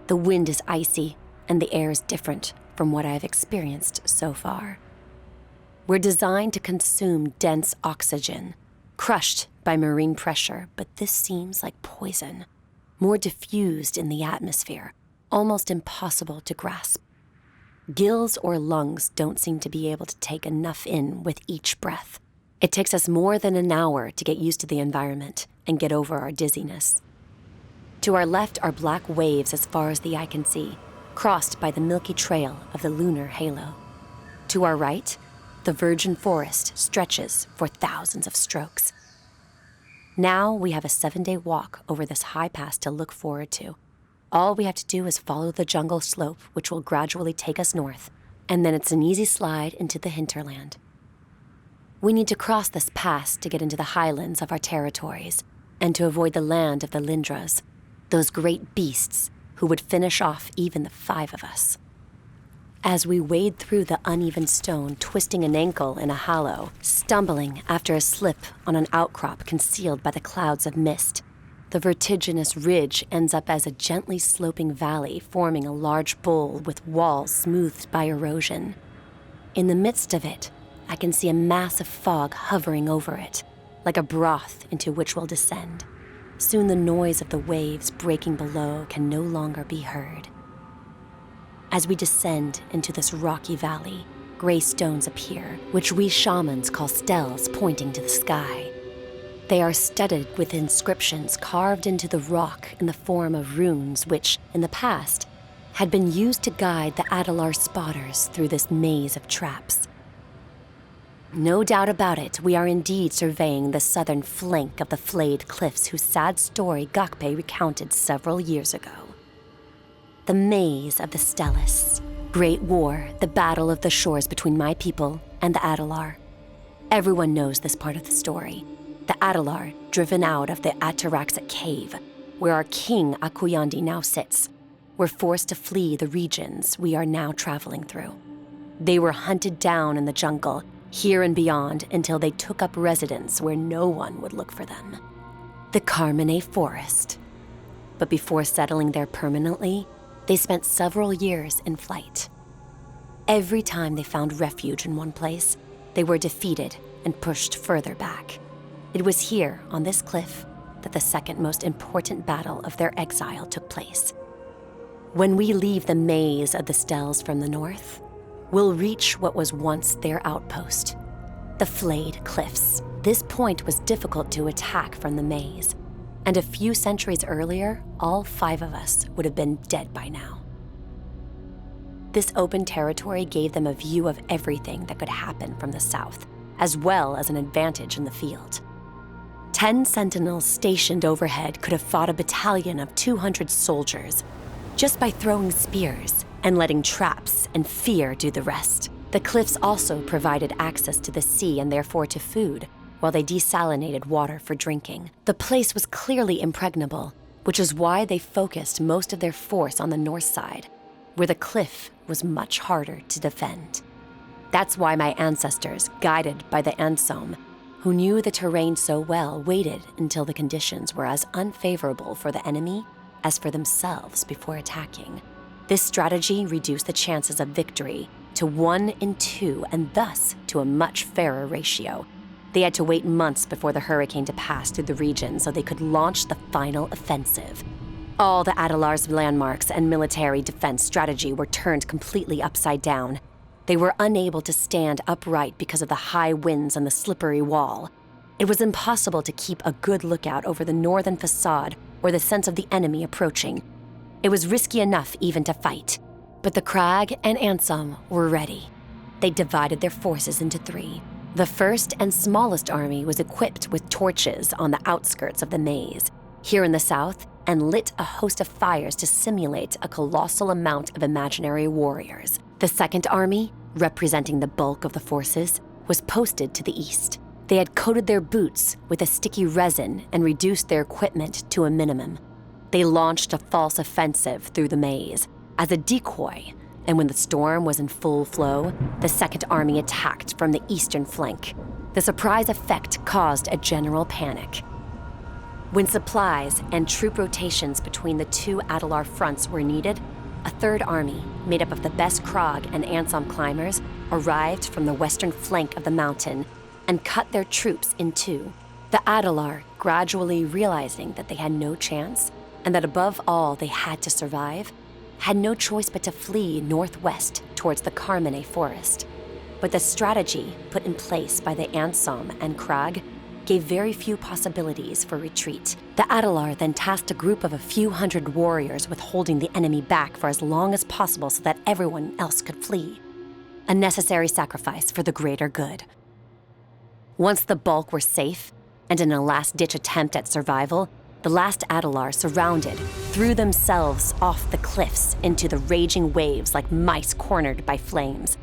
The wind is icy, and the air is different from what I've experienced so far. We're designed to consume dense oxygen, crushed by marine pressure, but this seems like poison, more diffused in the atmosphere, almost impossible to grasp. Gills or lungs don't seem to be able to take enough in with each breath. It takes us more than an hour to get used to the environment and get over our dizziness. To our left are black waves as far as the eye can see, crossed by the milky trail of the lunar halo. To our right, the virgin forest stretches for thousands of strokes. Now we have a 7-day walk over this high pass to look forward to. All we have to do is follow the jungle slope, which will gradually take us north, and then it's an easy slide into the hinterland. We need to cross this pass to get into the highlands of our territories, and to avoid the land of the Lindras, those great beasts who would finish off even the 5 of us. As we wade through the uneven stone, twisting an ankle in a hollow, stumbling after a slip on an outcrop concealed by the clouds of mist, the vertiginous ridge ends up as a gently sloping valley forming a large bowl with walls smoothed by erosion. In the midst of it, I can see a mass of fog hovering over it, like a broth into which we'll descend. Soon the noise of the waves breaking below can no longer be heard. As we descend into this rocky valley, gray stones appear, which we shamans call stels pointing to the sky. They are studded with inscriptions carved into the rock in the form of runes which, in the past, had been used to guide the Adalar spotters through this maze of traps. No doubt about it, we are indeed surveying the southern flank of the flayed cliffs whose sad story Gakpe recounted several years ago. The maze of the Stellis. Great War, the battle of the shores between my people and the Adalar. Everyone knows this part of the story. The Adalar, driven out of the Atypique cave, where our king Akuyandi now sits, were forced to flee the regions we are now traveling through. They were hunted down in the jungle, here and beyond, until they took up residence where no one would look for them. The Carmine Forest. But before settling there permanently, they spent several years in flight. Every time they found refuge in one place, they were defeated and pushed further back. It was here, on this cliff, that the second most important battle of their exile took place. When we leave the maze of the Stells from the north, we'll reach what was once their outpost, the flayed cliffs. This point was difficult to attack from the maze, and a few centuries earlier, all 5 of us would have been dead by now. This open territory gave them a view of everything that could happen from the south, as well as an advantage in the field. 10 sentinels stationed overhead could have fought a battalion of 200 soldiers just by throwing spears and letting traps and fear do the rest. The cliffs also provided access to the sea and therefore to food, while they desalinated water for drinking. The place was clearly impregnable, which is why they focused most of their force on the north side, where the cliff was much harder to defend. That's why my ancestors, guided by the Ansom, who knew the terrain so well, waited until the conditions were as unfavorable for the enemy as for themselves before attacking. This strategy reduced the chances of victory to 1 in 2, and thus to a much fairer ratio. They had to wait months before the hurricane to pass through the region so they could launch the final offensive. All the Adalar's landmarks and military defense strategy were turned completely upside down. They were unable to stand upright because of the high winds and the slippery wall. It was impossible to keep a good lookout over the northern facade or the sense of the enemy approaching. It was risky enough even to fight, but the Kragh and Ansom were ready. They divided their forces into 3. The first and smallest army was equipped with torches on the outskirts of the maze, here in the south, and lit a host of fires to simulate a colossal amount of imaginary warriors. The second army, representing the bulk of the forces, was posted to the east. They had coated their boots with a sticky resin and reduced their equipment to a minimum. They launched a false offensive through the maze as a decoy, and when the storm was in full flow, the second army attacked from the eastern flank. The surprise effect caused a general panic. When supplies and troop rotations between the 2 Adalar fronts were needed, a third army, made up of the best Kragh and Ansom climbers, arrived from the western flank of the mountain and cut their troops in 2. The Adalar, gradually realizing that they had no chance, and that above all they had to survive, had no choice but to flee northwest towards the Carmine Forest. But the strategy put in place by the Ansom and Kragh gave very few possibilities for retreat. The Adalar then tasked a group of a few hundred warriors with holding the enemy back for as long as possible so that everyone else could flee. A necessary sacrifice for the greater good. Once the bulk were safe, and in a last-ditch attempt at survival, the last Adalar surrounded, threw themselves off the cliffs into the raging waves like mice cornered by flames.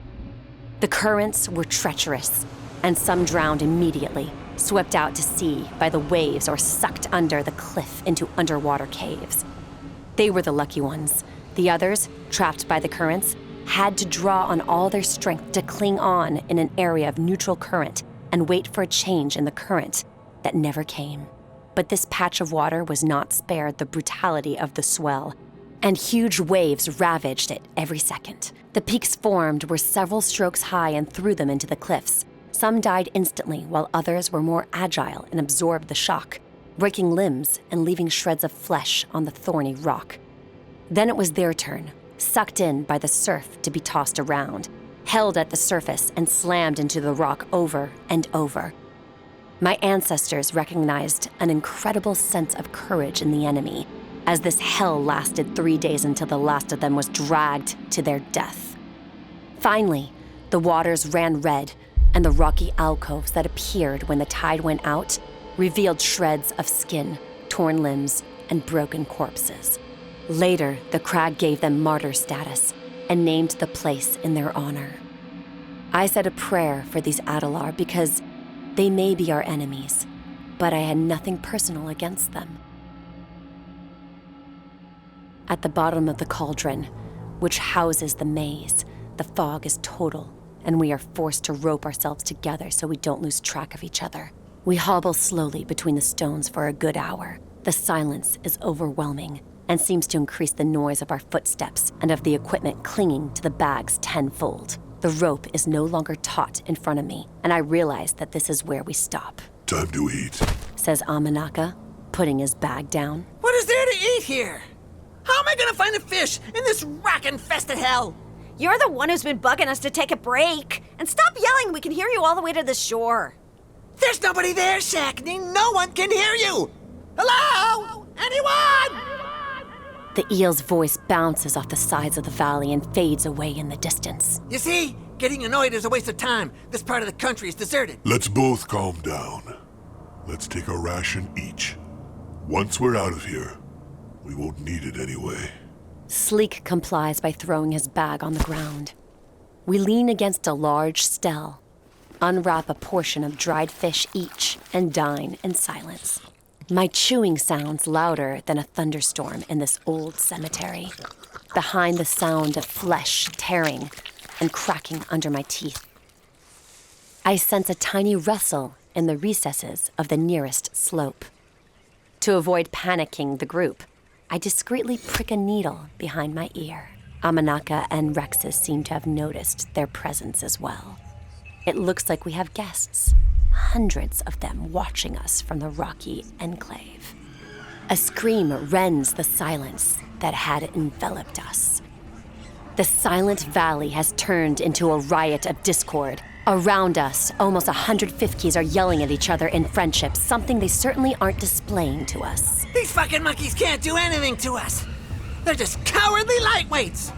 The currents were treacherous, and some drowned immediately, swept out to sea by the waves or sucked under the cliff into underwater caves. They were the lucky ones. The others, trapped by the currents, had to draw on all their strength to cling on in an area of neutral current and wait for a change in the current that never came. But this patch of water was not spared the brutality of the swell, and huge waves ravaged it every second. The peaks formed were several strokes high and threw them into the cliffs. Some died instantly, while others were more agile and absorbed the shock, breaking limbs and leaving shreds of flesh on the thorny rock. Then it was their turn, sucked in by the surf to be tossed around, held at the surface and slammed into the rock over and over. My ancestors recognized an incredible sense of courage in the enemy, as this hell lasted 3 days until the last of them was dragged to their death. Finally, the waters ran red, and the rocky alcoves that appeared when the tide went out revealed shreds of skin, torn limbs, and broken corpses. Later, the Kragh gave them martyr status and named the place in their honor. I said a prayer for these Adalar because they may be our enemies, but I had nothing personal against them. At the bottom of the cauldron, which houses the maze, the fog is total, and we are forced to rope ourselves together so we don't lose track of each other. We hobble slowly between the stones for a good hour. The silence is overwhelming and seems to increase the noise of our footsteps and of the equipment clinging to the bags tenfold. The rope is no longer taut in front of me, and I realize that this is where we stop. Time to eat, says Amanaka, putting his bag down. What is there to eat here? How am I gonna find a fish in this rock-infested hell? You're the one who's been bugging us to take a break. And stop yelling, we can hear you all the way to the shore. There's nobody there, Shackney. No one can hear you. Hello? Anyone? The eel's voice bounces off the sides of the valley and fades away in the distance. You see? Getting annoyed is a waste of time. This part of the country is deserted. Let's both calm down. Let's take a ration each. Once we're out of here, we won't need it anyway. Sleek complies by throwing his bag on the ground. We lean against a large stele, unwrap a portion of dried fish each, and dine in silence. My chewing sounds louder than a thunderstorm in this old cemetery, behind the sound of flesh tearing and cracking under my teeth. I sense a tiny rustle in the recesses of the nearest slope. To avoid panicking the group, I discreetly prick a needle behind my ear. Amanaka and Rexus seem to have noticed their presence as well. It looks like we have guests, hundreds of them watching us from the rocky enclave. A scream rends the silence that had enveloped us. The silent valley has turned into a riot of discord. Around us, almost 100 Fifkies are yelling at each other in friendship, something they certainly aren't displaying to us. These fucking monkeys can't do anything to us. They're just cowardly lightweights.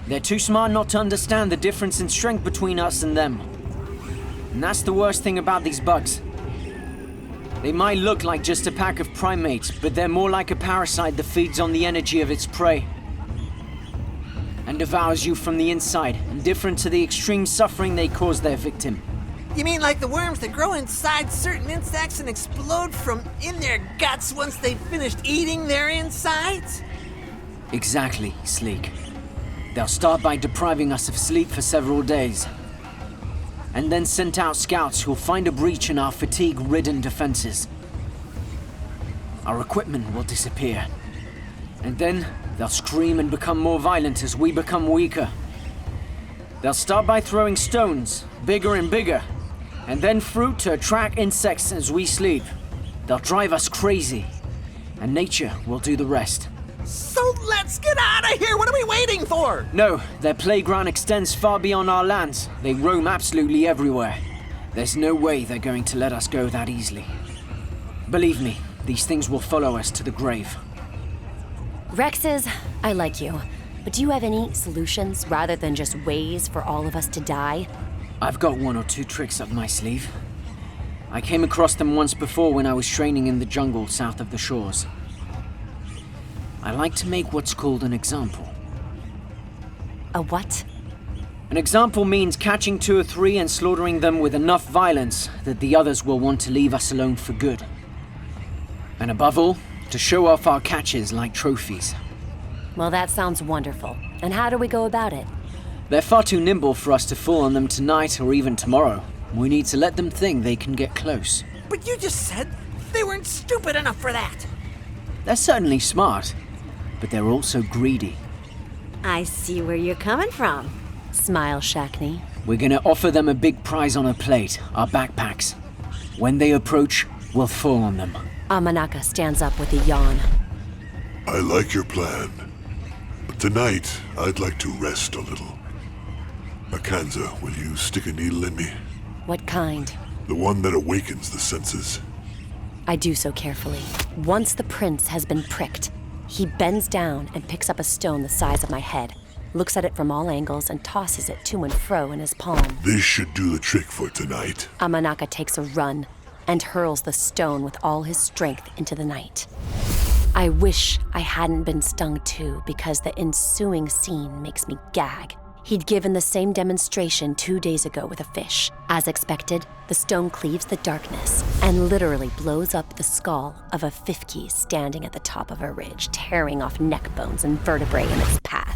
They're too smart not to understand the difference in strength between us and them. And that's the worst thing about these bugs. They might look like just a pack of primates, but they're more like a parasite that feeds on the energy of its prey and devours you from the inside, indifferent to the extreme suffering they cause their victim. You mean like the worms that grow inside certain insects and explode from in their guts once they've finished eating their insides? Exactly, Sleek. They'll start by depriving us of sleep for several days, and then send out scouts who'll find a breach in our fatigue-ridden defenses. Our equipment will disappear, and then they'll scream and become more violent as we become weaker. They'll start by throwing stones, bigger and bigger, and then fruit to attract insects as we sleep. They'll drive us crazy, and nature will do the rest. So let's get out of here! What are we waiting for? No, their playground extends far beyond our lands. They roam absolutely everywhere. There's no way they're going to let us go that easily. Believe me, these things will follow us to the grave. Rexes, I like you, but do you have any solutions rather than just ways for all of us to die? I've got one or two tricks up my sleeve. I came across them once before when I was training in the jungle south of the shores. I like to make what's called an example. A what? An example means catching 2 or 3 and slaughtering them with enough violence that the others will want to leave us alone for good. And above all, to show off our catches like trophies. Well, that sounds wonderful. And how do we go about it? They're far too nimble for us to fall on them tonight or even tomorrow. We need to let them think they can get close. But you just said they weren't stupid enough for that. They're certainly smart, but they're also greedy. I see where you're coming from. Smile, Shackney. We're gonna offer them a big prize on a plate, our backpacks. When they approach, we'll fall on them. Amanaka stands up with a yawn. I like your plan, but tonight I'd like to rest a little. Akanza, will you stick a needle in me? What kind? The one that awakens the senses. I do so carefully. Once the prince has been pricked, he bends down and picks up a stone the size of my head, looks at it from all angles, and tosses it to and fro in his palm. This should do the trick for tonight. Amanaka takes a run and hurls the stone with all his strength into the night. I wish I hadn't been stung too, because the ensuing scene makes me gag. He'd given the same demonstration 2 days ago with a fish. As expected, the stone cleaves the darkness and literally blows up the skull of a fifki standing at the top of a ridge, tearing off neck bones and vertebrae in its path.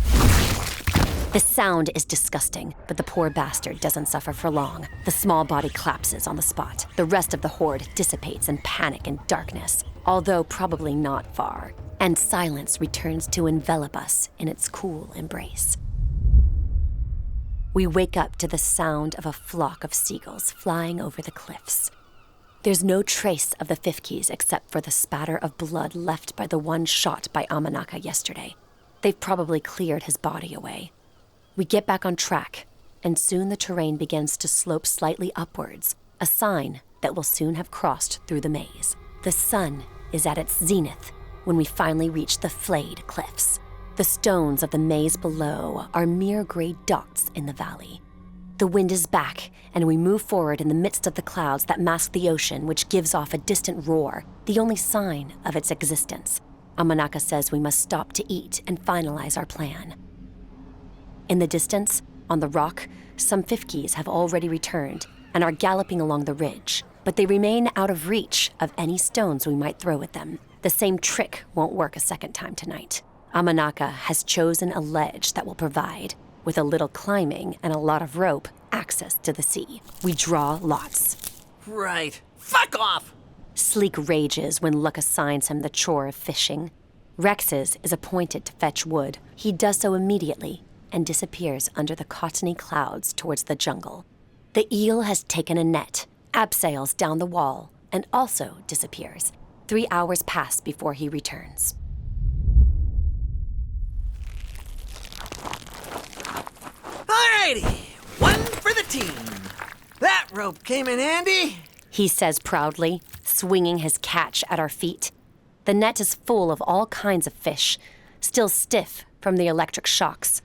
The sound is disgusting, but the poor bastard doesn't suffer for long. The small body collapses on the spot. The rest of the horde dissipates in panic and darkness, although probably not far, and silence returns to envelop us in its cool embrace. We wake up to the sound of a flock of seagulls flying over the cliffs. There's no trace of the fifkis except for the spatter of blood left by the one shot by Amanaka yesterday. They've probably cleared his body away. We get back on track, and soon the terrain begins to slope slightly upwards, a sign that we'll soon have crossed through the maze. The sun is at its zenith when we finally reach the flayed cliffs. The stones of the maze below are mere gray dots in the valley. The wind is back, and we move forward in the midst of the clouds that mask the ocean, which gives off a distant roar, the only sign of its existence. Amanaka says we must stop to eat and finalize our plan. In the distance, on the rock, some fifkis have already returned and are galloping along the ridge, but they remain out of reach of any stones we might throw at them. The same trick won't work a second time tonight. Amanaka has chosen a ledge that will provide, with a little climbing and a lot of rope, access to the sea. We draw lots. Right. Fuck off! Sleek rages when Luck assigns him the chore of fishing. Rex's is appointed to fetch wood. He does so immediately and disappears under the cottony clouds towards the jungle. The eel has taken a net, abseils down the wall, and also disappears. 3 hours pass before he returns. Alrighty, one for the team. That rope came in handy, He says proudly, swinging his catch at our feet. The net is full of all kinds of fish, still stiff from the electric shocks.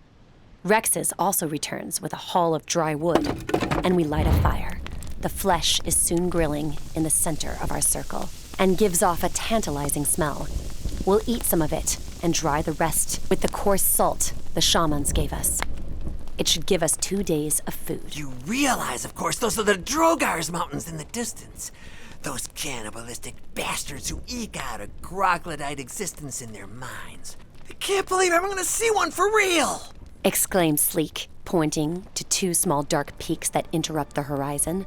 Rex's also returns with a haul of dry wood, and we light a fire. The flesh is soon grilling in the center of our circle and gives off a tantalizing smell. We'll eat some of it and dry the rest with the coarse salt the shamans gave us. It should give us 2 days of food. You realize, of course, those are the Drogar's mountains in the distance. Those cannibalistic bastards who eke out a troglodyte existence in their minds. I can't believe I'm gonna see one for real! Exclaims Sleek, pointing to 2 small dark peaks that interrupt the horizon.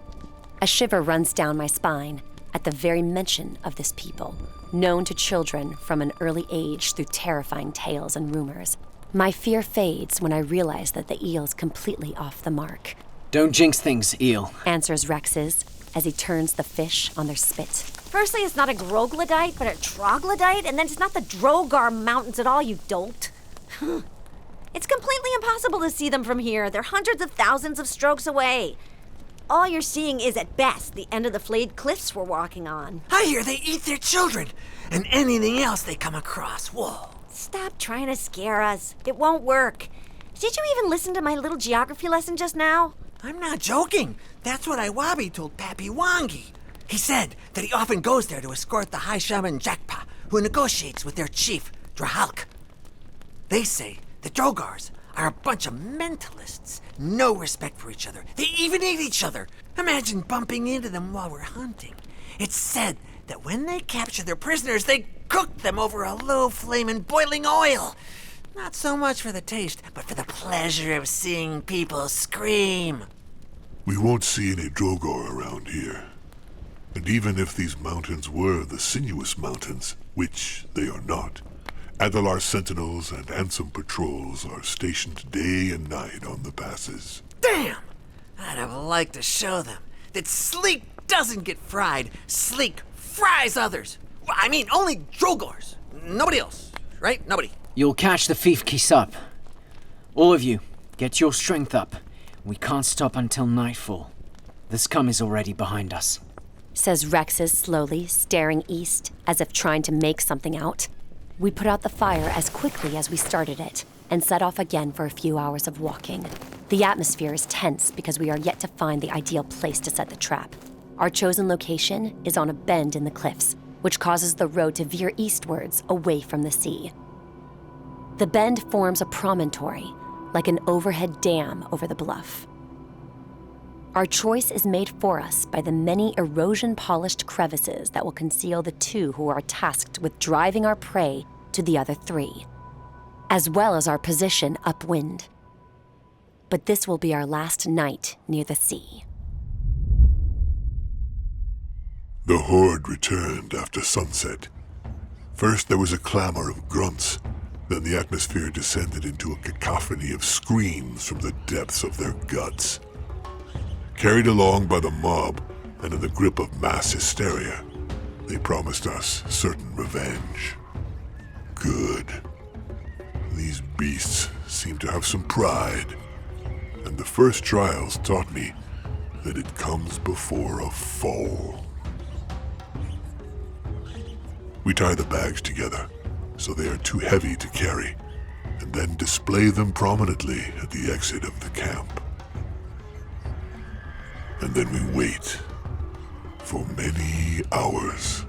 A shiver runs down my spine at the very mention of this people, known to children from an early age through terrifying tales and rumors. My fear fades when I realize that the eel's completely off the mark. Don't jinx things, eel. Answers Rex's as he turns the fish on their spit. Firstly, it's not a troglodyte, but a troglodyte, and then it's not the Drogar mountains at all, you dolt. It's completely impossible to see them from here. They're hundreds of thousands of strokes away. All you're seeing is, at best, the end of the flayed cliffs we're walking on. I hear they eat their children and anything else they come across. Whoa. Stop trying to scare us. It won't work. Did you even listen to my little geography lesson just now? I'm not joking. That's what Iwabi told Pappy Wangi. He said that he often goes there to escort the High Shaman Jakpa, who negotiates with their chief, Drahalk. They say the Drogars are a bunch of mentalists. No respect for each other. They even eat each other. Imagine bumping into them while we're hunting. It's said that when they capture their prisoners, they cook them over a low flame in boiling oil. Not so much for the taste, but for the pleasure of seeing people scream. We won't see any Drogar around here. And even if these mountains were the sinuous mountains, which they are not, Adalar sentinels and Ansem patrols are stationed day and night on the passes. Damn! I'd have liked to show them that Sleek doesn't get fried. Sleek fries others. I mean, only Drogars. Nobody else, right? Nobody. You'll catch the Fifkis up. All of you, get your strength up. We can't stop until nightfall. The scum is already behind us. Says Rex's slowly, staring east as if trying to make something out. We put out the fire as quickly as we started it. and set off again for a few hours of walking. The atmosphere is tense because we are yet to find the ideal place to set the trap. Our chosen location is on a bend in the cliffs, which causes the road to veer eastwards away from the sea. The bend forms a promontory, like an overhead dam over the bluff. Our choice is made for us by the many erosion-polished crevices that will conceal the two who are tasked with driving our prey to the other three, as well as our position upwind. But this will be our last night near the sea. The horde returned after sunset. First there was a clamor of grunts, then the atmosphere descended into a cacophony of screams from the depths of their guts. Carried along by the mob and in the grip of mass hysteria, they promised us certain revenge. Good. These beasts seem to have some pride, and the first trials taught me that it comes before a fall. We tie the bags together so they are too heavy to carry, and then display them prominently at the exit of the camp. And then we wait for many hours.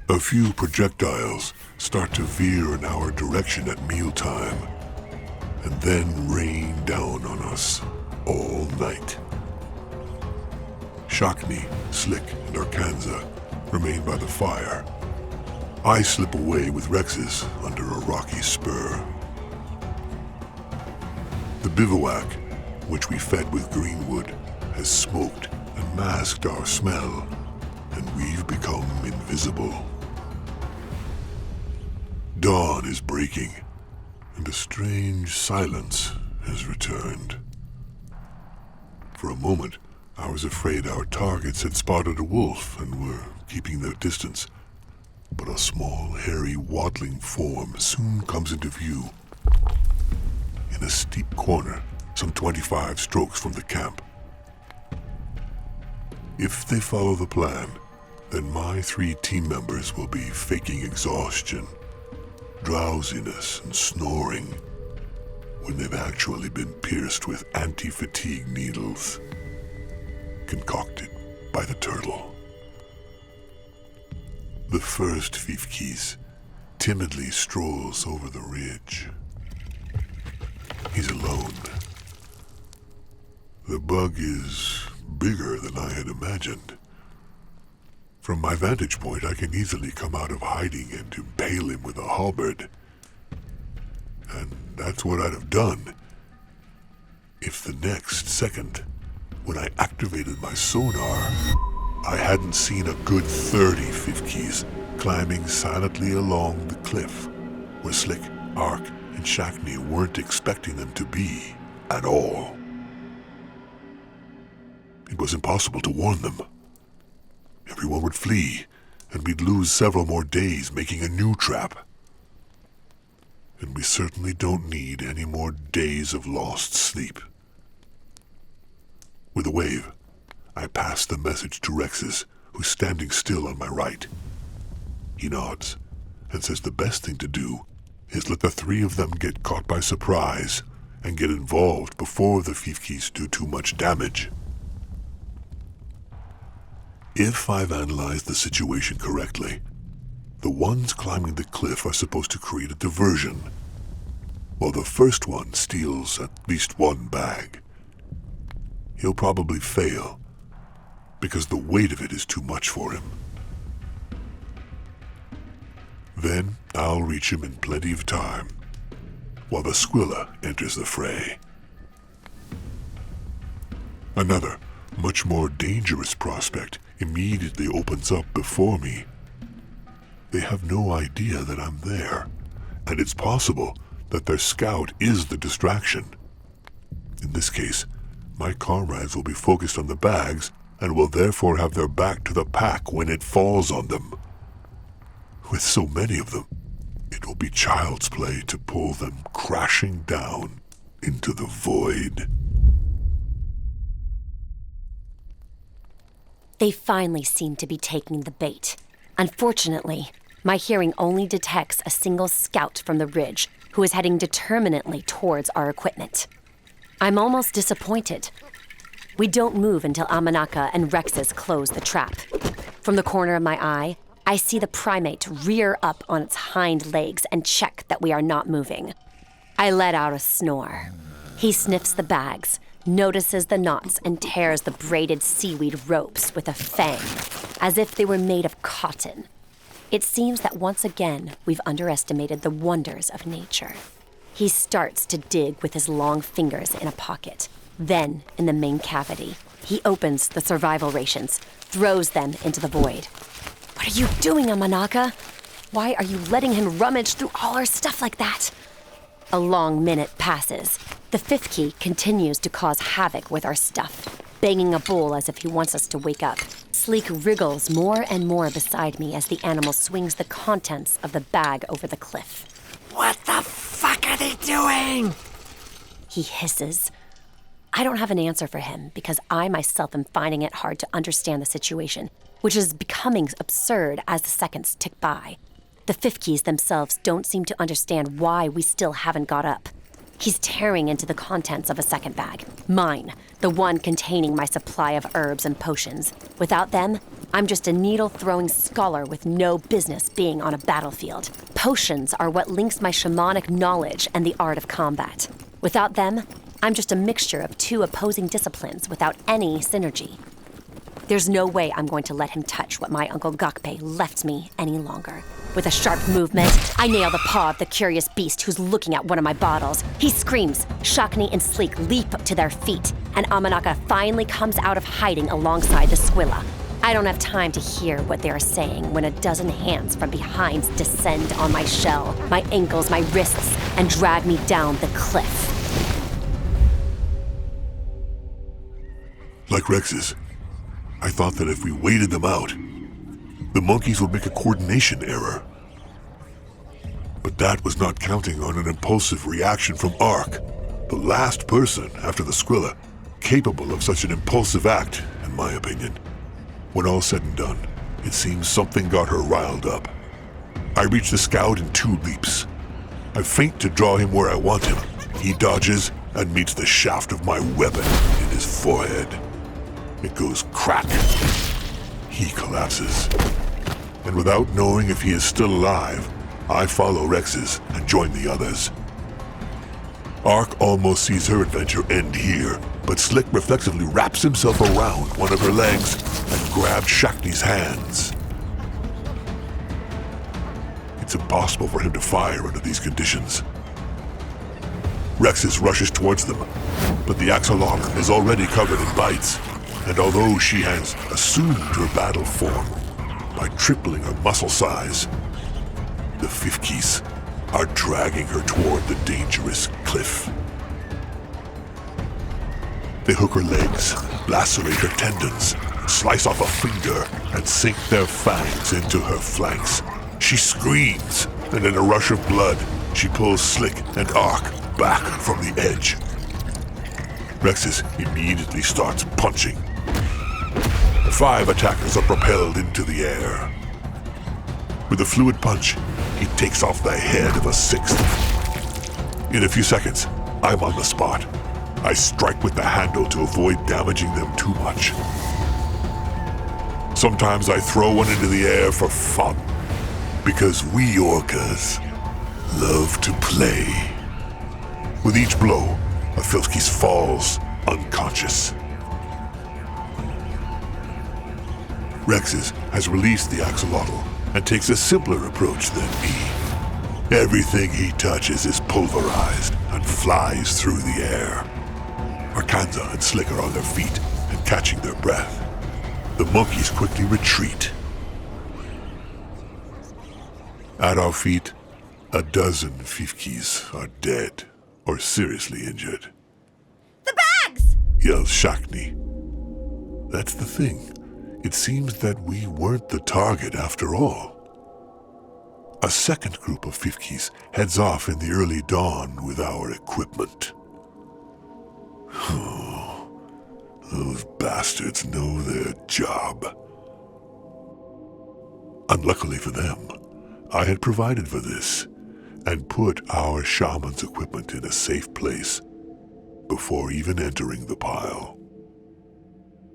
A few projectiles start to veer in our direction at mealtime, and then rain down on us all night. Shakni, Slick, and Arkanza remain by the fire. I slip away with Rexes under a rocky spur. The bivouac, which we fed with green wood, has smoked and masked our smell, and we've become invisible. Dawn is breaking, and a strange silence has returned. For a moment, I was afraid our targets had spotted a wolf and were keeping their distance, but a small, hairy, waddling form soon comes into view in a steep corner, some 25 strokes from the camp. If they follow the plan, then my 3 team members will be faking exhaustion, drowsiness, and snoring when they've actually been pierced with anti-fatigue needles concocted by the turtle. The first Fifkis timidly strolls over the ridge. He's alone. The bug is bigger than I had imagined. From my vantage point, I can easily come out of hiding and impale him with a halberd. And that's what I'd have done if the next second, when I activated my sonar, I hadn't seen a good 30 Fifkis climbing silently along the cliff, where Slick, Ark, and Shakni weren't expecting them to be at all. It was impossible to warn them. Everyone would flee, and we'd lose several more days making a new trap. And we certainly don't need any more days of lost sleep. With a wave, I pass the message to Rexes, who's standing still on my right. He nods and says the best thing to do is let the 3 of them get caught by surprise and get involved before the Fifkis do too much damage. If I've analyzed the situation correctly, the ones climbing the cliff are supposed to create a diversion, while the first one steals at least 1 bag. He'll probably fail, because the weight of it is too much for him. Then I'll reach him in plenty of time, while the Squilla enters the fray. Another, much more dangerous prospect immediately opens up before me. They have no idea that I'm there, and it's possible that their scout is the distraction. In this case, my comrades will be focused on the bags and will therefore have their back to the pack when it falls on them. With so many of them, it will be child's play to pull them crashing down into the void. They finally seem to be taking the bait. Unfortunately, My hearing only detects a single scout from the ridge who is heading determinately towards our equipment. I'm almost disappointed. We don't move until Amanaka and Rexes close the trap. From the corner of my eye, I see the primate rear up on its hind legs and check that we are not moving. I let out a snore. He sniffs the bags, notices the knots, and tears the braided seaweed ropes with a fang, as if they were made of cotton. It seems that once again, we've underestimated the wonders of nature. He starts to dig with his long fingers in a pocket. Then, in the main cavity, he opens the survival rations, throws them into the void. What are you doing, Amanaka? Why are you letting him rummage through all our stuff like that? A long minute passes. The fifth key continues to cause havoc with our stuff, banging a bowl as if he wants us to wake up. Sleek wriggles more and more beside me as the animal swings the contents of the bag over the cliff. What the fuck are they doing? He hisses. I don't have an answer for him because I myself am finding it hard to understand the situation, which is becoming absurd as the seconds tick by. The fifth keys themselves don't seem to understand why we still haven't got up. He's tearing into the contents of a second bag. Mine, the one containing my supply of herbs and potions. Without them, I'm just a needle-throwing scholar with no business being on a battlefield. Potions are what links my shamanic knowledge and the art of combat. Without them, I'm just a mixture of two opposing disciplines without any synergy. There's no way I'm going to let him touch what my Uncle Gakpe left me any longer. With a sharp movement, I nail the paw of the curious beast who's looking at one of my bottles. He screams. Shakni and Sleek leap to their feet, and Amanaka finally comes out of hiding alongside the Squilla. I don't have time to hear what they are saying when a dozen hands from behind descend on my shell, my ankles, my wrists, and drag me down the cliff. Like Rex's, I thought that if we waited them out, the monkeys would make a coordination error. But that was not counting on an impulsive reaction from Ark, the last person after the Squilla capable of such an impulsive act, in my opinion. When all said and done, it seems something got her riled up. I reach the scout in 2 leaps. I feint to draw him where I want him. He dodges and meets the shaft of my weapon in his forehead. It goes crack. He collapses. And without knowing if he is still alive, I follow Rex's and join the others. Ark almost sees her adventure end here, but Slick reflexively wraps himself around one of her legs and grabs Shakni's hands. It's impossible for him to fire under these conditions. Rex's rushes towards them, but the axolotl is already covered in bites, and although she has assumed her battle form by tripling her muscle size, the Fifkeys are dragging her toward the dangerous cliff. They hook her legs, lacerate her tendons, slice off a finger, and sink their fangs into her flanks. She screams, and in a rush of blood, she pulls Slick and Ark back from the edge. Rex's immediately starts punching. 5 attackers are propelled into the air. With a fluid punch, he takes off the head of a 6th. In a few seconds, I'm on the spot. I strike with the handle to avoid damaging them too much. Sometimes I throw one into the air for fun, because we orcas love to play. With each blow, a Filskis falls unconscious. Rex's has released the axolotl and takes a simpler approach than me. Everything he touches is pulverized and flies through the air. Arkanza and Slick are on their feet and catching their breath. The monkeys quickly retreat. At our feet, a dozen Fifkeys are dead or seriously injured. The bags! Yells Shakni. That's the thing. It seems that we weren't the target after all. A second group of Fifkeys heads off in the early dawn with our equipment. Oh, those bastards know their job. Unluckily for them, I had provided for this and put our shaman's equipment in a safe place before even entering the pile.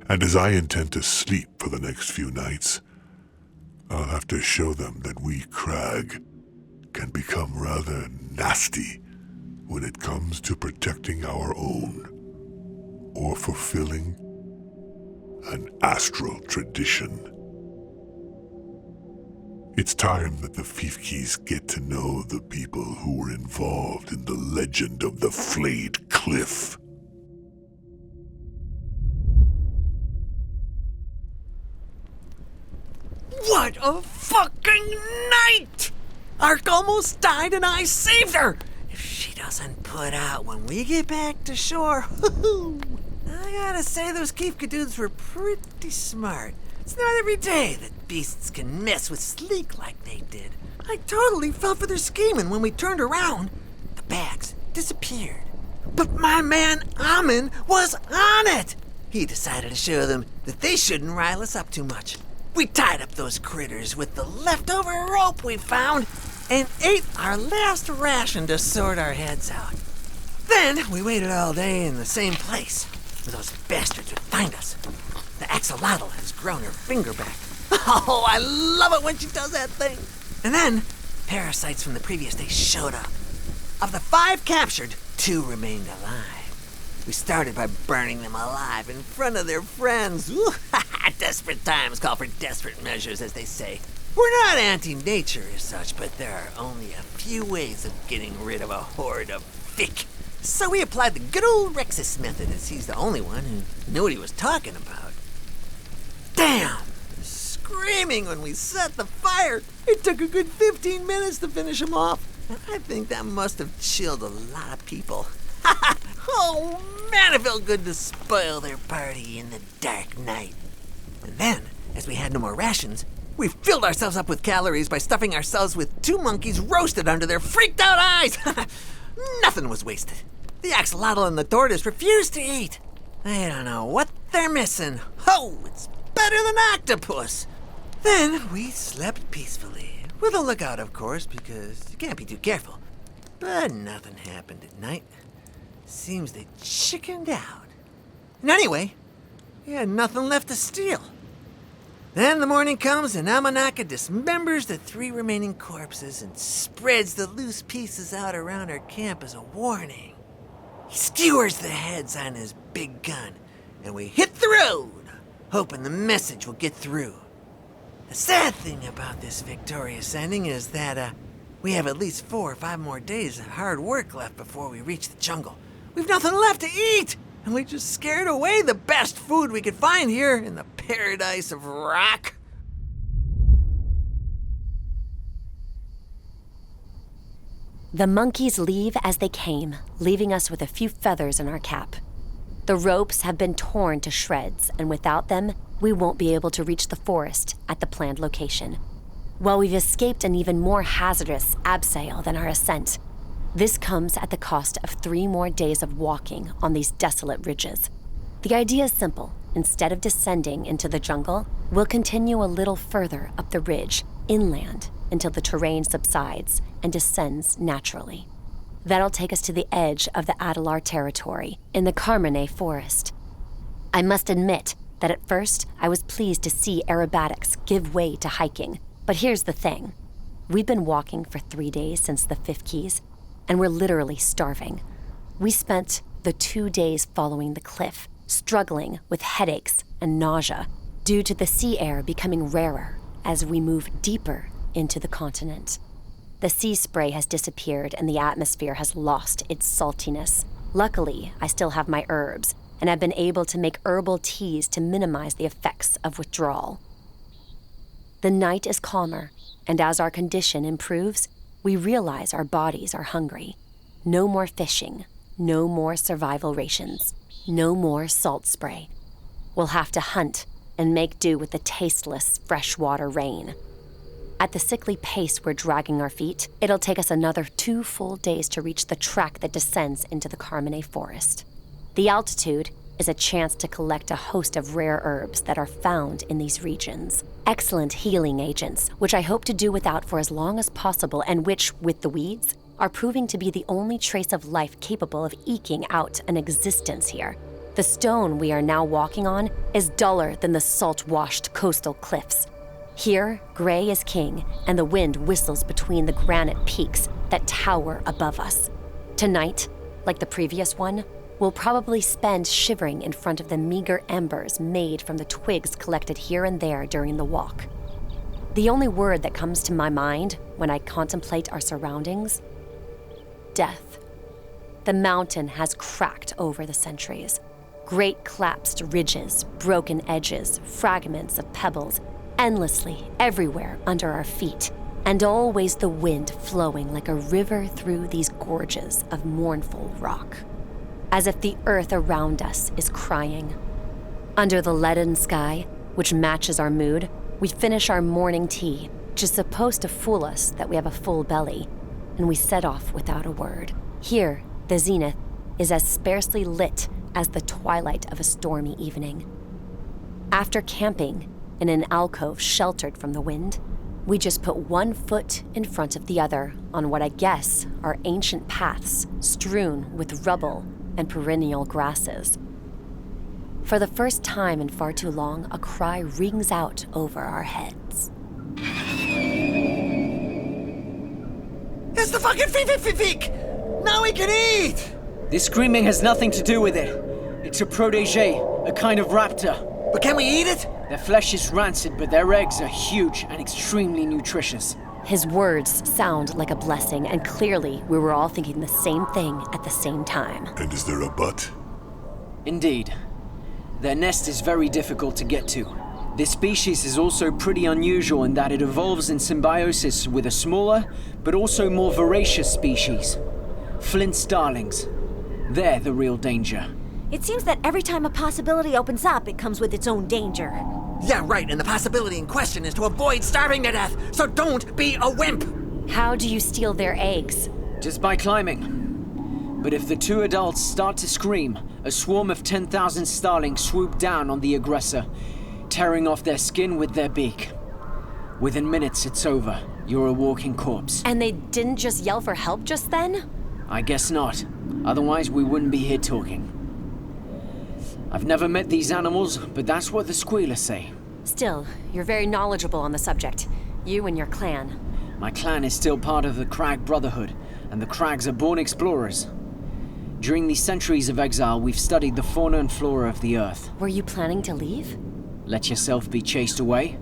And as I intend to sleep for the next few nights, I'll have to show them that we Kragh can become rather nasty when it comes to protecting our own or fulfilling an astral tradition. It's time that the Fiefkees get to know the people who were involved in the legend of the Flayed Cliff. What a fucking night! Ark almost died and I saved her! If she doesn't put out when we get back to shore, I gotta say those Kiefka dudes were pretty smart. It's not every day that beasts can mess with Sleek like they did. I totally fell for their scheming when we turned around. The bags disappeared. But my man Amin was on it! He decided to show them that they shouldn't rile us up too much. We tied up those critters with the leftover rope we found and ate our last ration to sort our heads out. Then we waited all day in the same place where those bastards would find us. The axolotl has grown her finger back. Oh, I love it when she does that thing. And then parasites from the previous day showed up. Of the 5 captured, 2 remained alive. We started by burning them alive in front of their friends. Ooh, desperate times call for desperate measures, as they say. We're not anti-nature as such, but there are only a few ways of getting rid of a horde of Fick. So we applied the good old Rexus method, as he's the only one who knew what he was talking about. Damn! Screaming when we set the fire. It took a good 15 minutes to finish them off. I think that must have chilled a lot of people. Oh man, it felt good to spoil their party in the dark night. And then, as we had no more rations, we filled ourselves up with calories by stuffing ourselves with 2 monkeys roasted under their freaked out eyes. Nothing was wasted. The axolotl and the tortoise refused to eat. I don't know what they're missing. Oh, it's better than octopus. Then we slept peacefully. With a lookout, of course, because you can't be too careful. But nothing happened at night. Seems they chickened out. And anyway, we had nothing left to steal. Then the morning comes and Amanaka dismembers the 3 remaining corpses and spreads the loose pieces out around our camp as a warning. He skewers the heads on his big gun, and we hit the road, hoping the message will get through. The sad thing about this victorious ending is that we have at least 4 or 5 more days of hard work left before we reach the jungle. We've nothing left to eat, and we just scared away the best food we could find here in the paradise of rock. The monkeys leave as they came, leaving us with a few feathers in our cap. The ropes have been torn to shreds, and without them, we won't be able to reach the forest at the planned location. While we've escaped an even more hazardous abseil than our ascent, this comes at the cost of 3 more days of walking on these desolate ridges. The idea is simple. Instead of descending into the jungle, we'll continue a little further up the ridge, inland, until the terrain subsides and descends naturally. That'll take us to the edge of the Adalar territory in the Carmine forest. I must admit that at first I was pleased to see aerobatics give way to hiking. But here's the thing. We've been walking for 3 days since the Fiefkees, and we're literally starving. We spent the 2 days following the cliff, struggling with headaches and nausea due to the sea air becoming rarer as we move deeper into the continent. The sea spray has disappeared and the atmosphere has lost its saltiness. Luckily, I still have my herbs, and I've been able to make herbal teas to minimize the effects of withdrawal. The night is calmer, and as our condition improves, we realize our bodies are hungry. No more fishing, no more survival rations, no more salt spray. We'll have to hunt and make do with the tasteless freshwater rain. At the sickly pace we're dragging our feet, it'll take us another 2 full days to reach the track that descends into the Carmine forest. The altitude is a chance to collect a host of rare herbs that are found in these regions. Excellent healing agents, which I hope to do without for as long as possible, and which, with the weeds, are proving to be the only trace of life capable of eking out an existence here. The stone we are now walking on is duller than the salt-washed coastal cliffs. Here, gray is king, and the wind whistles between the granite peaks that tower above us. Tonight, like the previous one, we'll probably spend shivering in front of the meager embers made from the twigs collected here and there during the walk. The only word that comes to my mind when I contemplate our surroundings: death. The mountain has cracked over the centuries. Great collapsed ridges, broken edges, fragments of pebbles, endlessly everywhere under our feet, and always the wind flowing like a river through these gorges of mournful rock, as if the earth around us is crying. Under the leaden sky, which matches our mood, we finish our morning tea, which is supposed to fool us that we have a full belly, and we set off without a word. Here, the zenith is as sparsely lit as the twilight of a stormy evening. After camping in an alcove sheltered from the wind, we just put one foot in front of the other on what I guess are ancient paths strewn with rubble and perennial grasses. For the first time in far too long, a cry rings out over our heads. It's the fucking feek! Now we can eat! This screaming has nothing to do with it. It's a protégé, a kind of raptor. But can we eat it? Their flesh is rancid, but their eggs are huge and extremely nutritious. His words sound like a blessing, and clearly we were all thinking the same thing at the same time. And is there a but? Indeed. Their nest is very difficult to get to. This species is also pretty unusual in that it evolves in symbiosis with a smaller, but also more voracious species. Flint starlings. They're the real danger. It seems that every time a possibility opens up, it comes with its own danger. Yeah, right, and the possibility in question is to avoid starving to death, so don't be a wimp! How do you steal their eggs? Just by climbing. But if the two adults start to scream, a swarm of 10,000 starlings swoop down on the aggressor, tearing off their skin with their beak. Within minutes, it's over. You're a walking corpse. And they didn't just yell for help just then? I guess not. Otherwise, we wouldn't be here talking. I've never met these animals, but that's what the squealers say. Still, you're very knowledgeable on the subject. You and your clan. My clan is still part of the Kragh Brotherhood, and the Kraghs are born explorers. During these centuries of exile, we've studied the fauna and flora of the Earth. Were you planning to leave? Let yourself be chased away?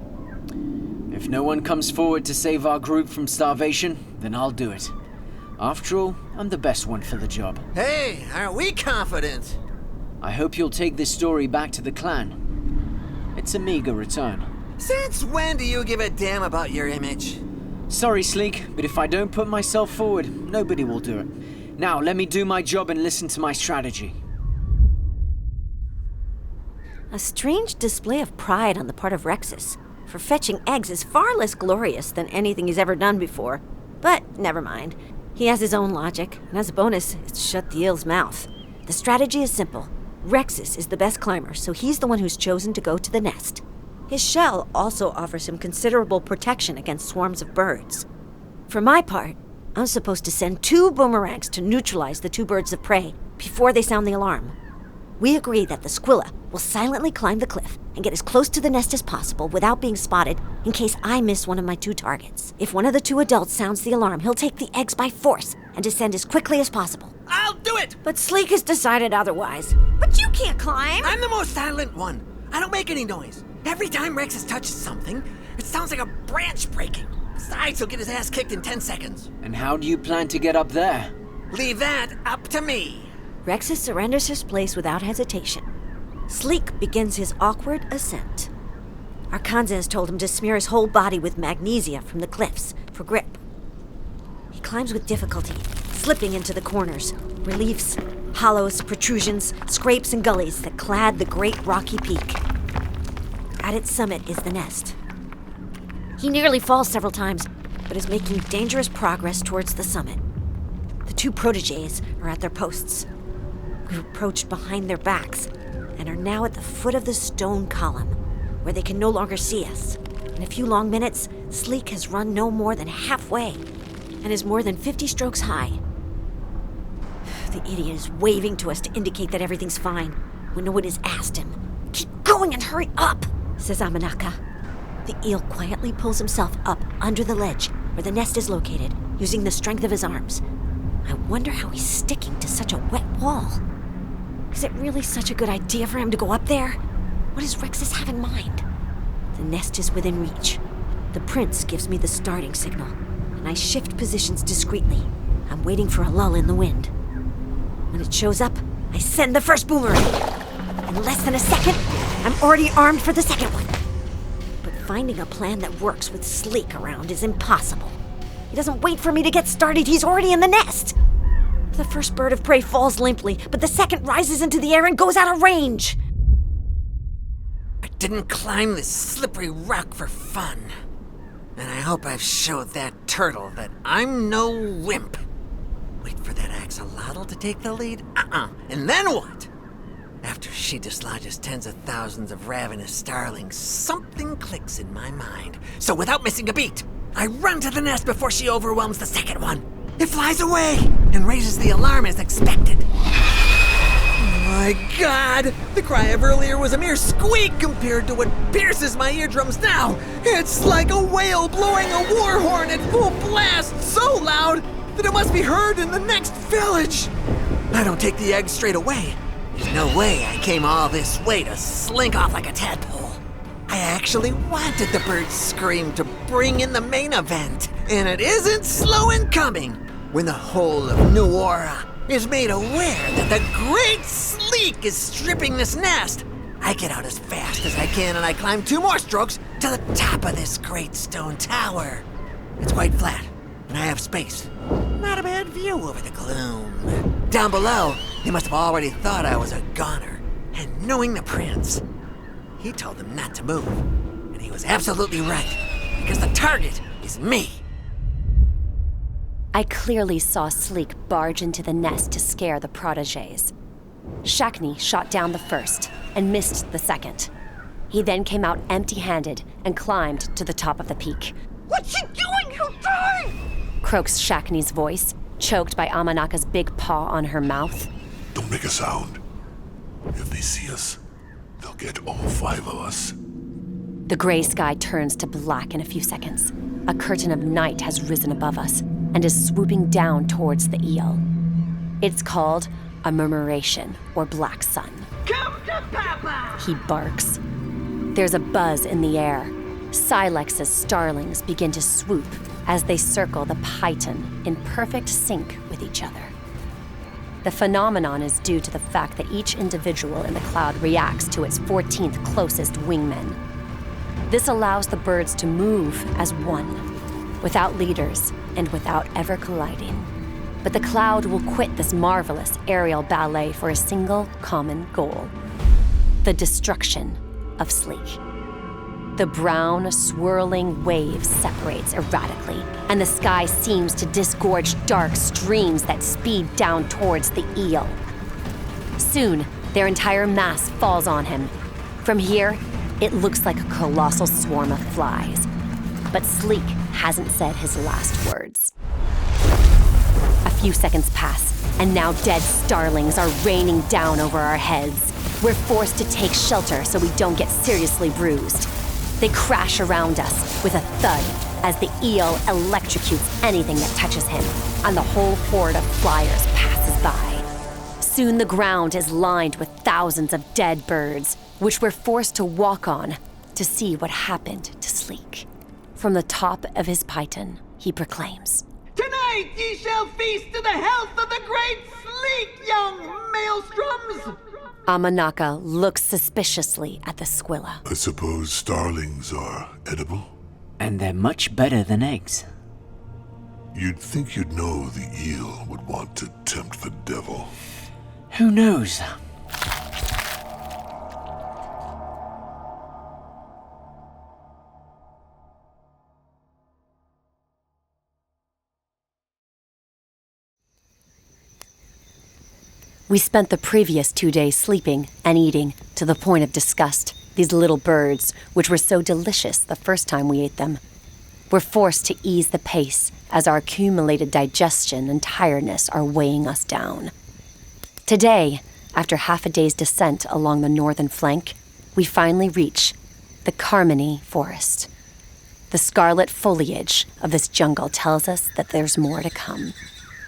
If no one comes forward to save our group from starvation, then I'll do it. After all, I'm the best one for the job. Hey, aren't we confident? I hope you'll take this story back to the clan. It's a meager return. Since when do you give a damn about your image? Sorry, Sleek, but if I don't put myself forward, nobody will do it. Now, let me do my job and listen to my strategy. A strange display of pride on the part of Rexus for fetching eggs is far less glorious than anything he's ever done before. But never mind. He has his own logic, and as a bonus, it's shut the eel's mouth. The strategy is simple. Rexus is the best climber, so he's the one who's chosen to go to the nest. His shell also offers him considerable protection against swarms of birds. For my part, I'm supposed to send 2 boomerangs to neutralize the 2 birds of prey before they sound the alarm. We agree that the Squilla will silently climb the cliff and get as close to the nest as possible without being spotted in case I miss one of my 2 targets. If one of the 2 adults sounds the alarm, he'll take the eggs by force and descend as quickly as possible. I'll do it! But Sleek has decided otherwise. But you can't climb! I'm the most silent one. I don't make any noise. Every time Rexus touches something, it sounds like a branch breaking. Besides, he'll get his ass kicked in 10 seconds. And how do you plan to get up there? Leave that up to me. Rexus surrenders his place without hesitation. Sleek begins his awkward ascent. Arkanza has told him to smear his whole body with magnesia from the cliffs for grip. He climbs with difficulty, slipping into the corners, reliefs, hollows, protrusions, scrapes, and gullies that clad the great rocky peak. At its summit is the nest. He nearly falls several times, but is making dangerous progress towards the summit. The 2 protégés are at their posts. We've approached behind their backs, and are now at the foot of the stone column, where they can no longer see us. In a few long minutes, Sleek has run no more than halfway, and is more than 50 strokes high. The idiot is waving to us to indicate that everything's fine, when no one has asked him. "Keep going and hurry up," says Amanaka. The eel quietly pulls himself up under the ledge where the nest is located, using the strength of his arms. I wonder how he's sticking to such a wet wall. Is it really such a good idea for him to go up there? What does Rexus have in mind? The nest is within reach. The prince gives me the starting signal, and I shift positions discreetly. I'm waiting for a lull in the wind. When it shows up, I send the first boomerang. In less than a second, I'm already armed for the second one. But finding a plan that works with Sleek around is impossible. He doesn't wait for me to get started, he's already in the nest. The first bird of prey falls limply, but the second rises into the air and goes out of range. I didn't climb this slippery rock for fun. And I hope I've showed that turtle that I'm no wimp. Wait for that axolotl to take the lead? And then what? After she dislodges tens of thousands of ravenous starlings, something clicks in my mind. So without missing a beat, I run to the nest before she overwhelms the second one. It flies away and raises the alarm as expected. Oh my God! The cry of earlier was a mere squeak compared to what pierces my eardrums now. It's like a whale blowing a war horn at full blast, so loud that it must be heard in the next village. I don't take the egg straight away. There's no way I came all this way to slink off like a tadpole. I actually wanted the bird's scream to bring in the main event, and it isn't slow in coming when the whole of Noara is made aware that the great Sleek is stripping this nest. I get out as fast as I can and I climb 2 more strokes to the top of this great stone tower. It's quite flat, and I have space. Not a bad view over the gloom. Down below, they must have already thought I was a goner. And knowing the prince, he told them not to move. And he was absolutely right, because the target is me. I clearly saw Sleek barge into the nest to scare the protégés. Shakni shot down the first and missed the second. He then came out empty-handed and climbed to the top of the peak. What's he doing? He'll die! Croaks Shakni's voice, choked by Amanaka's big paw on her mouth. Don't make a sound. If they see us, they'll get all 5 of us. The gray sky turns to black in a few seconds. A curtain of night has risen above us and is swooping down towards the eel. It's called a murmuration, or black sun. Come to Papa! He barks. There's a buzz in the air. Silex's starlings begin to swoop as they circle the Python in perfect sync with each other. The phenomenon is due to the fact that each individual in the cloud reacts to its 14th closest wingmen. This allows the birds to move as one, without leaders and without ever colliding. But the cloud will quit this marvelous aerial ballet for a single common goal: the destruction of Sleek. The brown, swirling wave separates erratically, and the sky seems to disgorge dark streams that speed down towards the eel. Soon, their entire mass falls on him. From here, it looks like a colossal swarm of flies. But Sleek hasn't said his last words. A few seconds pass, and now dead starlings are raining down over our heads. We're forced to take shelter so we don't get seriously bruised. They crash around us with a thud as the eel electrocutes anything that touches him, and the whole horde of flyers passes by. Soon the ground is lined with thousands of dead birds, which we're forced to walk on to see what happened to Sleek. From the top of his Python, he proclaims, "Tonight ye shall feast to the health of the great Sleek, young maelstroms!" Amanaka looks suspiciously at the squilla. I suppose starlings are edible? And they're much better than eggs. You'd think you'd know the eel would want to tempt the devil. Who knows? We spent the previous 2 days sleeping and eating to the point of disgust. These little birds, which were so delicious the first time we ate them, were forced to ease the pace as our accumulated digestion and tiredness are weighing us down. Today, after half a day's descent along the northern flank, we finally reach the Carmine Forest. The scarlet foliage of this jungle tells us that there's more to come.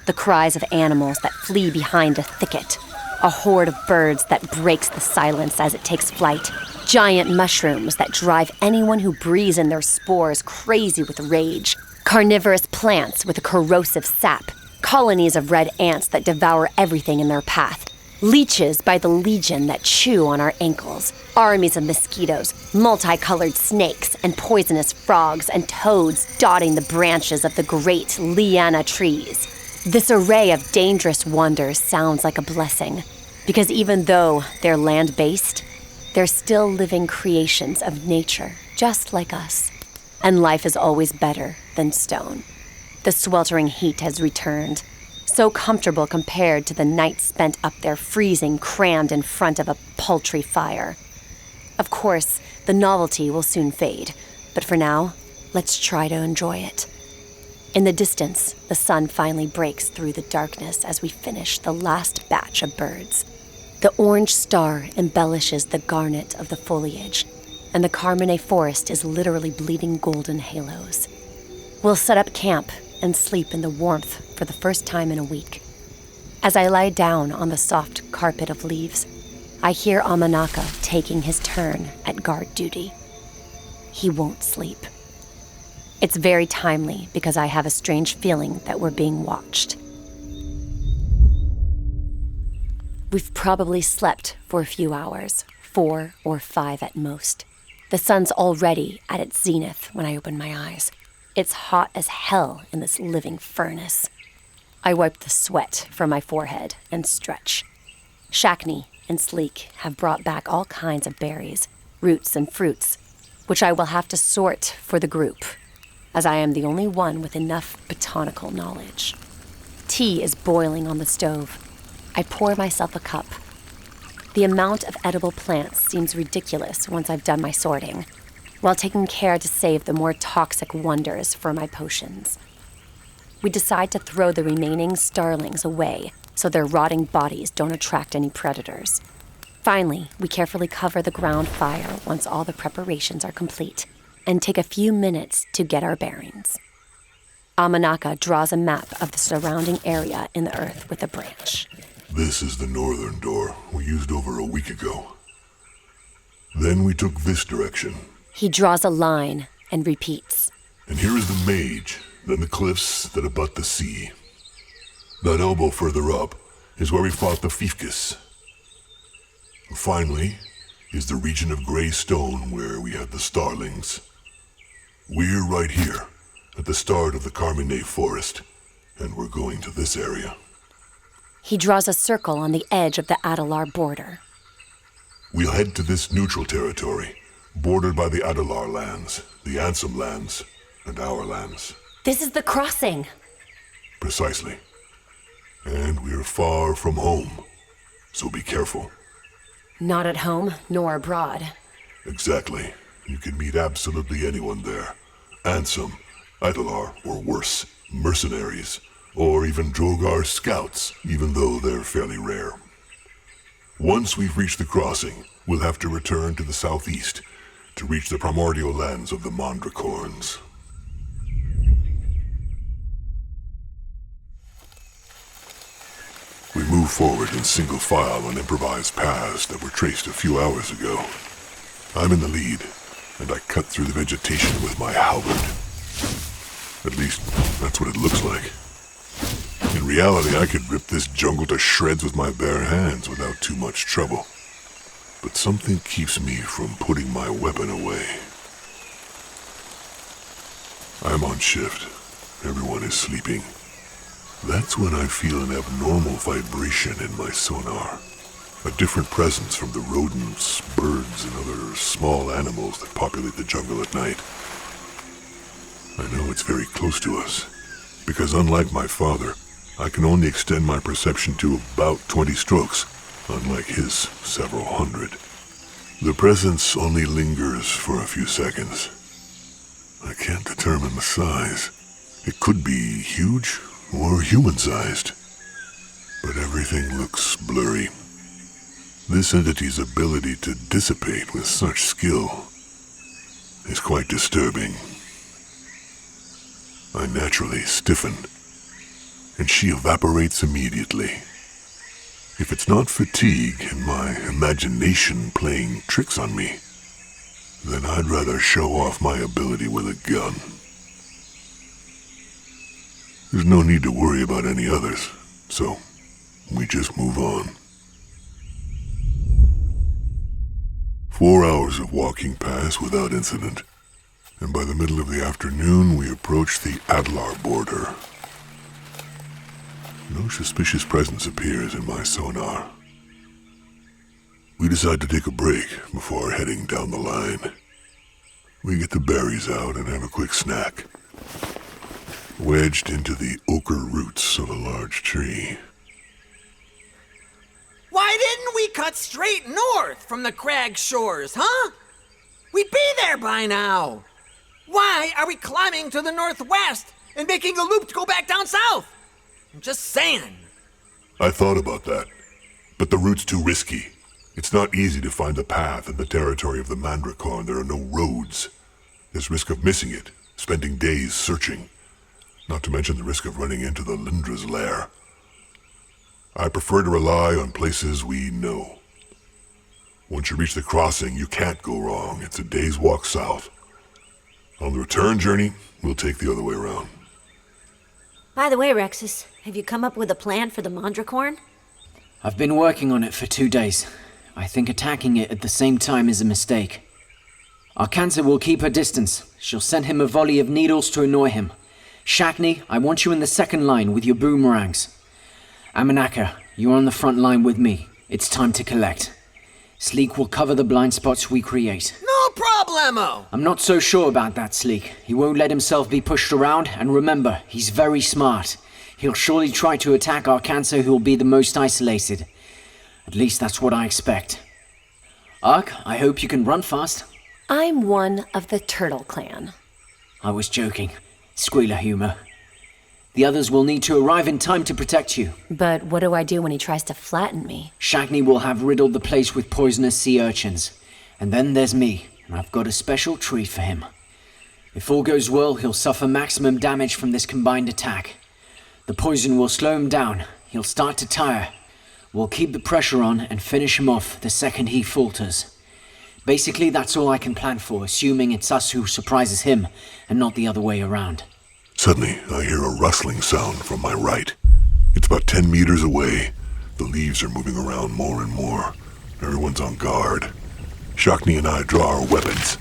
The cries of animals that flee behind a thicket, a horde of birds that breaks the silence as it takes flight, giant mushrooms that drive anyone who breathes in their spores crazy with rage, carnivorous plants with a corrosive sap, colonies of red ants that devour everything in their path, leeches by the legion that chew on our ankles, armies of mosquitoes, multicolored snakes, and poisonous frogs and toads dotting the branches of the great liana trees. This array of dangerous wonders sounds like a blessing, because even though they're land-based, they're still living creations of nature, just like us. And life is always better than stone. The sweltering heat has returned, so comfortable compared to the nights spent up there freezing, crammed in front of a paltry fire. Of course, the novelty will soon fade, but for now, let's try to enjoy it. In the distance, the sun finally breaks through the darkness as we finish the last batch of birds. The orange star embellishes the garnet of the foliage, and the Carmine Forest is literally bleeding golden halos. We'll set up camp and sleep in the warmth for the first time in a week. As I lie down on the soft carpet of leaves, I hear Amanaka taking his turn at guard duty. He won't sleep. It's very timely because I have a strange feeling that we're being watched. We've probably slept for a few hours, 4 or 5 at most. The sun's already at its zenith when I open my eyes. It's hot as hell in this living furnace. I wipe the sweat from my forehead and stretch. Shakni and Sleek have brought back all kinds of berries, roots, and fruits, which I will have to sort for the group, as I am the only one with enough botanical knowledge. Tea is boiling on the stove. I pour myself a cup. The amount of edible plants seems ridiculous once I've done my sorting, while taking care to save the more toxic wonders for my potions. We decide to throw the remaining starlings away so their rotting bodies don't attract any predators. Finally, we carefully cover the ground fire once all the preparations are complete, and take a few minutes to get our bearings. Amanaka draws a map of the surrounding area in the earth with a branch. This is the northern door we used over a week ago. Then we took this direction. He draws a line and repeats. And here is the mage, then the cliffs that abut the sea. That elbow further up is where we fought the Fifkis. Finally is the region of gray stone where we had the starlings. We're right here, at the start of the Carmine Forest, and we're going to this area. He draws a circle on the edge of the Adalar border. We'll head to this neutral territory, bordered by the Adalar lands, the Ansem lands, and our lands. This is the crossing. Precisely. And we're far from home, so be careful. Not at home, nor abroad. Exactly. You can meet absolutely anyone there. Ansem, Adalar, or worse, mercenaries, or even Drogar scouts, even though they're fairly rare. Once we've reached the crossing, we'll have to return to the southeast to reach the primordial lands of the Mandricorns. We move forward in single file on improvised paths that were traced a few hours ago. I'm in the lead, and I cut through the vegetation with my halberd. At least, that's what it looks like. In reality, I could rip this jungle to shreds with my bare hands without too much trouble. But something keeps me from putting my weapon away. I'm on shift. Everyone is sleeping. That's when I feel an abnormal vibration in my sonar. A different presence from the rodents, birds, and other small animals that populate the jungle at night. I know it's very close to us, because unlike my father, I can only extend my perception to about 20 strokes, unlike his several hundred. The presence only lingers for a few seconds. I can't determine the size. It could be huge or human-sized, but everything looks blurry. This entity's ability to dissipate with such skill is quite disturbing. I naturally stiffen, and she evaporates immediately. If it's not fatigue and my imagination playing tricks on me, then I'd rather show off my ability with a gun. There's no need to worry about any others, so we just move on. 4 hours of walking pass without incident, and by the middle of the afternoon we approach the Adlar border. No suspicious presence appears in my sonar. We decide to take a break before heading down the line. We get the berries out and have a quick snack, wedged into the ochre roots of a large tree. Why didn't we cut straight north from the Kragh shores, huh? We'd be there by now. Why are we climbing to the northwest and making a loop to go back down south? I'm just saying. I thought about that, but the route's too risky. It's not easy to find the path in the territory of the Mandricorn. There are no roads. There's risk of missing it, spending days searching. Not to mention the risk of running into the Lindra's lair. I prefer to rely on places we know. Once you reach the crossing, you can't go wrong. It's a day's walk south. On the return journey, we'll take the other way around. By the way, Rexus, have you come up with a plan for the Mandricorn? I've been working on it for 2 days. I think attacking it at the same time is a mistake. Arkansa will keep her distance. She'll send him a volley of needles to annoy him. Shakni, I want you in the second line with your boomerangs. Amanaka, you're on the front line with me. It's time to collect. Sleek will cover the blind spots we create. No problemo! I'm not so sure about that, Sleek. He won't let himself be pushed around, and remember, he's very smart. He'll surely try to attack Arkansa, who'll be the most isolated. At least that's what I expect. Ark, I hope you can run fast. I'm one of the Turtle Clan. I was joking. Squealer humor. The others will need to arrive in time to protect you. But what do I do when he tries to flatten me? Shagni will have riddled the place with poisonous sea urchins. And then there's me, and I've got a special treat for him. If all goes well, he'll suffer maximum damage from this combined attack. The poison will slow him down. He'll start to tire. We'll keep the pressure on and finish him off the second he falters. Basically, that's all I can plan for, assuming it's us who surprises him and not the other way around. Suddenly, I hear a rustling sound from my right. It's about 10 meters away. The leaves are moving around more and more. Everyone's on guard. Shakni and I draw our weapons.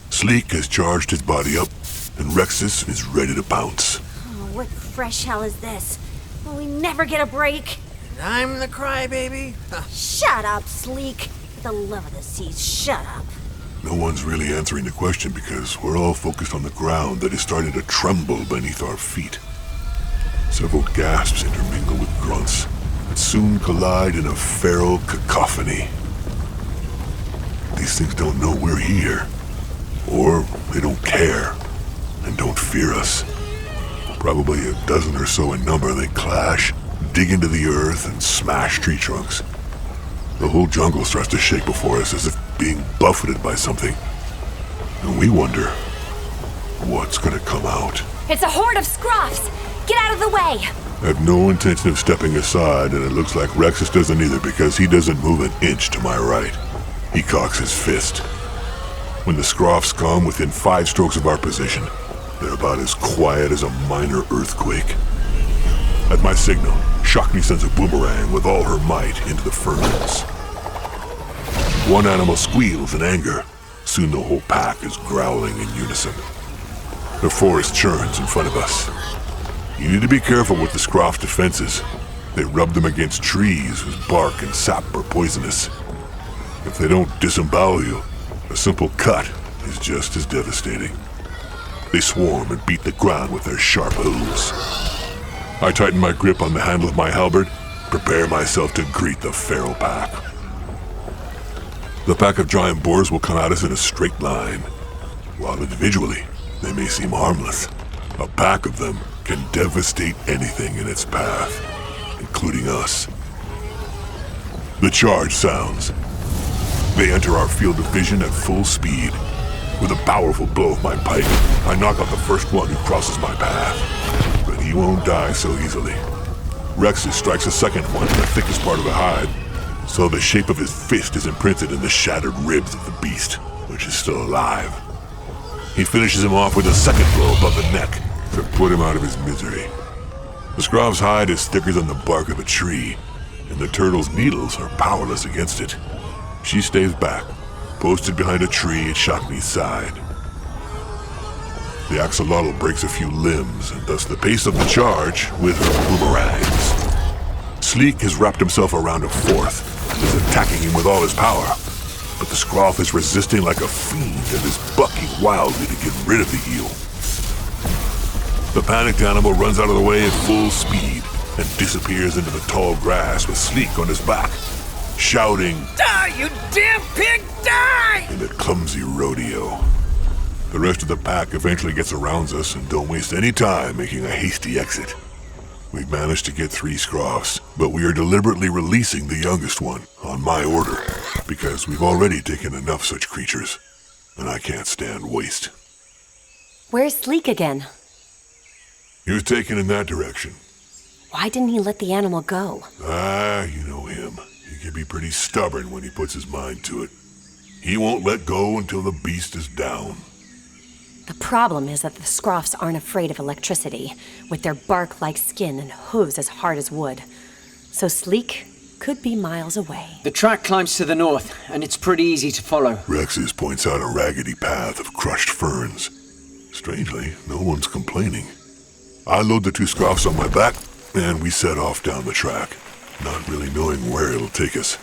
Sleek has charged his body up, and Rexus is ready to pounce. Oh, what fresh hell is this? Will we never get a break? I'm the crybaby? Shut up, Sleek. For the love of the seas, shut up. No one's really answering the question because we're all focused on the ground that is starting to tremble beneath our feet. Several gasps intermingle with grunts that soon collide in a feral cacophony. These things don't know we're here, or they don't care and don't fear us. Probably a dozen or so in number, they clash, dig into the earth, and smash tree trunks. The whole jungle starts to shake before us as if being buffeted by something. And we wonder, what's gonna come out? It's a horde of scruffs! Get out of the way! I have no intention of stepping aside, and it looks like Rexus doesn't either because he doesn't move an inch to my right. He cocks his fist. When the scroffs come within 5 strokes of our position, they're about as quiet as a minor earthquake. At my signal, Shakni sends a boomerang with all her might into the firmaments. One animal squeals in anger. Soon the whole pack is growling in unison. The forest churns in front of us. You need to be careful with the scroff's defenses. They rub them against trees whose bark and sap are poisonous. If they don't disembowel you, a simple cut is just as devastating. They swarm and beat the ground with their sharp hooves. I tighten my grip on the handle of my halberd, prepare myself to greet the feral pack. The pack of giant boars will come at us in a straight line. While individually, they may seem harmless, a pack of them can devastate anything in its path, including us. The charge sounds. They enter our field of vision at full speed. With a powerful blow of my pike, I knock out the first one who crosses my path. But he won't die so easily. Rexus strikes a second one in the thickest part of the hide, so the shape of his fist is imprinted in the shattered ribs of the beast, which is still alive. He finishes him off with a second blow above the neck to put him out of his misery. The Skrav's hide is thicker than the bark of a tree, and the turtle's needles are powerless against it. She stays back, posted behind a tree at Shakni's side. The axolotl breaks a few limbs, and thus the pace of the charge with her boomerangs. Sleek has wrapped himself around a fourth and is attacking him with all his power, but the Skroth is resisting like a fiend and is bucking wildly to get rid of the eel. The panicked animal runs out of the way at full speed and disappears into the tall grass with Sleek on his back, shouting, Die, you damn pig, die! in a clumsy rodeo. The rest of the pack eventually gets around us and don't waste any time making a hasty exit. We've managed to get 3 Skroths, but we are deliberately releasing the youngest one on my order because we've already taken enough such creatures, and I can't stand waste. Where's Sleek again? He was taken in that direction. Why didn't he let the animal go? You know him. He can be pretty stubborn when he puts his mind to it. He won't let go until the beast is down. The problem is that the Skroths aren't afraid of electricity, with their bark-like skin and hooves as hard as wood. So Sleek could be miles away. The track climbs to the north, and it's pretty easy to follow. Rexus points out a raggedy path of crushed ferns. Strangely, no one's complaining. I load the 2 Skroths on my back, and we set off down the track, not really knowing where it'll take us.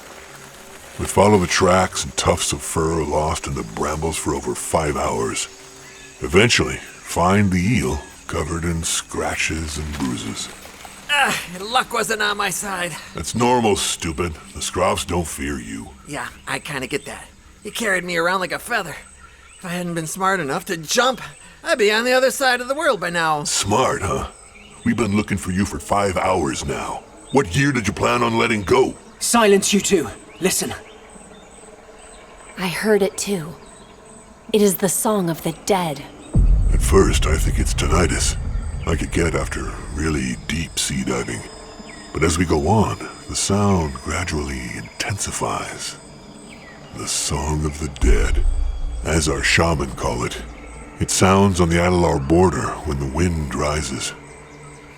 We follow the tracks and tufts of fur lost in the brambles for over 5 hours. Eventually, find the eel covered in scratches and bruises. Luck wasn't on my side. That's normal, stupid. The Skroths don't fear you. Yeah, I kinda get that. You carried me around like a feather. If I hadn't been smart enough to jump, I'd be on the other side of the world by now. Smart, huh? We've been looking for you for 5 hours now. What gear did you plan on letting go? Silence, you two. Listen. I heard it too. It is the song of the dead. At first, I think it's tinnitus, like it get after really deep sea diving. But as we go on, the sound gradually intensifies. The song of the dead, as our shaman call it. It sounds on the Adalar border when the wind rises.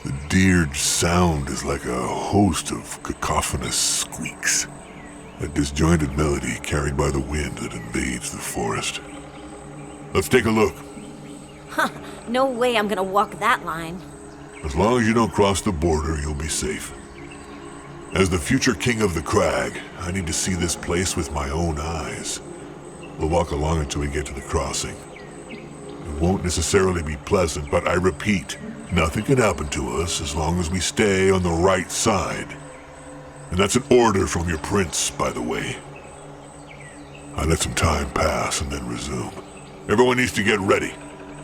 The dirge sound is like a host of cacophonous squeaks, a disjointed melody carried by the wind that invades the forest. Let's take a look. Huh, no way I'm gonna walk that line. As long as you don't cross the border, you'll be safe. As the future king of the Kragh, I need to see this place with my own eyes. We'll walk along until we get to the crossing. It won't necessarily be pleasant, but I repeat, nothing can happen to us as long as we stay on the right side. And that's an order from your prince, by the way. I let some time pass and then resume. Everyone needs to get ready.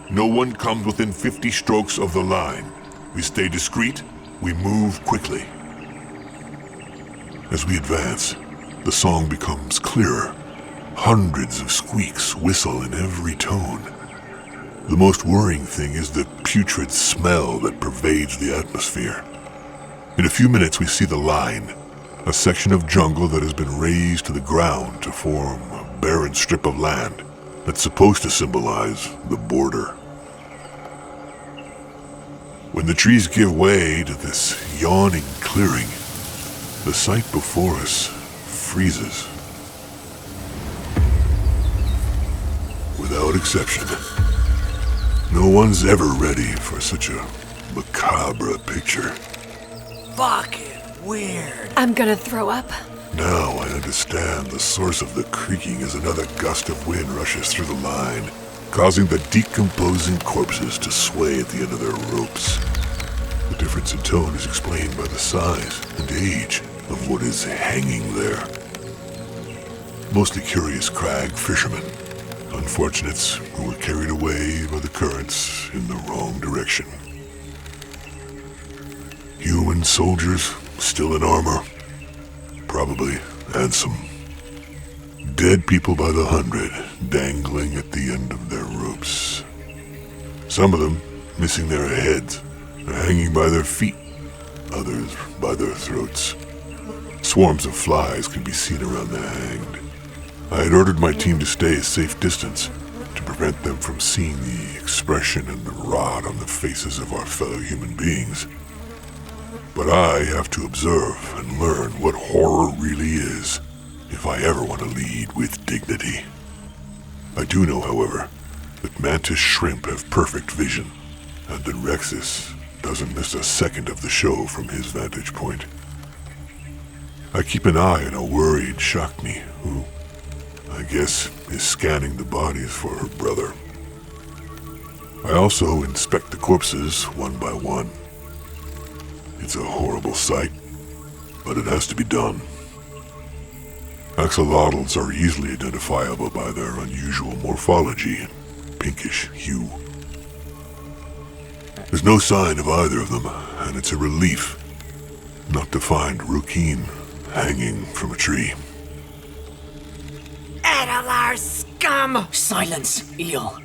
No one comes within 50 strokes of the line. We stay discreet, we move quickly. As we advance, the song becomes clearer. Hundreds of squeaks whistle in every tone. The most worrying thing is the putrid smell that pervades the atmosphere. In a few minutes we see the line, a section of jungle that has been razed to the ground to form a barren strip of land that's supposed to symbolize the border. When the trees give way to this yawning clearing, the sight before us freezes. Without exception, no one's ever ready for such a macabre picture. Fucking weird. I'm gonna throw up. Now I understand the source of the creaking as another gust of wind rushes through the line, causing the decomposing corpses to sway at the end of their ropes. The difference in tone is explained by the size and age of what is hanging there. Mostly curious Kragh fishermen. Unfortunates who were carried away by the currents in the wrong direction. Human soldiers, still in armor. Probably handsome. Dead people by the 100, dangling at the end of their ropes. Some of them missing their heads, hanging by their feet, others by their throats. Swarms of flies could be seen around the hanged. I had ordered my team to stay a safe distance to prevent them from seeing the expression and the rot on the faces of our fellow human beings. But I have to observe and learn what horror really is if I ever want to lead with dignity. I do know, however, that mantis shrimp have perfect vision, and that Rexus doesn't miss a second of the show from his vantage point. I keep an eye on a worried Shakni, who, I guess, is scanning the bodies for her brother. I also inspect the corpses one by one. It's a horrible sight, but it has to be done. Axolotls are easily identifiable by their unusual morphology and pinkish hue. There's no sign of either of them, and it's a relief not to find Rookyn hanging from a tree. Adelar scum! Silence, Eel.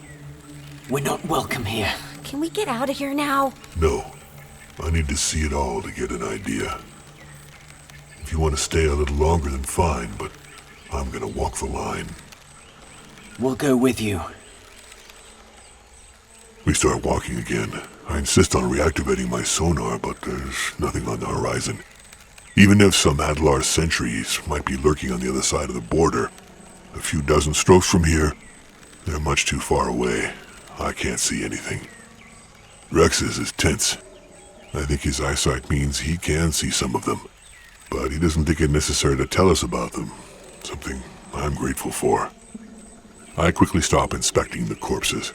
We're not welcome here. Can we get out of here now? No. I need to see it all to get an idea. If you want to stay a little longer, then fine, but I'm gonna walk the line. We'll go with you. We start walking again. I insist on reactivating my sonar, but there's nothing on the horizon. Even if some Adelar sentries might be lurking on the other side of the border, a few dozen strokes from here, they're much too far away. I can't see anything. Rex's is tense. I think his eyesight means he can see some of them, but he doesn't think it necessary to tell us about them, something I'm grateful for. I quickly stop inspecting the corpses.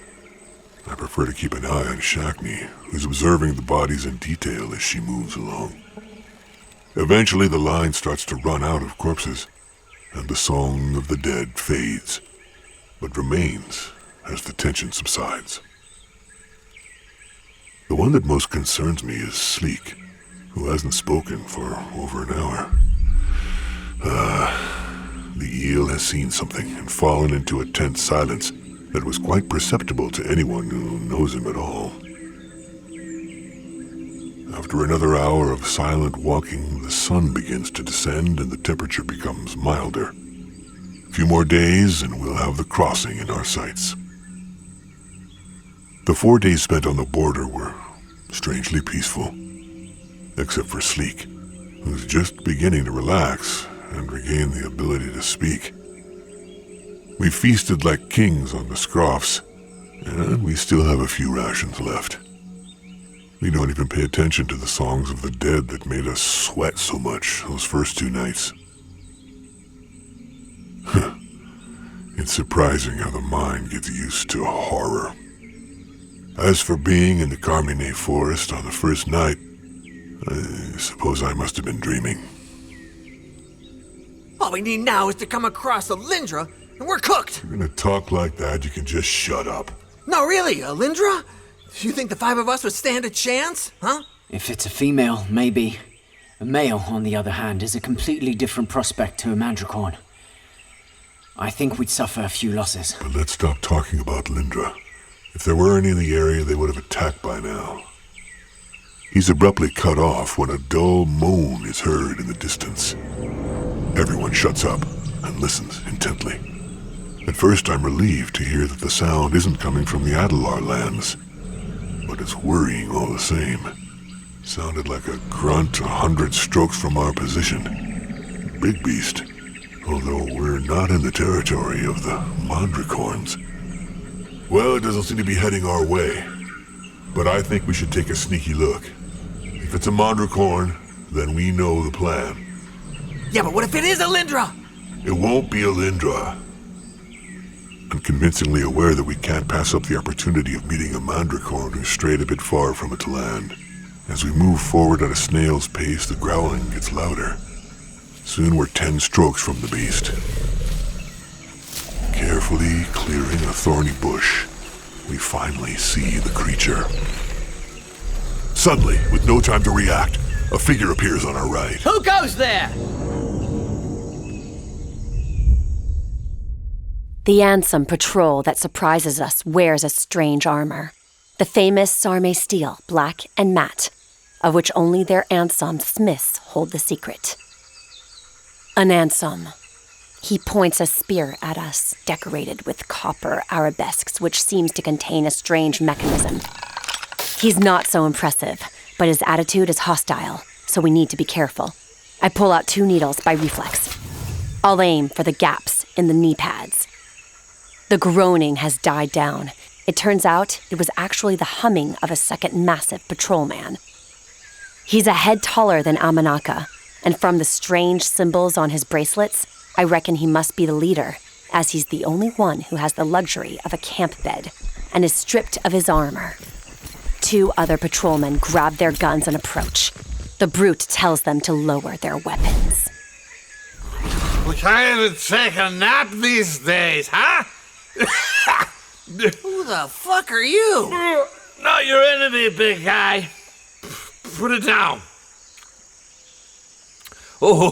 I prefer to keep an eye on Shakni, who's observing the bodies in detail as she moves along. Eventually the line starts to run out of corpses, and the song of the dead fades, but remains as the tension subsides. The one that most concerns me is Sleek, who hasn't spoken for over an hour. The eel has seen something and fallen into a tense silence that was quite perceptible to anyone who knows him at all. After another hour of silent walking, the sun begins to descend and the temperature becomes milder. A few more days and we'll have the crossing in our sights. The 4 days spent on the border were strangely peaceful, except for Sleek, who's just beginning to relax and regain the ability to speak. We feasted like kings on the scroffs, and we still have a few rations left. We don't even pay attention to the songs of the dead that made us sweat so much those first 2 nights. It's surprising how the mind gets used to horror. As for being in the Carmine forest on the first night, I suppose I must have been dreaming. All we need now is to come across a Lindra, and we're cooked! If you're gonna talk like that, you can just shut up. No, really, a Lindra? Do you think the 5 of us would stand a chance, huh? If it's a female, maybe. A male, on the other hand, is a completely different prospect to a Mandricorn. I think we'd suffer a few losses. But let's stop talking about Lindra. If there were any in the area, they would have attacked by now. He's abruptly cut off when a dull moan is heard in the distance. Everyone shuts up and listens intently. At first, I'm relieved to hear that the sound isn't coming from the Adelar lands, but it's worrying all the same. Sounded like a grunt 100 strokes from our position. Big beast, although we're not in the territory of the Mandricorns. Well, it doesn't seem to be heading our way, but I think we should take a sneaky look. If it's a Mandricorn, then we know the plan. Yeah, but what if it is a Lindra? It won't be a Lindra. I'm convincingly aware that we can't pass up the opportunity of meeting a Mandricorn who's strayed a bit far from its land. As we move forward at a snail's pace, the growling gets louder. Soon we're 10 strokes from the beast. Carefully clearing a thorny bush, we finally see the creature. Suddenly, with no time to react, a figure appears on our right. Who goes there? The Ansem patrol that surprises us wears a strange armor. The famous Sarme steel, black and matte, of which only their Ansem smiths hold the secret. An Ansem. He points a spear at us, decorated with copper arabesques, which seems to contain a strange mechanism. He's not so impressive, but his attitude is hostile, so we need to be careful. I pull out 2 needles by reflex. I'll aim for the gaps in the knee pads. The groaning has died down. It turns out it was actually the humming of a second massive patrolman. He's a head taller than Amanaka, and from the strange symbols on his bracelets, I reckon he must be the leader, as he's the only one who has the luxury of a camp bed and is stripped of his armor. 2 other patrolmen grab their guns and approach. The brute tells them to lower their weapons. We can't even take a nap these days, huh? Who the fuck are you? Not your enemy, big guy. Put it down. Oh,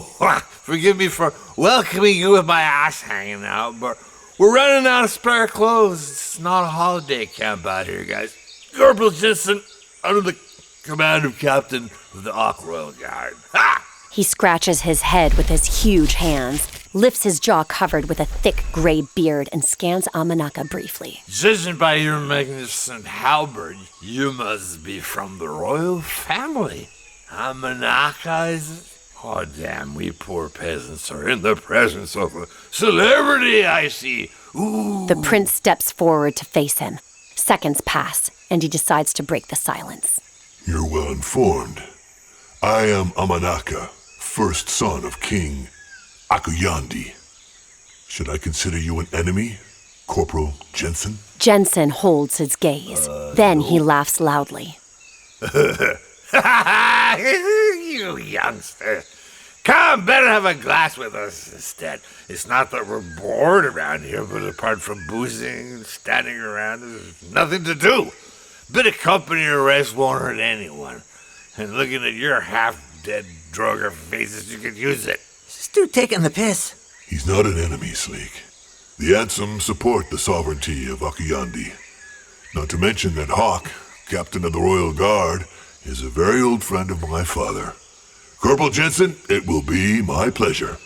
forgive me for welcoming you with my ass hanging out, but we're running out of spare clothes. It's not a holiday camp out here, guys. Corporal Jensen, under the command of Captain of the Ark Royal Guard. Ha! He scratches his head with his huge hands, lifts his jaw covered with a thick gray beard, and scans Amanaka briefly. Judging by your magnificent halberd, you must be from the royal family. Amanaka is... Oh, damn, we poor peasants are in the presence of a celebrity, I see. Ooh. The prince steps forward to face him. Seconds pass, and he decides to break the silence. You're well informed. I am Amanaka, first son of King Akuyandi. Should I consider you an enemy, Corporal Jensen? Jensen holds his gaze. Then he laughs loudly. You youngster. Come, better have a glass with us instead. It's not that we're bored around here, but apart from boozing and standing around, there's nothing to do. Bit of company or rest won't hurt anyone. And looking at your half-dead droger faces, you could use it. Is this dude taking the piss? He's not an enemy, Sleek. The Ansem support the sovereignty of Akuyandi. Not to mention that Hawk, captain of the Royal Guard, is a very old friend of my father. Corporal Jensen, it will be my pleasure.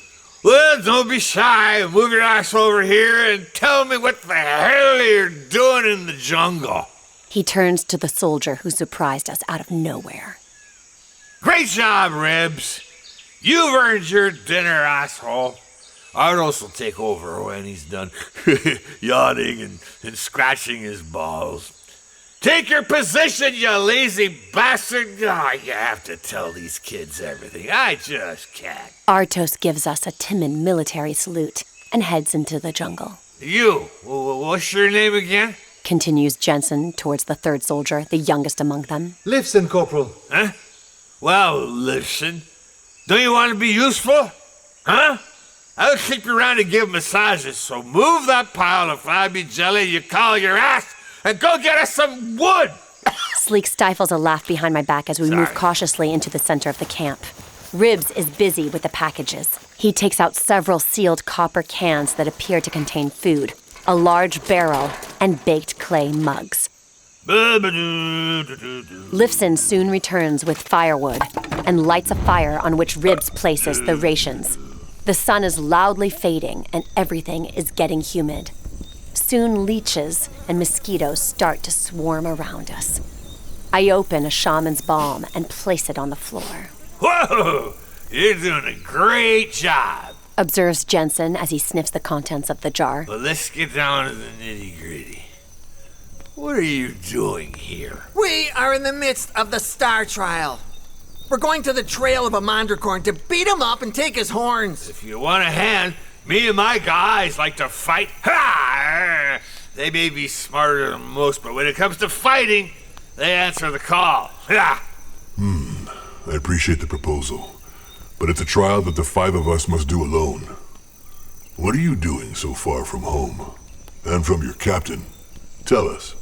Well, don't be shy. Move your ass over here and tell me what the hell you're doing in the jungle. He turns to the soldier who surprised us out of nowhere. Great job, Ribs. You've earned your dinner, asshole. Ardos will take over when he's done yawning and scratching his balls. Take your position, you lazy bastard! Oh, you have to tell these kids everything. I just can't. Artos gives us a timid military salute and heads into the jungle. You, what's your name again? Continues Jensen towards the third soldier, the youngest among them. Lifson, Corporal. Huh? Well, listen. Don't you want to be useful? Huh? I'll keep you around to give massages, so move that pile of flabby jelly you call your ass and go get us some wood! Sleek stifles a laugh behind my back as we move cautiously into the center of the camp. Ribs is busy with the packages. He takes out several sealed copper cans that appear to contain food, a large barrel, and baked clay mugs. Lifson soon returns with firewood and lights a fire on which Ribs places the rations. The sun is loudly fading and everything is getting humid. Soon leeches and mosquitoes start to swarm around us. I open a shaman's balm and place it on the floor. Whoa! You're doing a great job, observes Jensen as he sniffs the contents of the jar. But let's get down to the nitty-gritty. What are you doing here? We are in the midst of the Star Trial. We're going to the trail of a Mandricorn to beat him up and take his horns. If you want a hand, me and my guys like to fight. Ha! They may be smarter than most, but when it comes to fighting, they answer the call. Ha! I appreciate the proposal, but it's a trial that the 5 of us must do alone. What are you doing so far from home? and from your captain. Tell us.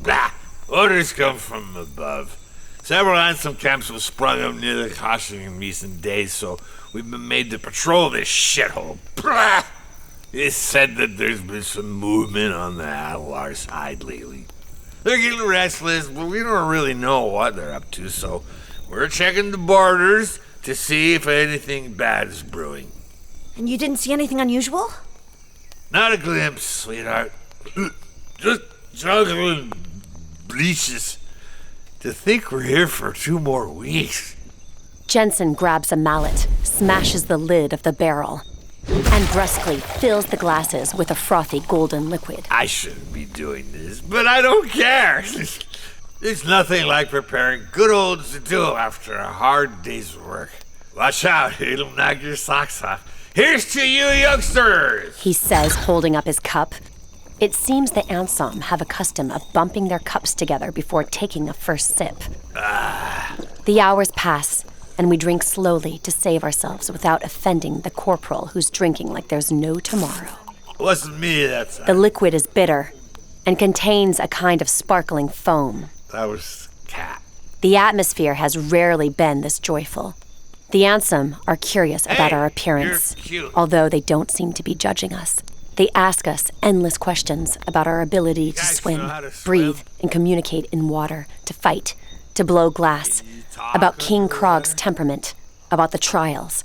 Blah. Orders come from above. Several ransom camps were sprung up near the crossing in recent days, so we've been made to patrol this shithole. Blah. It's said that there's been some movement on the Adalar side lately. They're getting restless, but we don't really know what they're up to, so we're checking the borders to see if anything bad is brewing. And you didn't see anything unusual? Not a glimpse, sweetheart. Just juggling bleaches. To think we're here for 2 more weeks. Jensen grabs a mallet, smashes the lid of the barrel, and brusquely fills the glasses with a frothy golden liquid. I shouldn't be doing this, but I don't care. There's nothing like preparing good old stew after a hard day's work. Watch out, it'll knock your socks off. Here's to you, youngsters! He says, holding up his cup. It seems the Ansom have a custom of bumping their cups together before taking a first sip. The hours pass, and we drink slowly to save ourselves without offending the corporal who's drinking like there's no tomorrow. Wasn't me that time. The liquid is bitter and contains a kind of sparkling foam. That was cat. The atmosphere has rarely been this joyful. The Ansom are curious about our appearance, although they don't seem to be judging us. They ask us endless questions about our ability to swim, breathe, and communicate in water, to fight, to blow glass, about King Kragh's temperament, about the trials.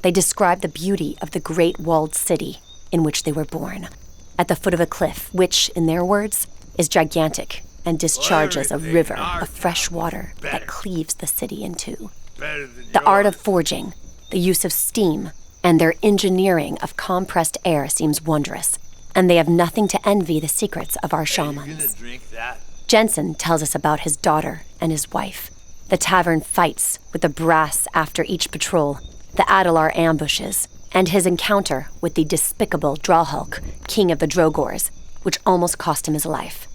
They describe the beauty of the great walled city in which they were born, at the foot of a cliff, which, in their words, is gigantic and discharges a river of fresh water that cleaves the city in two. The art of forging, the use of steam, and their engineering of compressed air seems wondrous, and they have nothing to envy the secrets of our shamans. Jensen tells us about his daughter and his wife, the tavern fights with the brass after each patrol, the Adalar ambushes, and his encounter with the despicable Drahulk, king of the Drogors, which almost cost him his life.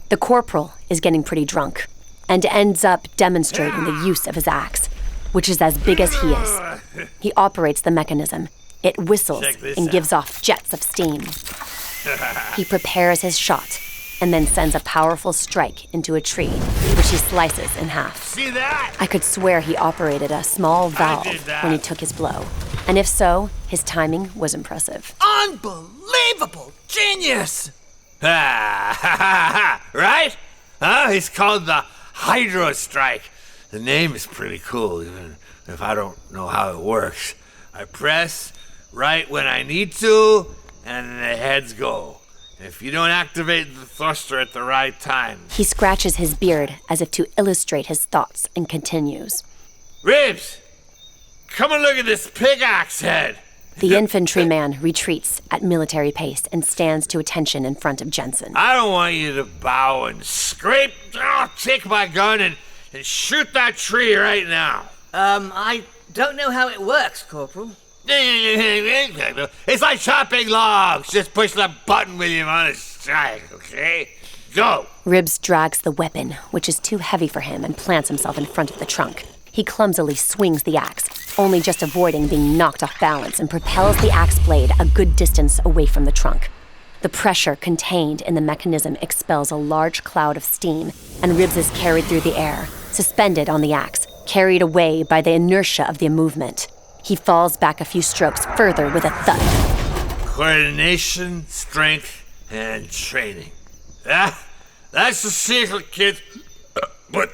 The corporal is getting pretty drunk, and ends up demonstrating the use of his axe, which is as big as he is. He operates the mechanism. It whistles and gives off jets of steam. He prepares his shot, and then sends a powerful strike into a tree, which he slices in half. See that? I could swear he operated a small valve when he took his blow. And if so, his timing was impressive. Unbelievable! Genius! Right? It's called the Hydro Strike. The name is pretty cool, even if I don't know how it works. I press right when I need to, and the heads go. If you don't activate the thruster at the right time. He scratches his beard as if to illustrate his thoughts and continues. Ribs! Come and look at this pickaxe head! The infantryman retreats at military pace and stands to attention in front of Jensen. I don't want you to bow and scrape. Take my gun and shoot that tree right now. I don't know how it works, Corporal. It's like chopping logs. Just push the button when you want to strike, okay? Go! Ribs drags the weapon, which is too heavy for him, and plants himself in front of the trunk. He clumsily swings the axe, only just avoiding being knocked off balance, and propels the axe blade a good distance away from the trunk. The pressure contained in the mechanism expels a large cloud of steam, and Ribs is carried through the air, suspended on the axe, carried away by the inertia of the movement. He falls back a few strokes further with a thud. Coordination, strength, and training. That's the secret, kids. But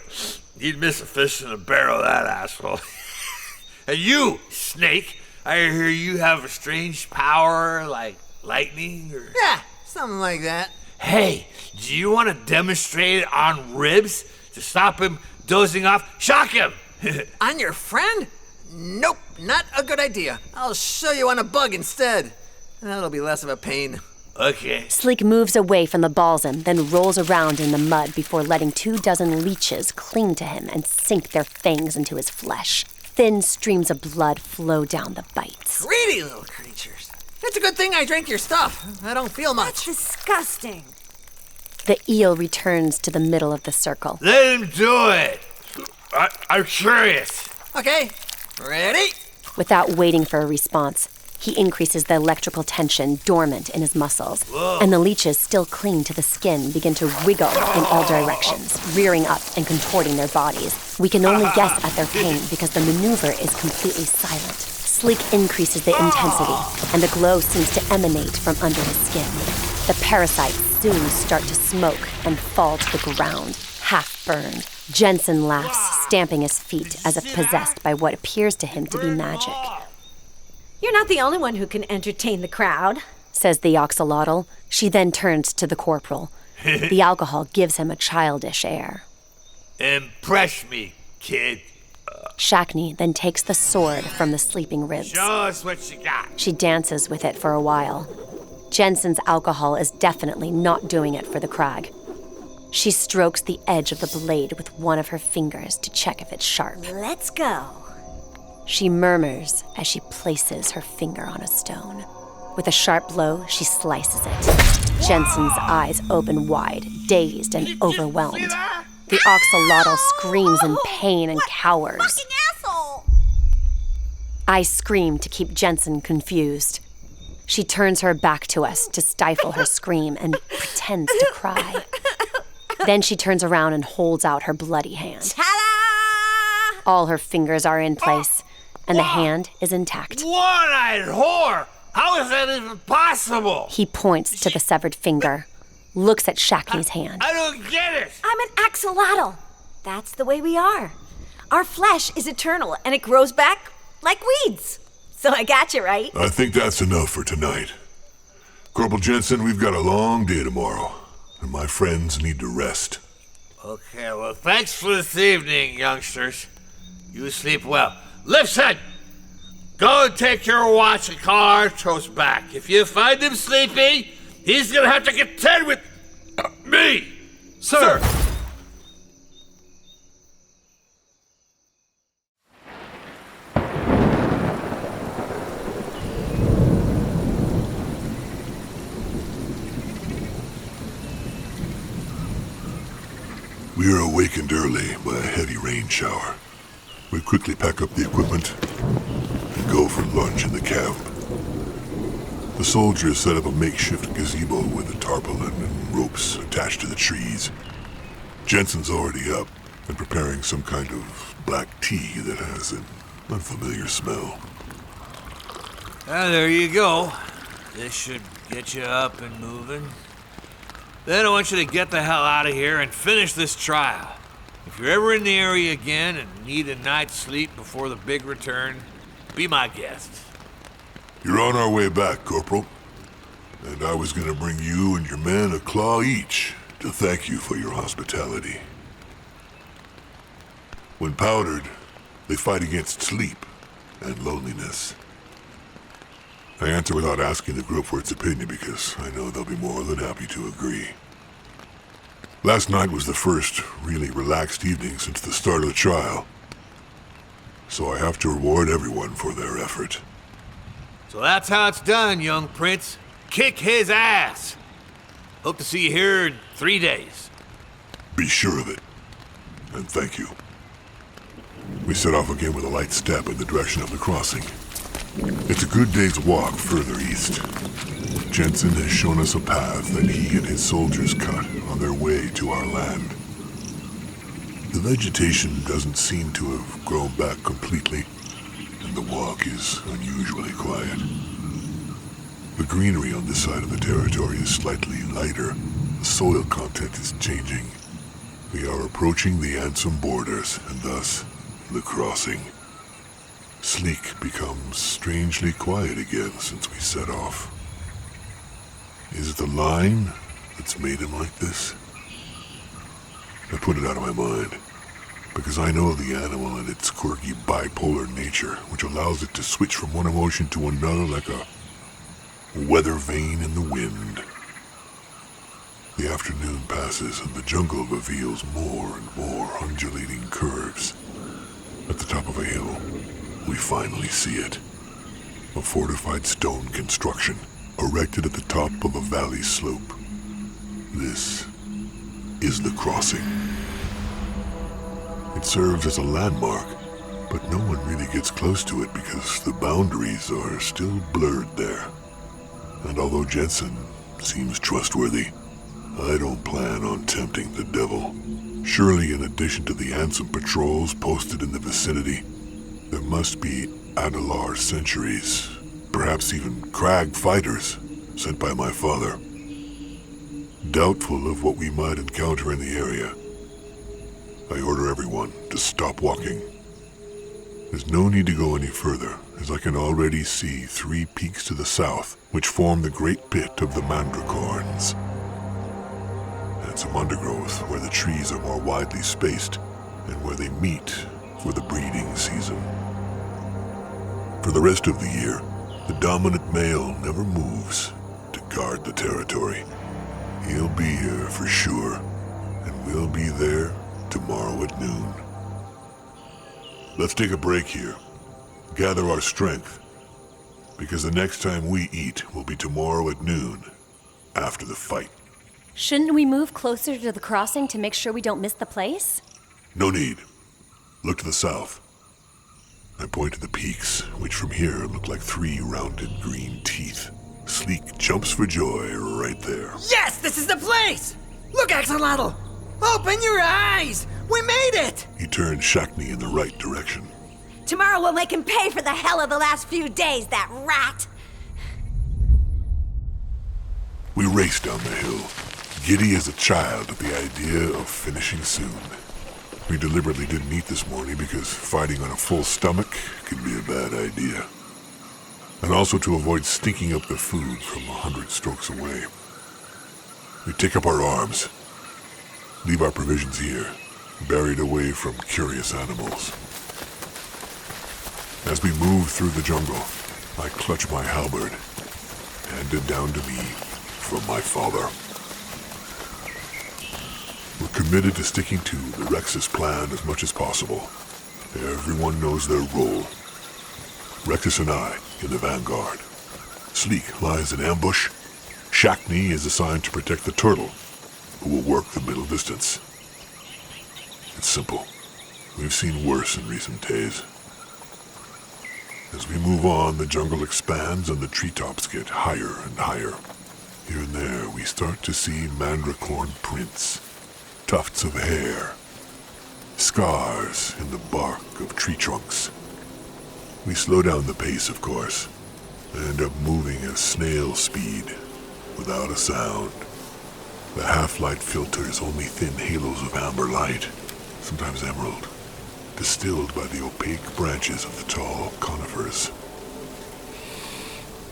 you'd miss a fish in a barrel, that asshole. And you, Snake, I hear you have a strange power like lightning or... Yeah, something like that. Hey, do you want to demonstrate it on Ribs to stop him dozing off? Shock him! On your friend? Nope, not a good idea. I'll show you on a bug instead. That'll be less of a pain. Okay. Sleek moves away from the balsam, then rolls around in the mud before letting 24 leeches cling to him and sink their fangs into his flesh. Thin streams of blood flow down the bites. Greedy little creatures. It's a good thing I drank your stuff. I don't feel much. That's disgusting. The eel returns to the middle of the circle. Let him do it. I'm curious. Okay, ready? Without waiting for a response, He increases the electrical tension dormant in his muscles, and the leeches still clinging to the skin begin to wiggle in all directions, rearing up and contorting their bodies. We can only guess at their pain because the maneuver is completely silent. Sleek increases the intensity, and a glow seems to emanate from under his skin. The parasites soon start to smoke and fall to the ground, half burned. Jensen laughs, stamping his feet as if possessed by what appears to him to be magic. You're not the only one who can entertain the crowd, says the oxalotl. She then turns to the corporal. The alcohol gives him a childish air. Impress me, kid. Shackney then takes the sword from the sleeping ribs. Show us what you got. She dances with it for a while. Jensen's alcohol is definitely not doing it for the Kragh. She strokes the edge of the blade with one of her fingers to check if it's sharp. Let's go. She murmurs as she places her finger on a stone. With a sharp blow, she slices it. Jensen's eyes open wide, dazed and overwhelmed. The oxalotl screams in pain and cowers. Fucking asshole! I scream to keep Jensen confused. She turns her back to us to stifle her scream and pretends to cry. Then she turns around and holds out her bloody hand. Ta-da! All her fingers are in place, and the hand is intact. One-eyed whore! How is that even possible? He points to the severed finger, looks at Shackney's hand. I don't get it! I'm an axolotl. That's the way we are. Our flesh is eternal, and it grows back like weeds. So I got you, right? I think that's enough for tonight. Corporal Jensen, we've got a long day tomorrow, and my friends need to rest. Okay, well, thanks for this evening, youngsters. You sleep well. Listen! Go and take your watch and call Artros back. If you find him sleepy, he's gonna have to contend with me! Sir! We are awakened early by a heavy rain shower. We quickly pack up the equipment and go for lunch in the camp. The soldiers set up a makeshift gazebo with a tarpaulin and ropes attached to the trees. Jensen's already up and preparing some kind of black tea that has an unfamiliar smell. Ah, there you go. This should get you up and moving. Then I want you to get the hell out of here and finish this trial. If you're ever in the area again and need a night's sleep before the big return, be my guest. You're on our way back, Corporal. And I was gonna bring you and your men a claw each to thank you for your hospitality. When powdered, they fight against sleep and loneliness. I answer without asking the group for its opinion because I know they'll be more than happy to agree. Last night was the first really relaxed evening since the start of the trial, so I have to reward everyone for their effort. So that's how it's done, young prince. Kick his ass. Hope to see you here in 3 days. Be sure of it, and thank you. We set off again with a light step in the direction of the crossing. It's a good day's walk further east. Jensen has shown us a path that he and his soldiers cut on their way to our land. The vegetation doesn't seem to have grown back completely, and the walk is unusually quiet. The greenery on this side of the territory is slightly lighter. The soil content is changing. We are approaching the Ansem borders, and thus, the crossing. Sleek becomes strangely quiet again since we set off. Is it the line that's made him like this? I put it out of my mind, because I know the animal and its quirky bipolar nature, which allows it to switch from one emotion to another like a weather vane in the wind. The afternoon passes and the jungle reveals more and more undulating curves. At the top of a hill, we finally see it. A fortified stone construction, erected at the top of a valley slope. This is the crossing. It serves as a landmark, but no one really gets close to it because the boundaries are still blurred there. And although Jensen seems trustworthy, I don't plan on tempting the devil. Surely in addition to the Ansem patrols posted in the vicinity, there must be Adalar sentries, perhaps even Kragh fighters sent by my father. Doubtful of what we might encounter in the area, I order everyone to stop walking. There's no need to go any further, as I can already see 3 peaks to the south, which form the great pit of the Mandricorns, and some undergrowth where the trees are more widely spaced, and where they meet for the breeding season. For the rest of the year, the dominant male never moves to guard the territory. He'll be here for sure, and we'll be there tomorrow at noon. Let's take a break here, gather our strength, because the next time we eat will be tomorrow at noon, after the fight. Shouldn't we move closer to the crossing to make sure we don't miss the place? No need. Look to the south. I point to the peaks, which from here look like 3 rounded green teeth. Sleek jumps for joy right there. Yes, this is the place! Look, Axolotl! Open your eyes! We made it! He turned Shackney in the right direction. Tomorrow we'll make him pay for the hell of the last few days, that rat! We raced down the hill, giddy as a child at the idea of finishing soon. We deliberately didn't eat this morning because fighting on a full stomach can be a bad idea. And also to avoid stinking up the food from 100 strokes away. We take up our arms, leave our provisions here, buried away from curious animals. As we move through the jungle, I clutch my halberd, handed down to me from my father. We're committed to sticking to the Rex's plan as much as possible. Everyone knows their role. Rexus and I in the vanguard. Sleek lies in ambush. Shackney is assigned to protect the turtle, who will work the middle distance. It's simple. We've seen worse in recent days. As we move on, the jungle expands and the treetops get higher and higher. Here and there, we start to see Mandricorn prints, tufts of hair, scars in the bark of tree trunks. We slow down the pace, of course, and end up moving at snail speed, without a sound. The half-light filters only thin halos of amber light, sometimes emerald, distilled by the opaque branches of the tall conifers.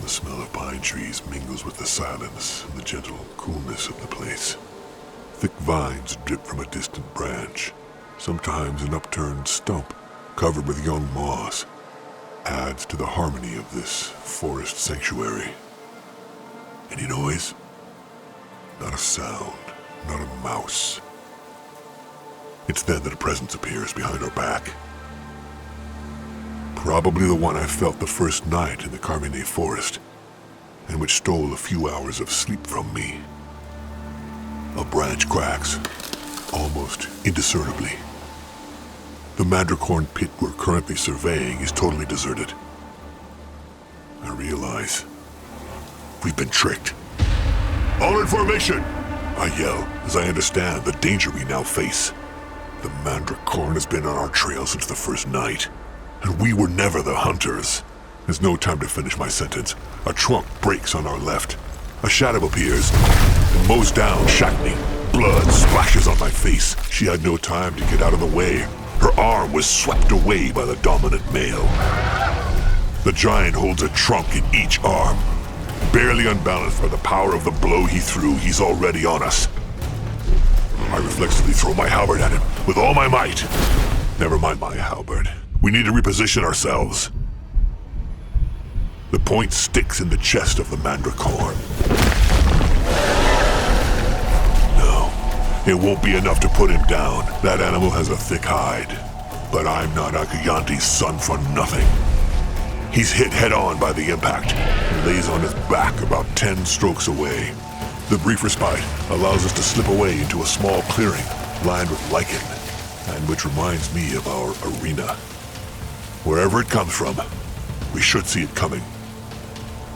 The smell of pine trees mingles with the silence and the gentle coolness of the place. Thick vines drip from a distant branch, sometimes an upturned stump covered with young moss adds to the harmony of this forest sanctuary. Any noise? Not a sound, not a mouse. It's then that a presence appears behind our back. Probably the one I felt the first night in the Carmine forest, and which stole a few hours of sleep from me. A branch cracks, almost indiscernibly. The Mandricorn pit we're currently surveying is totally deserted. I realize we've been tricked. All in formation! I yell as I understand the danger we now face. The Mandricorn has been on our trail since the first night, and we were never the hunters. There's no time to finish my sentence. A trunk breaks on our left. A shadow appears and mows down Shackney. Blood splashes on my face. She had no time to get out of the way. Her arm was swept away by the dominant male. The giant holds a trunk in each arm. Barely unbalanced by the power of the blow he threw, he's already on us. I reflexively throw my halberd at him with all my might. Never mind my halberd. We need to reposition ourselves. The point sticks in the chest of the Mandricorn. No, it won't be enough to put him down. That animal has a thick hide. But I'm not Akayanti's son for nothing. He's hit head-on by the impact and lays on his back about 10 strokes away. The brief respite allows us to slip away into a small clearing lined with lichen, and which reminds me of our arena. Wherever it comes from, we should see it coming.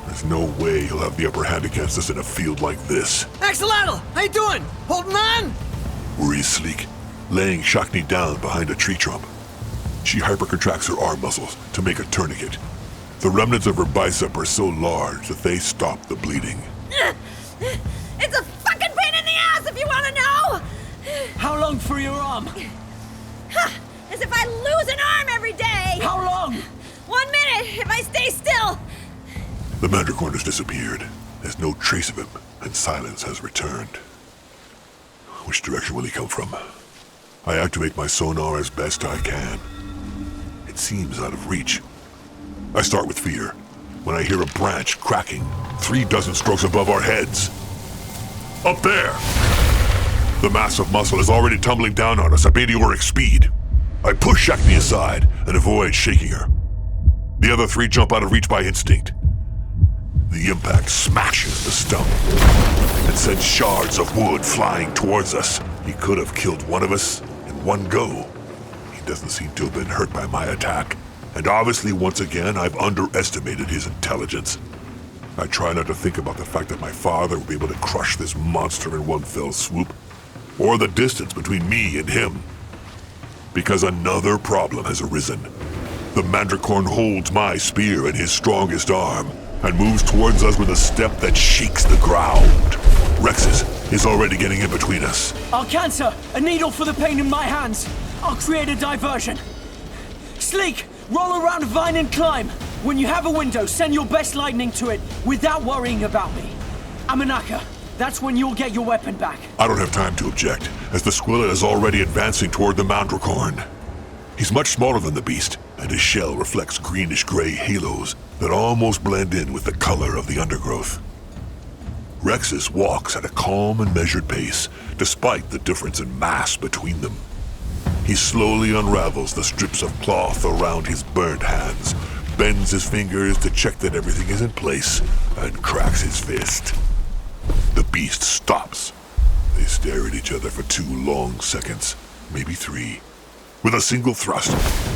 There's no way he'll have the upper hand against us in a field like this. Axolotl, how you doing? Holding on? Worries Sleek, laying Shakni down behind a tree trunk. She hypercontracts her arm muscles to make a tourniquet. The remnants of her bicep are so large that they stop the bleeding. It's a fucking pain in the ass if you want to know! How long for your arm? As if I lose an arm every day! How long? 1 minute, if I stay still! The Mandricorn has disappeared. There's no trace of him, and silence has returned. Which direction will he come from? I activate my sonar as best I can. It seems out of reach. I start with fear, when I hear a branch cracking 36 strokes above our heads. Up there! The mass of muscle is already tumbling down on us at meteoric speed. I push Shakni aside and avoid shaking her. The other 3 jump out of reach by instinct. The impact smashes the stump and sends shards of wood flying towards us. He could have killed one of us in one go. He doesn't seem to have been hurt by my attack, and obviously once again I've underestimated his intelligence. I try not to think about the fact that my father would be able to crush this monster in one fell swoop, or the distance between me and him. Because another problem has arisen. The Mandricorn holds my spear in his strongest arm, and moves towards us with a step that shakes the ground. Rexus is already getting in between us. Arcancer, a needle for the pain in my hands. I'll create a diversion. Sleek, roll around a vine and climb. When you have a window, send your best lightning to it without worrying about me. Amanaka, that's when you'll get your weapon back. I don't have time to object, as the Squilla is already advancing toward the Mandricorn. He's much smaller than the beast, and his shell reflects greenish-gray halos that almost blend in with the color of the undergrowth. Rexus walks at a calm and measured pace, despite the difference in mass between them. He slowly unravels the strips of cloth around his burnt hands, bends his fingers to check that everything is in place, and cracks his fist. The beast stops. They stare at each other for 2 long seconds, maybe 3. With a single thrust,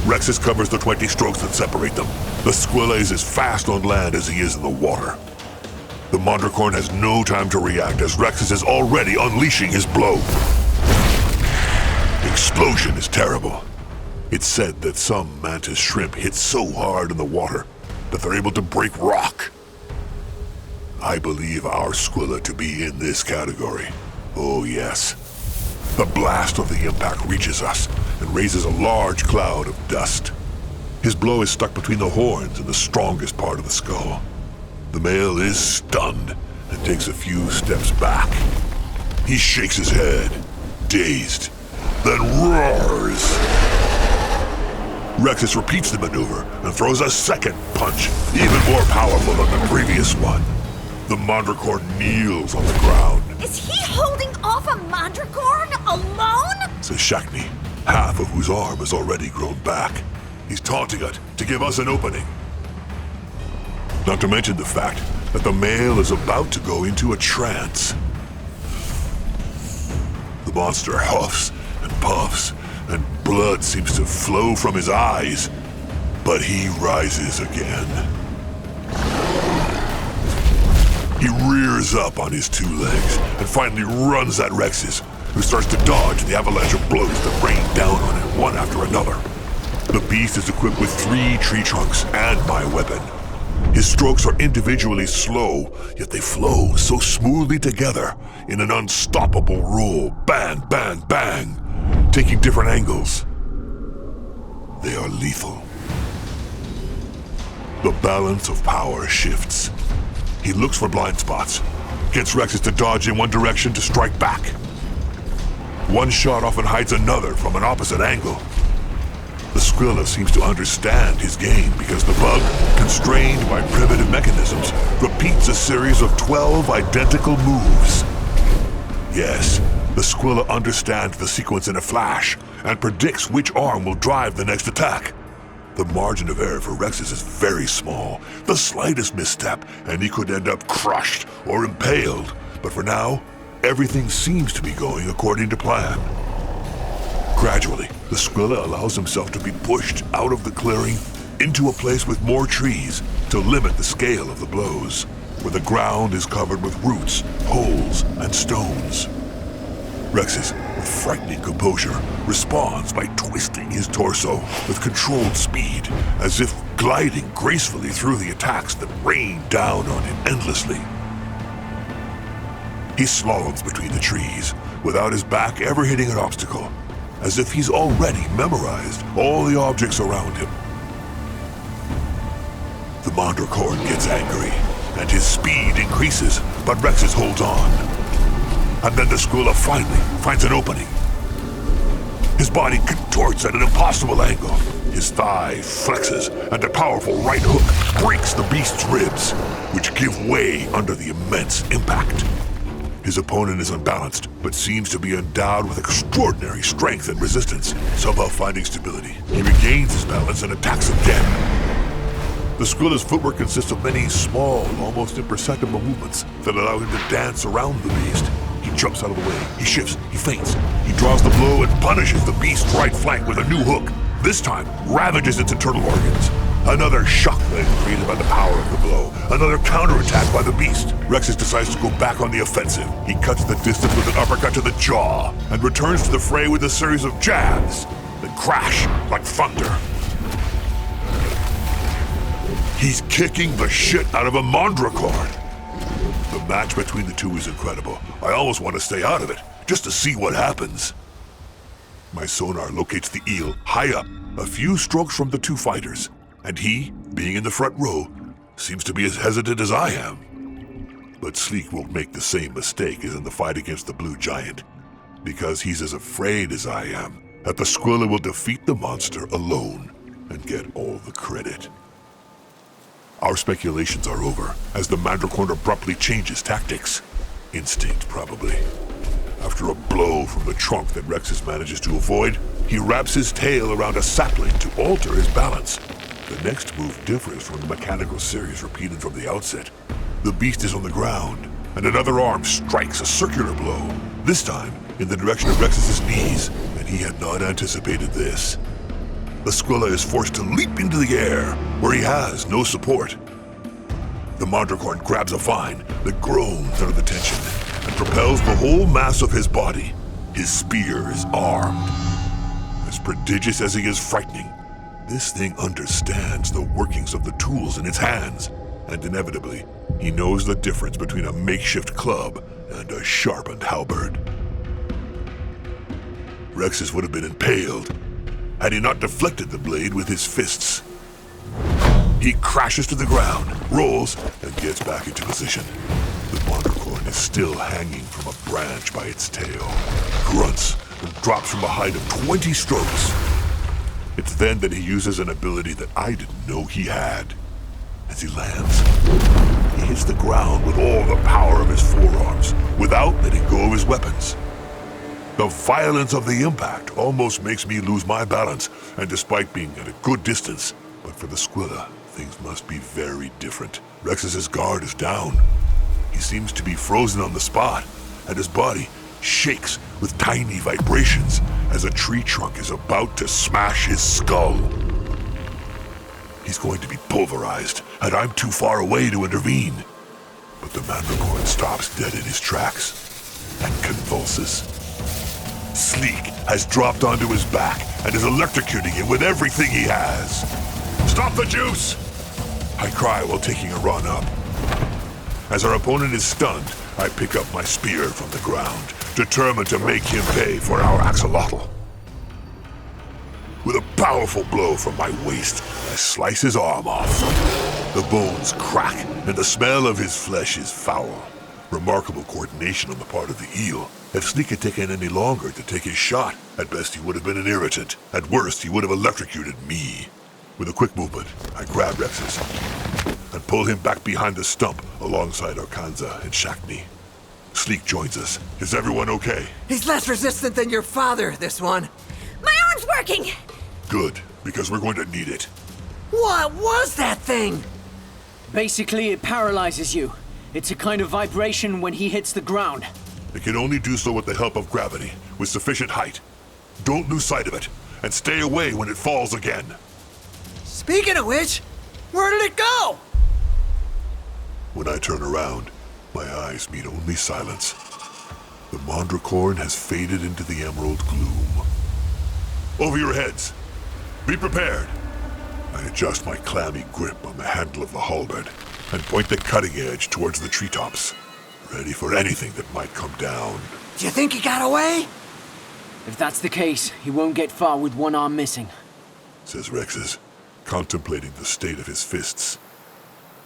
Rexus covers the 20 strokes that separate them. The Squilla is as fast on land as he is in the water. The Mandricorn has no time to react as Rexus is already unleashing his blow. The explosion is terrible. It's said that some mantis shrimp hit so hard in the water that they're able to break rock. I believe our Squilla to be in this category. Oh yes. The blast of the impact reaches us and raises a large cloud of dust. His blow is stuck between the horns and the strongest part of the skull. The male is stunned and takes a few steps back. He shakes his head, dazed, then roars. Rexus repeats the maneuver and throws a second punch, even more powerful than the previous one. The Mandricorn kneels on the ground. Is he holding off a Mandricorn alone? Says Shakni, half of whose arm has already grown back. He's taunting it to give us an opening. Not to mention the fact that the male is about to go into a trance. The monster huffs and puffs, and blood seems to flow from his eyes, but he rises again. He rears up on his 2 legs and finally runs at Rexus, who starts to dodge the avalanche of blows that rain down on him one after another. The beast is equipped with 3 tree trunks and my weapon. His strokes are individually slow, yet they flow so smoothly together in an unstoppable roll. Bang, bang, bang, taking different angles. They are lethal. The balance of power shifts. He looks for blind spots, gets Rexus to dodge in one direction to strike back. One shot often hides another from an opposite angle. The Squilla seems to understand his game because the bug, constrained by primitive mechanisms, repeats a series of 12 identical moves. Yes, the Squilla understands the sequence in a flash and predicts which arm will drive the next attack. The margin of error for Rexus is very small. The slightest misstep, and he could end up crushed or impaled. But for now, everything seems to be going according to plan. Gradually, the Squilla allows himself to be pushed out of the clearing into a place with more trees to limit the scale of the blows, where the ground is covered with roots, holes, and stones. Rexus, with frightening composure, responds by twisting his torso with controlled speed, as if gliding gracefully through the attacks that rain down on him endlessly. He slaloms between the trees, without his back ever hitting an obstacle, as if he's already memorized all the objects around him. The Mandricorn gets angry, and his speed increases, but Rexus holds on. And then the Squilla finally finds an opening. His body contorts at an impossible angle. His thigh flexes, and a powerful right hook breaks the beast's ribs, which give way under the immense impact. His opponent is unbalanced, but seems to be endowed with extraordinary strength and resistance, somehow finding stability. He regains his balance and attacks again. The Squilla's footwork consists of many small, almost imperceptible movements that allow him to dance around the beast. He jumps out of the way, he shifts, he feints, he draws the blow and punishes the beast's right flank with a new hook. This time, ravages its internal organs. Another shock leg created by the power of the blow. Another counterattack by the beast. Rexus decides to go back on the offensive. He cuts the distance with an uppercut to the jaw, and returns to the fray with a series of jabs that crash like thunder. He's kicking the shit out of a Mandricorn. The match between the two is incredible. I almost want to stay out of it, just to see what happens. My sonar locates the eel high up, a few strokes from the two fighters, and he, being in the front row, seems to be as hesitant as I am. But Sleek won't make the same mistake as in the fight against the Blue Giant, because he's as afraid as I am that the Squilla will defeat the monster alone and get all the credit. Our speculations are over, as the Mandricorn abruptly changes tactics. Instinct, probably. After a blow from the trunk that Rexus manages to avoid, he wraps his tail around a sapling to alter his balance. The next move differs from the mechanical series repeated from the outset. The beast is on the ground, and another arm strikes a circular blow, this time in the direction of Rexus's knees, and he had not anticipated this. The Squilla is forced to leap into the air, where he has no support. The Mandricorn grabs a vine that groans under the tension, and propels the whole mass of his body. His spear is armed. As prodigious as he is frightening, this thing understands the workings of the tools in its hands, and inevitably, he knows the difference between a makeshift club and a sharpened halberd. Rexus would have been impaled had he not deflected the blade with his fists. He crashes to the ground, rolls, and gets back into position. The Mandricorn is still hanging from a branch by its tail, grunts, and drops from a height of 20 strokes. It's then that he uses an ability that I didn't know he had. As he lands, he hits the ground with all the power of his forearms, without letting go of his weapons. The violence of the impact almost makes me lose my balance, and despite being at a good distance, but for the Squilla, things must be very different. Rexus's guard is down. He seems to be frozen on the spot, and his body shakes with tiny vibrations as a tree trunk is about to smash his skull. He's going to be pulverized, and I'm too far away to intervene. But the Mandricorn stops dead in his tracks and convulses. Sleek has dropped onto his back and is electrocuting him with everything he has. Stop the juice! I cry while taking a run up. As our opponent is stunned, I pick up my spear from the ground, determined to make him pay for our axolotl. With a powerful blow from my waist, I slice his arm off. The bones crack, and the smell of his flesh is foul. Remarkable coordination on the part of the eel. If Sleek had taken any longer to take his shot, at best he would have been an irritant. At worst, he would have electrocuted me. With a quick movement, I grab Rexus and pull him back behind the stump alongside Arkanza and Shakni. Sleek joins us. Is everyone okay? He's less resistant than your father, this one. My arm's working! Good, because we're going to need it. What was that thing? Basically, it paralyzes you. It's a kind of vibration when he hits the ground. It can only do so with the help of gravity, with sufficient height. Don't lose sight of it, and stay away when it falls again. Speaking of which, where did it go? When I turn around, my eyes meet only silence. The Mandricorn has faded into the emerald gloom. Over your heads. Be prepared. I adjust my clammy grip on the handle of the halberd and point the cutting edge towards the treetops, ready for anything that might come down. Do you think he got away? If that's the case, he won't get far with one arm missing, says Rexes, contemplating the state of his fists.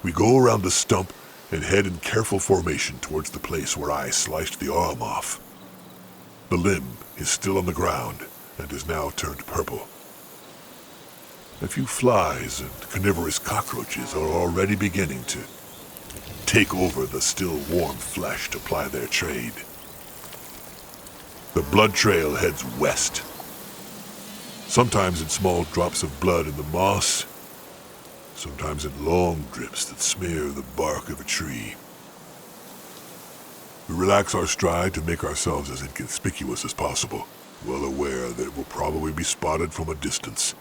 We go around the stump and head in careful formation towards the place where I sliced the arm off. The limb is still on the ground and is now turned purple. A few flies and carnivorous cockroaches are already beginning to take over the still warm flesh to ply their trade. The blood trail heads west, sometimes in small drops of blood in the moss, sometimes in long drips that smear the bark of a tree. We relax our stride to make ourselves as inconspicuous as possible, well aware that it will probably be spotted from a distance.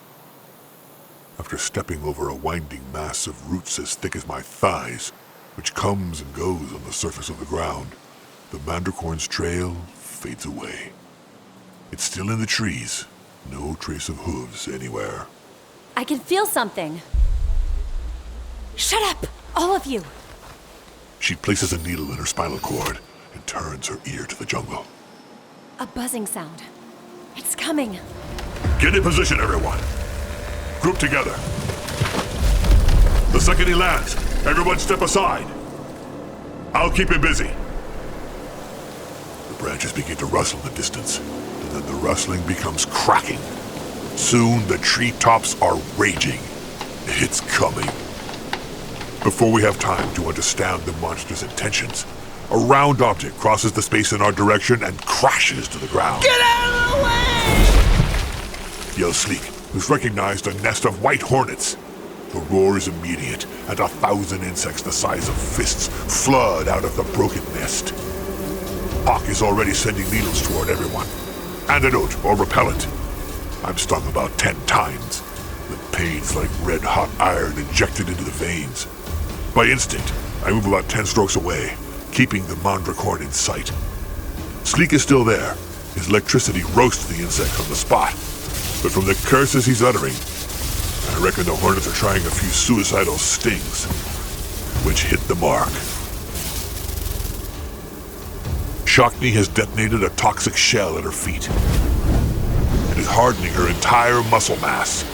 After stepping over a winding mass of roots as thick as my thighs, which comes and goes on the surface of the ground, the Mandricorn's trail fades away. It's still in the trees, no trace of hooves anywhere. I can feel something. Shut up, all of you. She places a needle in her spinal cord and turns her ear to the jungle. A buzzing sound. It's coming. Get in position, everyone. Group together. The second he lands, everyone step aside. I'll keep him busy. The branches begin to rustle in the distance, and then the rustling becomes cracking. Soon the treetops are raging. It's coming. Before we have time to understand the monster's intentions, a round object crosses the space in our direction and crashes to the ground. Get out of the way! Yells Sleek, who's recognized a nest of white hornets. The roar is immediate, and 1,000 insects the size of fists flood out of the broken nest. Hawk is already sending needles toward everyone. Antidote or repellent. I'm stung about 10 times. The pain's like red-hot iron injected into the veins. By instinct, I move about 10 strokes away, keeping the Mandricorn in sight. Sleek is still there. His electricity roasts the insects on the spot. But from the curses he's uttering, I reckon the hornets are trying a few suicidal stings, which hit the mark. Shockney has detonated a toxic shell at her feet. It is hardening her entire muscle mass.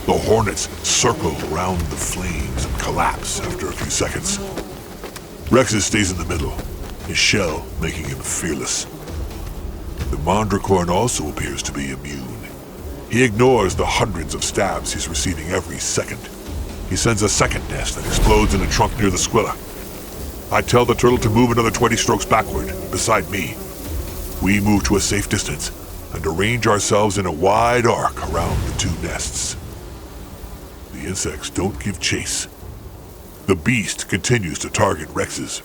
The hornets circle around the flames and collapse after a few seconds. Rexes stays in the middle, his shell making him fearless. The Mandricorn also appears to be immune. He ignores the hundreds of stabs he's receiving every second. He sends a second nest that explodes in a trunk near the Squilla. I tell the turtle to move another 20 strokes backward, beside me. We move to a safe distance and arrange ourselves in a wide arc around the two nests. The insects don't give chase. The beast continues to target Rexes.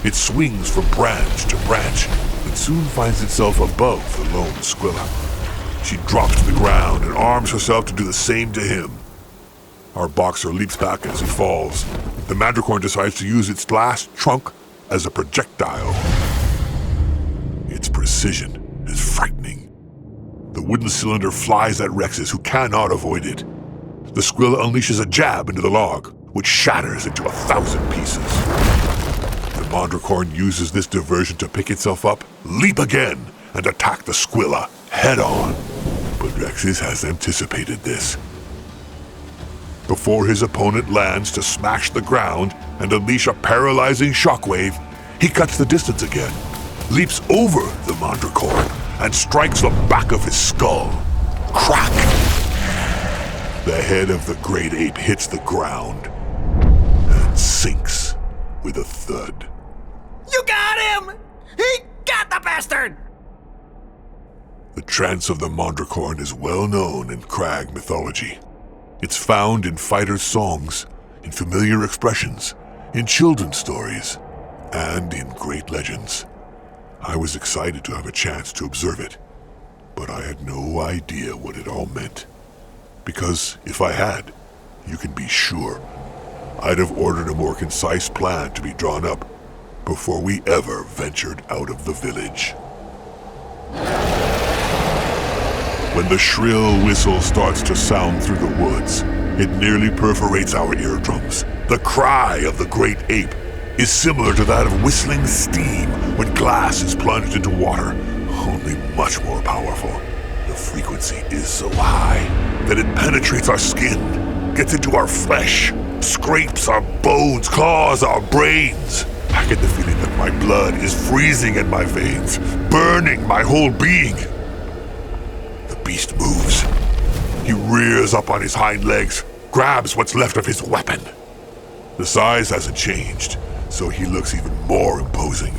It swings from branch to branch, but soon finds itself above the lone Squilla. She drops to the ground and arms herself to do the same to him. Our boxer leaps back as he falls. The Mandricorn decides to use its last trunk as a projectile. Its precision is frightening. The wooden cylinder flies at Rexes, who cannot avoid it. The Squilla unleashes a jab into the log, which shatters into 1,000 pieces. The Mandricorn uses this diversion to pick itself up, leap again, and attack the Squilla head-on. But Rexes has anticipated this. Before his opponent lands to smash the ground and unleash a paralyzing shockwave, he cuts the distance again, leaps over the Mandricorn, and strikes the back of his skull. Crack! The head of the great ape hits the ground and sinks with a thud. You got him! He got the bastard! The trance of the Mandricorn is well known in Kragh mythology. It's found in fighters' songs, in familiar expressions, in children's stories, and in great legends. I was excited to have a chance to observe it, but I had no idea what it all meant. Because if I had, you can be sure, I'd have ordered a more concise plan to be drawn up before we ever ventured out of the village. When the shrill whistle starts to sound through the woods, it nearly perforates our eardrums. The cry of the great ape is similar to that of whistling steam when glass is plunged into water, only much more powerful. The frequency is so high that it penetrates our skin, gets into our flesh, scrapes our bones, claws our brains. I get the feeling that my blood is freezing in my veins, burning my whole being. The beast moves. He rears up on his hind legs, grabs what's left of his weapon. The size hasn't changed, so he looks even more imposing.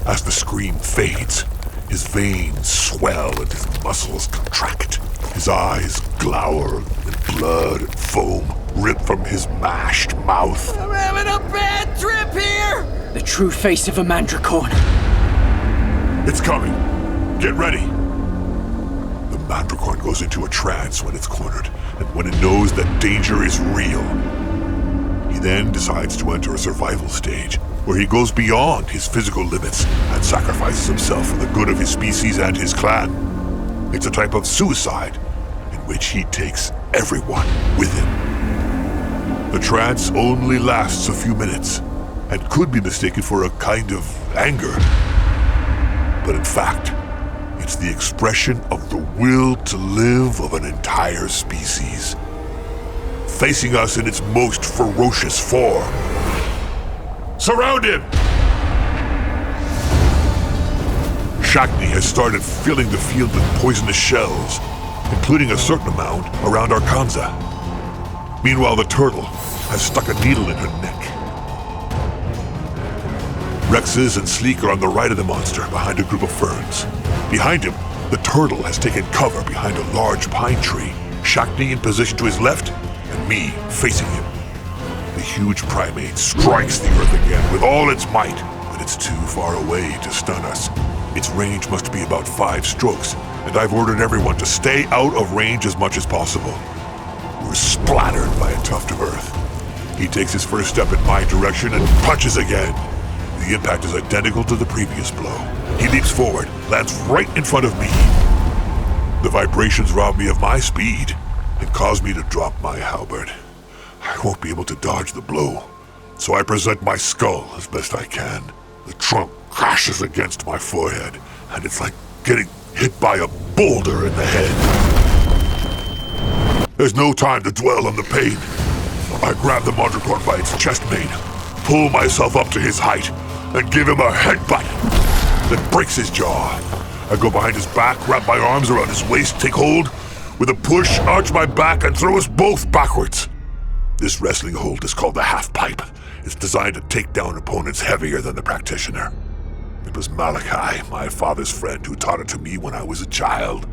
As the scream fades, his veins swell and his muscles contract. His eyes glower, and blood and foam rip from his mashed mouth. I'm having a bad trip here! The true face of a Mandricorn. It's coming. Get ready. The Mandricorn goes into a trance when it's cornered, and when it knows that danger is real. He then decides to enter a survival stage, where he goes beyond his physical limits and sacrifices himself for the good of his species and his clan. It's a type of suicide in which he takes everyone with him. The trance only lasts a few minutes and could be mistaken for a kind of anger. But in fact, it's the expression of the will to live of an entire species, facing us in its most ferocious form. Surround him! Shakni has started filling the field with poisonous shells, including a certain amount around Arkanza. Meanwhile, the turtle has stuck a needle in her neck. Rexes and Sleek are on the right of the monster, behind a group of ferns. Behind him, the turtle has taken cover behind a large pine tree, Shakni in position to his left, and me facing him. The huge primate strikes the earth again with all its might, but it's too far away to stun us. Its range must be about 5 strokes, and I've ordered everyone to stay out of range as much as possible. We're splattered by a tuft of earth. He takes his first step in my direction and punches again. The impact is identical to the previous blow. He leaps forward, lands right in front of me. The vibrations rob me of my speed and cause me to drop my halberd. I won't be able to dodge the blow, so I present my skull as best I can. The trunk crashes against my forehead, and it's like getting hit by a boulder in the head. There's no time to dwell on the pain. I grab the Mandricorn by its chest mane, pull myself up to his height, and give him a headbutt that breaks his jaw. I go behind his back, wrap my arms around his waist, take hold. With a push, arch my back, and throw us both backwards. This wrestling hold is called the half-pipe. It's designed to take down opponents heavier than the practitioner. It was Malachi, my father's friend, who taught it to me when I was a child.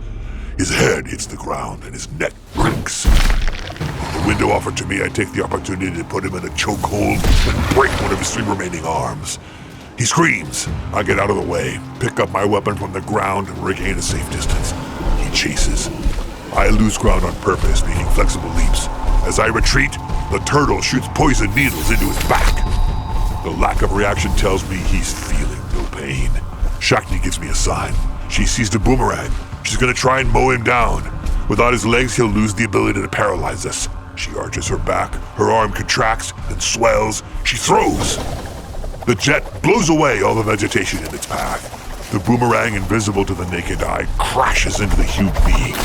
His head hits the ground and his neck cracks. The window offered to me, I take the opportunity to put him in a chokehold and break one of his 3 remaining arms. He screams. I get out of the way, pick up my weapon from the ground, and regain a safe distance. He chases. I lose ground on purpose, making flexible leaps. As I retreat, the turtle shoots poison needles into his back. The lack of reaction tells me he's feeling no pain. Shakni gives me a sign. She sees the boomerang. She's gonna try and mow him down. Without his legs, he'll lose the ability to paralyze us. She arches her back, her arm contracts and swells. She throws. The jet blows away all the vegetation in its path. The boomerang, invisible to the naked eye, crashes into the huge being.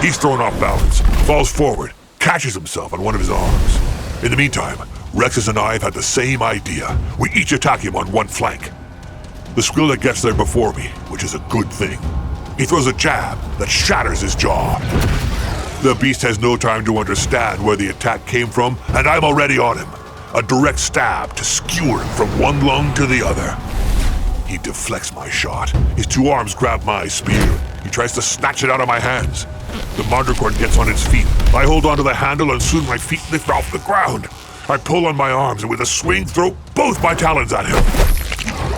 He's thrown off balance, falls forward, catches himself on one of his arms. In the meantime, Rexes and I have had the same idea. We each attack him on one flank. The Squilla gets there before me, which is a good thing. He throws a jab that shatters his jaw. The beast has no time to understand where the attack came from, and I'm already on him. A direct stab to skewer him from one lung to the other. He deflects my shot. His 2 arms grab my spear. He tries to snatch it out of my hands. The Mandricorn gets on its feet. I hold onto the handle and soon my feet lift off the ground. I pull on my arms and with a swing throw both my talons at him.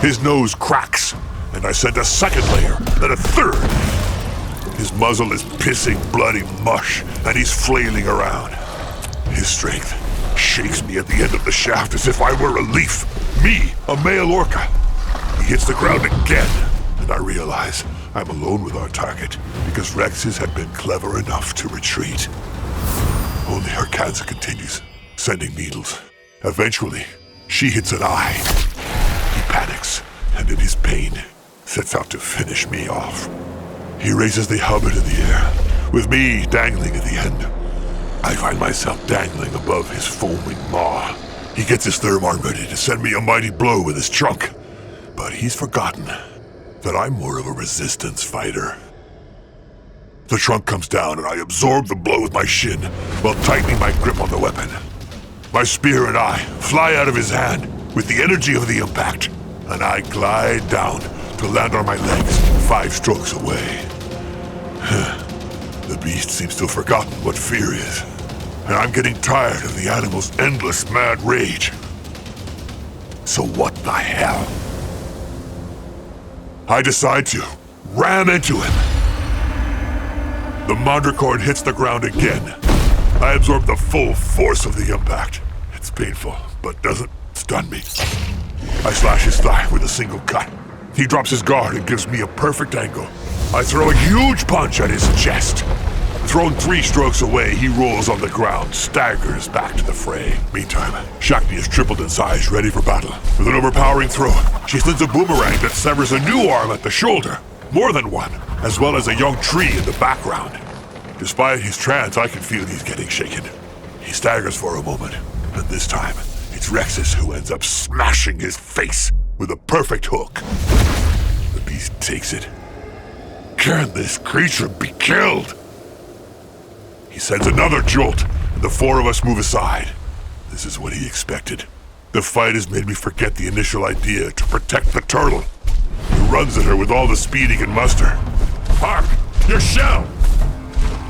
His nose cracks, and I send a second layer, then a third. His muzzle is pissing bloody mush, and he's flailing around. His strength shakes me at the end of the shaft as if I were a leaf. Me, a male orca. He hits the ground again, and I realize I'm alone with our target because Rex's had been clever enough to retreat. Only Arkanza continues, sending needles. Eventually, she hits an eye. He panics, and in his pain, sets out to finish me off. He raises the helmet in the air, with me dangling at the end. I find myself dangling above his foaming maw. He gets his third arm ready to send me a mighty blow with his trunk. But he's forgotten that I'm more of a resistance fighter. The trunk comes down and I absorb the blow with my shin while tightening my grip on the weapon. My spear and I fly out of his hand with the energy of the impact, and I glide down to land on my legs 5 strokes away. The beast seems to have forgotten what fear is, and I'm getting tired of the animal's endless mad rage. So what the hell? I decide to ram into him. The Mandricorn hits the ground again. I absorb the full force of the impact. It's painful, but doesn't stun me. I slash his thigh with a single cut. He drops his guard and gives me a perfect angle. I throw a huge punch at his chest. Thrown 3 strokes away, he rolls on the ground, staggers back to the fray. Meantime, Shakti has tripled in size, ready for battle. With an overpowering throw, she slings a boomerang that severs a new arm at the shoulder. More than one, as well as a young tree in the background. Despite his trance, I can feel he's getting shaken. He staggers for a moment, and this time, it's Rexus who ends up smashing his face with a perfect hook. The beast takes it. Can this creature be killed? He sends another jolt, and the 4 of us move aside. This is what he expected. The fight has made me forget the initial idea to protect the turtle. He runs at her with all the speed he can muster. Hark! Your shell!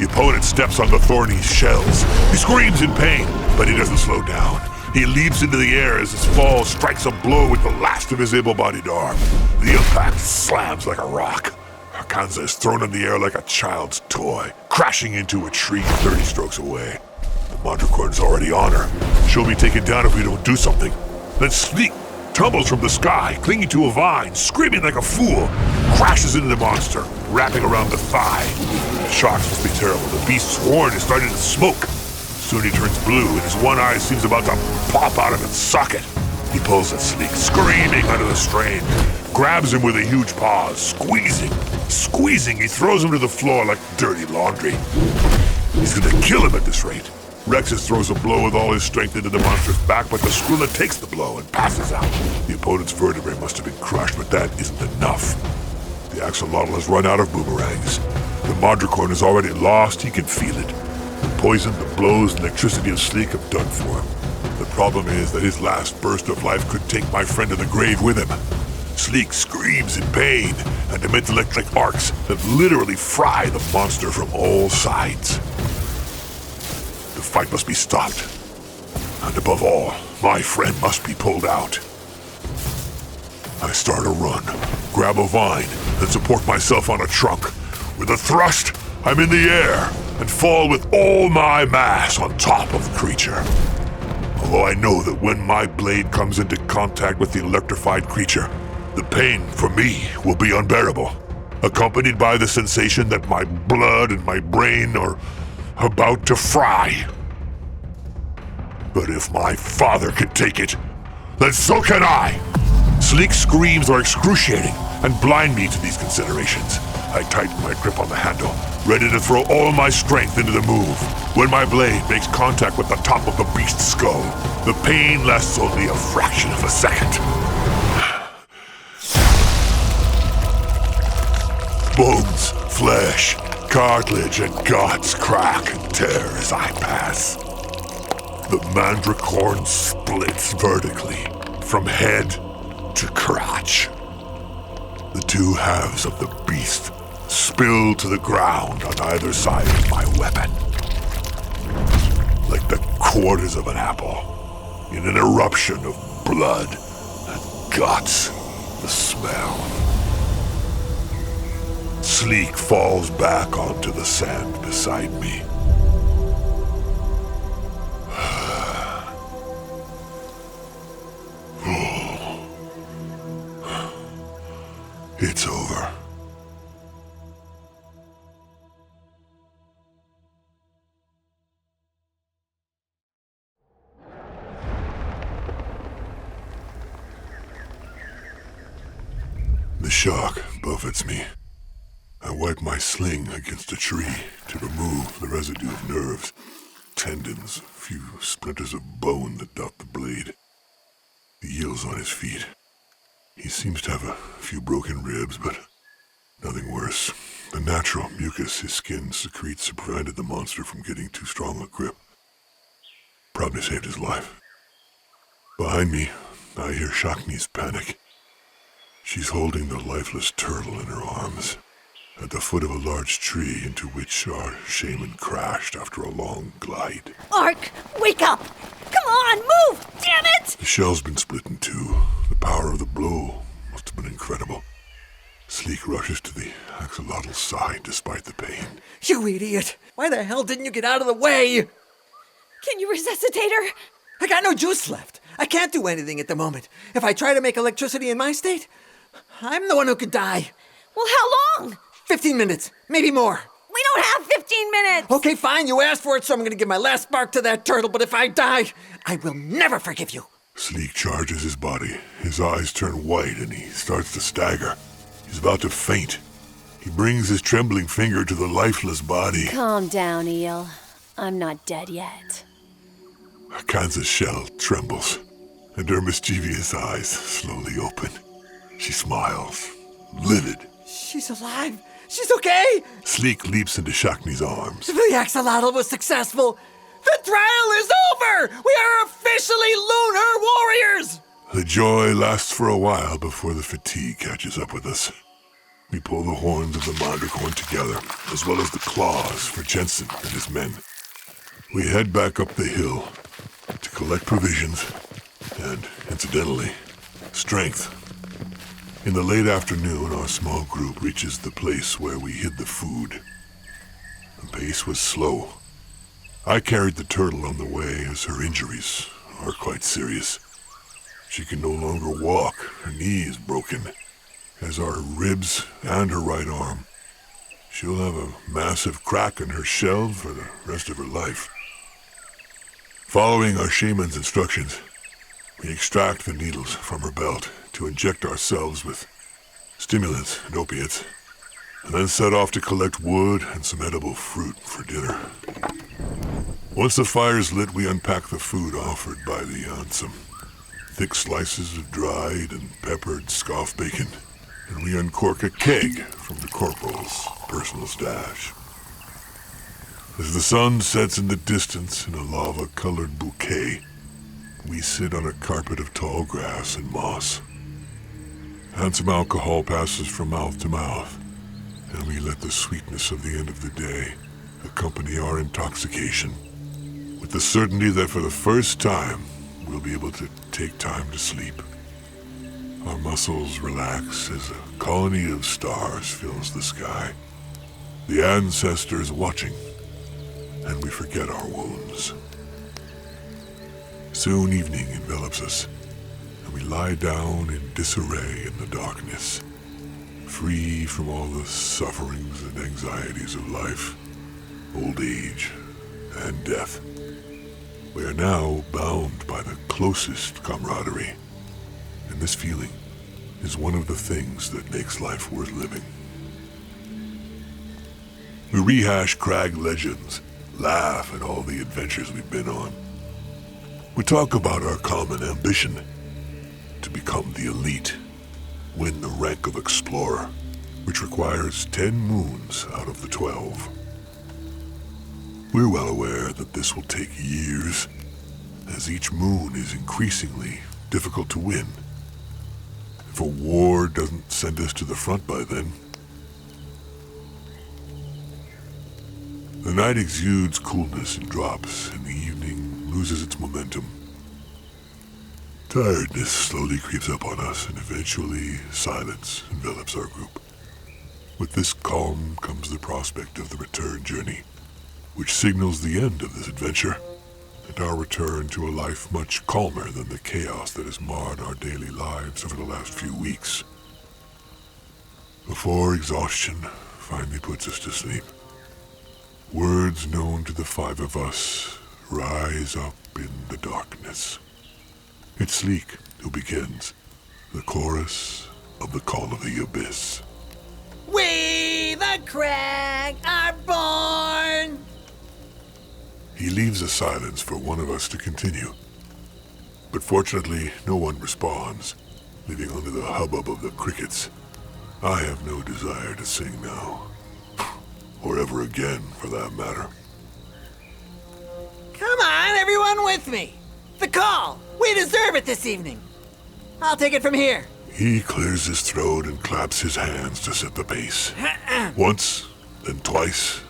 The opponent steps on the thorny shells. He screams in pain, but he doesn't slow down. He leaps into the air as his fall strikes a blow with the last of his able-bodied arm. The impact slams like a rock. Arkanza is thrown in the air like a child's toy, crashing into a tree 30 strokes away. The Mandricorn's already on her. She'll be taken down if we don't do something. Then Sleek tumbles from the sky, clinging to a vine, screaming like a fool, crashes into the monster, wrapping around the thigh. The shocks must be terrible. The beast's horn is starting to smoke. Soon he turns blue, and his one eye seems about to pop out of its socket. He pulls at Sleek, screaming under the strain, grabs him with a huge paw, squeezing, he throws him to the floor like dirty laundry. He's gonna kill him at this rate. Rexus throws a blow with all his strength into the monster's back, but the Skrilla takes the blow and passes out. The opponent's vertebrae must have been crushed, but that isn't enough. The axolotl has run out of boomerangs. The Mandricorn is already lost, he can feel it. The poison, the blows, the electricity of Sleek have done for him. The problem is that his last burst of life could take my friend to the grave with him. Sleek screams in pain and emits electric arcs that literally fry the monster from all sides. The fight must be stopped. And above all, my friend must be pulled out. I start a run, grab a vine, and support myself on a trunk. With a thrust, I'm in the air and fall with all my mass on top of the creature. Although I know that when my blade comes into contact with the electrified creature, the pain for me will be unbearable, accompanied by the sensation that my blood and my brain are about to fry. But if my father can take it, then so can I! Sleek's screams are excruciating and blind me to these considerations. I tighten my grip on the handle, ready to throw all my strength into the move. When my blade makes contact with the top of the beast's skull, the pain lasts only a fraction of a second. Bones, flesh, cartilage, and guts crack and tear as I pass. The Mandricorn splits vertically, from head to crotch. The 2 halves of the beast spill to the ground on either side of my weapon. Like the quarters of an apple, in an eruption of blood and guts, the smell. Sleek falls back onto the sand beside me. It's over. The shock buffets me. I wipe my sling against a tree to remove the residue of nerves, tendons, a few splinters of bone that dot the blade. He yields on his feet. He seems to have a few broken ribs, but nothing worse. The natural mucus his skin secretes prevented the monster from getting too strong a grip. Probably saved his life. Behind me, I hear Shakni's panic. She's holding the lifeless turtle in her arms, at the foot of a large tree into which our shaman crashed after a long glide. Ark, wake up! Come on, move! Damn it! The shell's been split in two. The power of the blow must have been incredible. Sleek rushes to the axolotl's side despite the pain. You idiot! Why the hell didn't you get out of the way? Can you resuscitate her? I got no juice left. I can't do anything at the moment. If I try to make electricity in my state, I'm the one who could die. Well, how long? 15 minutes, maybe more. We don't have 15 minutes! Okay, fine, you asked for it, so I'm gonna give my last spark to that turtle, but if I die, I will never forgive you. Sleek charges his body. His eyes turn white and he starts to stagger. He's about to faint. He brings his trembling finger to the lifeless body. Calm down, Eel. I'm not dead yet. Kansa's shell trembles, and her mischievous eyes slowly open. She smiles, livid. She's alive. She's okay. Sleek leaps into Shakni's arms. The axolotl was successful. The trial is over. We are officially lunar warriors. The joy lasts for a while before the fatigue catches up with us. We pull the horns of the Mandricorn together, as well as the claws for Jensen and his men. We head back up the hill to collect provisions and, incidentally, strength. In the late afternoon, our small group reaches the place where we hid the food. The pace was slow. I carried the turtle on the way as her injuries are quite serious. She can no longer walk, her knee is broken, as are her ribs and her right arm. She'll have a massive crack in her shell for the rest of her life. Following our shaman's instructions, we extract the needles from her belt to inject ourselves with stimulants and opiates, and then set off to collect wood and some edible fruit for dinner. Once the fire's lit, we unpack the food offered by the Ansem. Thick slices of dried and peppered scoff bacon, and we uncork a keg from the corporal's personal stash. As the sun sets in the distance in a lava-colored bouquet, we sit on a carpet of tall grass and moss. Handsome alcohol passes from mouth to mouth, and we let the sweetness of the end of the day accompany our intoxication, with the certainty that for the first time, we'll be able to take time to sleep. Our muscles relax as a colony of stars fills the sky. The ancestors watching, and we forget our wounds. Soon evening envelops us, and we lie down in disarray in the darkness, free from all the sufferings and anxieties of life, old age, and death. We are now bound by the closest camaraderie, and this feeling is one of the things that makes life worth living. We rehash Kragh legends, laugh at all the adventures we've been on. We talk about our common ambition to become the elite, win the rank of explorer, which requires 10 moons out of the 12. We're well aware that this will take years, as each moon is increasingly difficult to win. If a war doesn't send us to the front by then. The night exudes coolness and drops, and the evening loses its momentum. Tiredness slowly creeps up on us, and eventually silence envelops our group. With this calm comes the prospect of the return journey, which signals the end of this adventure, and our return to a life much calmer than the chaos that has marred our daily lives over the last few weeks. Before exhaustion finally puts us to sleep, words known to the five of us rise up in the darkness. It's Sleek who begins the chorus of the Call of the Abyss. We the Kragh are born! He leaves a silence for one of us to continue. But fortunately, no one responds, leaving only the hubbub of the crickets. I have no desire to sing now. Or ever again, for that matter. Come on, everyone with me! The call! We deserve it this evening! I'll take it from here. He clears his throat and claps his hands to set the pace. Once, then twice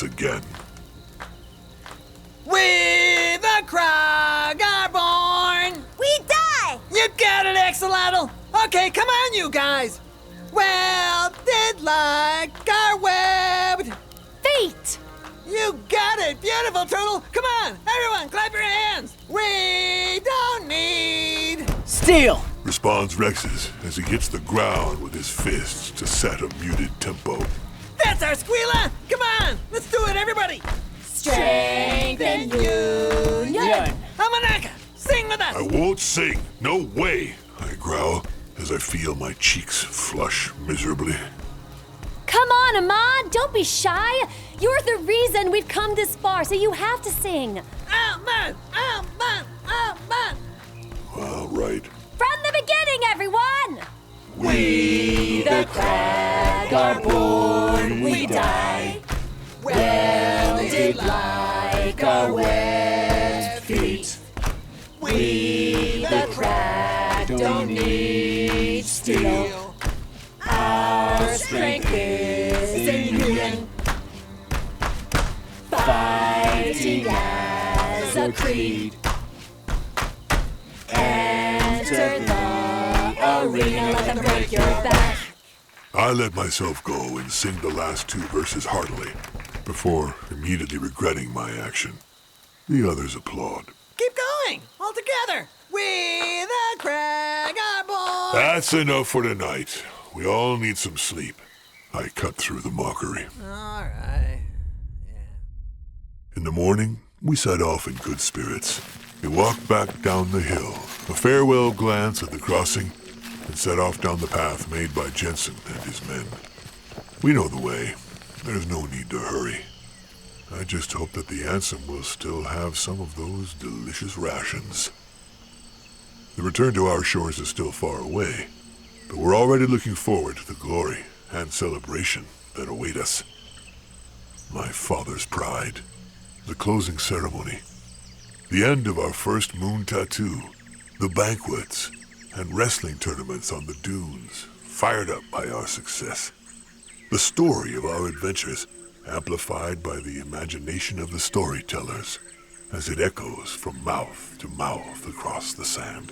again. We the Kragh are born! We die! You got it, Axolotl! Okay, come on, you guys! Welded like our webbed! Fate! You got it! Beautiful, Turtle! Come on, everyone, clap your hands! We don't need... Steel! Responds Rex's as he hits the ground with his fists to set a muted tempo. That's our squealer! Come on, let's do it, everybody! Strength and union! Hamanaka, sing with us! I won't sing! No way! I growl as I feel my cheeks flush miserably. Come on, Ahmad, don't be shy. You're the reason we've come this far, so you have to sing. Ahmad! Ahmad! Ahmad! All right. From the beginning, everyone! We the Kragh are born, we die. Welded like our webbed feet. We the Kragh don't need steel. Our strength is in union. Fighting as a creed. Enter the arena, let them break your back. I let myself go and sing the last two verses heartily, before immediately regretting my action. The others applaud. Keep going, all together! We the Kragh are born! That's enough for tonight. We all need some sleep. I cut through the mockery. All right. In the morning, we set off in good spirits. We walked back down the hill, a farewell glance at the crossing, and set off down the path made by Jensen and his men. We know the way. There's no need to hurry. I just hope that the Ansem will still have some of those delicious rations. The return to our shores is still far away, but we're already looking forward to the glory and celebration that await us. My father's pride, the closing ceremony, the end of our first moon tattoo, the banquets, and wrestling tournaments on the dunes, fired up by our success. The story of our adventures, amplified by the imagination of the storytellers, as it echoes from mouth to mouth across the sand.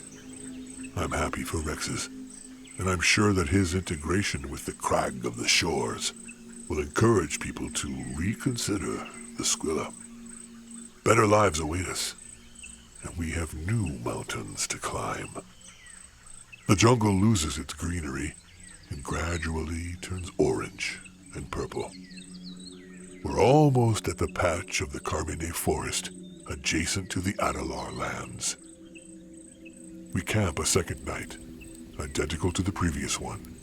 I'm happy for Rex's, and I'm sure that his integration with the Kragh of the shores will encourage people to reconsider the Squilla. Better lives await us, and we have new mountains to climb. The jungle loses its greenery and gradually turns orange and purple. We're almost at the patch of the Carmine forest adjacent to the Adalar lands. We camp a second night, identical to the previous one.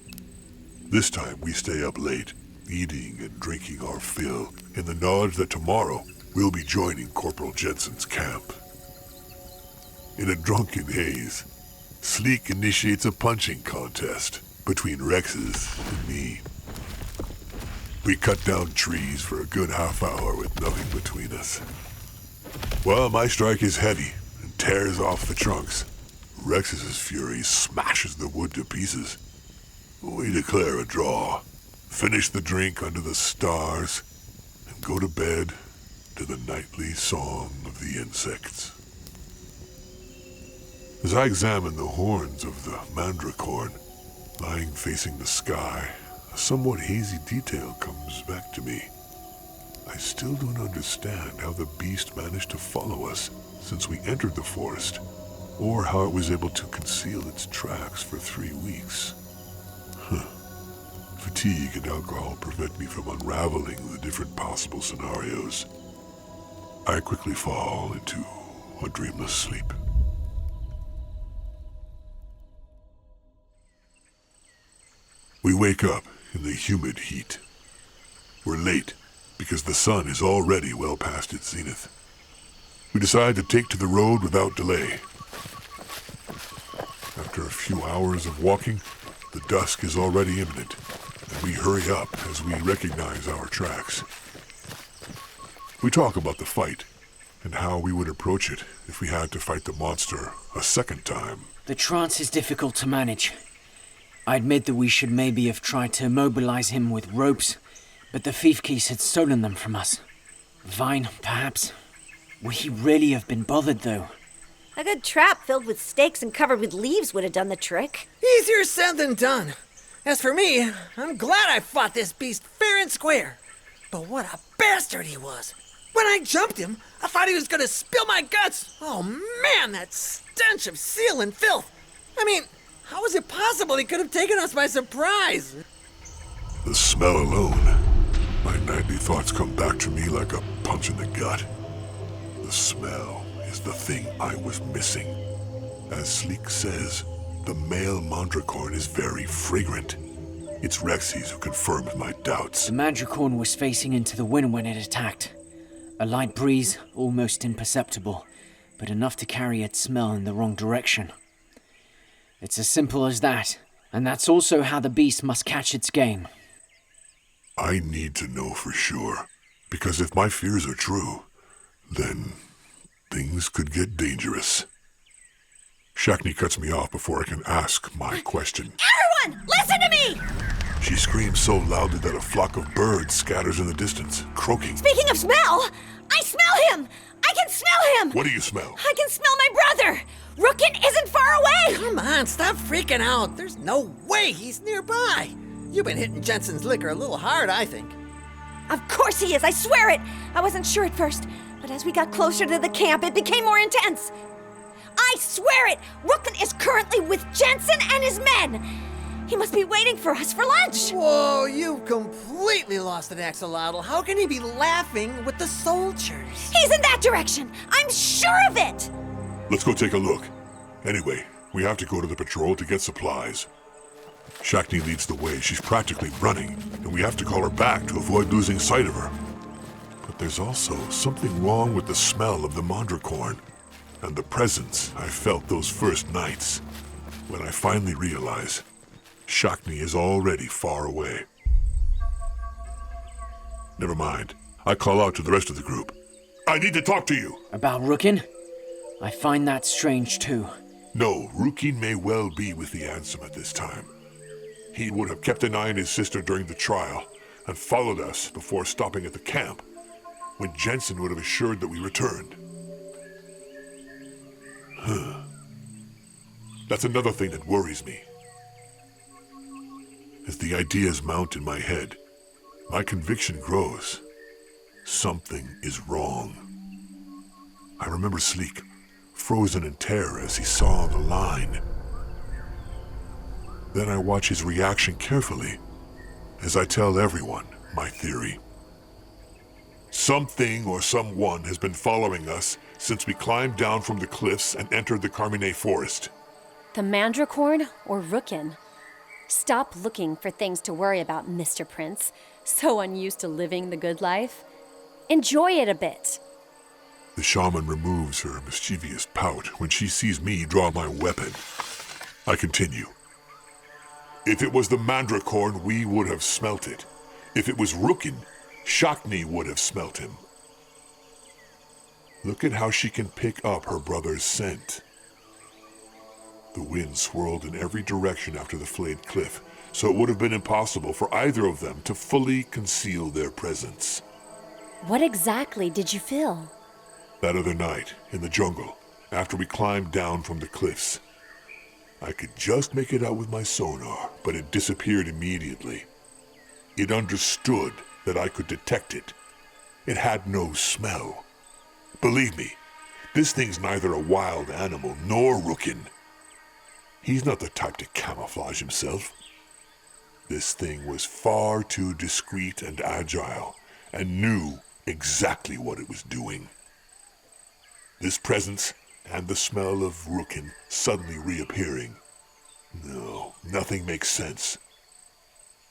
This time we stay up late, eating and drinking our fill in the knowledge that tomorrow we'll be joining Corporal Jensen's camp. In a drunken haze, Sleek initiates a punching contest between Rex's and me. We cut down trees for a good half hour with nothing between us. While my strike is heavy and tears off the trunks, Rex's fury smashes the wood to pieces. We declare a draw, finish the drink under the stars, and go to bed to the nightly song of the insects. As I examine the horns of the Mandricorn, lying facing the sky, a a somewhat hazy detail comes back to me. I still don't understand how the beast managed to follow us since we entered the forest, or how it was able to conceal its tracks for 3 weeks. Fatigue and alcohol prevent me from unraveling the different possible scenarios. I quickly fall into a dreamless sleep. We wake up in the humid heat. We're late because the sun is already well past its zenith. We decide to take to the road without delay. After a few hours of walking, the dusk is already imminent, and we hurry up as we recognize our tracks. We talk about the fight and how we would approach it if we had to fight the monster a second time. The trance is difficult to manage. I admit that we should maybe have tried to immobilize him with ropes, but the thief-keys had stolen them from us. Vine, perhaps? Would he really have been bothered, though? A good trap filled with stakes and covered with leaves would have done the trick. Easier said than done. As for me, I'm glad I fought this beast fair and square. But what a bastard he was. When I jumped him, I thought he was gonna spill my guts. Oh man, that stench of seal and filth. I mean, how was it possible he could have taken us by surprise? The smell alone. My nightly thoughts come back to me like a punch in the gut. The smell is the thing I was missing. As Sleek says, the male Mandricorn is very fragrant. It's Rexy's who confirmed my doubts. The Mandricorn was facing into the wind when it attacked. A light breeze, almost imperceptible, but enough to carry its smell in the wrong direction. It's as simple as that, and that's also how the beast must catch its game. I need to know for sure, because if my fears are true, then things could get dangerous. Shackney cuts me off before I can ask my question. Everyone, listen to me! She screams so loudly that a flock of birds scatters in the distance, croaking. Speaking of smell, I smell him! I can smell him! What do you smell? I can smell my brother! Rookyn isn't far away! Come on, stop freaking out. There's no way he's nearby. You've been hitting Jensen's liquor a little hard, I think. Of course he is, I swear it! I wasn't sure at first, but as we got closer to the camp, it became more intense. I swear it! Rookyn is currently with Jensen and his men! He must be waiting for us for lunch! Whoa, you've completely lost an axolotl. How can he be laughing with the soldiers? He's in that direction! I'm sure of it! Let's go take a look. Anyway, we have to go to the patrol to get supplies. Shackney leads the way. She's practically running, and we have to call her back to avoid losing sight of her. But there's also something wrong with the smell of the Mandricorn, and the presence I felt those first nights, when I finally realize Shackney is already far away. Never mind. I call out to the rest of the group. I need to talk to you! About Rookyn? I find that strange too. No, Rookyn may well be with the Ansem at this time. He would have kept an eye on his sister during the trial, and followed us before stopping at the camp, when Jensen would have assured that we returned. That's another thing that worries me. As the ideas mount in my head, my conviction grows. Something is wrong. I remember Sleek, frozen in terror as he saw the line. Then I watch his reaction carefully as I tell everyone my theory. Something or someone has been following us since we climbed down from the cliffs and entered the Carmine forest. The Mandricorn or Rookyn? Stop looking for things to worry about, Mr. Prince. So unused to living the good life. Enjoy it a bit. The shaman removes her mischievous pout when she sees me draw my weapon. I continue. If it was the Mandricorn, we would have smelt it. If it was Rookyn, Shackney would have smelt him. Look at how she can pick up her brother's scent. The wind swirled in every direction after the flayed cliff, so it would have been impossible for either of them to fully conceal their presence. What exactly did you feel? That other night, in the jungle, after we climbed down from the cliffs, I could just make it out with my sonar, but it disappeared immediately. It understood that I could detect it. It had no smell. Believe me, this thing's neither a wild animal nor Rookyn. He's not the type to camouflage himself. This thing was far too discreet and agile, and knew exactly what it was doing. This presence and the smell of Rookyn suddenly reappearing. No, nothing makes sense.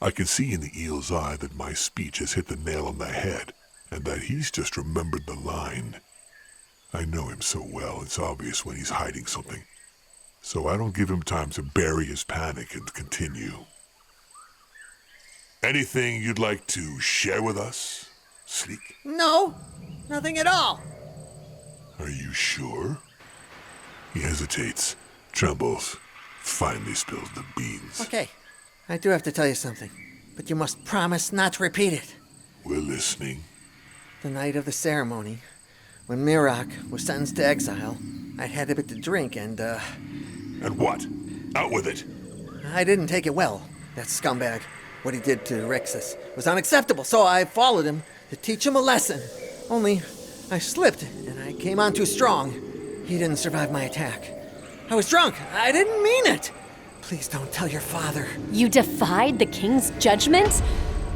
I can see in the eel's eye that my speech has hit the nail on the head, and that he's just remembered the line. I know him so well, it's obvious when he's hiding something. So I don't give him time to bury his panic and continue. Anything you'd like to share with us, Sleek? No, nothing at all. Are you sure? He hesitates, trembles, finally spills the beans. Okay, I do have to tell you something, but you must promise not to repeat it. We're listening. The night of the ceremony, when Matriachs was sentenced to exile, I'd had a bit to drink and, And what? Out with it! I didn't take it well, that scumbag. What he did to Rexus was unacceptable, so I followed him to teach him a lesson. Only, I slipped, and I came on too strong. He didn't survive my attack. I was drunk. I didn't mean it. Please don't tell your father. You defied the king's judgment?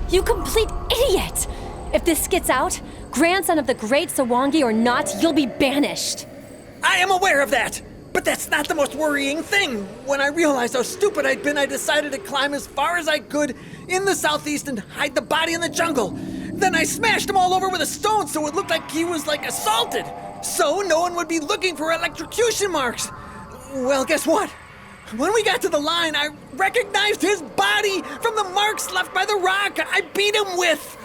You complete idiot! If this gets out, grandson of the great Sawangi or not, you'll be banished. I am aware of that! But that's not the most worrying thing. When I realized how stupid I'd been, I decided to climb as far as I could in the southeast and hide the body in the jungle. Then I smashed him all over with a stone so it looked like he was, assaulted. So no one would be looking for electrocution marks. Well, guess what? When we got to the line, I recognized his body from the marks left by the rock I beat him with.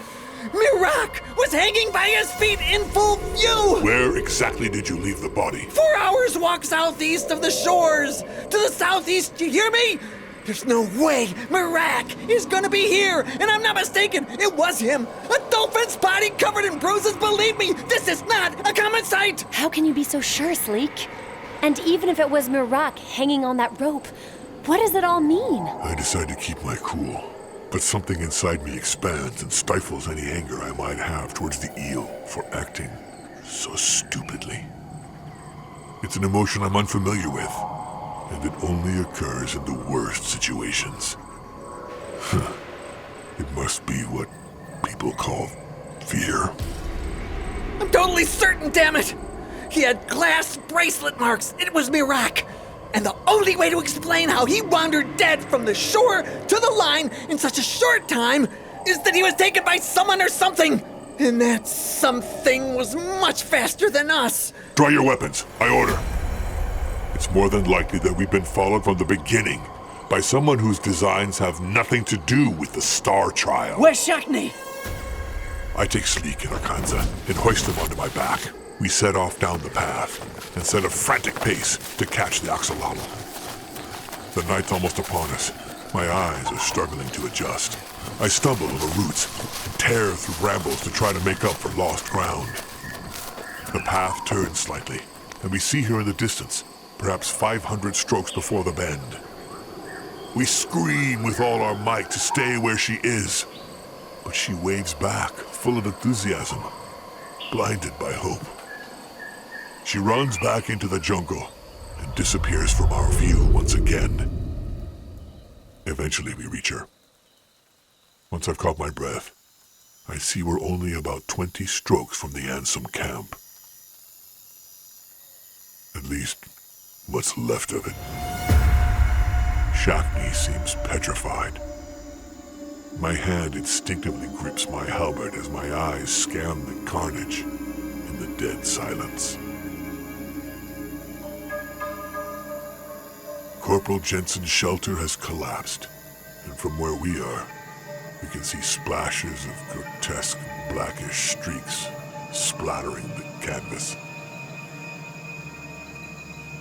Matriachs was hanging by his feet in full view! Where exactly did you leave the body? 4 hours walk southeast of the shores! To the southeast, you hear me? There's no way Matriachs is gonna be here, and I'm not mistaken, it was him! A dolphin's body covered in bruises, believe me, this is not a common sight! How can you be so sure, Sleek? And even if it was Matriachs hanging on that rope, what does it all mean? I decide to keep my cool. But something inside me expands and stifles any anger I might have towards the eel for acting so stupidly. It's an emotion I'm unfamiliar with, and it only occurs in the worst situations. It must be what people call fear. I'm totally certain, damn it! He had glass bracelet marks. It was Matriachs. And the only way to explain how he wandered dead from the shore to the line in such a short time is that he was taken by someone or something. And that something was much faster than us. Draw your weapons, I order. It's more than likely that we've been followed from the beginning by someone whose designs have nothing to do with the Star Trial. Where's Shackney? I take Sleek and Arkanza and hoist them onto my back. We set off down the path and set a frantic pace to catch the axolotl. The night's almost upon us. My eyes are struggling to adjust. I stumble over roots and tear through brambles to try to make up for lost ground. The path turns slightly, and we see her in the distance, perhaps 500 strokes before the bend. We scream with all our might to stay where she is, but she waves back, full of enthusiasm, blinded by hope. She runs back into the jungle and disappears from our view once again. Eventually we reach her. Once I've caught my breath, I see we're only about 20 strokes from the Ansem camp. At least, what's left of it. Shackney seems petrified. My hand instinctively grips my halberd as my eyes scan the carnage in the dead silence. Corporal Jensen's shelter has collapsed, and from where we are, we can see splashes of grotesque blackish streaks splattering the canvas.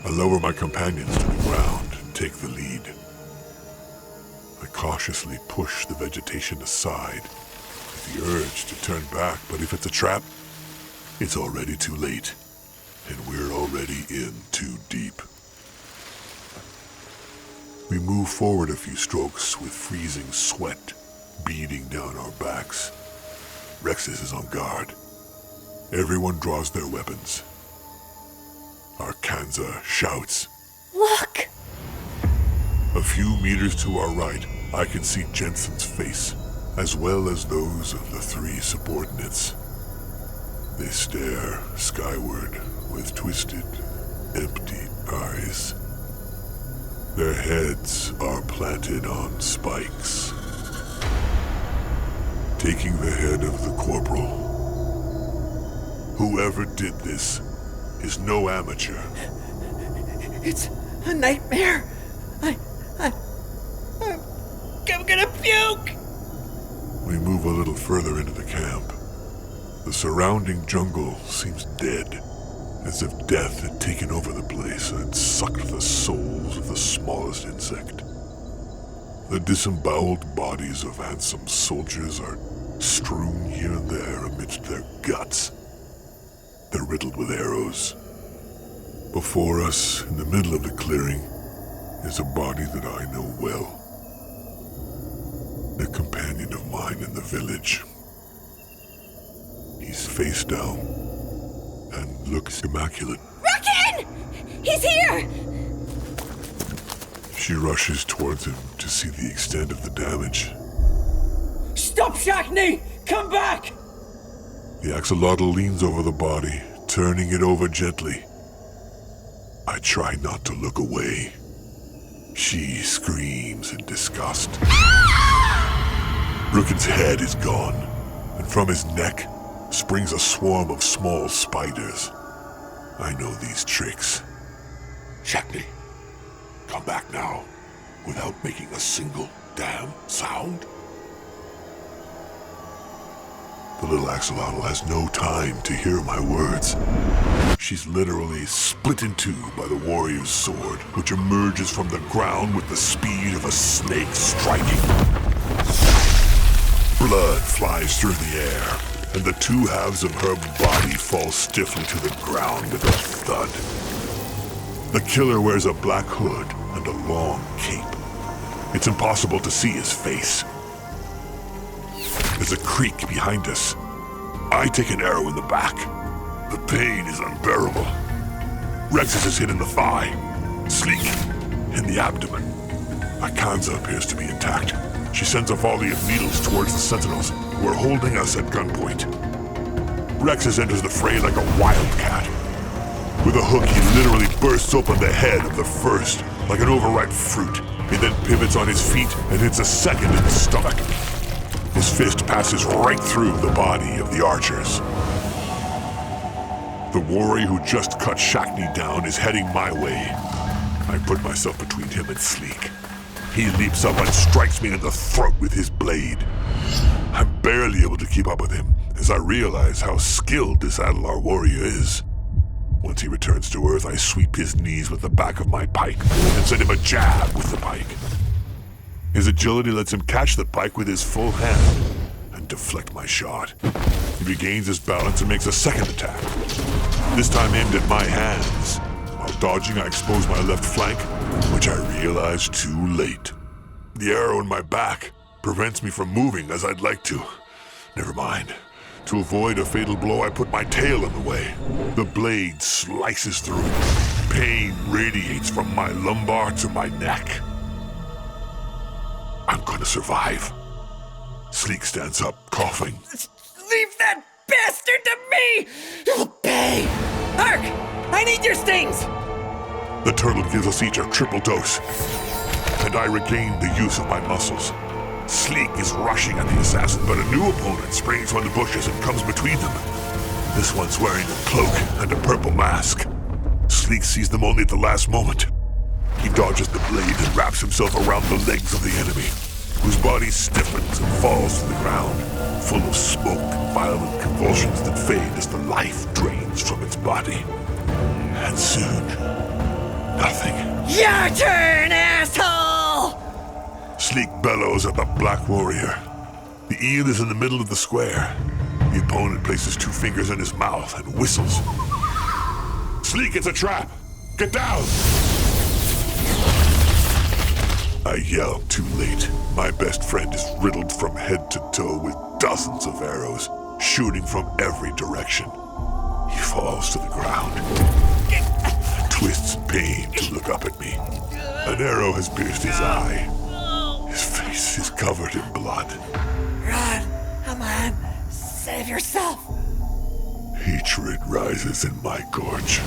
I lower my companions to the ground and take the lead. I cautiously push the vegetation aside, with the urge to turn back, but if it's a trap, it's already too late, and we're already in too deep. We move forward a few strokes with freezing sweat beating down our backs. Rexus is on guard. Everyone draws their weapons. Arkanza shouts. Look! A few meters to our right, I can see Jensen's face, as well as those of the three subordinates. They stare skyward with twisted, empty eyes. Their heads are planted on spikes. Taking the head of the corporal. Whoever did this is no amateur. It's a nightmare. I'm gonna puke! We move a little further into the camp. The surrounding jungle seems dead, as if death had taken over the place and sucked the souls of the smallest insect. The disemboweled bodies of handsome soldiers are strewn here and there amidst their guts. They're riddled with arrows. Before us, in the middle of the clearing, is a body that I know well. A companion of mine in the village. He's face down and looks immaculate. Rookyn! He's here! She rushes towards him to see the extent of the damage. Stop, Shackney! Come back! The axolotl leans over the body, turning it over gently. I try not to look away. She screams in disgust. Rookyn's head is gone, and from his neck springs a swarm of small spiders. I know these tricks. Shackney, come back now, without making a single damn sound. The little axolotl has no time to hear my words. She's literally split in two by the warrior's sword, which emerges from the ground with the speed of a snake striking. Blood flies through the air, and the two halves of her body fall stiffly to the ground with a thud. The killer wears a black hood and a long cape. It's impossible to see his face. There's a creak behind us. I take an arrow in the back. The pain is unbearable. Rexus is hit in the thigh. Sleek in the abdomen. Arkanza appears to be intact. She sends a volley of needles towards the sentinels, who are holding us at gunpoint. Rexus enters the fray like a wildcat. With a hook, he literally bursts open the head of the first, like an overripe fruit. He then pivots on his feet and hits a second in the stomach. His fist passes right through the body of the archers. The warrior who just cut Shackney down is heading my way. I put myself between him and Sleek. He leaps up and strikes me in the throat with his blade. I'm barely able to keep up with him as I realize how skilled this Adalar warrior is. Once he returns to Earth, I sweep his knees with the back of my pike and send him a jab with the pike. His agility lets him catch the pike with his full hand and deflect my shot. He regains his balance and makes a second attack, this time aimed at my hands. While dodging, I expose my left flank, which I realize too late. The arrow in my back prevents me from moving as I'd like to. Never mind. To avoid a fatal blow, I put my tail in the way. The blade slices through. Pain radiates from my lumbar to my neck. I'm going to survive. Sleek stands up, coughing. Leave that bastard to me! You'll pay! Ark! I need your stings! The turtle gives us each a triple dose, and I regain the use of my muscles. Sleek is rushing at the assassin, but a new opponent springs from the bushes and comes between them. This one's wearing a cloak and a purple mask. Sleek sees them only at the last moment. He dodges the blade and wraps himself around the legs of the enemy, whose body stiffens and falls to the ground, full of smoke and violent convulsions that fade as the life drains from its body. And soon, nothing. Your turn, asshole! Sleek bellows at the Black Warrior. The eel is in the middle of the square. The opponent places 2 fingers in his mouth and whistles. Sleek, it's a trap! Get down! I yell too late. My best friend is riddled from head to toe with dozens of arrows, shooting from every direction. He falls to the ground, twists in pain to look up at me. An arrow has pierced his eye. His face is covered in blood. Run! Come on! Save yourself! Hatred rises in my gorge.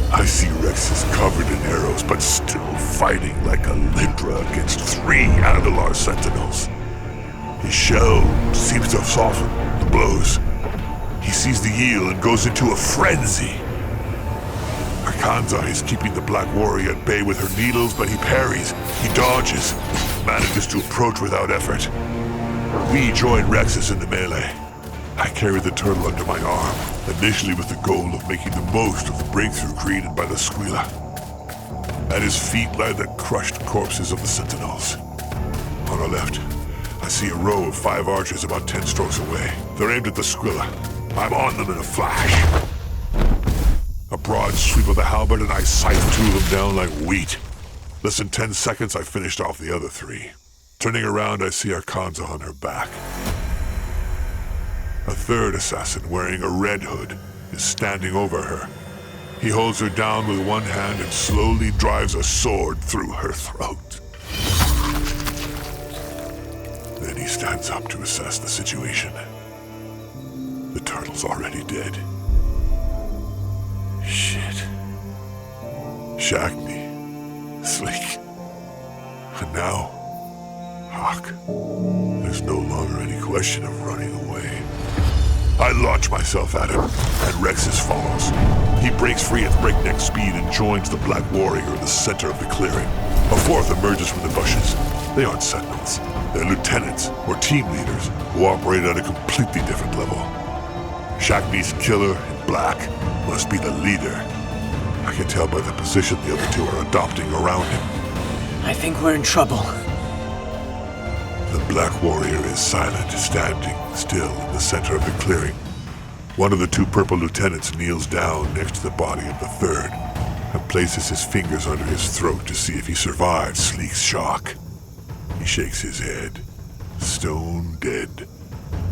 I see Rex is covered in arrows, but still fighting like a Lindra against 3 Adelar sentinels. His shell seems to have softened the blows. He sees the eel and goes into a frenzy. Arkanza is keeping the Black Warrior at bay with her needles, but he parries, he dodges, manages to approach without effort. We join Rexus in the melee. I carry the turtle under my arm, initially with the goal of making the most of the breakthrough created by the Squila. At his feet lie the crushed corpses of the sentinels. On our left, I see a row of 5 archers about 10 strokes away. They're aimed at the Squila. I'm on them in a flash. A broad sweep of the halberd and I scythe 2 of them down like wheat. Less than 10 seconds, I finished off the other 3. Turning around, I see Arkanza on her back. A third assassin, wearing a red hood, is standing over her. He holds her down with one hand and slowly drives a sword through her throat. Then he stands up to assess the situation. The turtle's already dead. Shit. Shakni. Sleek. And now, Hawk. There's no longer any question of running away. I launch myself at him, and Rexus follows. He breaks free at breakneck speed and joins the Black Warrior in the center of the clearing. A fourth emerges from the bushes. They aren't sentinels. They're lieutenants, or team leaders, who operate at a completely different level. Shakni's killer in black must be the leader. I can tell by the position the other 2 are adopting around him. I think we're in trouble. The Black Warrior is silent, standing still in the center of the clearing. One of the 2 purple lieutenants kneels down next to the body of the third and places his fingers under his throat to see if he survives Sleek's shock. He shakes his head. Stone dead.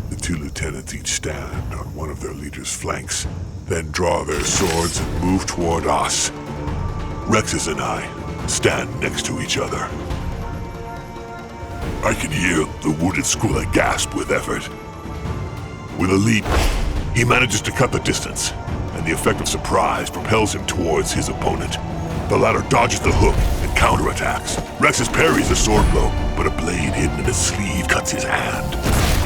The 2 lieutenants each stand on one of their leader's flanks, then draw their swords and move toward us. Rexus and I stand next to each other. I can hear the wounded Squila gasp with effort. With a leap, he manages to cut the distance, and the effect of surprise propels him towards his opponent. The latter dodges the hook and counterattacks. Rexus parries the sword blow, but a blade hidden in his sleeve cuts his hand.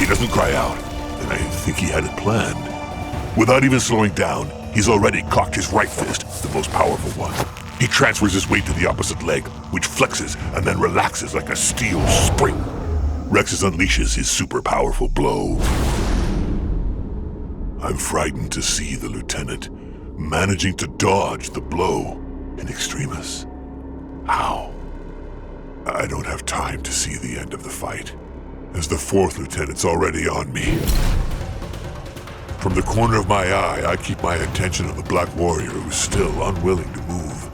He doesn't cry out, and I think he had it planned. Without even slowing down, he's already cocked his right fist, the most powerful one. He transfers his weight to the opposite leg, which flexes and then relaxes like a steel spring. Rexus unleashes his super powerful blow. I'm frightened to see the lieutenant managing to dodge the blow in extremis. How? I don't have time to see the end of the fight, as the 4th lieutenant's already on me. From the corner of my eye, I keep my attention on the Black Warrior, who's still unwilling to move.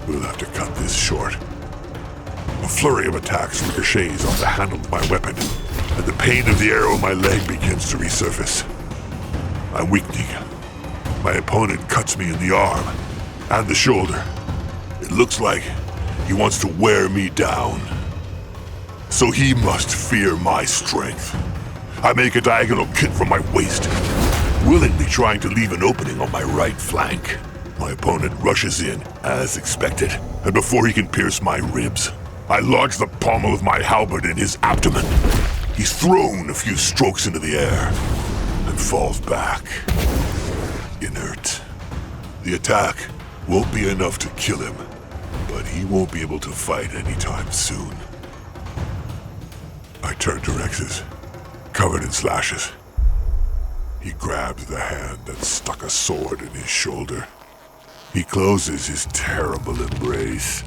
We'll have to cut this short. A flurry of attacks ricochets off the handle of my weapon, and the pain of the arrow in my leg begins to resurface. I'm weakening. My opponent cuts me in the arm and the shoulder. It looks like he wants to wear me down. So he must fear my strength. I make a diagonal kick from my waist, willingly trying to leave an opening on my right flank. My opponent rushes in, as expected, and before he can pierce my ribs, I lodge the pommel of my halberd in his abdomen. He's thrown a few strokes into the air and falls back, inert. The attack won't be enough to kill him, but he won't be able to fight anytime soon. I turn to Rexus, covered in slashes. He grabs the hand that stuck a sword in his shoulder. He closes his terrible embrace.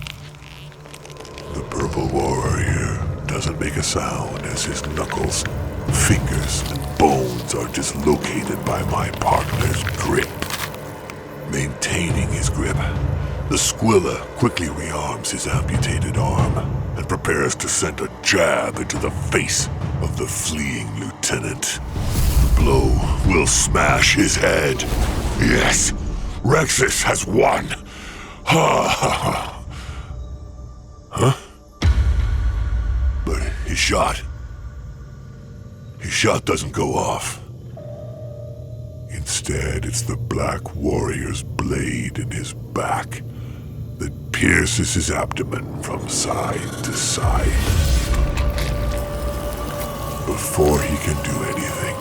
The purple warrior doesn't make a sound as his knuckles, fingers, and bones are dislocated by my partner's grip. Maintaining his grip, The Squilla quickly rearms his amputated arm and prepares to send a jab into the face of the fleeing lieutenant. The blow will smash his head. Yes, Rexus has won. Ha ha ha. Huh? But his shot doesn't go off. Instead, it's the Black Warrior's blade in his back that pierces his abdomen from side to side. Before he can do anything,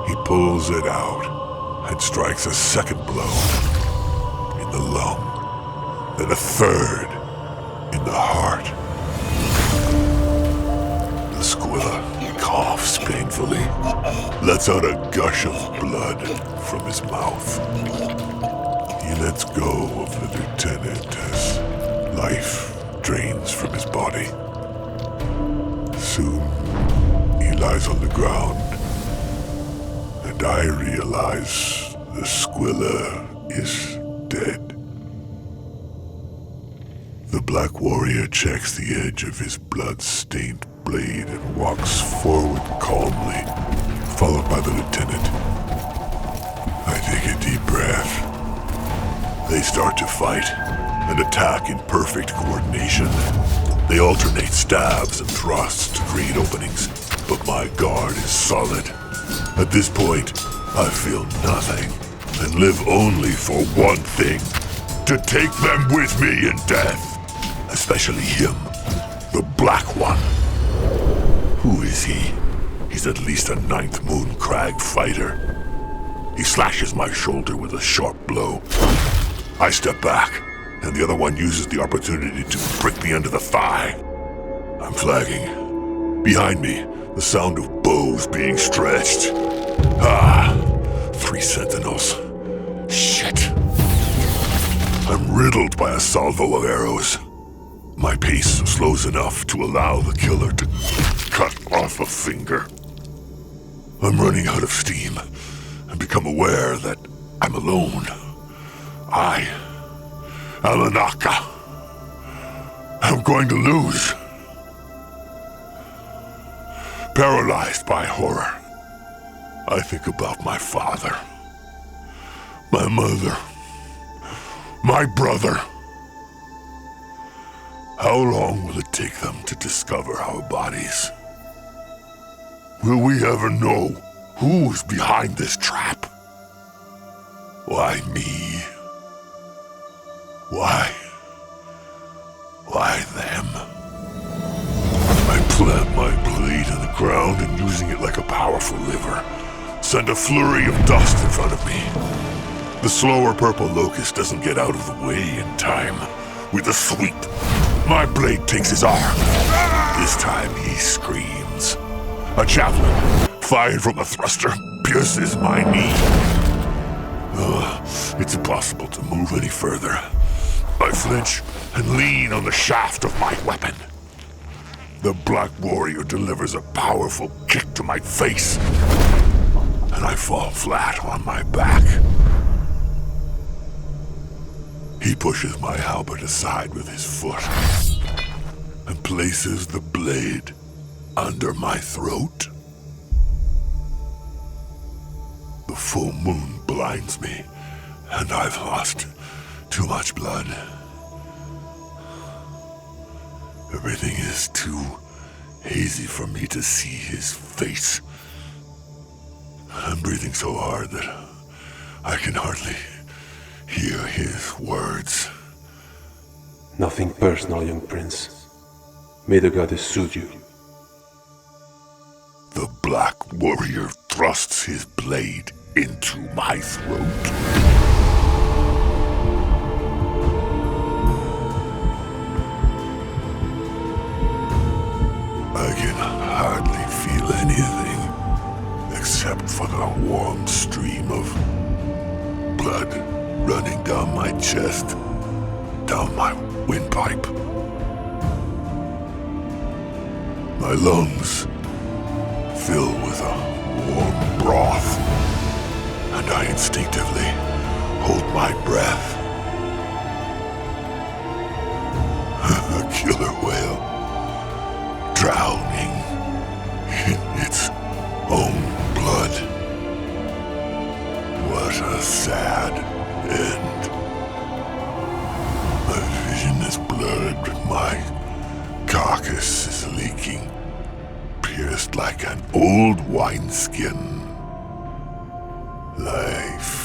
he pulls it out and strikes a second blow in the lung, then a third in the heart. The Squilla coughs painfully, lets out a gush of blood from his mouth. He lets go of the lieutenant as life drains from his body. Soon, he lies on the ground, and I realize the Squilla is dead. The Black Warrior checks the edge of his blood-stained blade and walks forward calmly, followed by the lieutenant. I take a deep breath. They start to fight and attack in perfect coordination. They alternate stabs and thrusts to create openings, but my guard is solid. At this point, I feel nothing and live only for one thing: to take them with me in death. Especially him, the Black One. Who is he? He's at least a Ninth Moon Kragh fighter. He slashes my shoulder with a sharp blow. I step back, and the other one uses the opportunity to prick me under the thigh. I'm flagging. Behind me, the sound of bows being stretched. 3 sentinels. Shit. I'm riddled by a salvo of arrows. My pace slows enough to allow the killer to cut off a finger. I'm running out of steam and become aware that I'm alone. I, Alanaka, am going to lose. Paralyzed by horror, I think about my father, my mother, my brother. How long will it take them to discover our bodies? Will we ever know who's behind this trap? Why me? Why them? I plant my blade in the ground and, using it like a powerful lever, send a flurry of dust in front of me. The slower purple locust doesn't get out of the way in time. With a sweep, my blade takes his arm. This time he screams. A javelin, fired from a thruster, pierces my knee. It's impossible to move any further. I flinch and lean on the shaft of my weapon. The Black Warrior delivers a powerful kick to my face, and I fall flat on my back. He pushes my halberd aside with his foot and places the blade under my throat. The full moon blinds me, and I've lost too much blood. Everything is too hazy for me to see his face. I'm breathing so hard that I can hardly hear his words. Nothing personal, young prince. May the goddess soothe you. The Black Warrior thrusts his blade into my throat. I can hardly feel anything except for the warm stream of blood running down my chest, down my windpipe. My lungs fill with a warm broth, and I instinctively hold my breath killer whale, drowning in its own blood. What a sad end. My vision is blurred, my carcass is leaking, pierced like an old wineskin. Life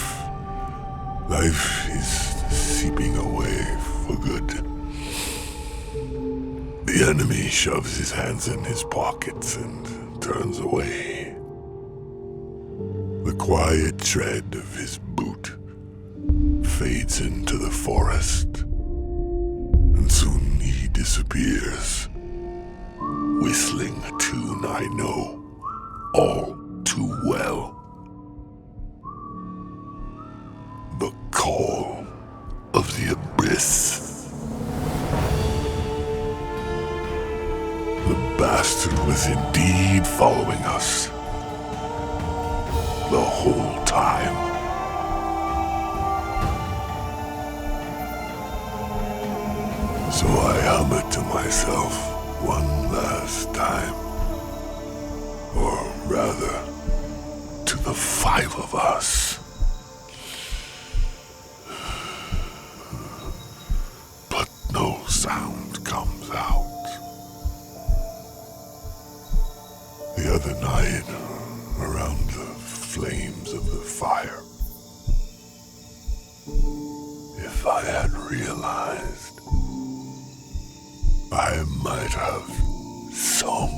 is seeping away for good. The enemy shoves his hands in his pockets and turns away. The quiet tread of his boot fades into the forest, and soon he disappears, whistling a tune I know all too well. The call of the abyss. The bastard was indeed following us the whole time. So I hum it to myself one last time. Or rather, to the five of us. But no sound comes out. The other night, around the flames of the fire, if I had realized, I might have sung